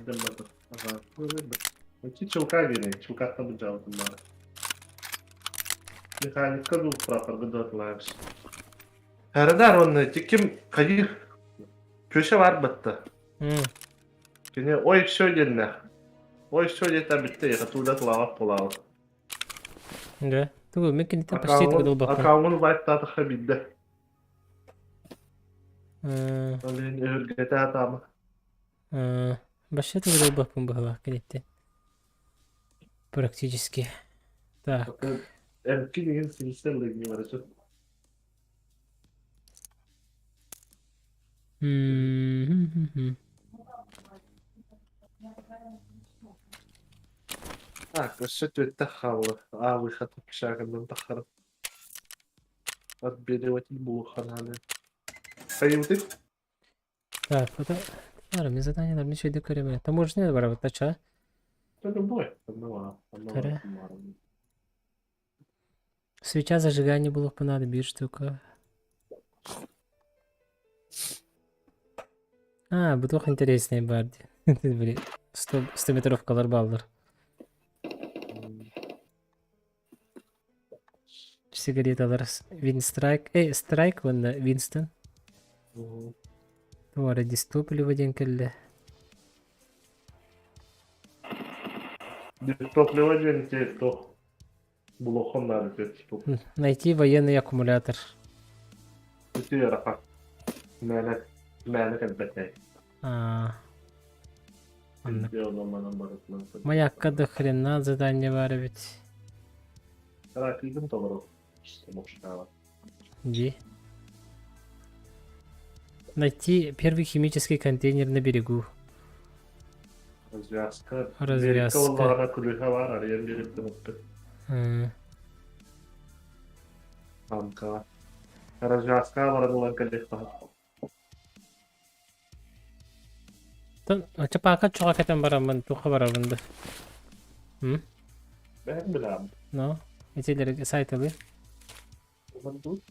Чулка гене, чулка там жалдым бара. Механика ду прапор гыдатлайбыз. Әрдар оны тиким кайыр köşe var bitti. Kene ой все денне. Ой все дета битте, я туда тлавап болалы. Да. Тугу мен кинете почти тыгыдыл бакпын. Акаумын вайттаты хабидде. А, Ален өргете атамы. башка тыгыдыл бакпын бахла кинете. Практически. Так. Эрки деген силистерлик не бар эче. Көшет өтті қабылы. Выход шағыннан тақырып. Отбеливатель бұл қананы. Қайымдық? Так, это... Ладно, мне задание надо ничего не көрем. Таможня бар вот тача. Это любой. Свеча зажигания было понадобится штука. А, бутылка интересная барди. Блин, 100 метров колорбалдер. Сигареталар. Винстрайк. Страйк, вон Винстон. Товары дистопили в один келле. Дистопливание те, то блоком надо петь. Найти военный аккумулятор. Это я раха. Мәлік әлбәтәй. Маякка до хрена задание бар ведь. Ракидым тоғыру. Где? Найти первый химический контейнер на берегу. Развязка. Развязка. Оллағана күліға бар, ариян беріп тұныпты. Амка. Развязка барадылан кәлек бағып. Чапака чуға кетен барамын, туқа барамын. Бән білам. Ну, этилерге сайтылы. Бұнду.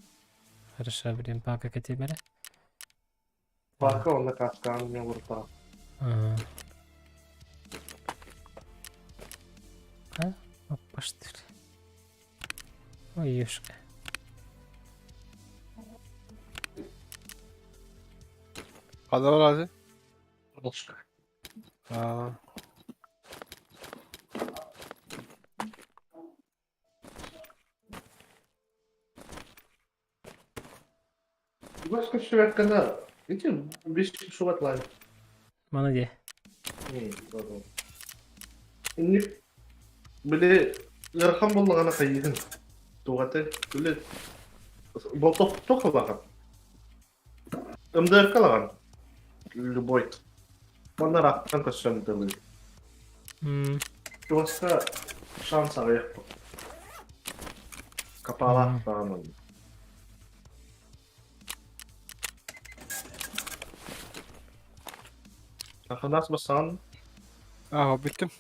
Хорошо, блин, пака кетемері. Бақы онда қасқанын мен ұрта. Опа, что ли? Ой, ёшка. Kanda var abi. Başka. Aa. Başka şey hakkında için bir şey suvatlar. Mana de. Doğru. Şimdi böyle yarham bollagana kayıdın. Tuğatı böyle bol tok kalagan. Ömdör kalagan. Любой. Onlar aktan kaçan tabii. Hmm. Başka şans arıyor. Kapalı falan. Nakınas basan. Aa bittim.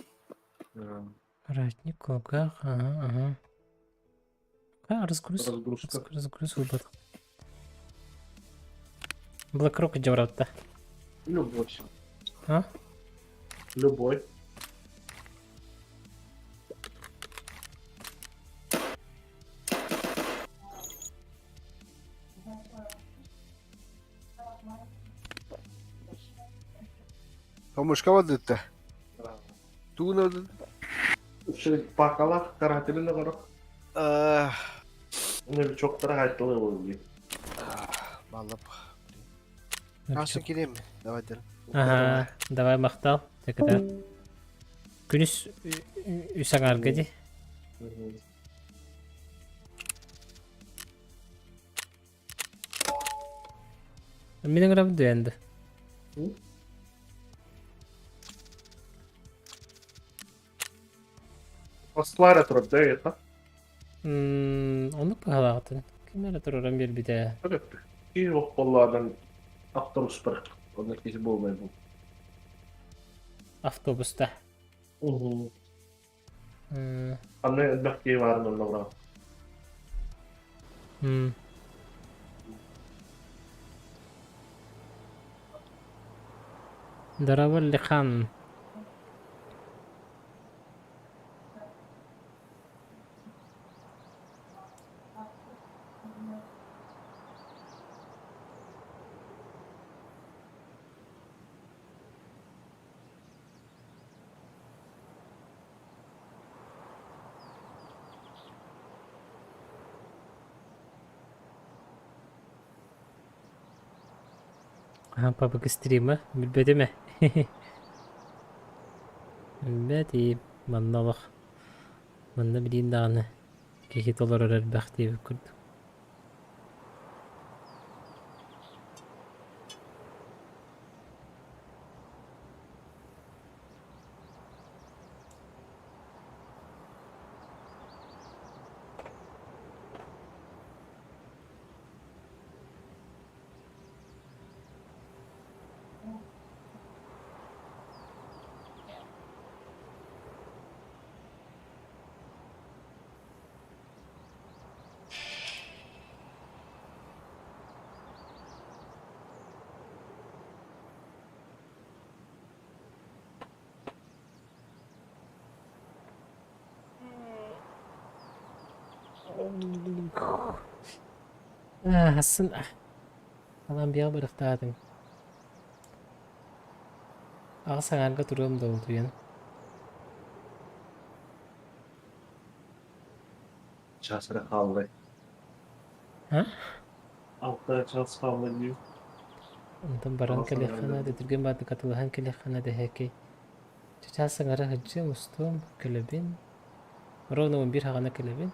Ратник, колгах, ага. Разгруз. Разгрузка. Разгруз выбор. Блэкрок где врата? Любой. А? Любой. Tomuşka var dedi. Tuğun dedi. Şey bakala karakterine kadar. Ne çok da hayatlı oluyor. Vallahi. Nasıl gireyim mi? Devam edelim. Ага, давай мақтал. Текада. Күнүс үсаңар гыди. Менің рабды енді. Aslara turab da ya. Onu бағалағытын. Кімері тұрырын бер біде. Evet. İyi yok kollardan avtobus bırak. Onun etkisi bu olmayı bu. Автобуста. Anne belki var mı onunla? Даравалли хан. Папа стрима билбеди ме? Билбеди. Манналык. Манна билин даганы. Кехи толор өрөлбак деп көрдүм. Hasan. Alam biya bırıktadın. Ağa sağarga durum da oldu yan. Çasıra kaldı. Ha? Altta ças kaldı diyor. Ondan baran Ağa kele sağarga. khana de dirgen badı katılahan kele khana de heki. Çaça sağara hacı mustum kelebin. Ровно 11 хагана келебин.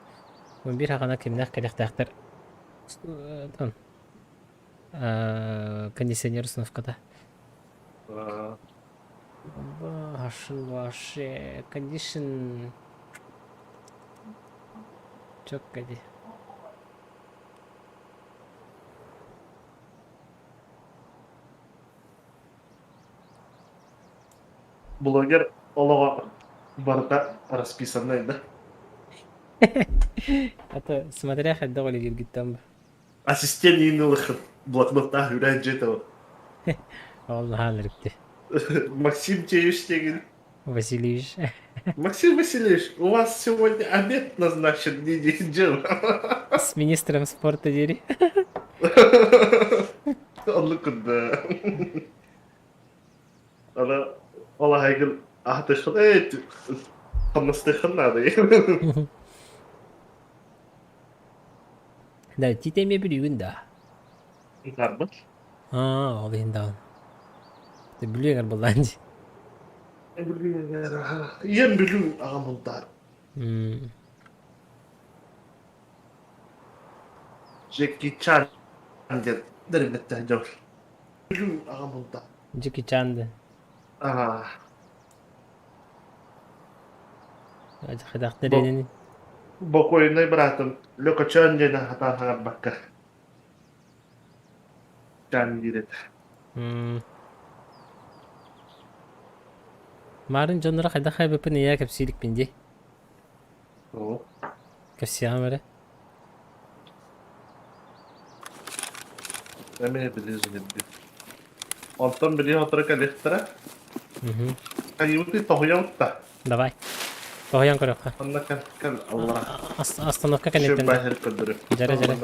11 хагана кемнах келехтактар. Тон. Кондиционер установкада. Вашын ваше кондишн. Çok kadi. Блогер олова барда расписанный, Это смотря хоть довольно гиргит там. Ассистент иных блокнотта үйренче то. Vallahi halirikti. Максим Теюштегин. Васильевич. Максим Васильевич, у вас сегодня обед назначен не день. С министром спорта дери. Onu kırdı. Ana ola haygıl ahtışkın kanıstıkın nerede? Da titemi bir gün daha. Garbut. Aa, olayım daha. De biliyor galiba. Yem bülüm ağamınlar. Hmm. Jackie Chan derimette jol. Bülüm ağamınlar. Jackie Chan'dı. Aha. Acı kadak derenin. Bok oyunda bıraktım. Lokacı jene hatan hangar bakka. Can giret. Hmm. Marın canlara kadak kaybıpın ya kapsilik bindi. O. Kapsi amere. Emin biliyorsun dedi. Ondan biri hatırı kalestere. Hı. Kayıptı tohuyam da. Давай. Tohyan korok ha. Ondan kan Allah. Остановка Şu kanetinde. bahir kıldırı. Jere jere.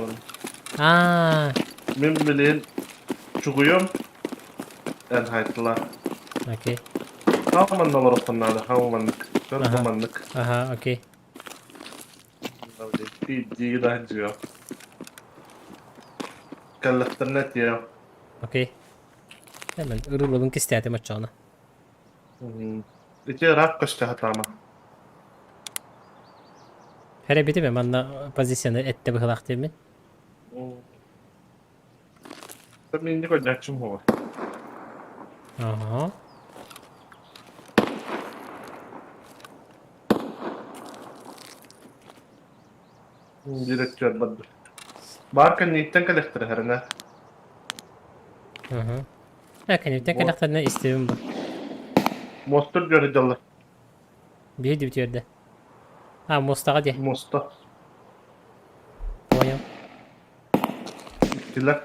Aa. Min bilin çuguyum. En haytlar. Okey. Haman olur okunnadı. Hamanlık. Çok Aha. hamanlık. Aha, okey. Bir diye daha diyor. Kallıktırnet ya. Okey. Hemen ırıl olun ki istedim açağına. İki rak kaçtı hatama. Hele bitti mi? Bana pozisyonu ette bıhılak değil mi? Tabii indi koyacaksın bu. Aha. Direktör badı. Barkan nitten kallıktır herine. Hı. Lakin bir tek anahtarına isteğim bu. Mostur göreceğiz. Bir de bitiyor da. Ha, Mustafa diye. Mosta. Tohyan. Gittiler.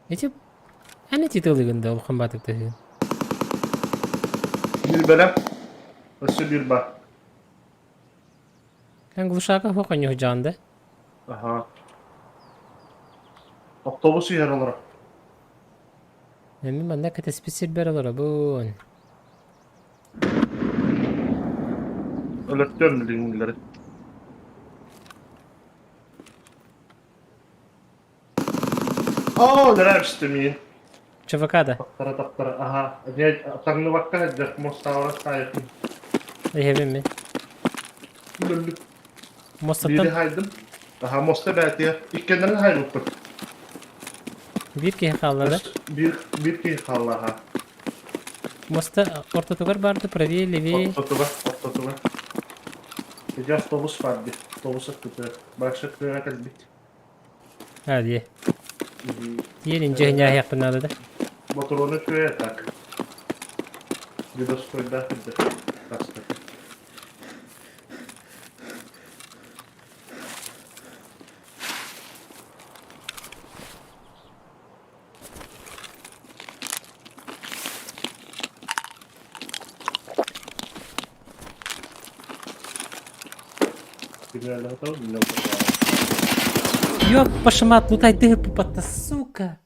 Ece, hani tituluyunda ol kombatık da. Bir belem. Nasıl bir bak. Kan gluşaka hokan yok candı. Aha. Otobüsü yer olarak. Emin bana kate spesiyel ber olur bun. Ölertön bilimleri. Aa, neler istemeyin. Çavakada. Taktara. Aha. Ne tanrı vakka edecek. Mosta var sahip. Ehevim mi? Bölük. Biri Mostatan haydım. Aha mosta belki. İkkenlerin haydım. bir ki kalladı. Bir ki kallaha. Mosta orta tugar bardı pravi levi. Ortatıva. Gece otobüs vardı. Otobüse tutuyor. Başka köyüne kadar bit. Hadi. Diyelince hanya yapın da. Motorunu köye tak. Bir de soyda kızdı. Kastı. Bilmiyorum ne oldu. Ёб вашу мать, ну дай ты пупата, сука.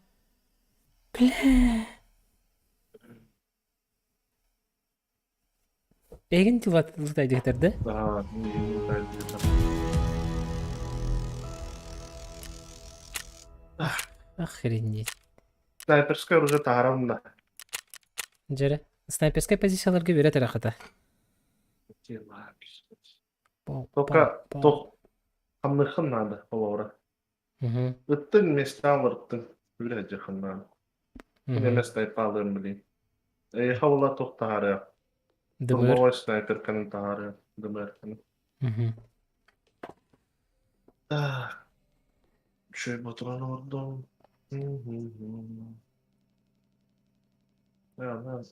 Бля. Эгин тилай дихтерде. Daha iyi bence. Охренеть. Снайперская уже тарамда. Жаре. Снайперская позицияларга берет рахата. Только хамныхын надо, олора. Угу. Ыттың местан вырттың. Үле жахыннан. Мне место и палым, блин. Хаула тоқтары. Дымыр. Турбовой снайпер канын тары. Дымыр канын. Угу. Şöyle oturan oradan. Ya lan.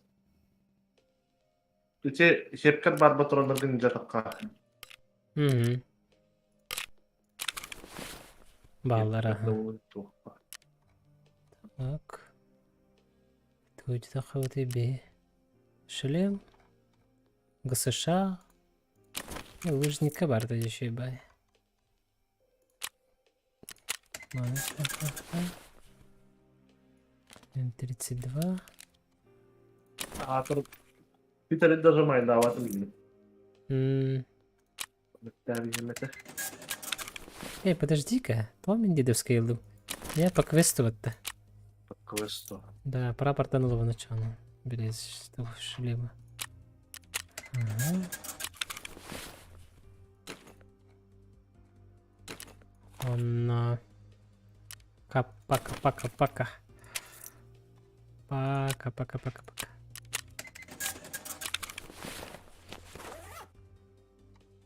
İçe şepkat bar baturanlar gınca takka. Угу. Баллар, ага. Так. Тут заходи бе. Шлем. ГСШ. Лыжника барда еще бай. М32. А, тут Питер дожимай, да, вот именно. М, Да, видимо, это. Эй, подожди-ка. Помню дедовское лу. Я по квесту вот-то. Квесту. Да, пора портанула в начало. Без того шлема. Ага. Он... Пока. Пока.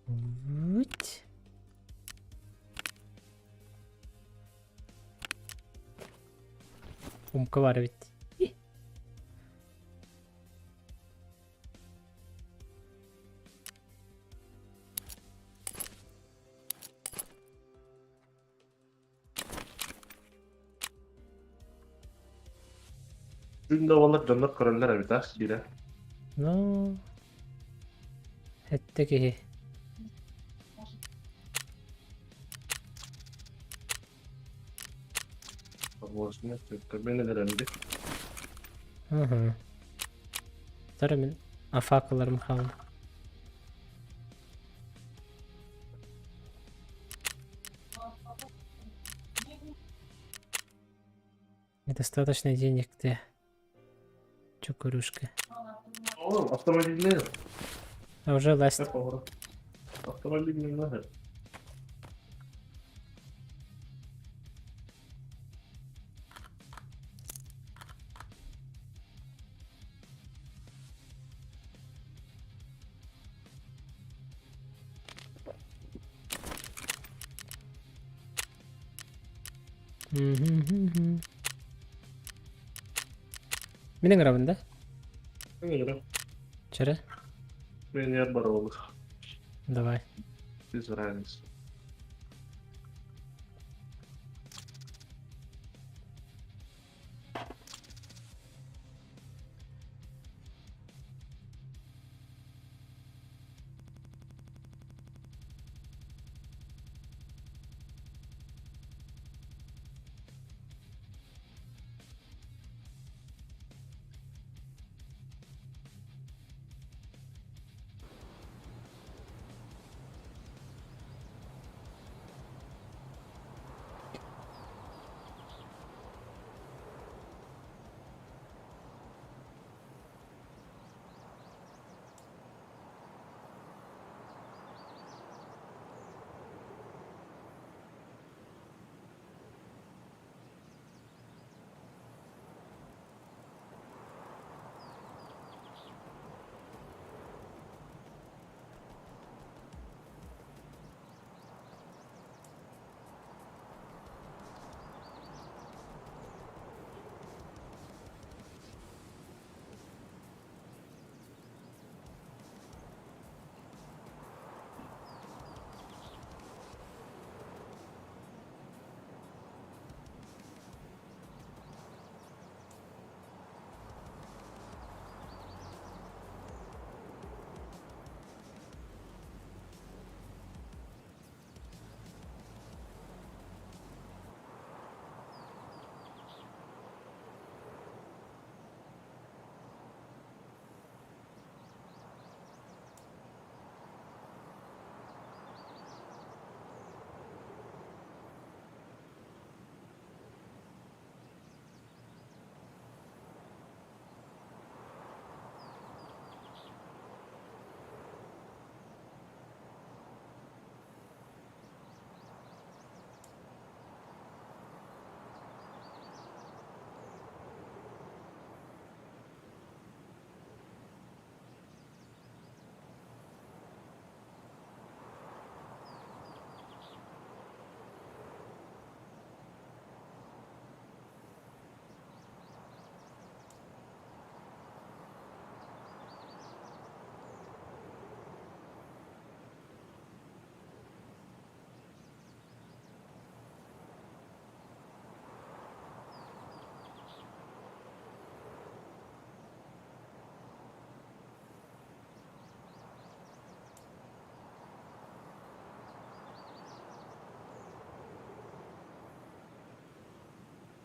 Вот. Умковаривать. Dün de valla dönmek körünler abi, tas gire. Ну... Это такие. Возможно, это beni de rendi. Ага. Зараз мен афакаларым қалды. Недостаточно денег-то. Чукурушка. Oğlum otomobil ne? А уже ласт. Hep olur. Otomobil ne ne? Менің рабында? Ne göre? Чары? Ben yer var olur. Давай. Biz разница.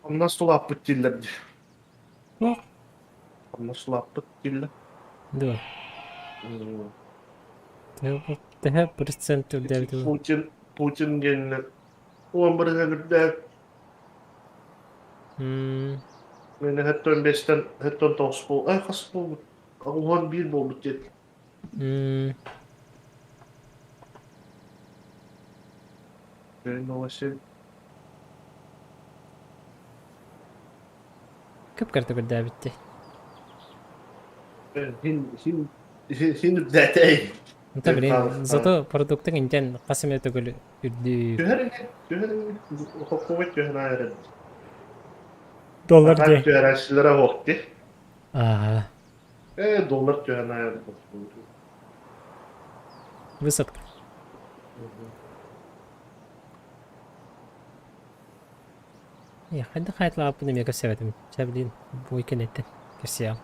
Ondan sulapıt diller. Yok. Ondan sulapıt diller. Да. Daha процент ödevdi. Putin geline 11'e gidip meni hetton 5'ten hetton 9 bol. Ay kas bol. 11 bol jet. Ben o şey Көп карта ödev bitti. Hin detay. Tabii Tamam, zato produktin incen kasım tögül ürdü. Tüherin hokkumet tühen ayrı. Dolar Fakat de. tüherençlere hokti. Aa, Dolar tühen ayrı. высотка. Я хайды хайтла апны мега севетим. Çabilin bu ikenetten. Kersiyam.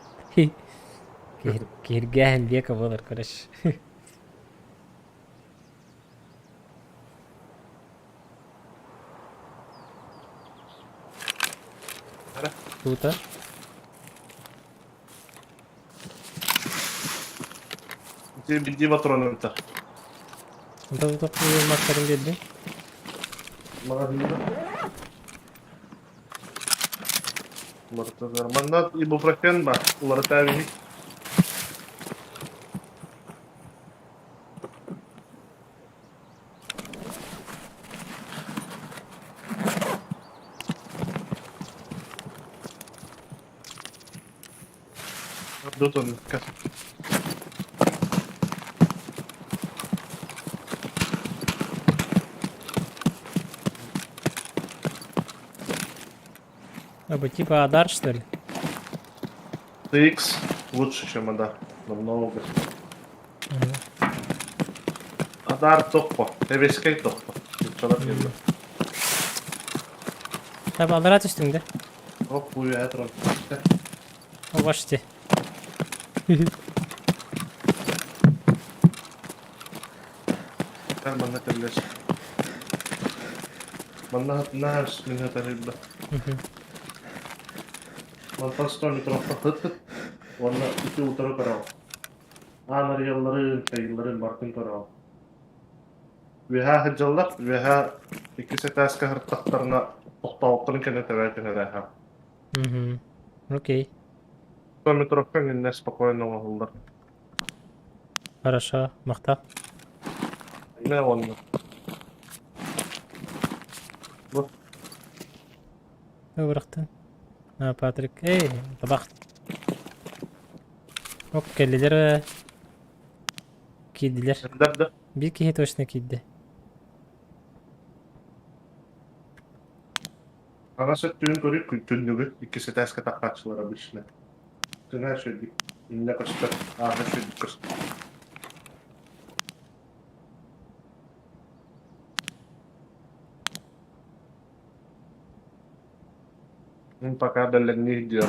Kirgen beka болар короче. Тута. Bildiğim atronumda. Onda bu maktarın geldi. Mana ibuprofen var. Uları tabii. Dotun kas. Типа Адар, что ли? TX лучше, чем Адар. Намного. Адар топпо. Heveskay toppo. Çalak geldi. Tabi Adar'a üstünde. Hop bu ya atron. O baştı. Gel bana tebliğ. Bana nars minne tarihde. Man pastor mikrofon hıt. Valla iki utarı karav. Anar yılların barkın karav. Veha hıcallar veha ikisi taska hırtaklarına tohtavukların kene teberkine daha. Окей. То mikrofon inne spokojno olurlar. Хорошо. Махта. Ne onu? Bu Ne bıraktın? Ha Patrick. Ey, tabak. Ok, kelliler kiddiler. ender de Bir kişi точно kiddi. ana süttüğün görüp kültünlüğü ikisi taska takatçılara bişne. Sen her şey dik. İnne kaçtı. Her şey dik kaçtı. Пока далеко diyor.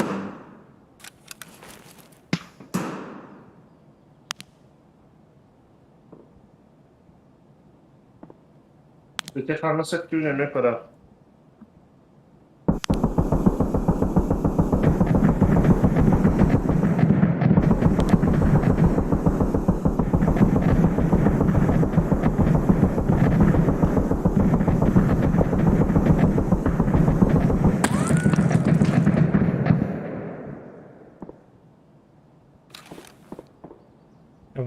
Öte karnı süttüğün ne kadar?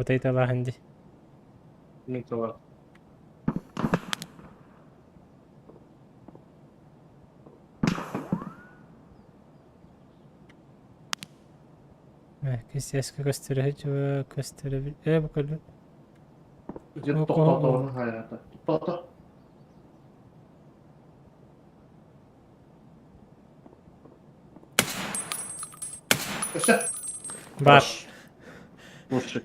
ربطي طلع عندي. Ne kadar? Keşke gösterici ve gösterebilir. Bakalım. Tohta onun hayatı. Tohta. İşte. Var. Boş.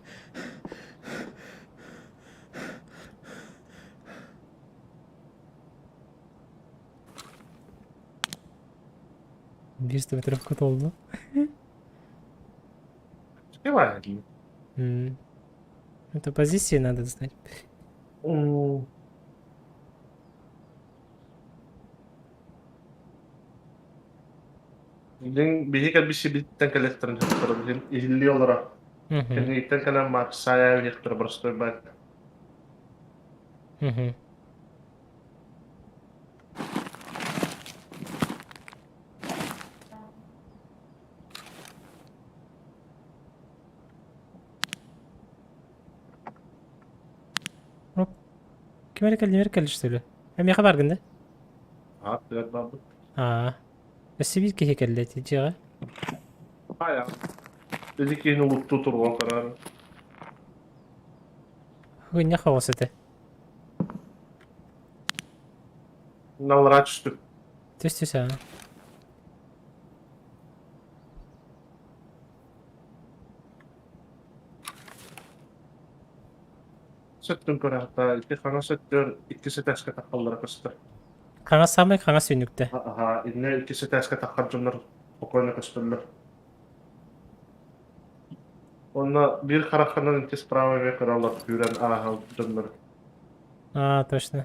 Bir metre kat oldu. Ne var? Это позиции надо знать. Din bihikel bisi bitten kalestrin hektar din illi olarak. Hı hı. Kendi itten kalan mak saya hektar burası ben. Hı hı. Hop. Kim keldi işte. Hem yaka bargında. Ha, biraz babu. Aa. Bس bir kişi keldi tijiga. Haya. Dedik yine uluttu turgan kararı. Hınya havasıdı. Nallar açtı. Tüs ha. Söttün kore hatta iki kana söttür ikisi teske takallara kıstı. Kana samay kana sönükte. Ha, inne ikisi teske takar cunlar okoyna kıstırlar. Onda bir karakterden iki sprava ve krallar yüren aha cunlar. Aa точно.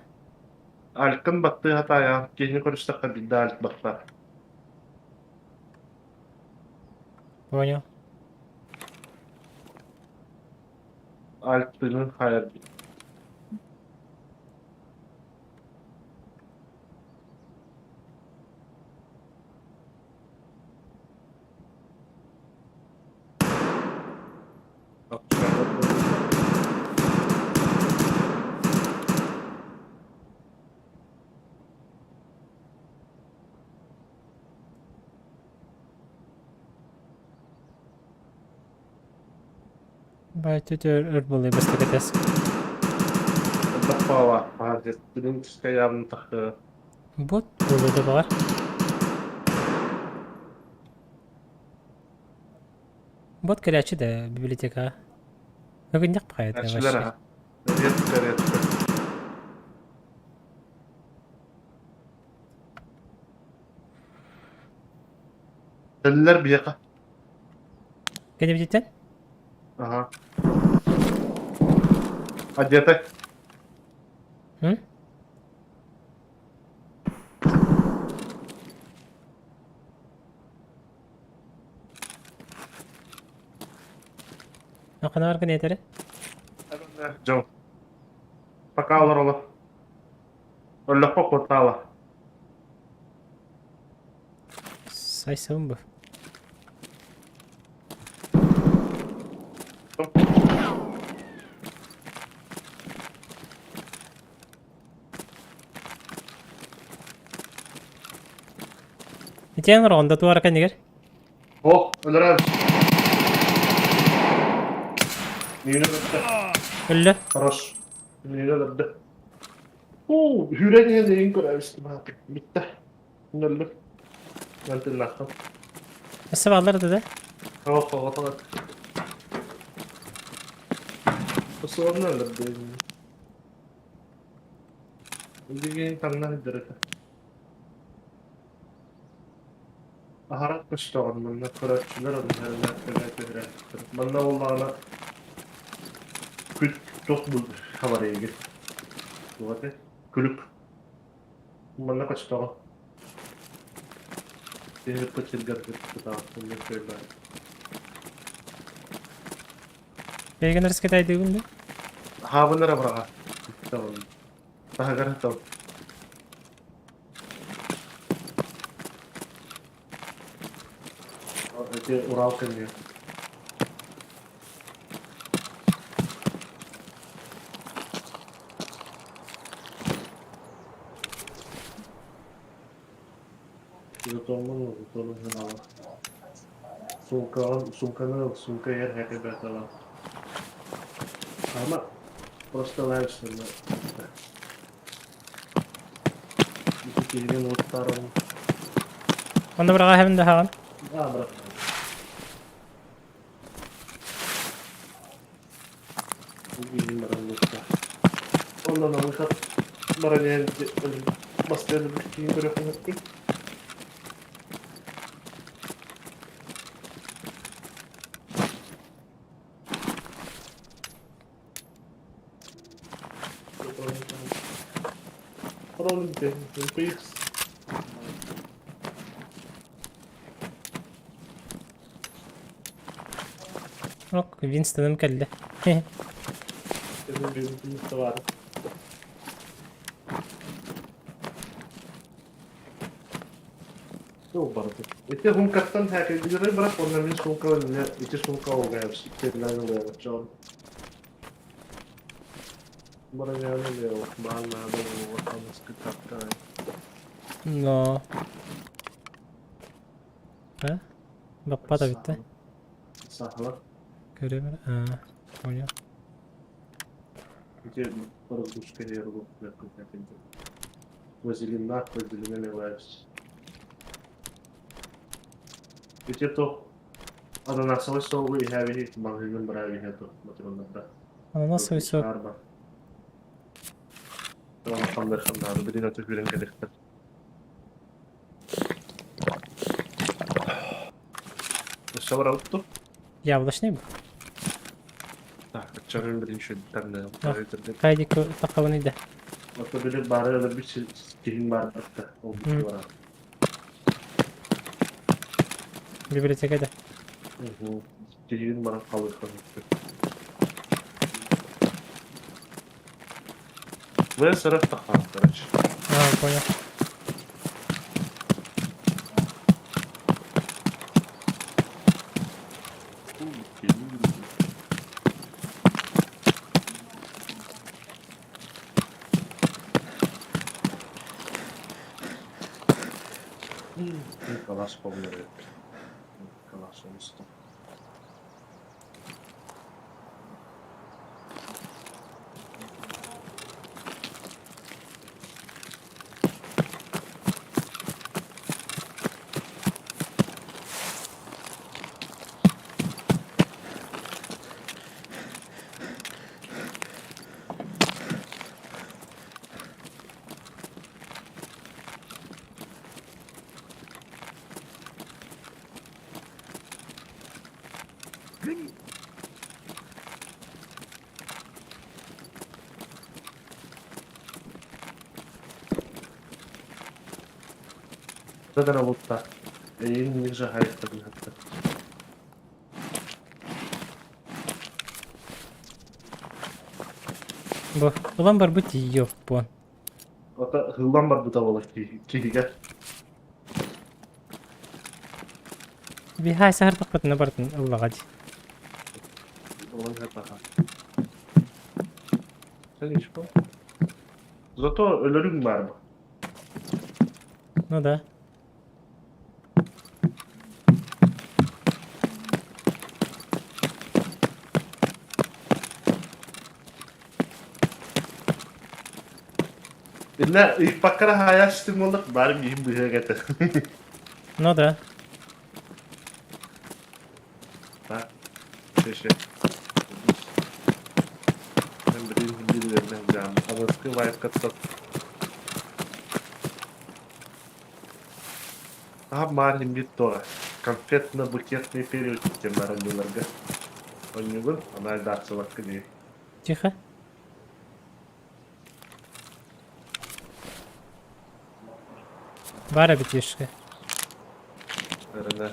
Alkın battığı hata ya. Kehini konuştakta bildi alk batta. Понял. Alkının hayal. Baytı örbolu bastı katas. Bakma var. Hazret. Benim işte yarın takı. Bot bolu da var. Bot kelaçı da biblioteka. Bugün yak bakaydı Gerçiler yavaş. ha. Nereye tıkar. Deliler bir yaka. Gene bitten? Aha. Hadi yatak. Hı? Akana var ne yeter? Jom. Pakalar ola. Öyle kokotala. Say savun bu. Geçen ronda tu arka neger? Oh, öler abi. Neyine döndü. Öldü. Хорош. Neyine döndü. Oo, hürriyet neyin görevlisi bak. Bitti. Öldü. Ben de nakam. Nasıl bağlar dedi? Oh, oh, oh. Nasıl onu öldürdü? Öldüğün tanrı direkt. Aharat kışta onunla kıraççılar onlarla bana olana kül çok bu kameraya gir. Bu hadi külük. Bana kaçta o. Diğer kaçır garip bir daha bunu söyler. Belgen riske taydı günde. Ha bunlara bırak. Tamam. Daha garip tamam. Hadi Ural kanıyor. Zıtolmanın zıtolmanın ala. Сумка yer hep betalar. Ama просто лайфстайл. Bu kelime notlarım. Onda bırak hem de hagan. Ha bırak. Bu kelime notlar. Ondan alışıp bana ne bastırdı bir kelime bırakmak. Rolling de, fix. Ok, Winston'ım geldi. Benim bir var. Yok bardı. İşte hunkattan herkese bırak onların bir sunka var. İki sunka oldu ya. İkisinden oluyor. John. Bana yani de yok. Bana da o vatandaş kitapta. No. Ha? Bappa da bitti. Sahla. Göremiyorum. Ha. Oynuyor. Где разгрузка нервов, вазелина, вазелина наливаешь. Где то ананасовый соус и хавили, магазин брали это, смотрю да. Ananaslı soğuk. Арба. Tamam hamdar, bedine tükürün kadar. Все враутtu. Яблочный bu. Так, çarın bir şey tane. Kaydı takavını da. Orada böyle bari öyle bir şeyin var hatta. O bir şey var. Bibliotekada. Şeyin bana kalır. Ve sıra takan kardeş. Ha, понял. Kalas pomları. Kalas olmuştu. Zaten avutta. Yeni güzel harita bir hatta. Bu. Ulan var bu yok bu. Hatta hıllan var bu da ola ki gel. Bir hay sahar takbatına bartın. Allah hadi. Olan hep daha. Sen iş bu. Zato ölürüm var mı? No da. İlla ilk bakara hayal sistemi olduk. Bari miyim bu yere getir. No da. Ha. Şey. Ben bilirlerden canım. Alıskı vayıp katsat. Aha malum bir toga. Конфетно-букетный период темнарын yıllarga. Oynuyor. Ana da açılak diye. Тихо. Бара битишки. Arada.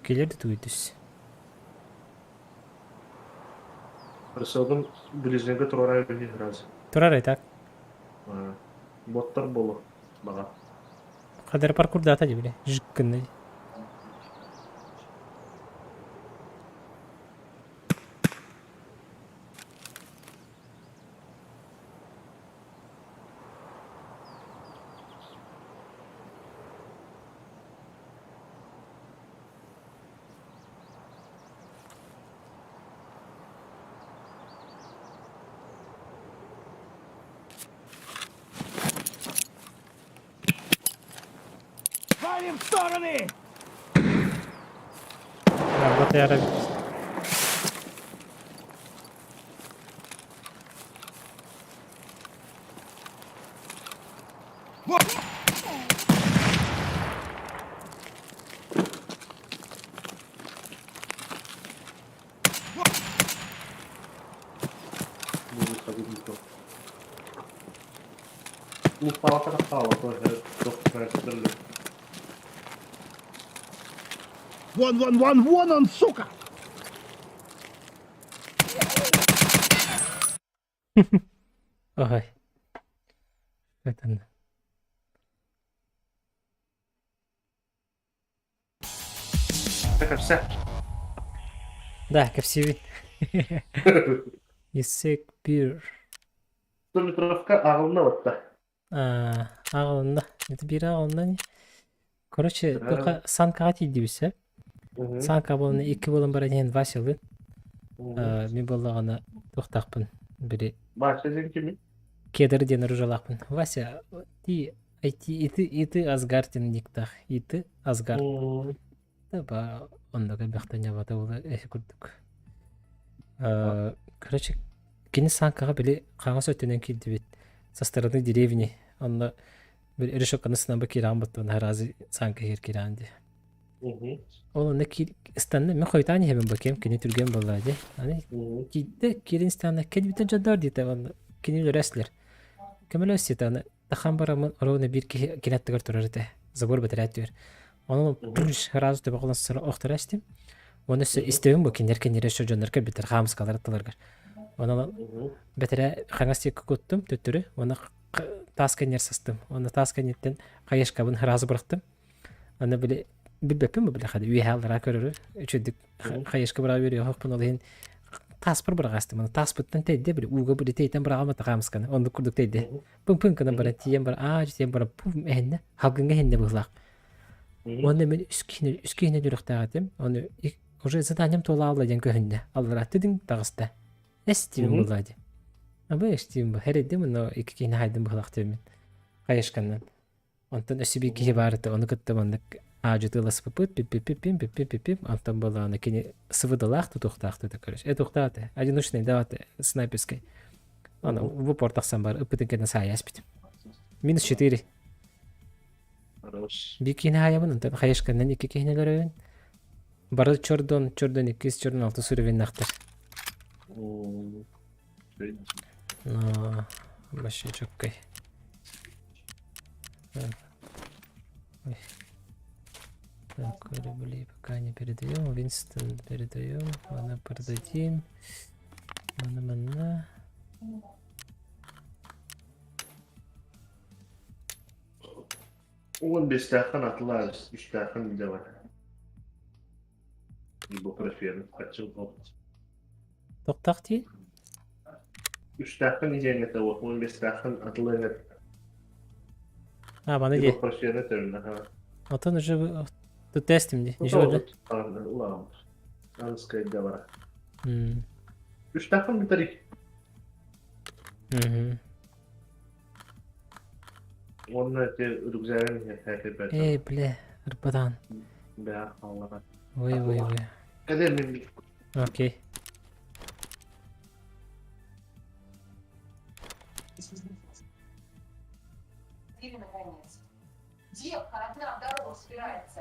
Gelirdi duydus. Рысылдың білезенге тұрар айбені раз. Turar aytak. Боттар болу. Baga. Kadar parkur data aja bile. Jıkkın. Валим в стороны! Ya bota yarar. Palata kalaa toi doktorista. 1-1-1-1 on, сука! Ой. Это... Tekemssä. Да, красивый. Исек бир. Tumitrovka ağılına otta. Ағылында. Это бир ағылында не? Короче, тоқа санкаға тейді бесе. Санка болына 2 болын бара дейін Василы. Мен болағана тоқтақпын. Бірі Başlayacak kimi? кедір дені ружалақпын. Вася, ти иті Асгартин диктақ. Иті Асгард. Ба, ондағы бәқтан жабата олы әсі күрдік. Короче, кені санкаға біле қаңыз өттенен келді бет. Со стороны деревни. Онда бір үріші қанысынан ба керан бұтты. Оны разы санка хер керан де. Ол оны істанны мен қойтан ебін бакем кені түрген болады. Аны кейді керін істанны кәдібітен жадар дейті. Кені өлірәсілер. Кәмел өсеті аны. Таққан барамын ұрауына бір кенеттігір тұрар еті. Забор бітір әттігір. Onu pürüş razı tabi olan sıra oxtar estim. Onu istevim bu kinler kenere şu jönlerke bitir xamız kalar atılırgar. Onu bitere xangastik kuttum tötürü. Onu tas kenyer sastım. Onu tas kenyetten qayaş kabın razı bıraktım. Onu bile bilbepim bu bile hadi üye hallara görür. Üçüdük qayaş kabı veriyor hoqpun olayın. Tas bir bırakastım. Onu tas bitten teyde bile uga bile teyden bırakama xamız kanı. Onu kurduk teyde. Pın kanı bara tiyem bara ağacı tiyem bara pum ehne. Halkınga hende bıhlaq. Оны мен үскейіне жүріқтағатым, оны уже заданием тола алладен көхінде. Аллараттыдың тағыста. Әстеймін болады. Абы әстеймін бұл. Әредім, но екі кейіне хайдым бұғылақтым мен. Қайышқаннан. Онтан өсібі кейі барыты, оны күттім, оны ажыты ласып бұт, пип-пип-пип-пип-пип-пип. Онтан болды, оны кейіне сывыдылақты тоқтақты да көріш. Тоқтақты. Одиночный даваты снайперской. Оны в упор тақсан бар, үппітін кені сай әспітім. -4. Bir kine hayamın ondan hayışkandan 2 kineler öğün. Barı çordon 2 çordon 6 sürüven naktar. Başı çok kay. Так, корабли пока не передаем. Винстон передаем. Mana продадим. Mana. 15 dakika atlarız. 3 dakika bir de var. Bu preferim. Kaçın oldu. Тоқтақ değil. 3 dakika diyeceğine de var. 15 dakika atlarız. Bana değil. Bu preferim töründe. Atan уже тут тестим де. Неше oldu? Ulan. Yalnız kayıda var. 3 dakika bitirik. Onun öte ürüklerin hep Бля, арбадан. Be Allah'a. Ой. Kader mi? Окей. Или наконец. Девка одна в дорогу собирается.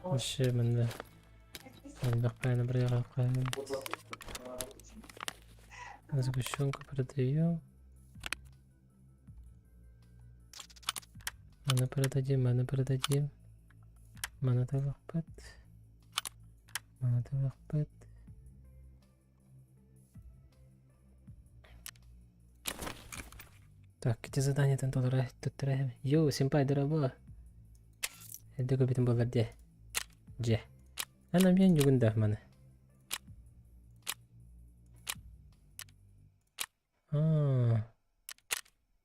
Вообще менде. Бақпайны бір яға қойым. Сгущенку продаем. Mana продадим. Mana да вақпат. Так, где задание там тут Йоу, симпай дорого. Это көбетін болар де. Же. Анам мен жүгінді маны.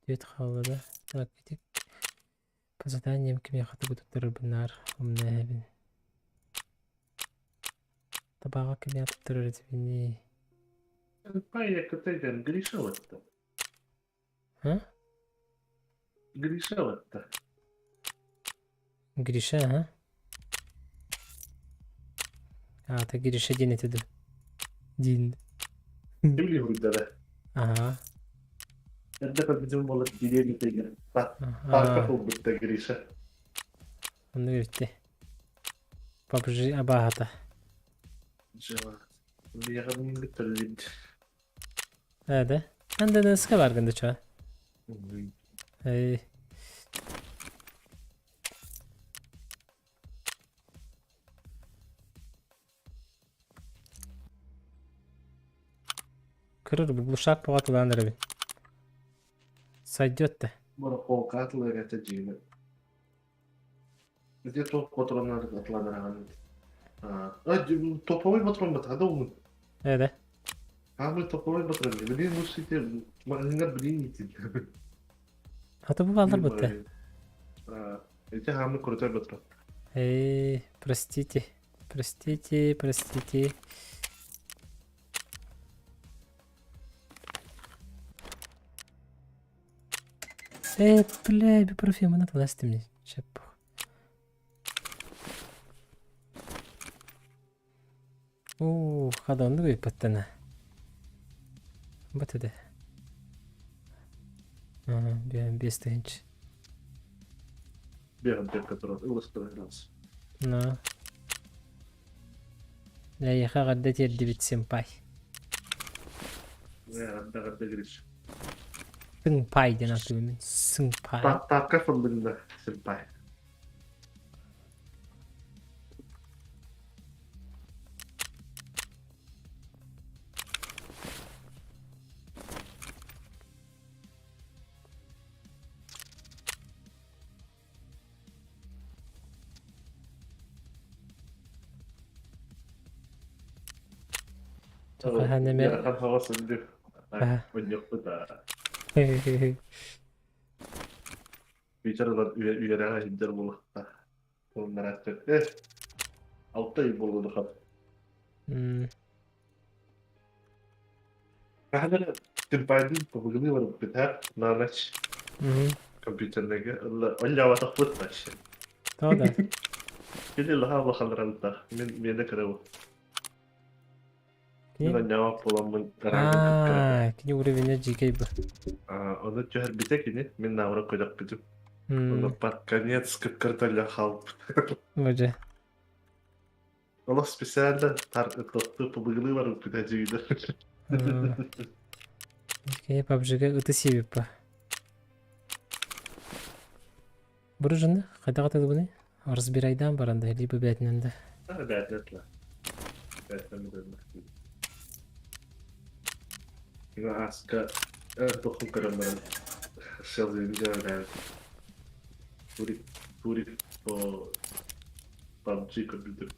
Дет қалыда. Так, кетек. По заданиям кеме қаты бұтыптырыр бұнар. Умна әбін. Табаға кеме атыптырыр әдебіне. Пая катайдан грешил это. Грешил это. Гриша, ага. Та Гриша ден етеді. Ден. Kimli hurda da. Ага. Erda bizim balık gidiyor gidiyor. Parka buldu da girişe. Onu gördü. PUBG абаата. Жава. Яғын бітірілді. Әді. Әнді нысқа барғынды чо. Эй. Кырыр бұл шақ бұғатыландыры бін. Сойдет-то. Бұра қолқа атылыр әті жеңі. Бізде топ патронлар атыладыраған. Топовой патрон батады оның. Әді. Хамы топовой патрон. Білен ұшыйте магазинға білен етін. Аты бұл алдар бұтты. Эти хамы крутой патрон. Эй, простите. Простите, простите. Бля, ибупрофен, она власти мне. Чепу. Хадонды бей паттана. Батыды. Бен 5 тыгынчы. Бегом тек патрон. Ылыстырығыныз. Ну. Яйха гадда терди бит симпай. Дағырда кіріш. Сыңпай ден аты өмен. Сыңпай. Таққа фамилында сімпай. Haneme. Яқан хавасынды. Өнеқпі да. Вечердан үйеріға жіндер болықта. Ондар әтті. Алттай болуды қап. Қағылы сімпайдың бұғылы бар бітәр. Нанач. Компьютердегі. Олля ватақ бұтташ. Тода. Келі лаға бақалыралда. Мені кірі Мен жауап боламын. Кini уровень GK bu. Оны жөһөр бите кини мен навра көйдак битим. Оны под конец кырталля халп. Уже. Оно специально тартты побыгылы бар бите жийди. GK PUBG'ga ıtı sebep bu. Буржынды қайда қатады бұны? Разбирайдан баранда, либо бәтінінді. Бәтінді. Ина аска тохун караман селзинжа да тури по PUBG компьютер.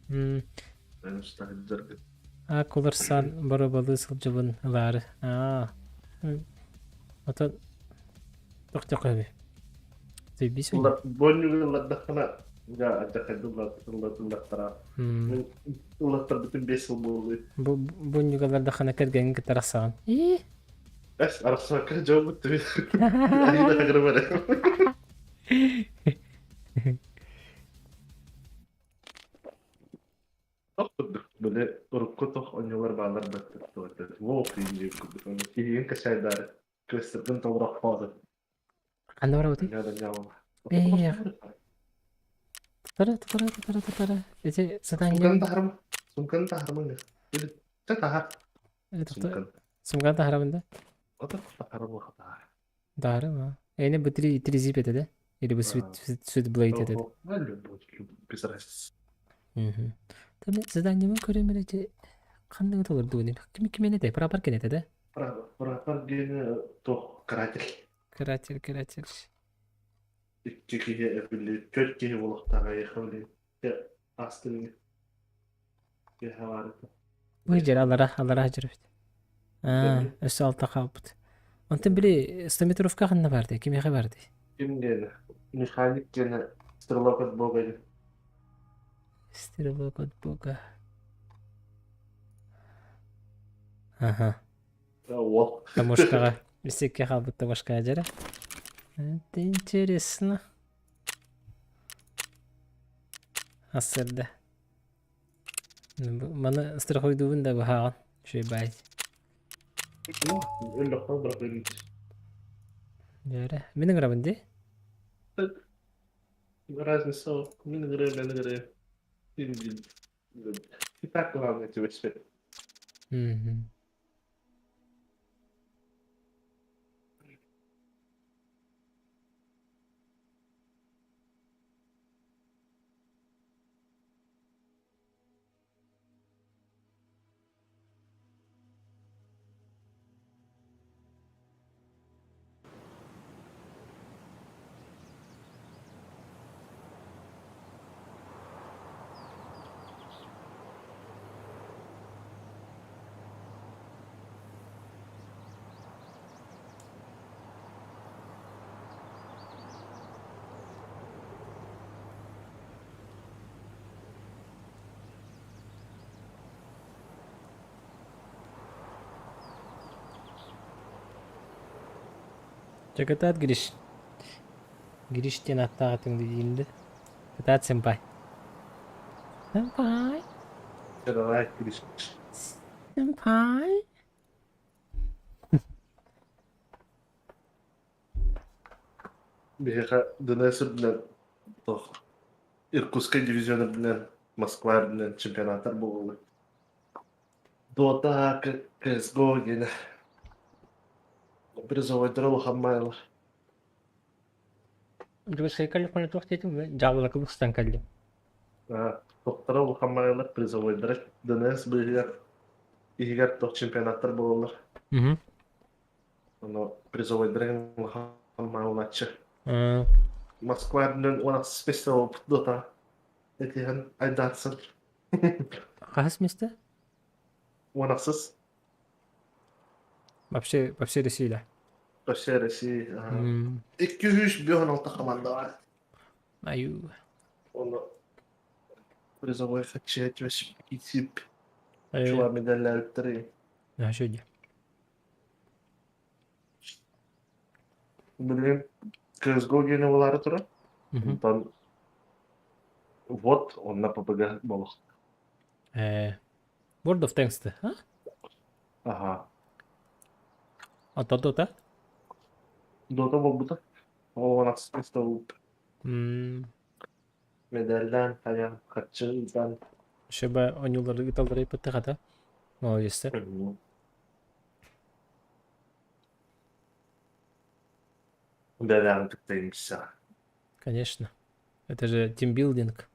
Ben ustahıdır. Kulırsan baro balığı sılcıbın var. Ota doktor abi. Tabii şey. Bonyu dakana ya acak Allah tara. Allah bütün 5 yıl oldu. Bu nyugalar da xana kergen getarasan. Es arasına ka cevap tabii. Ayda kagrımara. Böyle urkutok oyunlar bağlar baktı. Bu filmi kutlu. Kiyin kaşaylar. Köstürkün tavrak fazla. Anda var otu. Ya da ya. Tara. Ece zaten Sumkan taharım ne? Böyle tahar. Sumkan taharımında. O da taharım o kadar. Darı mı? Ene bu tri zip ede de. Eli bu sweet blade ede. Öyle bu güzel. Tabii zaten yemin körüm ece kandı olurduğunu. Kime ne de? Beraber kene de. Beraber gene toh Karatil. İki evli, kötü voluktağa yakıldı. Ya aslında ya havardı. Bu hicr Allah hicr. Üstü altta kalbıt. Ondan biri Stometrovka kanına vardı. Kime vardı? Kim gene? Mekanik gene Strelokot Boga'ydı. Strelokot Boga. Aha. O. Тамошкага. Висекке қалбыт тамошкага жара. Это интересно. Асырда. Мана страхойдуун да бахаган. Шөй бай. Öyle bırakın. Жара. Менің рабынды? Разница, мен играю. И так главное тебе спеть. Мгм. Çakatat giriş. Girişten hatta atın dediğimde. Katat senpai. Senpai. Давай, Криш. Senpai. Беха дөнәсе белән тох. Иркутская дивизионы белән Москва белән чемпионаттар булды. Дота, CSGO генә. Призовой дрова хаммайлар. Дөрес калли коны тох дедим ve жабылы кыбыстан калли. Тоқтара хаммайлар призовой дрова. Дөнәс бега игәр тох чемпионаттар булдылар. Мгм. Аны призовой дрова хаммайларчы. Aa, Москва белән онаксыз фестиваль Дота. Этиһен айдатсын. Кахас месте? Онаксыз. Вообще Россия. Россия, Россия. М, 200 16 команда var. Аю. Onu призовой хочу etmiş. İtip Ee, çuva medaller öttüreyim. ha şöyle. Bileyim CSGO gene oları tura. Hı hı. Ondan вот он на ППГ был. World of Tanks'tı. Ha? Ага. Dota. Dota был bu da. O nasıl festival Hmm. medaller falan kaçırdan. Şöyle oyuncuları gitarları yapıp hata. Молодец. Medaller tıktaymış ya. Конечно. Это же тимбилдинг.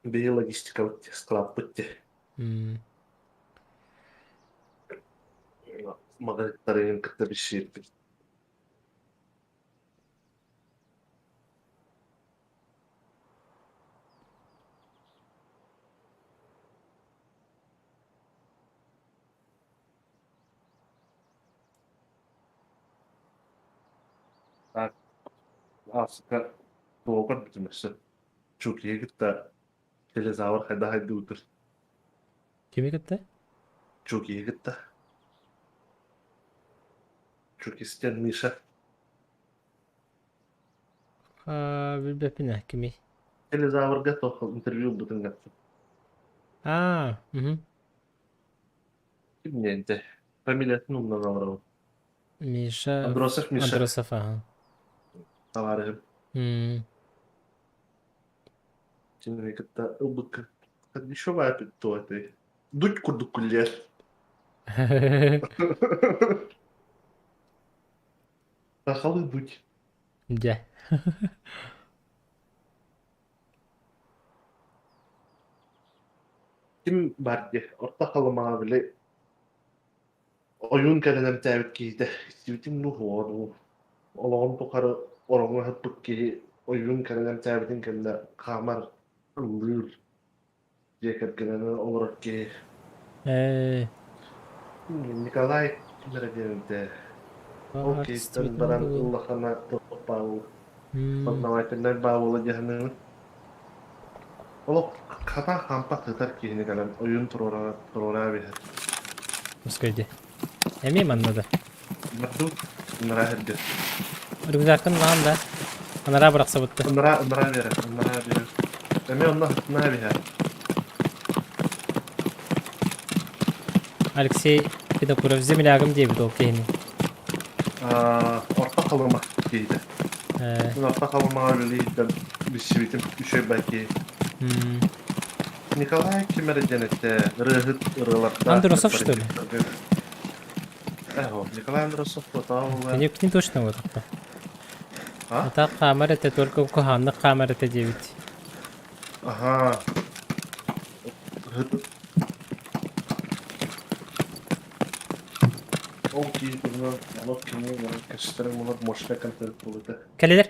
Bir logistikalık sklap bitti. М, Magaritlerin kıta bir şey. Aslında doğru bitirmişsin. Çok iyi gitti. Telezavur haydi udur. Kime gitti? Çok iyi gitti. Çok isteyen Mişa. Bilmem kimi. Telezavur gitti o interview butun gitti. Aa, hı. Kim neydi? Familiyatını ondan alırım. Миша. Андросов Mişa. Андросов, ага. Tavarım. М, Şimdi gitti. Ubuk. Hadi еще вайпит то это. Дудь курду кулер. Тахалы дудь. Да. Kim vardı? Orta halıma bile oyun kalenem tevkid giydi. İstiyorsun nu var. Olağan tokarı oranı hıpık ki oyun kalenem tevkidin kelle kamar ılır. Diye kelene olarak ki Nikolay kimlere geldi. Okey, ben baran Allah'ına topal. Patlamaytından bağlı cehennem. Oğlum kata kampa tutar ki yine kalem oyun turora bir. Пускай. Эмейм anladı. Bakın bunlara herdi. Rüzgarın lan da. Onlara bıraksa bitti. Bunlara verir. Eme onlar ne bir. Алексей Федокуров землягым deyip de okeyini. Orta kalama giydi. Ben orta kalama öyle Bir sivitim üçe belki. Hmm. Nikolay Kimer'e rıhıt ırılatta. Андросов, что ли? Эго, Николай Андросов, вот Не точно вот это. А? Это камера, это только в кухонных камер это 9. Ага. Ол киіз бұны, алып кене, кәшістері олар мошқа контент болды. Келелер.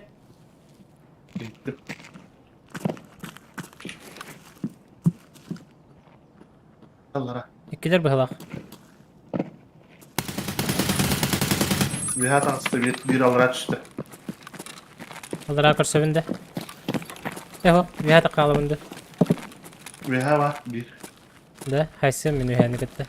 Кеттіп. Аллара. İkiler bıhlak. Vihat aslı bir alara düştü. Alır karşı bende. Eho, bir hata kalımında. Vihat var bir. Da, haysi menü hani gitti.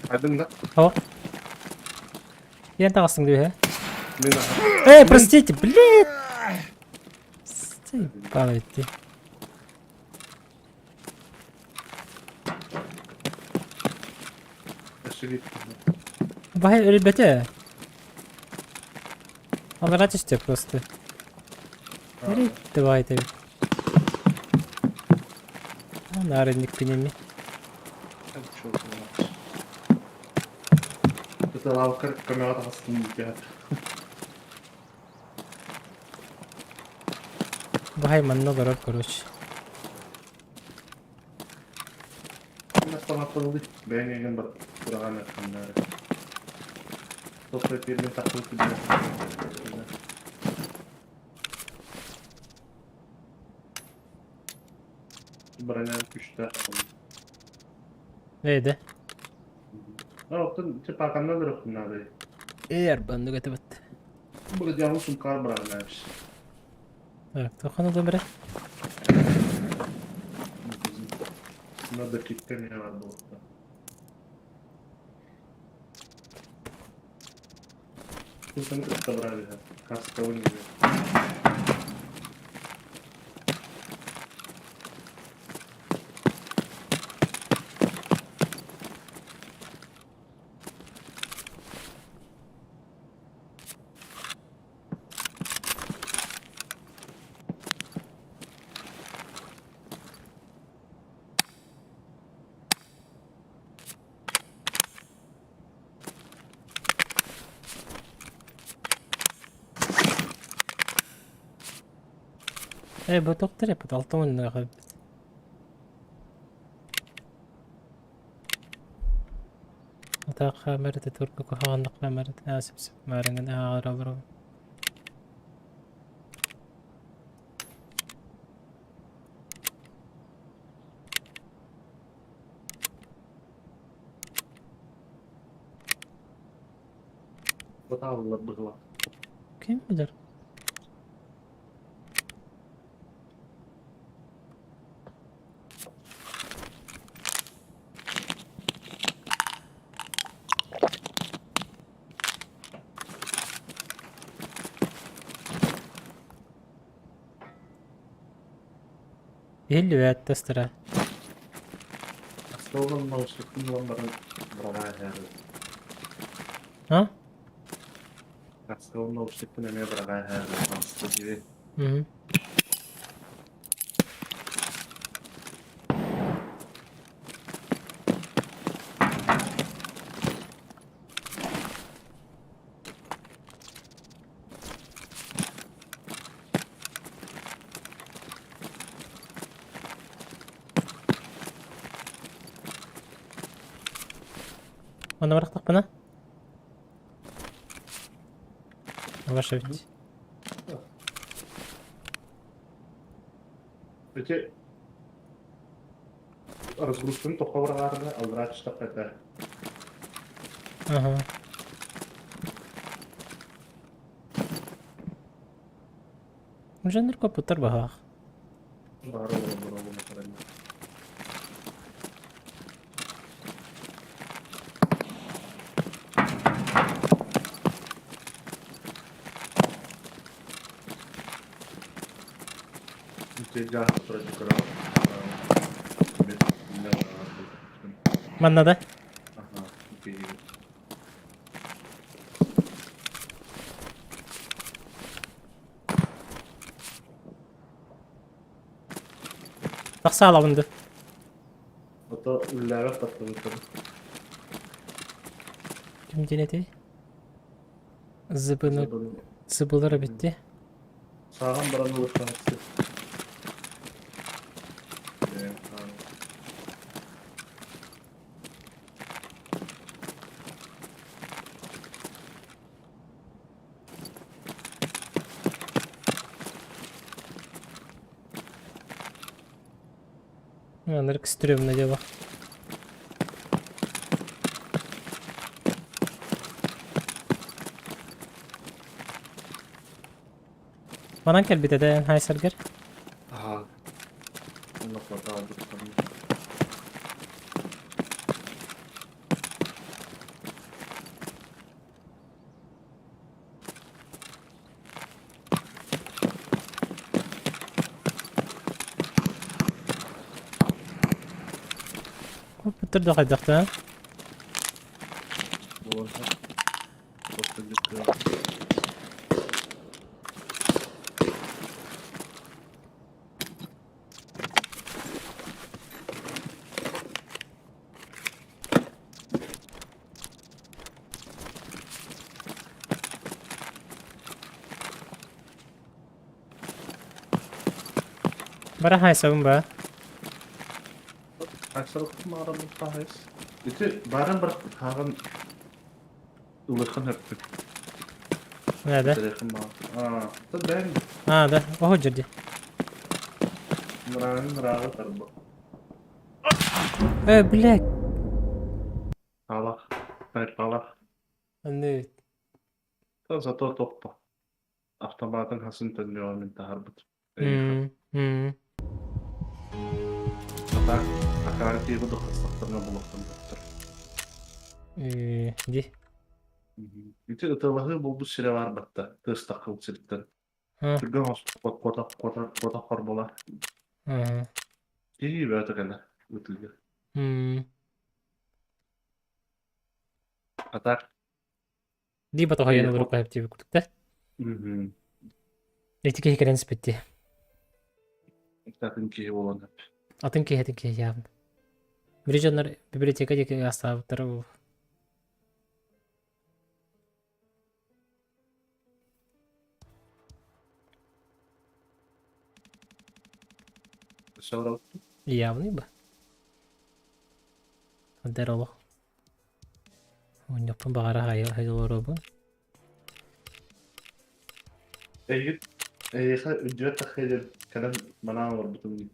Aydın da. О. Я дался где, Ben aha. Эй, простите, блин! Заебало ты. Yaşı gitti. Бай, ребята. Обратишься просто. Давай ты. Нарынник пенеми. Hadi çok iyi. Bu da lavukar kamerada aslında gidiyor. Бай, много рот, короче. Nasıl atıldı? Ben yine bırakan yakınları. Sohbet yerine takılıp gidiyor. Bırakan güçler. Neydi? Ha, oktun cepakandan da yok bunlar. Eğer bandı götübüt. Burada canlı sumkar bırakan. Evet, tokanı da bırak. Bunlar da kitle ne var bu ortada? Bu seni kısa bırakıyor. Kaska oynuyor. Bu doktor yapıt, altı mı ne kadar? Ata kamerada turku kuhanda kamerada nasip sip marangın ağır ağır. Bu da Allah bıgla. Kim bilir? Elli ve testere. Hasta olan mağusluğun onların bırakan her. Ha? Hasta olan mağusluğun emeğe bırakan her. Hasta gibi. Hı hı. Onu bıraktık bana. Ваша ведь. Peki разгрузканы тоқа бұрағарына алдыра түштақ қайта. Ага. Жанр компьютер бағақ. Бары болу қарайын. Тежа против крова. Манна да? Ага, окей. Тақса алабынды. Ото үлләре таптырды. Ким денети? Зыбыны, зыбылары битти. Саған баран ылыққанысы. Анырк стрёмно дело. Манан кел битеде хайсаргер. Ага. Оны фото алдық. Бутырды кайдакта. Болса. Просто жүкті. Бара хайсабын ба. Аксарlık mı aramız sahayız? İşte barın bir tağın ılықын öptük. Nerede? Direkin var. Aa, da ben Ha da. Oho жерде. Nura'nın rağı tarafı. Блядь. Palak. Hayır palak. Аны Da zato toppa. Avtomatın hasın tönüyor min taharbıt. Ata akaran tiği de hastaqlarına bulaqtım doktor. Ди. İşte ıtılahı bu süre var batta. Tığız takıl siritten. Ha. Türgün kota korbola. Ага. İyi bir öte gene. Ütülge. Atak. Ди бата хайын олор кайып тип күтүктө. Этике хекерен спетти. Takın ki olan hep. Атын ке явно. Биржондар библиотека деке астаптыр. Sonra Явный бы. Здорово. У него багара хайылору. Eğit ücret takıyla kadar bana var bütün gün.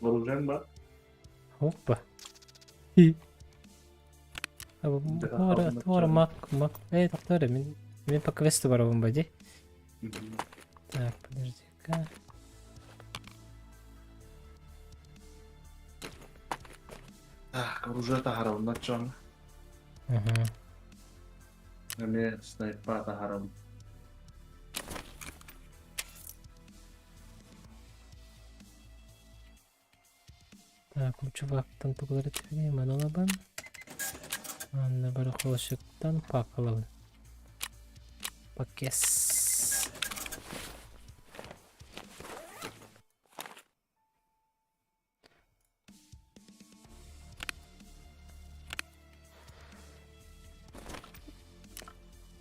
Vuracağım bak. Опа. Тора мак. Доктор, мен по квесту барабын бади. Так, подожди-ка. Так, оружие тахарам начал. Ага. Мне снайпа тахарам. Так, у чувактан тугулар этпеге маналабан. Анна бары холошуктан пакалабын. Пакес.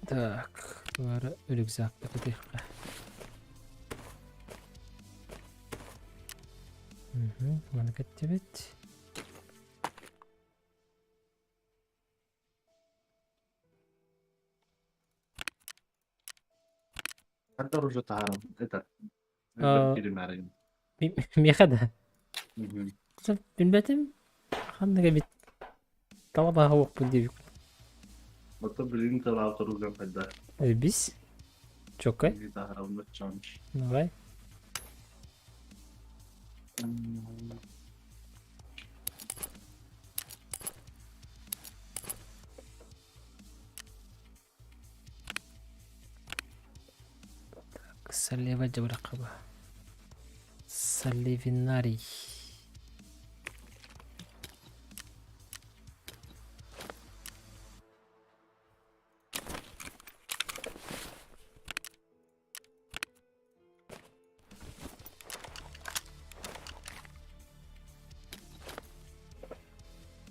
Так, бары рюкзакты кытыйкка. Мана кеттебет. Hadi oruje taharım. Yeter. Aa. Biri merayım. Мехада. Билбетим. Ханныга бит. Талаба хаук бу деп. Batı birini tala oturacağım hadi. Бис. Чокай. Bir taharım начал. Давай. Saleva jabrakaba. Salivinari.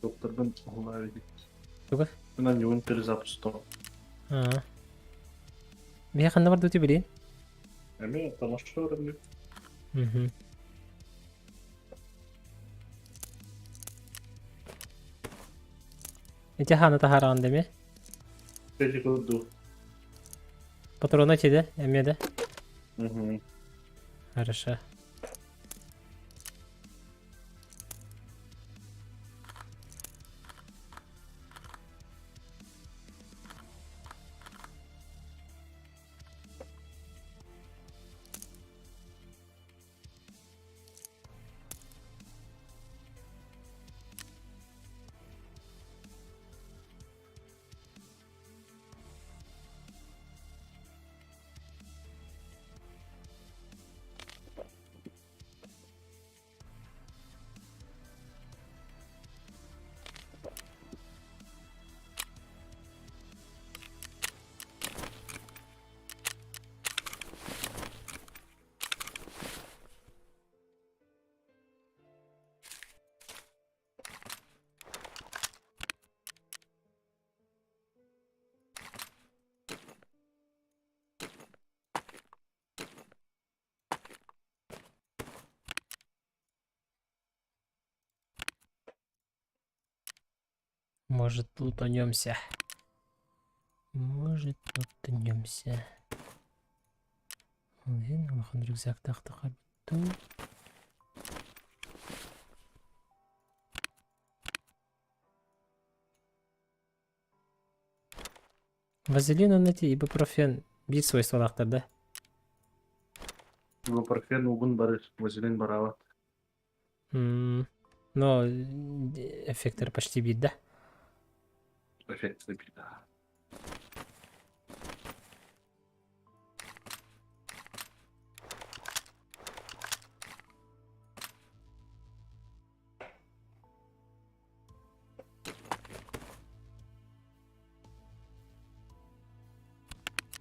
Doktordan olay verdik. Tuga. Bundan yoğun перезапуск. Ha. Bir yakında var duty bilin. Эми тамашка öğrendim. Hı. Эти ханы тахаран деме. Peki kurdu. Патрона чеде, эмеде. Hı. Хорошо. Может, лутанемся. Может, лутанемся. Блин, махан рюкзак тақты қарбытту. Вазелин, он эти ибупрофен bir свойстволақтарда. Ibuprofen ugun barır. Vazelin baravat. Но эффектор почти бит, да? Эффектli bir daha.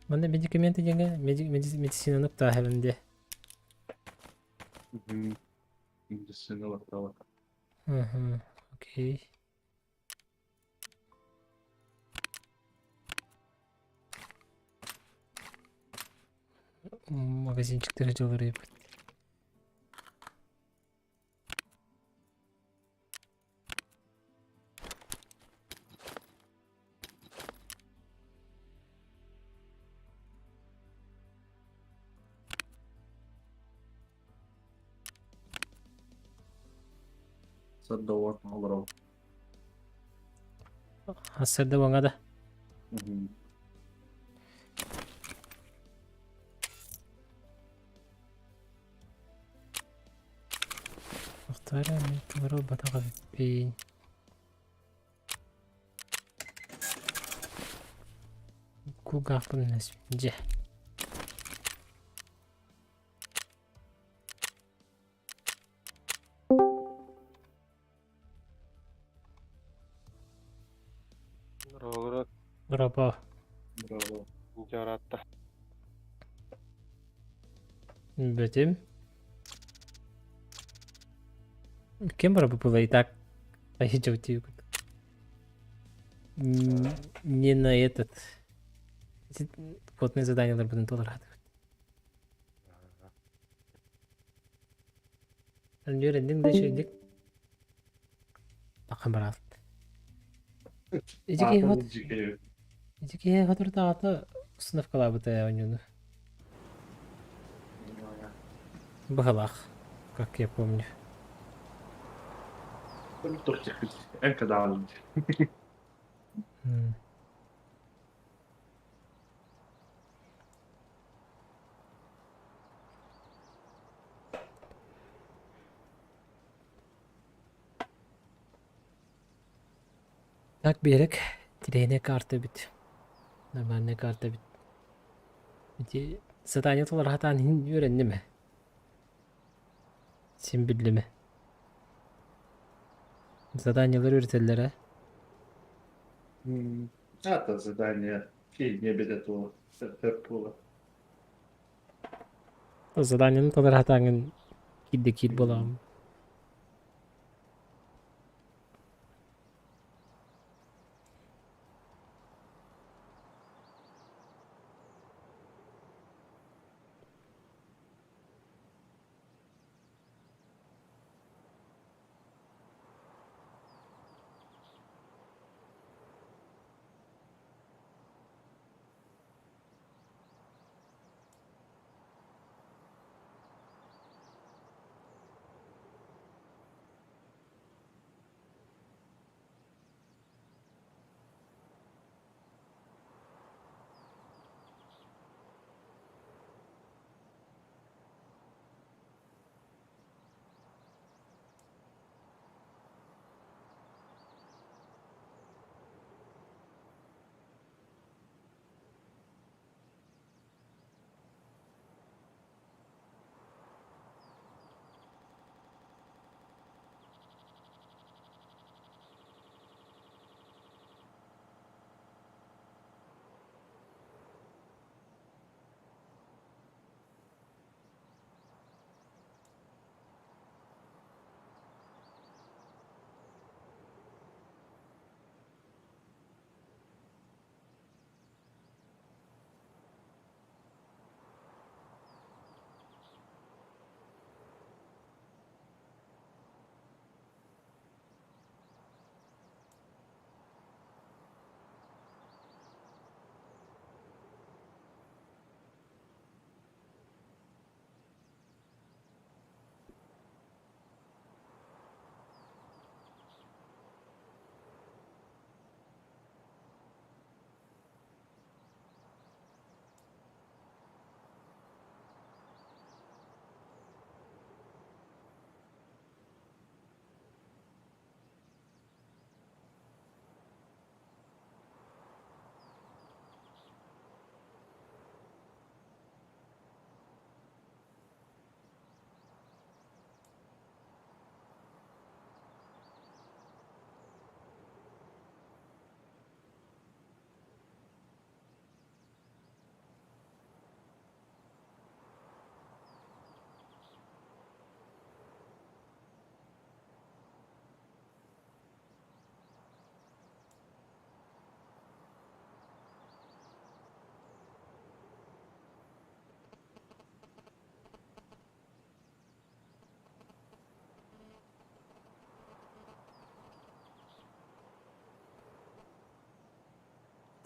Bana medikamenты жаңа медицинаны тахилинде. İngilizceni baktava. Окей. Магазинчиктер жылырып. Saddavar alırım. Hasırda bana da. اختار من تمرو بطاقة بين كوكا في الناس نجح برافو Bravo. Yarattı. بتم كم ربع было и так пойдёте не на этот плотное задание будем толерировать. Öğrendim de şeylik. Bakın biraz. İçki hatır dağıtı sınıf kalabıta ya oynuyordu. Бахалах, как я помню. Тортик. Энка дал. Так, берег. Тирейне карта бит. Нормальная карта бит. Эти Zadanya tolar hatan hin öğrendi mi? Sen bildi mi? Zadanyaları öğretirler ha. Это задание. Фиг не берет его. Терпула. O zadanyanın tolar hatanın kidde kid bolam.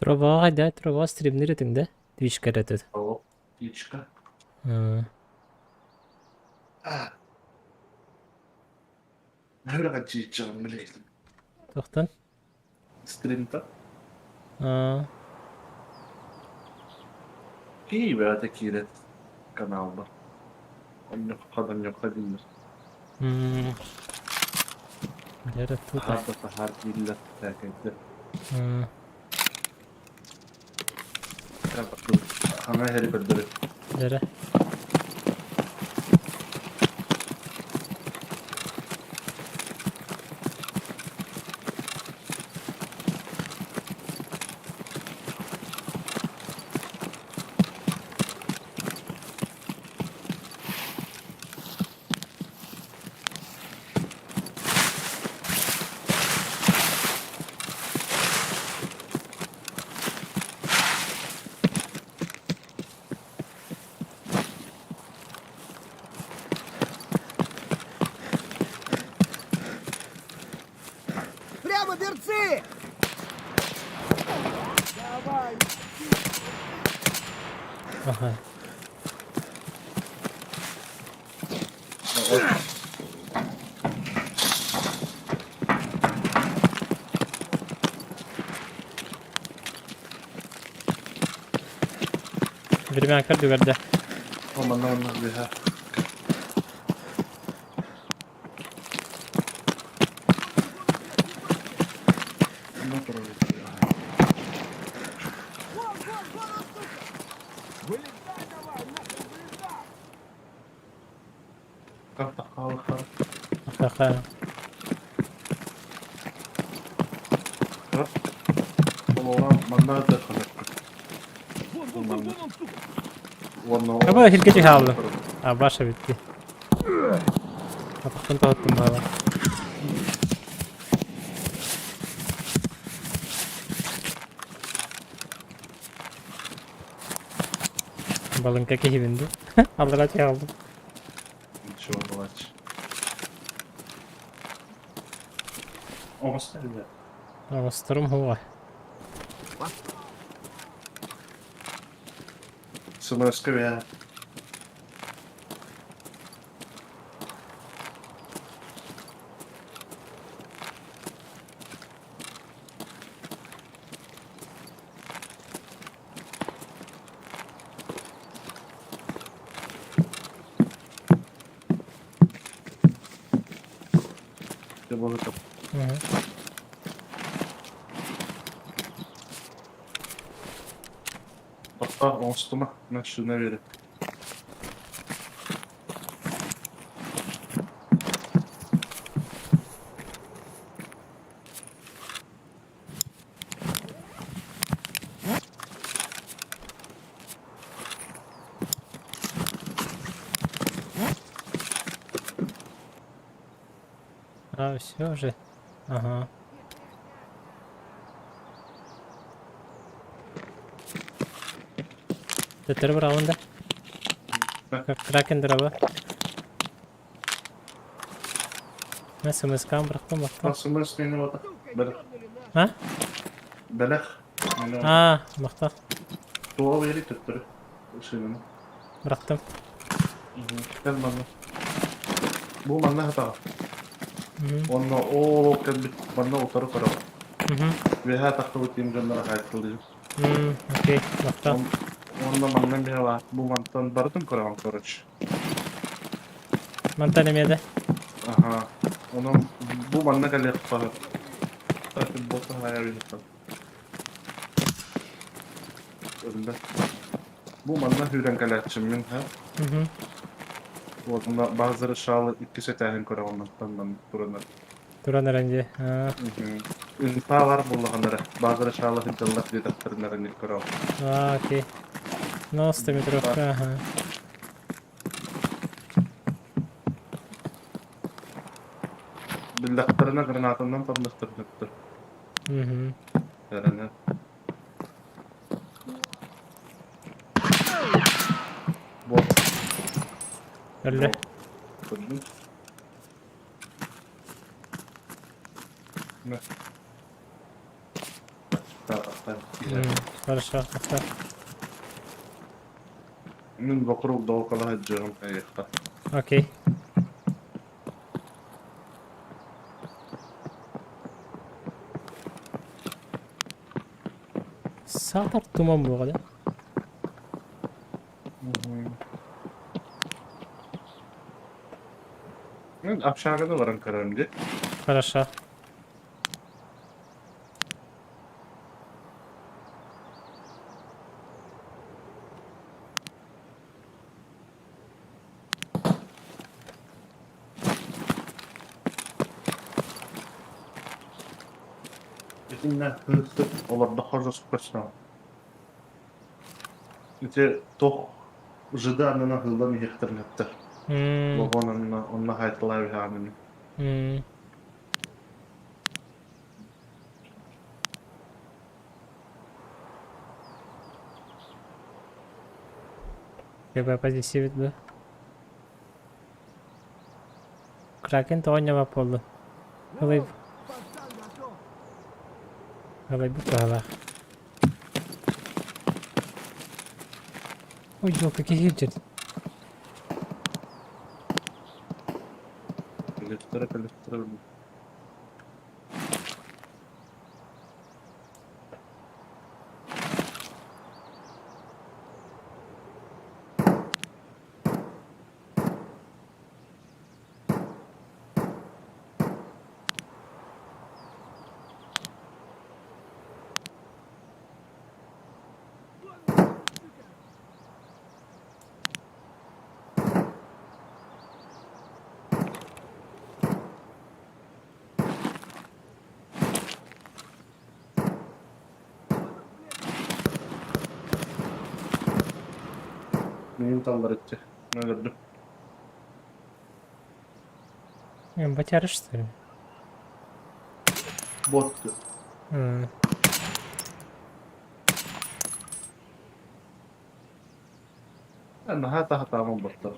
Trova hadi Trova streamleri de Twitch karatı. О, птичка. Hı. Наверное, чича, блядь. Toxtan. Стрим-то. Aa. İyi be öteki kanalda. Onun yok kadar yok hadi. Hmm. Yara tuta. Harda har millet terkekli. Hı. Ya bakın. Ana her bir Yara. Прямо берцы! Давай! Aha. Время akar düverde. Aman aman bir ha. Ne kadar Вылезай давай! Картахал. Ха-ха. Олора манна да ханак. Вон. Кабы хилгети хаалды. А, баша битти. Атактан тоттум бала. Балынка кехибинди. Алдыра чыгалдым. Ничего, молодец. Оставили. Авастырым хуга. СМС-ка. Мгм. Папа, он стома, начал наверх. А, все уже. Ага. Teteri bırakında. Kraken draba. Nasıl mıskan bıraktım baktım. СМС не надо. Белех. Ha? Белех. Ha, baktım. Туа вери теттер. Ушинен. Bıraktım. Gel bana. Bu manna hata. Hı Onunla o kadar manna otarı kara. hı. Ve ha takılı tim canlara kayıtlı. Hı, okey. Baktım. Onunla manna bir var. Bu mantan bardım karavan karaç. Mantan emiyede. Aha. Onun bu manna kal yapar. Tabii botu hayal yapar. Önde. Bu manna hüren kalatçım min ha. Hı hı. Onunla bazıları şalı iki setahin karavandan ben buranın. Duran öğrenci. Ha. İnfa var bullahanlara. Bazıları şalı hıdallah diye taktırınlar ne karavan. Ha, okey. No, 100 метровка, ага. Bildaklarına granatından patlattırdıktır. Hı hı. Yani. Bot. Öyle. Gördün. Ne? Tamam. Hı. Хорошо, baktım. Min bakırıp doğukala haccarım kayıkta. Окей. Sağ taraf duman bu kadar. Aşağıda da varın kararımcı. Хорошо. Bizimle hızlı olur da hızlı sıkıştım. İşte tok jıda anına hızlı mı yıktırmıştır. Hmm. Onunla hayatlar bir hamini. Hmm. Coba posisi itu. Kraken tonya apa lu? Kalau bu kalah. Oh, yok какие Elektrik. Neyin tallar etti. Ne gördüm. Батярышты. Bottu. Ben hata mı botta.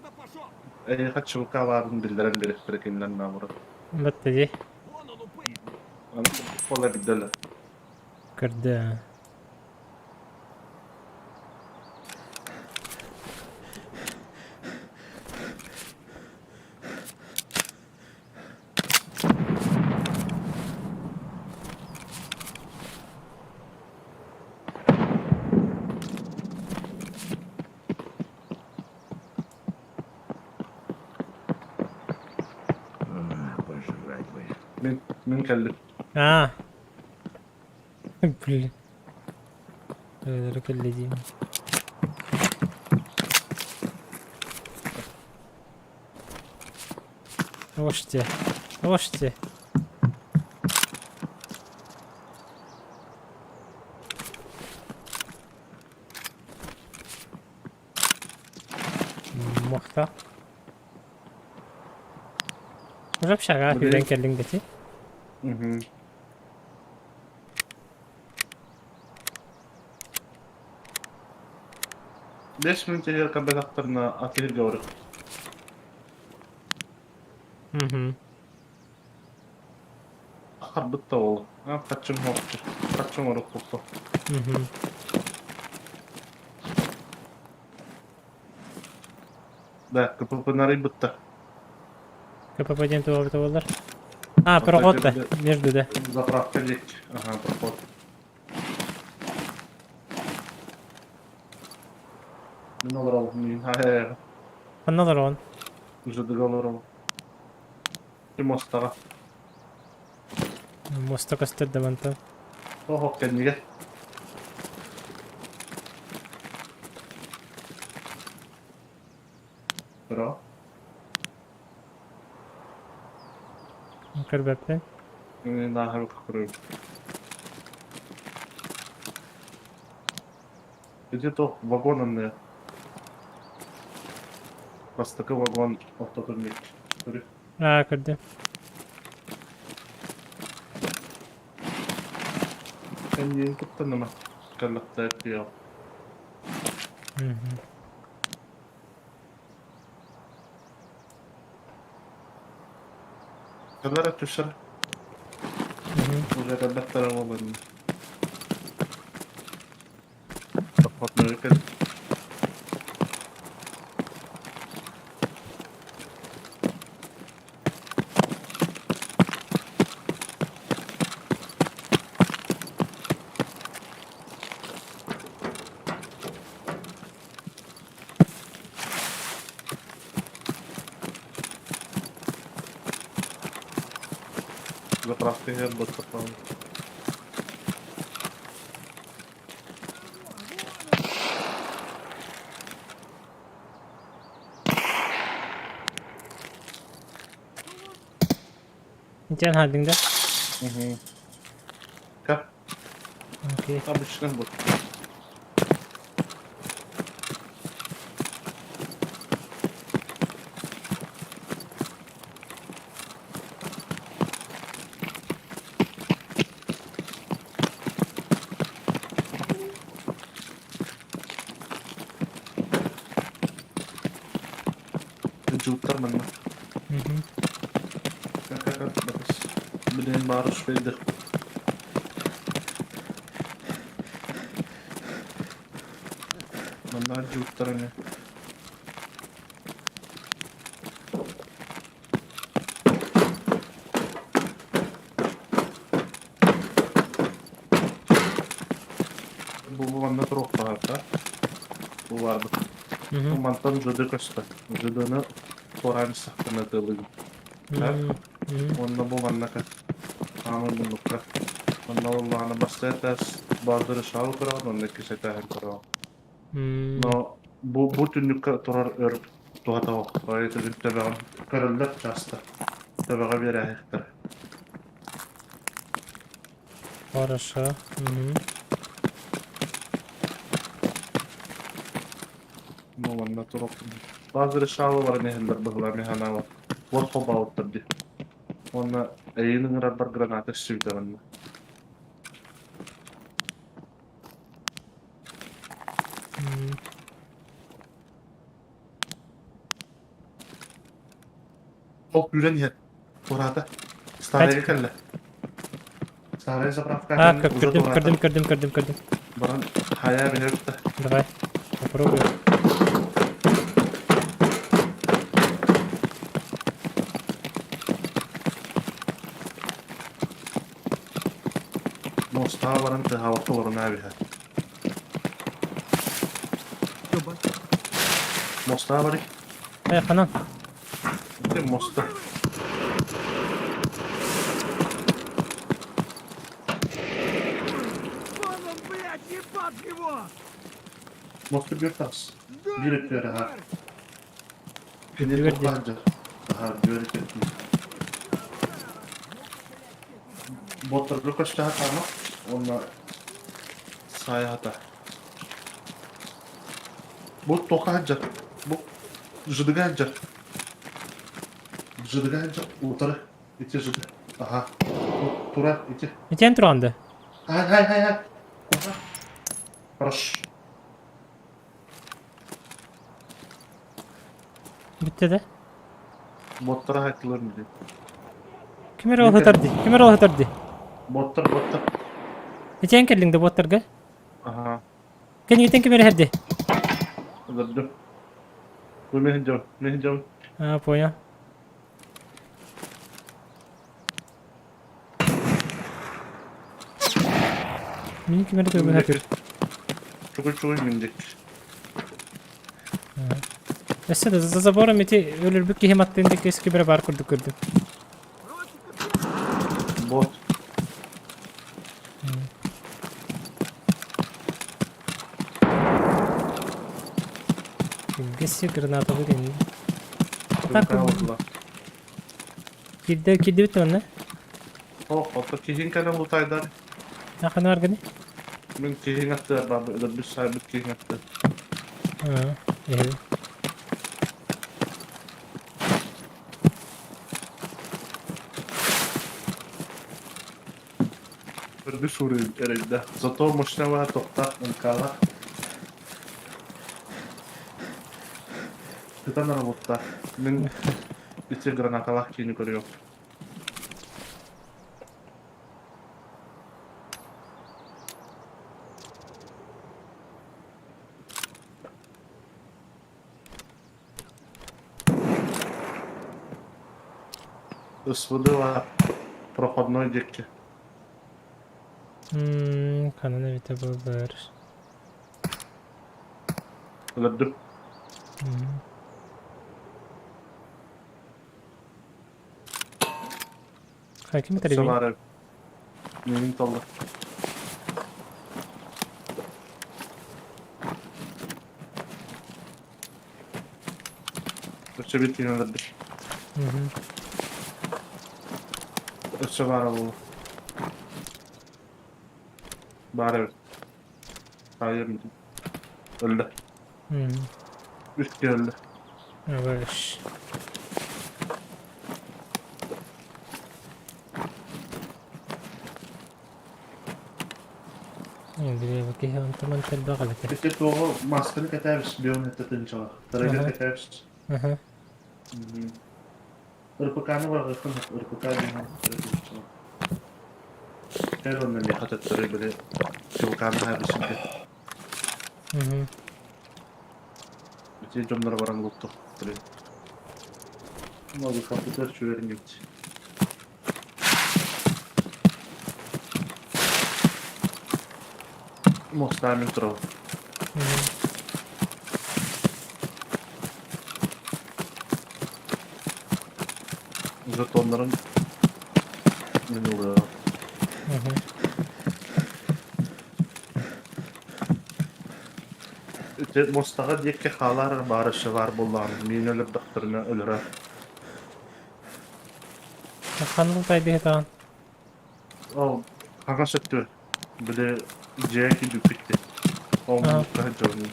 Kaç çubuk'a vardım bildiren birikinden namuru. Баттади. Kola bir döle. Кырды. Пожрать бы. Min kelli. Блин. Рука ледин. Ложьте. Ложьте. Мохта. Уже пшага Блин. фиден келдиң дети. Beş minut yer kabet aktarına atır gavru. Akar bıtta oğlu. Kaçım hoktu. Kaçım oruk hoktu. Да, КПП быtta. КПП-ден туалеты болар. Проход-то. Между, да. Заправка легче. Ага, проход. Мен алар алып мен. Анналар он. Уже договор. Ким остага? Моста костырды мантан. Ого, кәдімге. Бра. Кырбәптен. Мен нахар көрөм. Где-то вагонный. Простакы вагон автотурник. Кырды. Sen yeni tuttun ama. Kallıkta yapıyor. Kadar atışır. Уже когда второго было. Походную выход. Заправка я бот попал. Can halinde. Как? Окей. Обычный бот. Жуттар мына. Как біз білен барыш бейді. Мына жуттар не. Бұл мында тұруқ бағар, да? Бұл барды. Бұл мантан жуды көсті. Жудыны Поран сахтана тылы. Онда бұл аннака. Амын бұндыққа. Онда Allah'ına бастайтас. Бардыры шал құраған, онда кесетәхін құраған. Но bu tünlükka turar ör tuğata o. Ayet edip tebağın kırıldık çasta. Tebağa bir ahiktir. Хорошо. Bu Onunla durup. Bazı şahı var nehirler bıhla mehana var. Bol toba oturdu. Onunla eyinin bir granata sürdü onunla. Çok gülen yer. Orada. Staraya kelle. Staraya zapravka. А, кырдым. Баран хая берет. Давай, попробуй. Mosta varan te hava torun abi ha. Mosta var. Ай, Ханан. Te mosta. Вон он, блядь, ебать его! Mosta bir tas. Bir etleri ha. Bir Pini verdi. toplanca. Aha görecek. Botlar bir kaçta hata ama onunla sahaya hata. Bu tokanca. Bu jıdıganca. Jıdıganca. Utarı. İçi jıdı. Aha. Bu tura içi. Нечен турганды? Hay. Aha. Хорош. Bitти de. Botlara haklılar mı diyor. Kimер ол хытырды? Botlar. Нечен келдиңде боттарга? Aha. Кенетен кимер херди? Öldürdüm. Bu Mehincan. А, понял. Мени кимер турган хатыр. Çukur mindik. Эссе да за забором эти өлөрбүк кихим аттыгындагы эски бир бар көрдүм. Bot. Геси граната вырин. Так oldular. Кидде бит оны. Hatta kihin kana bu taydar. Аханы арганы. Min kihin attı baba öyle bir sabit kihin attı. А, э. Bir sürü erinde. Zato moşnava tokta kala. Kıtan arabotta. Min içi granatalar kini görüyor. Isvıdı var. Prohodnoy dekki. Канына бите бул бар. Öldüm. Хаким тарби. Samarı. Neyin talı. Öçe bittiğini öldüm. Öçe var oğlum. Bari. Hayır mıydı? Öldü. Üst öldü.Avaş. Biri bakayım teman terba kalak. İşte doğu maskeni katabız. Biyon ettiğin çalak. Tarayıcı katabız. Aha. Irpıkanı var. Irpıkanı var. Her onun lihat ettiği böyle çubukanı her şimdi. İçi camlara varan luttu. Ama bu kapılar şöyle gitti. Mostar metro. Jetonların ne oluyor? Mostaga diyek halar barışı var bunlar. Min ölüp doktoruna ölür. Kanlı taybi hetan. O kanka söktü. Bir de C'ye gidip bitti. O mutlaka canım.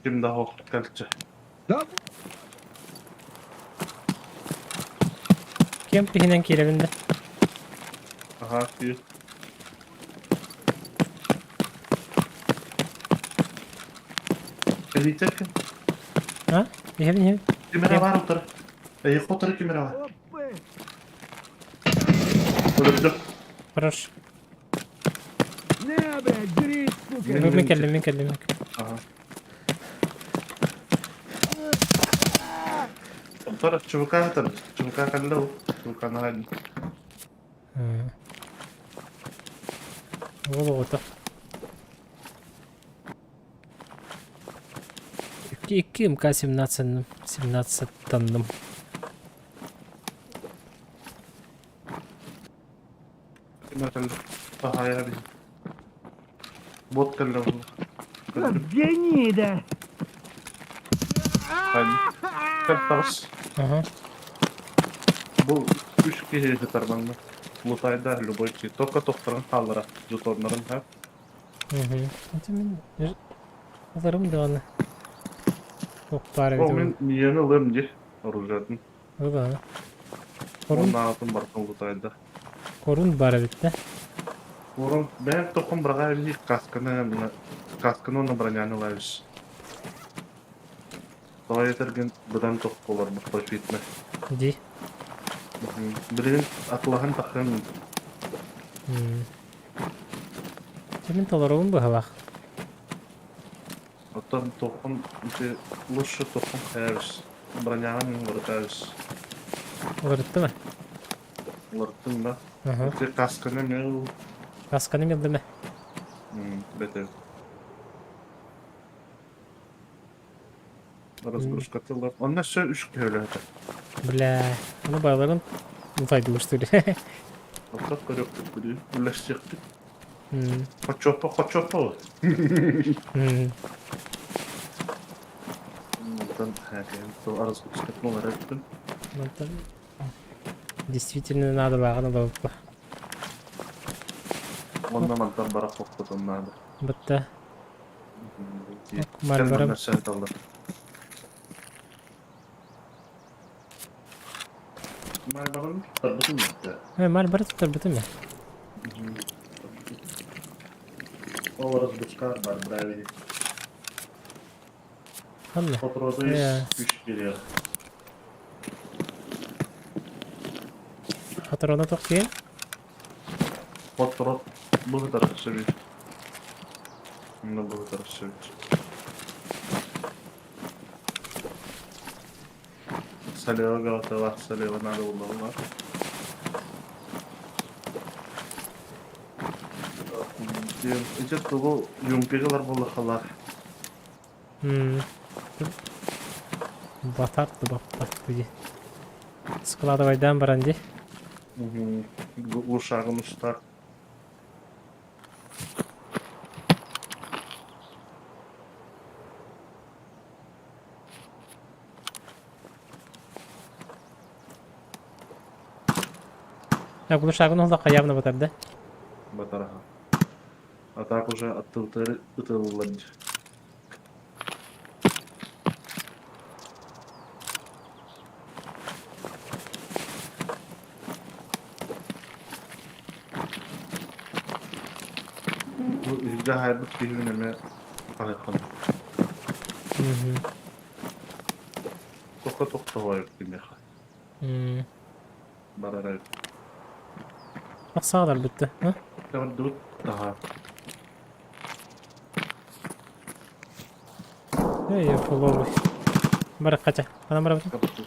Kim daha okut kalçı. Kim pihinen kirevinde? Aha ki. Elite kim? Ha? Yevin. Kimera var otur. Ayık otur kimera var. Öldü. Хорош. Не, блядь, жри, сука! Min kellim. Aha. Otur çubuğa atar. Çubuğa kaldı o. Çubuğa ne halde? Ол ота. İki МК-17 17 tanıdım. Kimera kaldı? Aha ya bir. Bot kaldı bu. Гнида! Hadi. Tamız. Ага. Bu 3 kişi tarmanda. Lutayda любой şey. Только тоқтарын қалдыра. Жұтонларын hep. Это мен alırım da onu. Çok para O bir men niyeni alırım diye. Оружиятын. o da. Onun ağzın barkın Lutayda. Korun bara bitti. Орын, ben тоқым бірға әбі касканы оны броняны лайыз. Солай етерген бұдан тоқ болар бұл профитме. Ди. Бірін атылаған тақын Senin tolarımın bu hava. оттан тоқын лучше тоқын қайабыз. Броняған ұртабыз. Olurdu mu? Олардың да. Aha. Касканы мен Kaskanım yıldı mı? бәтер. Разгрузка тылар. Онна сö 3 köylü hadi. Bля. Onu bağlarım. Faydalı Оттан көрек көпілі. Үләшсектік. Қочопа. Оттан хәкәйін. Разгрузка тылар әттім. Действительно надо бағаны болып. Онна мантан бара қоқтыдым нады. Бітті. Сәл Марбарым. нәрсе талды. Марбарым тұрбытын етті. Марбары тұтыр бітті ме? Ол разгрузка бар бравили. Анна. Потроды Иә. 3 берер. Қатырона тоқ кейін? Потрот бұл тарaf сөбей. Мына бұл тарaf сөбей. Слева готова, слева надо уловлар. Идет бұл юнкегалар болды қалар. Батарды баппат бүде. Складывайдан баранди. Ушағын ұстар. Бұл шағын олдаққа явно батарды. Батараха. А так уже оттылтыры ытылылады. Bu yüzde haybıt bir günüme ayakın. Toka var demek. Bararay. Sağlar bitti. Tamam dur daha. Yapılı. Bırak kaça. Bana bırak. Kapatın.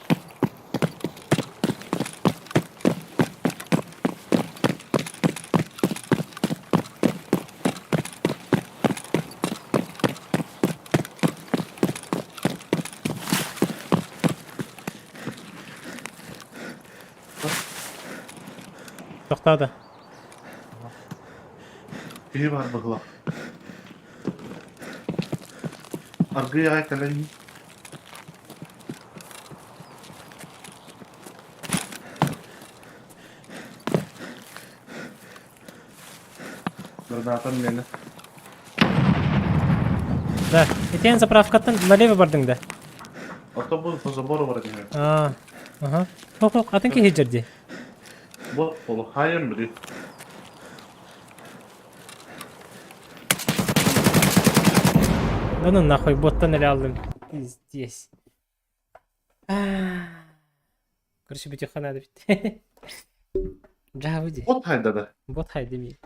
Toxtadı. İyi var bıgla. Arkaya ayaklarını. Berdatın beni. Да, итен заправкаттан налево бардың да. Автобус по забору бар екен. Ага. Хоқ, атын ке жерде. Вот болу. Хайым бiri. Да ну нахуй, боттан әлі алдым. Здесь. Короче, бутихана да бит. Жабыди. Вот hayda da. Бот хайды ми.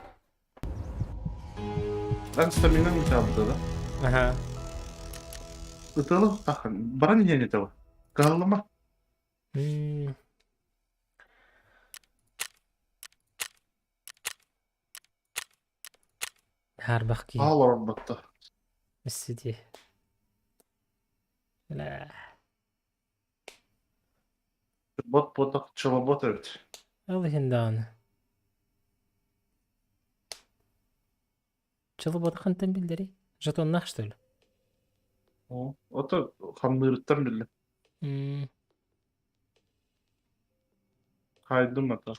Ben stamina mı çaldı da? Ага. Itılı bakın. Bana niye ne tava? Kağlama. Harбақ ки. Ağlar battı. Сиди. Ла. Bot botak çıla bot evet. Ал енді аны. Жылы боды қантан білдері? Жетоннақ, что ли? O da kanlırıktan bile. Kaydım hatta.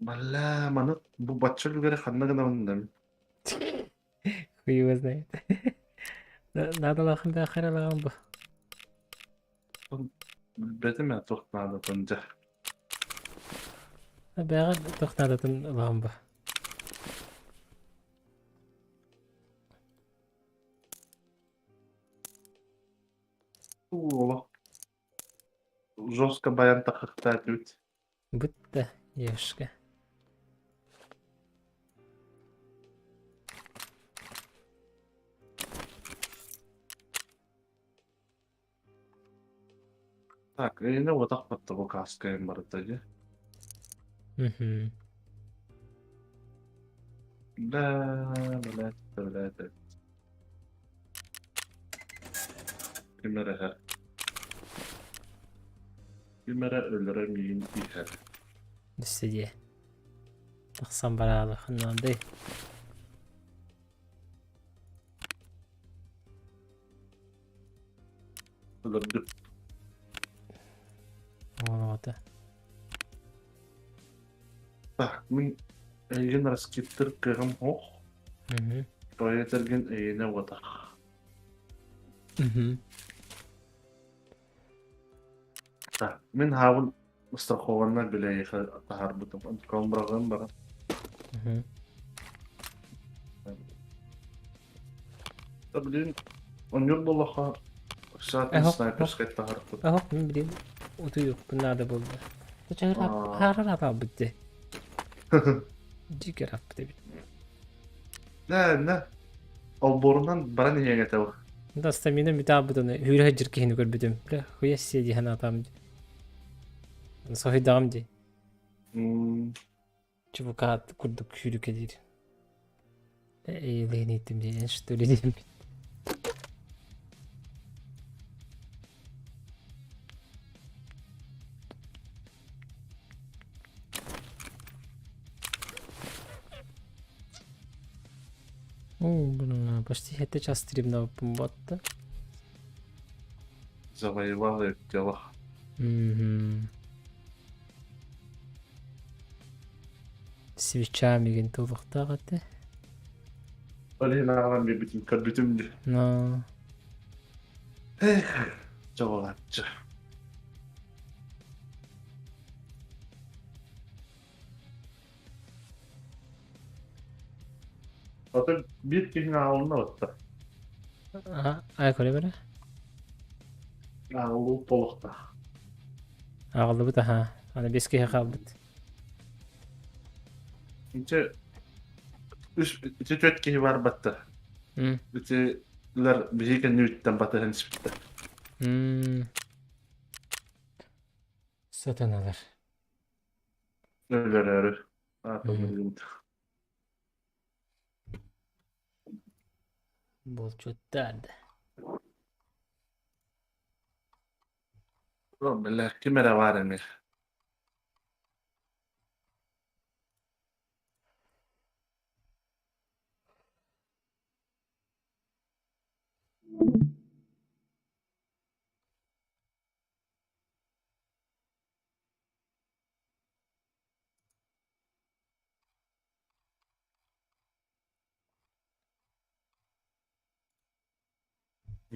Valla bana bu batçı göre kanına kadar onu demin. Хуй его знает. Надо лахында қаралаған бұл. Bilmedim ya tohnadı önce. Бәға тоқтадатын лаған бұл. Ola. Жестко баян takıkta ediyordu. Бұтта ешкі. Так, yine odak battı bu kaskayın barıtacı. La. Kimere her. Kimere öldüremeyeyim her. Сиди. Тақсан баралы қыннандай. Öldürdüm. Олады. Так, мен egen раскиттер кырым хоқ. Проектерген егене оdak. Так, мен хавыл страхованна биле тахар бутым. Комбраган бара. Таблин, он юр болаха. Саатын снайперскай тахар бутым. Ағақ, мен білем. Ұтыйық, бұнады болды. Бұчағыр ағарар апа бұдды. Жикер ап бұды біт. Ne? Al borundan bana niye getev? Да, стамина мита бұдыны. Үйрі жүркені көрбідім. Білі, хуя седи хана атам. Сохидағым де. Чубукат күрдік күрік едер. Эйлеген еттім де, ән что ли деймін. Блин, почти это час стримного помбота. Завоевал их дело. Свечами ген толықтағаты. Öyle nağlan bir bütün kalbütüm de. Но... Cavalatçı. Zaten bir kişinin ağlına battı. Aha, ayak öyle böyle. Ağlı tolukta. Ağlı bu da ha. Hani beski kaldı. İnce üçü dört kişi var battı. Üçüler bir şey nüytten battı henüz bitti. Satanalar. Öyle. Atılmıyor. Bol çötterdi. Billah kimere var emir.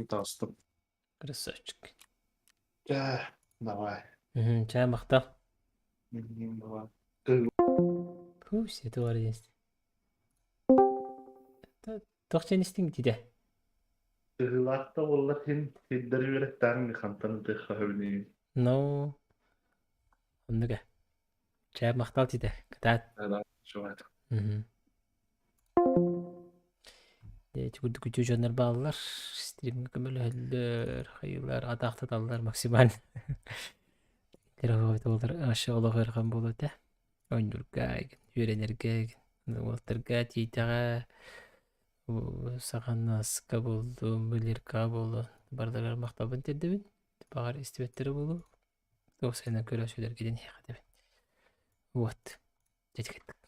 Тастым. Красавчик. Давай. Чай мақтал. Давай. Фу, сеті бар дейсіз. Тоқчен істің дейді. Тыгылакта болла сен сиддер береттен хантаны тыгха хөбүнү. Ну, ондыға. Чай мақтал дейді. Катат. Шуат. Күрді күту жондар балалар. Стримге көмілі хайылар, атақтаталар максималь. Олар ашы олы қырған болады. Ойнырға, үйренерге, олтырға, тейтаға, саған насқа болды, мүлерға болды. Бардағар мақтабын тердебін. Бағар істебеттері болу. Осайынан көрі сөйлер кеден еқа дебін. Вот. Жеткеттік.